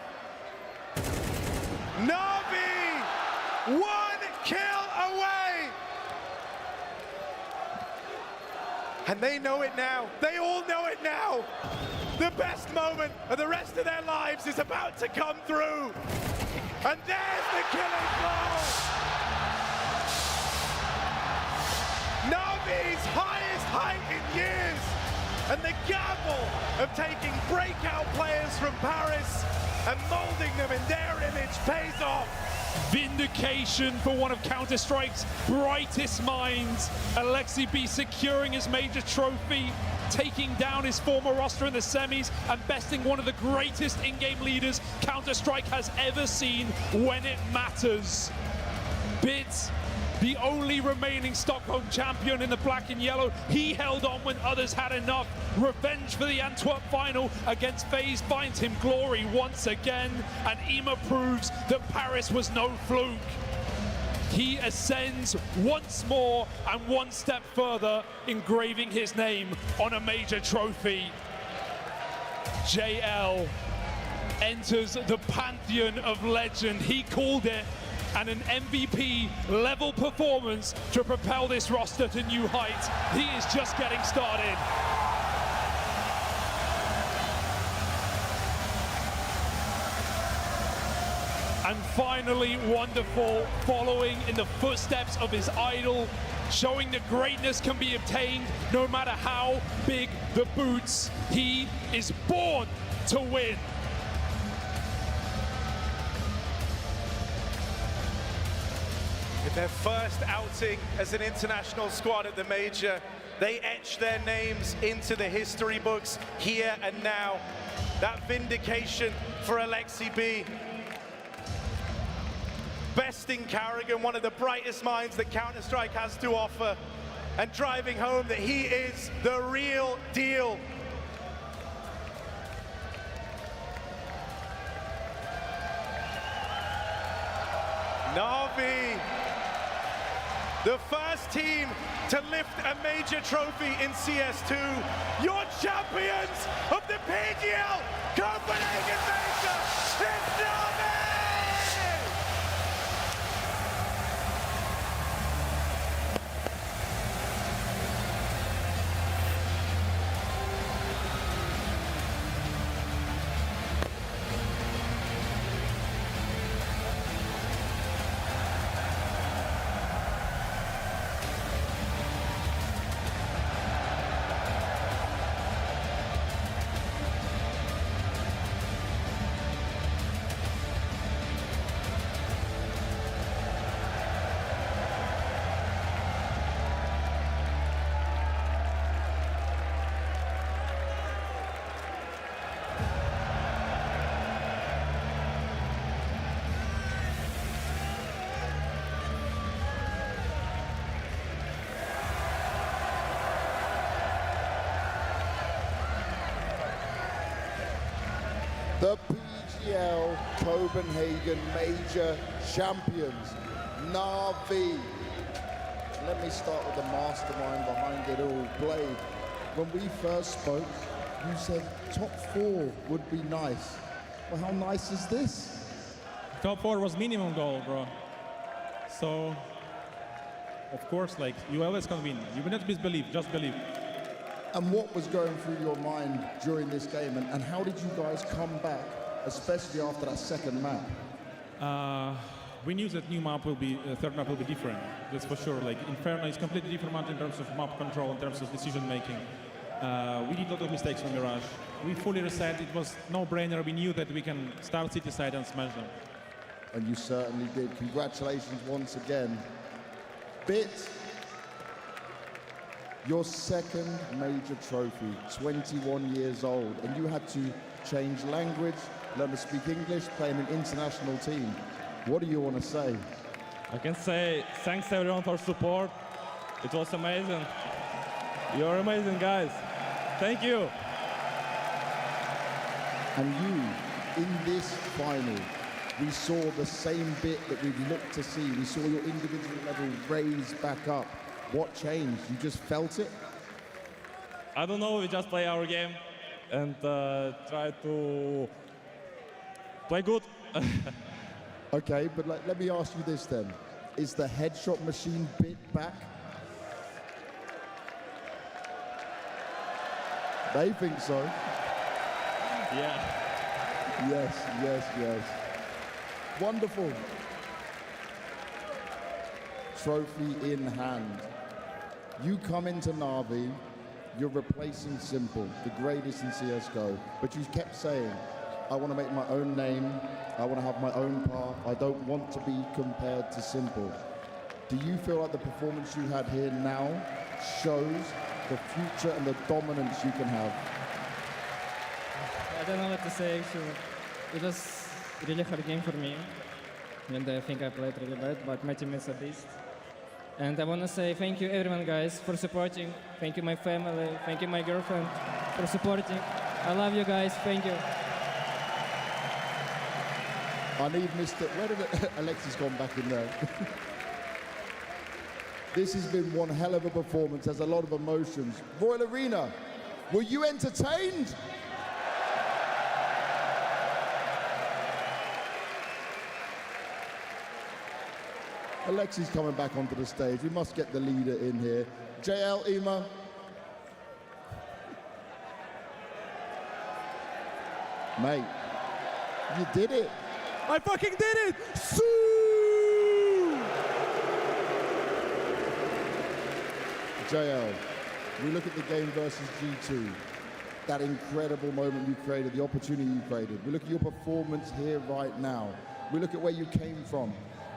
Na'Vi, one kill away. And they know it now. They all know it now. The best moment of the rest of their lives is about to come through. And there's the killing blow. Na'Vi's highest height in years. And the gamble of taking breakout players from Paris and molding them in their image pays off.
Vindication for one of Counter-Strike's brightest minds. Alexi B securing his major trophy, taking down his former roster in the semis, and besting one of the greatest in-game leaders Counter-Strike has ever seen when it matters. Bit, the only remaining Stockholm champion in the black and yellow, he held on when others had enough. Revenge for the Antwerp final against FaZe finds him glory once again, and Ema proves that Paris was no fluke. He ascends once more and one step further, engraving his name on a major trophy. JL enters the pantheon of legend. He called it and an MVP level performance to propel this roster to new heights. He is just getting started. And finally, wonderful, following in the footsteps of his idol, showing that greatness can be obtained no matter how big the boots. He is born to win.
In their first outing as an international squad at the Major, they etched their names into the history books here and now. That vindication for Alexi B. Besting Carrigan, one of the brightest minds that Counter-Strike has to offer, and driving home that he is the real deal. Na'Vi, the first team to lift a major trophy in CS2, your champions of the PGL Copenhagen Major, it's Na'Vi!
The PGL Copenhagen Major Champions, Na'Vi. Let me start with the mastermind behind it all, Blade. When we first spoke, you said top 4 would be nice. Well, how nice is this?
Top 4 was minimum goal, bro. So, of course, like, you always can win. You will not disbelieve, just believe.
And what was going through your mind during this game, and how did you guys come back, especially after that second map?
We knew that new map will be, third map will be different. That's for sure. Like Inferno is completely different map in terms of map control, in terms of decision making. We did a lot of mistakes from Mirage. We fully reset. It was no-brainer. We knew that we can start city side and smash them.
And you certainly did. Congratulations once again. Bit. Your second major trophy, 21 years old, and you had to change language, learn to speak English, play in an international team. What do you want to say?
I can say thanks everyone for support. It was amazing. You're amazing, guys. Thank you.
And you, in this final, we saw the same bit that we've looked to see. We saw your individual level raise back up. What changed? You just felt it?
I don't know, we just play our game and try to play good.
Okay, but let me ask you this then. Is the headshot machine bit back? They think so.
Yeah.
Yes, yes, yes. Wonderful. Trophy in hand. You come into Na'Vi, you're replacing Simple, the greatest in CSGO, but you kept saying, I want to make my own name, I want to have my own path, I don't want to be compared to Simple. Do you feel like the performance you had here now shows the future and the dominance you can have?
I don't know what to say, actually. It was a really hard game for me, and I think I played really bad, but my teammates are beast. And I want to say thank you everyone, guys, for supporting. Thank you my family, thank you my girlfriend for supporting. I love you guys, thank you.
I need Mr. Where did Alexis gone back in there? This has been one hell of a performance, has a lot of emotions. Royal Arena, were you entertained? Alexi's coming back onto the stage. We must get the leader in here. JL, Ema. Mate, you did it.
I fucking did it!
JL, we look at the game versus G2, that incredible moment you created, the opportunity you created. We look at your performance here right now. We look at where you came from.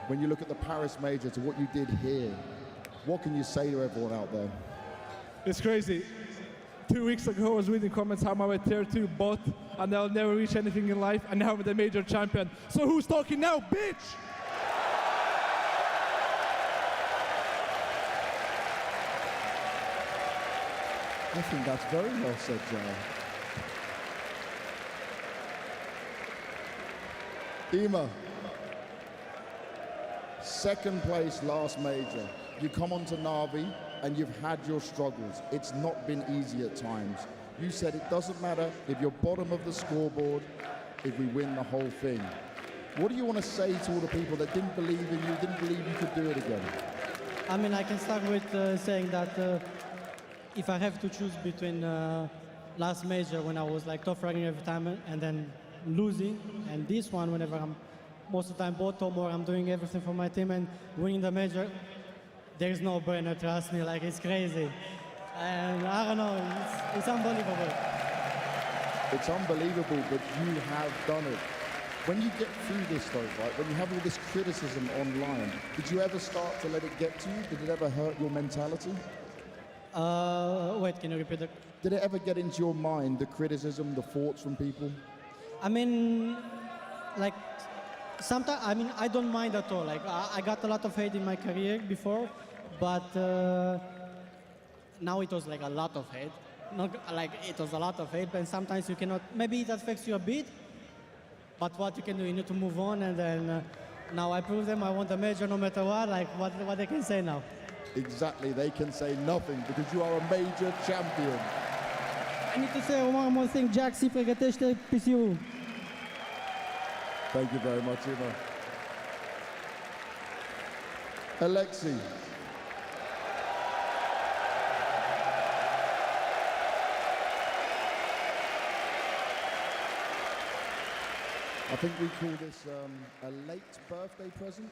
When you look at the Paris Major to what you did here, what can you say to everyone out there?
It's crazy. 2 weeks ago, I was reading comments how I'm a tier 2 bot and I'll never reach anything in life, and now I'm the major champion. So who's talking now, bitch?
I think that's very well said, Joe. Ema, second place last major. You come onto Navi and you've had your struggles. It's not been easy at times. You said it doesn't matter if you're bottom of the scoreboard, if we win the whole thing. What do you want to say to all the people that didn't believe in you, didn't believe you could do it again?
I mean, I can start with saying that if I have to choose between last major when I was like top ranking every time and then losing, and this one whenever I'm most of the time bottom or I'm doing everything for my team and winning the major, there's no brainer, trust me, like it's crazy. And I don't know, it's unbelievable.
It's unbelievable, but you have done it. When you get through this though, right, when you have all this criticism online, did you ever start to let it get to you? Did it ever hurt your mentality?
Wait, can you repeat that?
Did it ever get into your mind, the criticism, the thoughts from people?
I mean, like, sometimes, I mean, I don't mind at all. Like, I got a lot of hate in my career before, but now it was like a lot of hate. Not like it was a lot of hate, and sometimes you cannot, maybe it affects you a bit, but what you can do, you need to move on, and then now I prove them I want a major no matter what, like what they can say now.
Exactly, they can say nothing because you are a major champion.
I need to say one more thing, Jack, si pregătește PC-ul.
Thank you very much, Ema. Alexei. I think we call this a late birthday present.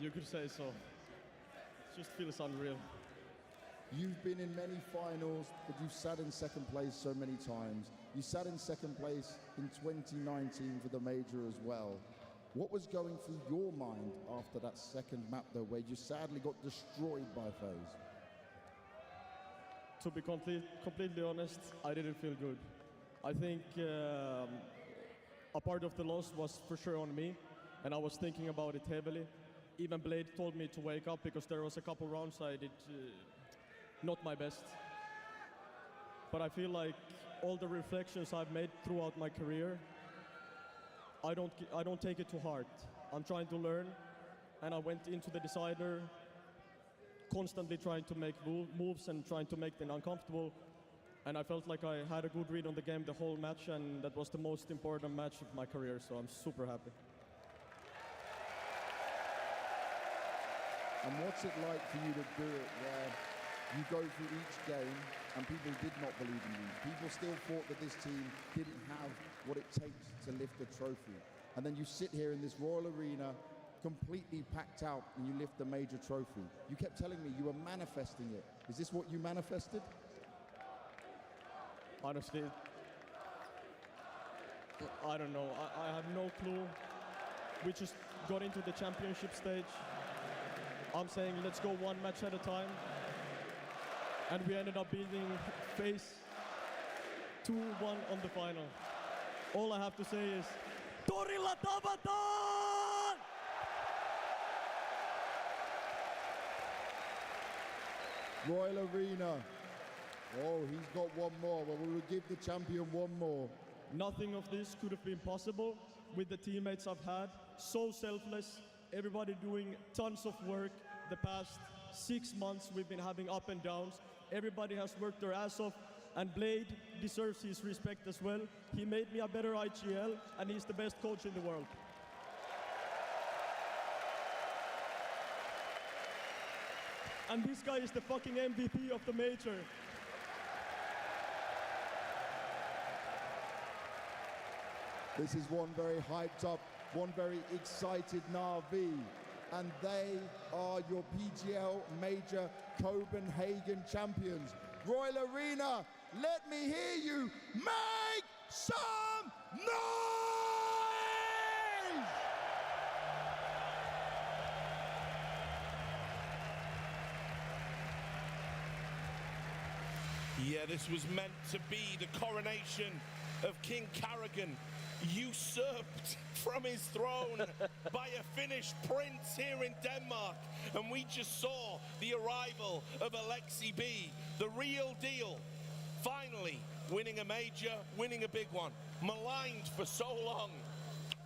You could say so. It just feels unreal.
You've been in many finals, but you've sat in second place so many times. You sat in second place in 2019 for the major as well. What was going through your mind after that second map though, where you sadly got destroyed by FaZe?
To be completely honest, I didn't feel good. I think a part of the loss was for sure on me, and I was thinking about it heavily. Even Blade told me to wake up because there was a couple rounds I did not my best. But I feel like all the reflections I've made throughout my career, I don't take it to heart. I'm trying to learn, and I went into the decider constantly trying to make moves and trying to make them uncomfortable. And I felt like I had a good read on the game the whole match, and that was the most important match of my career, so I'm super happy.
And what's it like for you to do it where you go through each game and people did not believe in you? People still thought that this team didn't have what it takes to lift a trophy. And then you sit here in this Royal Arena completely packed out and you lift the major trophy. You kept telling me you were manifesting it. Is this what you manifested?
Honestly, I don't know. I have no clue. We just got into the championship stage. I'm saying let's go one match at a time. And we ended up beating FaZe 2-1 on the final. All I have to say is, Torilla Tabatan!
Royal Arena. Oh, he's got one more. Well, we will give the champion one more.
Nothing of this could have been possible with the teammates I've had. So selfless, everybody doing tons of work. The past 6 months we've been having up and downs. Everybody has worked their ass off, and Blade deserves his respect as well. He made me a better IGL, and he's the best coach in the world. and this guy is the fucking MVP of the major.
This is one very hyped up, one very excited Na'Vi, and they are your PGL Major Copenhagen champions. Royal Arena, let me hear you make some noise!
Yeah, this was meant to be the coronation of King Carrigan, usurped from his throne by a Finnish prince here in Denmark. And we just saw the arrival of Alexi B, the real deal, finally winning a major, winning a big one. Maligned for so long.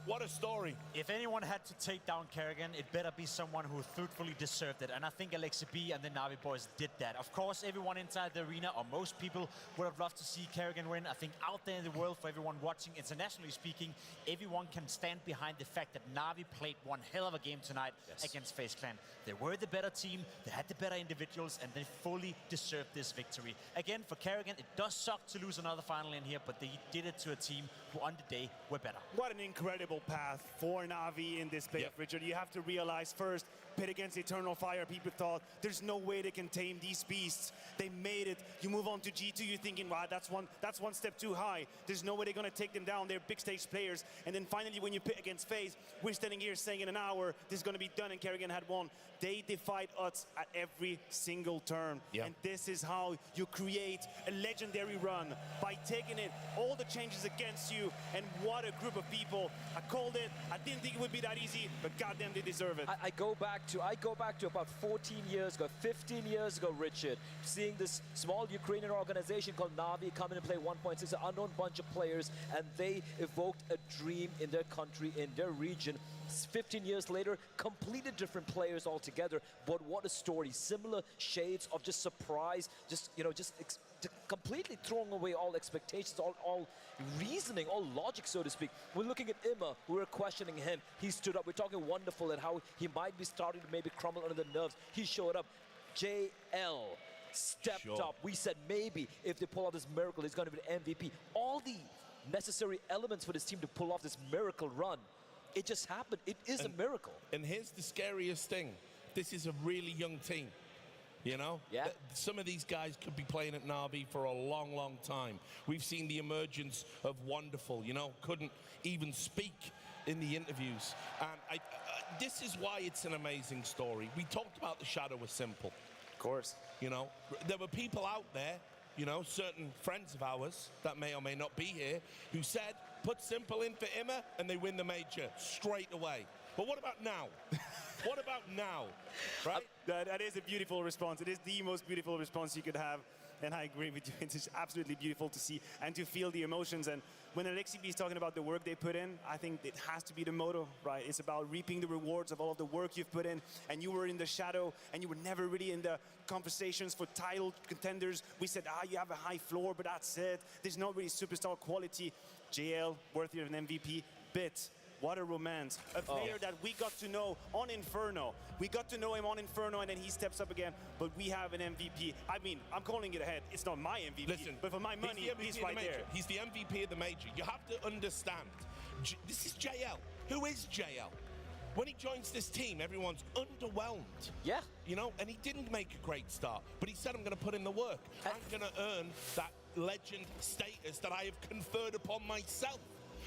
What a story.
If anyone had to take down Carrigan, it better be someone who truthfully deserved it. And I think Alexi B and the Na'Vi boys did that. Of course, everyone inside the arena, or most people, would have loved to see Carrigan win. I think out there in the world, for everyone watching, internationally speaking, everyone can stand behind the fact that Na'Vi played one hell of a game tonight against FaZe Clan. They were the better team, they had the better individuals, and they fully deserved this victory. Again, for Carrigan, it does suck to lose another final in here, but they did it to a team who on the day were better.
What an incredible path for Na'Vi in this playoff, Richard. You have to realize first, pit against Eternal Fire, people thought there's no way they can tame these beasts. They made it. You move on to G2, you're thinking, wow, that's one step too high. There's no way they're gonna take them down. They're big stage players. And then finally, when you pit against FaZe, we're standing here saying in an hour, this is gonna be done, and Carrigan had won. They defied odds at every single turn. And this is how you create a legendary run, by taking it, all the changes against you, and what a group of people. I called it. I didn't think it would be that easy, but goddamn, they deserve it.
I go back to about 14 years ago, 15 years ago, Richard, seeing this small Ukrainian organization called Na'Vi come in and play 1.6, an unknown bunch of players, and they evoked a dream in their country, in their region. 15 years later, completely different players altogether, but what a story. Similar shades of just surprise, just completely throwing away all expectations, all reasoning, all logic, so to speak. We're looking at Ima, we were questioning him. He stood up. We're talking wonderful and how he might be starting to maybe crumble under the nerves. He showed up. JL stepped up. We said maybe if they pull off this miracle, he's going to be the MVP. All the necessary elements for this team to pull off this miracle run. It just happened. It is a miracle.
And here's the scariest thing. This is a really young team. You know?
Yeah.
Some of these guys could be playing at Na'Vi for a long, long time. We've seen the emergence of Wonderful, you know, couldn't even speak in the interviews. And this is why it's an amazing story. We talked about the Shadow was simple.
Of course.
You know, there were people out there, you know, certain friends of ours that may or may not be here, who said, put Simple in for Ima and they win the major straight away. But what about now? What about now, right?
That is a beautiful response. It is the most beautiful response you could have. And I agree with you. It's absolutely beautiful to see and to feel the emotions. And when Alexi B is talking about the work they put in, I think it has to be the motto, right? It's about reaping the rewards of all of the work you've put in. And you were in the shadow, and you were never really in the conversations for title contenders. We said, you have a high floor, but that's it. There's not really superstar quality. JL, worthy of an MVP. Bit. What a romance. A player that we got to know on Inferno. We got to know him on Inferno, and then he steps up again. But we have an MVP. I mean, I'm calling it ahead. It's not my MVP.
Listen,
but for my money, he's right there.
He's the MVP of the major. You have to understand. This is JL. Who is JL? When he joins this team, everyone's underwhelmed.
Yeah.
You know, and he didn't make a great start. But he said, I'm going to put in the work. I'm going to earn that legend status that I have conferred upon myself.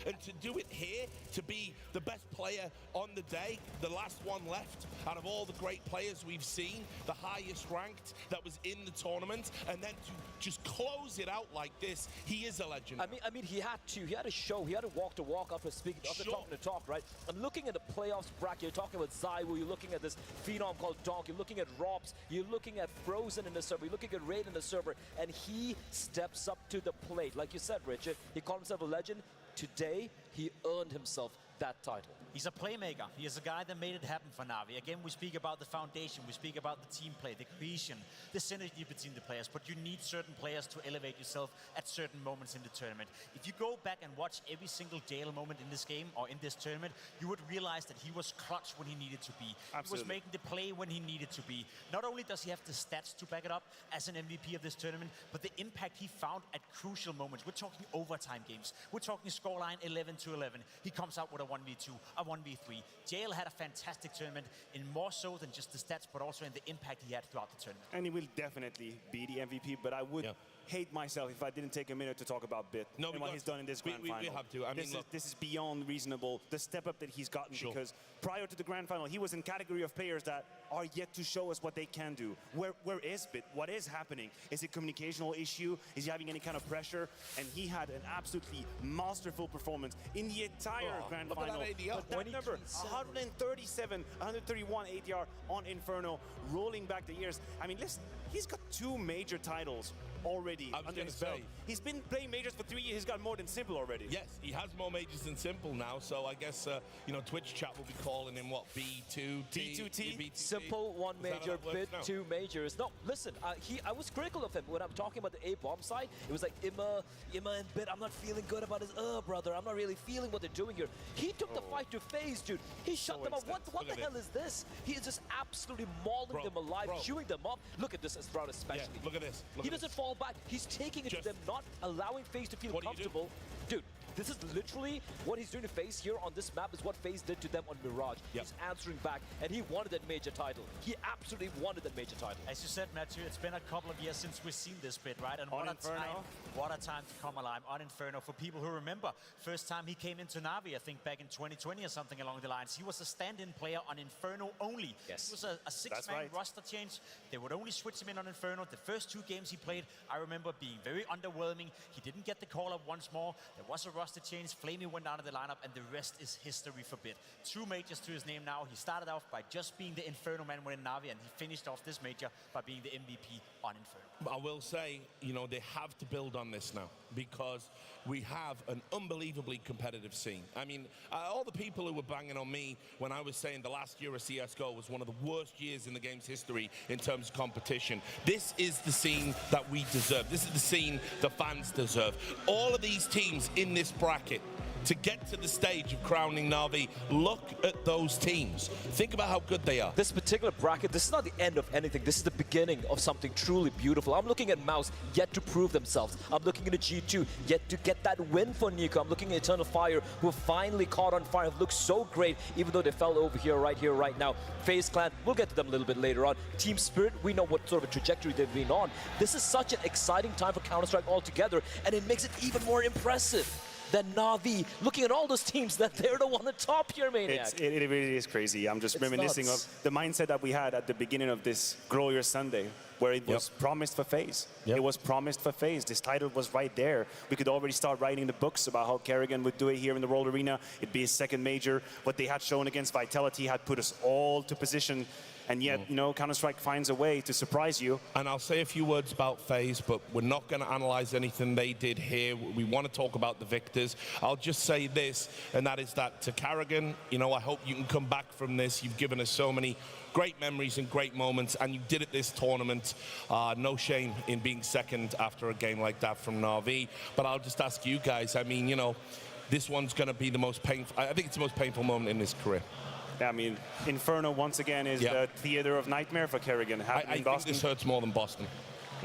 And to do it here, to be the best player on the day, the last one left, out of all the great players we've seen, the highest ranked that was in the tournament, and then to just close it out like this, he is a legend.
I mean, he had to show, he had to walk the walk after speaking, after talking the talk, right? I'm looking at the playoffs bracket. You're talking about Zywoo, you're looking at this phenom called Donk, you're looking at Robs, you're looking at Frozen in the server, you're looking at Raid in the server, and he steps up to the plate. Like you said, Richard, he called himself a legend. Today, he earned himself that title?
He's a playmaker. He is a guy that made it happen for Na'Vi. Again, we speak about the foundation, we speak about the team play, the cohesion, the synergy between the players, but you need certain players to elevate yourself at certain moments in the tournament. If you go back and watch every single Jale moment in this game or in this tournament, you would realize that he was clutch when he needed to be.
Absolutely.
He was making the play when he needed to be. Not only does he have the stats to back it up as an MVP of this tournament, but the impact he found at crucial moments. We're talking overtime games. We're talking scoreline 11-11. He comes out with a 1v2, a 1v3. Jale had a fantastic tournament in more so than just the stats, but also in the impact he had throughout the tournament.
And he will definitely be the MVP, but I would hate myself if I didn't take a minute to talk about Bit and what he's done in this grand final.
We have to. I mean,
this is beyond reasonable. The step up that he's gotten, because prior to the grand final, he was in category of players that are yet to show us what they can do. Where is Bit? What is happening? Is it a communicational issue? Is he having any kind of pressure? And he had an absolutely masterful performance in the entire grand final. But that number, 137, 131 ADR on Inferno, rolling back the years. I mean, listen, he's got 2 major titles already under his belt. He's been playing majors for 3 years. He's got more than Simple already.
Yes, he has more majors than Simple now. So I guess you know, Twitch chat will be calling him what, B2T?
Simple 1 major, Bit 2 majors. No, listen, I was critical of him when I'm talking about the A-bomb side. It was like Ima and Bit. I'm not feeling good about his brother. I'm not really feeling what they're doing here. He took the fight to FaZe, dude. He shut them up. What the hell is this? He is just absolutely mauling them alive, chewing them up. Look at this Sprout especially.
Yeah, look at this.
He doesn't fall back. He's taking it to them, not allowing FaZe to feel comfortable. Dude, this is literally what he's doing to FaZe here on this map is what FaZe did to them on Mirage. He's answering back, and he wanted that major title. He absolutely wanted that major title.
As you said, Matthew, it's been a couple of years since we've seen this Bit, right? And what a time to come alive on Inferno. For people who remember, first time he came into Na'Vi, I think back in 2020 or something along the lines, he was a stand-in player on Inferno only.
Yes.
It was a 6-man roster change. They would only switch him in on Inferno. The first 2 games he played, I remember being very underwhelming. He didn't get the call-up once more. There was a roster change. Flamey went down to the lineup, and the rest is history for Bit. 2 majors to his name now. He started off by just being the Inferno man within Na'Vi, and he finished off this major by being the MVP on Inferno.
I will say, you know, they have to build on this now because we have an unbelievably competitive scene. I mean, all the people who were banging on me when I was saying the last year of CSGO was one of the worst years in the game's history in terms of competition. This is the scene that we deserve. This is the scene the fans deserve. All of these teams in this bracket, to get to the stage of crowning Na'Vi, look at those teams. Think about how good they are.
This particular bracket, this is not the end of anything. This is the beginning of something truly beautiful. I'm looking at Mouse, yet to prove themselves. I'm looking at a G2, yet to get that win for Nico. I'm looking at Eternal Fire, who have finally caught on fire, have looked so great, even though they fell over here, right now. FaZe Clan, we'll get to them a little bit later on. Team Spirit, we know what sort of a trajectory they've been on. This is such an exciting time for Counter-Strike altogether, and it makes it even more impressive than Na'Vi, looking at all those teams that they're the one at top here, Maniac.
It really is crazy. I'm just reminiscing of the mindset that we had at the beginning of this Glorious Sunday, where it was promised for FaZe. It was promised for FaZe. This title was right there. We could already start writing the books about how Kerrigan would do it here in the World Arena. It'd be his 2nd major. What they had shown against Vitality had put us all to position. And yet, you know, Counter-Strike finds a way to surprise you.
And I'll say a few words about FaZe, but we're not going to analyze anything they did here. We want to talk about the victors. I'll just say this, and that is that to Kerrigan, you know, I hope you can come back from this. You've given us so many great memories and great moments, and you did it this tournament. No shame in being 2nd after a game like that from Na'Vi. But I'll just ask you guys, I mean, you know, this one's going to be the most painful, I think it's the most painful moment in his career.
I mean, Inferno once again is the theater of nightmare for Kerrigan.
I think this hurts more than Boston.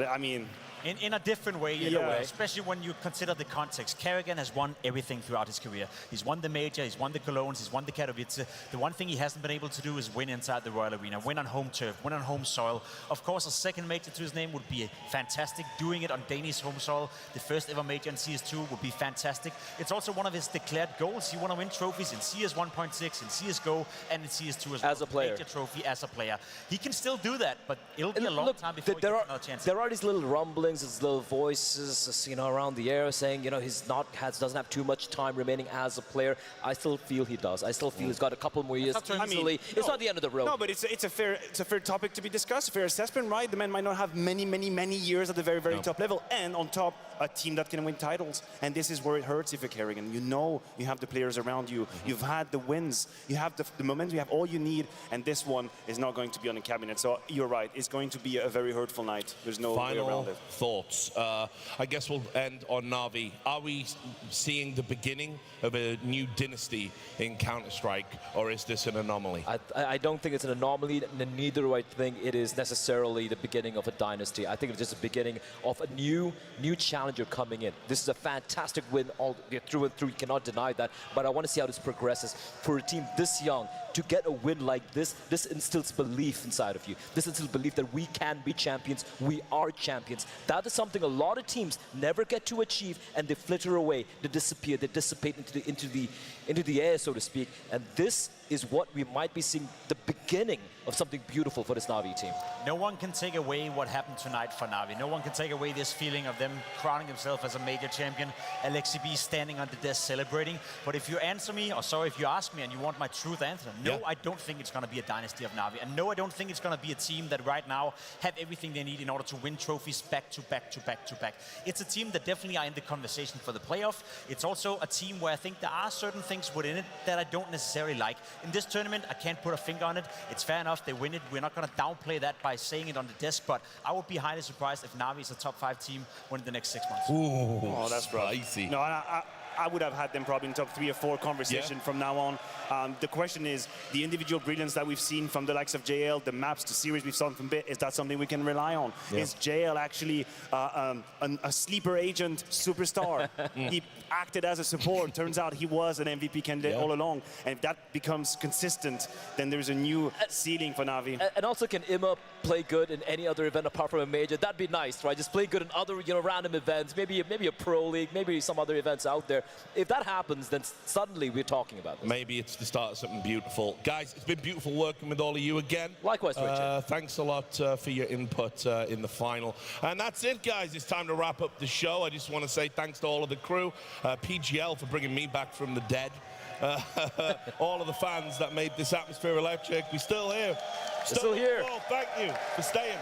I mean,
in a different way, especially when you consider the context. Kerrigan has won everything throughout his career. He's won the major, he's won the Colognes, he's won the Katowice. The one thing he hasn't been able to do is win inside the Royal Arena, win on home turf, win on home soil. Of course, a 2nd major to his name would be fantastic. Doing it on Danish home soil, the first ever major in CS2 would be fantastic. It's also one of his declared goals. He want to win trophies in CS 1.6, in CSGO, and in CS2 as well.
As a player.
Major trophy as a player. He can still do that, but it'll be a long time before he gets another chance.
There are these little rumblings murmurings, his little voices, around the air saying, doesn't have too much time remaining as a player. I still feel he does. I still feel he's got a couple more years easily. It's not the end of the road.
No, but it's a fair topic to be discussed, a fair assessment, right? The man might not have many years at the very top level, and on top, a team that can win titles. And this is where it hurts if you're Kerrigan. You have the players around you. You've had the wins. You have the momentum. You have all you need. And this one is not going to be on the cabinet. So you're right. It's going to be a very hurtful night. There's no way around it.
Final thoughts. I guess we'll end on Na'Vi. Are we seeing the beginning of a new dynasty in Counter-Strike, or is this an anomaly?
I don't think it's an anomaly, and neither do I think it is necessarily the beginning of a dynasty. I think it's just the beginning of a new challenger coming in. This is a fantastic win all through and through. You cannot deny that. But I want to see how this progresses. For a team this young to get a win like this instills belief inside of you. This instills belief that we can be champions. We are champions. That is something a lot of teams never get to achieve, and they flitter away. They disappear. They dissipate into the air, so to speak. And this is what we might be seeing, the beginning of something beautiful for this Na'Vi team.
No one can take away what happened tonight for Na'Vi. No one can take away this feeling of them crowning themselves as a major champion. Alexi B standing on the desk celebrating. But if you answer me, or sorry, if you ask me and you want my truth answer, no, I don't think it's going to be a dynasty of Na'Vi. And no, I don't think it's going to be a team that right now have everything they need in order to win trophies back to back to back to back. It's a team that definitely are in the conversation for the playoff. It's also a team where I think there are certain things within it that I don't necessarily like. In this tournament, I can't put a finger on it. It's fair enough, they win it. We're not going to downplay that by saying it on the desk, but I would be highly surprised if Na'Vi is a top 5 team within the next 6 months.
Ooh,
oh, that's
spicy.
No, I would have had them probably in top 3 or 4 conversation from now on. The question is, the individual brilliance that we've seen from the likes of JL, the maps, the series we've seen from Bit, is that something we can rely on? Is JL actually a sleeper agent superstar? He acted as a support. Turns out he was an MVP candidate all along. And if that becomes consistent, then there's a new ceiling for Na'Vi.
And also, can Ima play good in any other event apart from a major? That'd be nice, right? Just play good in other, random events, maybe a pro league, maybe some other events out there. If that happens, then suddenly we're talking about this.
Maybe it's the start of something beautiful. Guys, it's been beautiful working with all of you again.
Likewise, Richard.
Thanks a lot for your input in the final. And that's it, guys. It's time to wrap up the show. I just want to say thanks to all of the crew, PGL for bringing me back from the dead. All of the fans that made this atmosphere electric. We're still here.
Still here.
Oh, thank you for staying.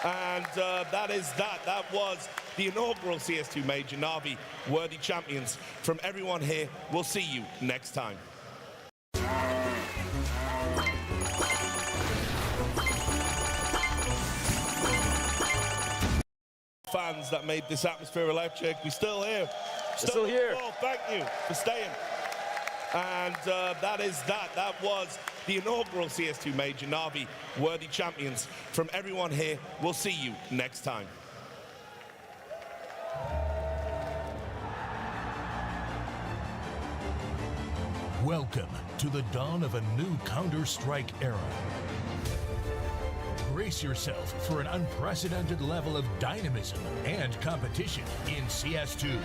And that is that. That was the inaugural CS2 Major. Na'Vi, worthy champions. From everyone here, we'll see you next time. Fans that made this atmosphere electric. We're still here.
Still here.
Oh, thank you for staying. And that is that. That was the inaugural CS2 Major. Na'Vi, worthy champions. From everyone here, we'll see you next time.
Welcome to the dawn of a new Counter-Strike era. Brace yourself for an unprecedented level of dynamism and competition in CS2.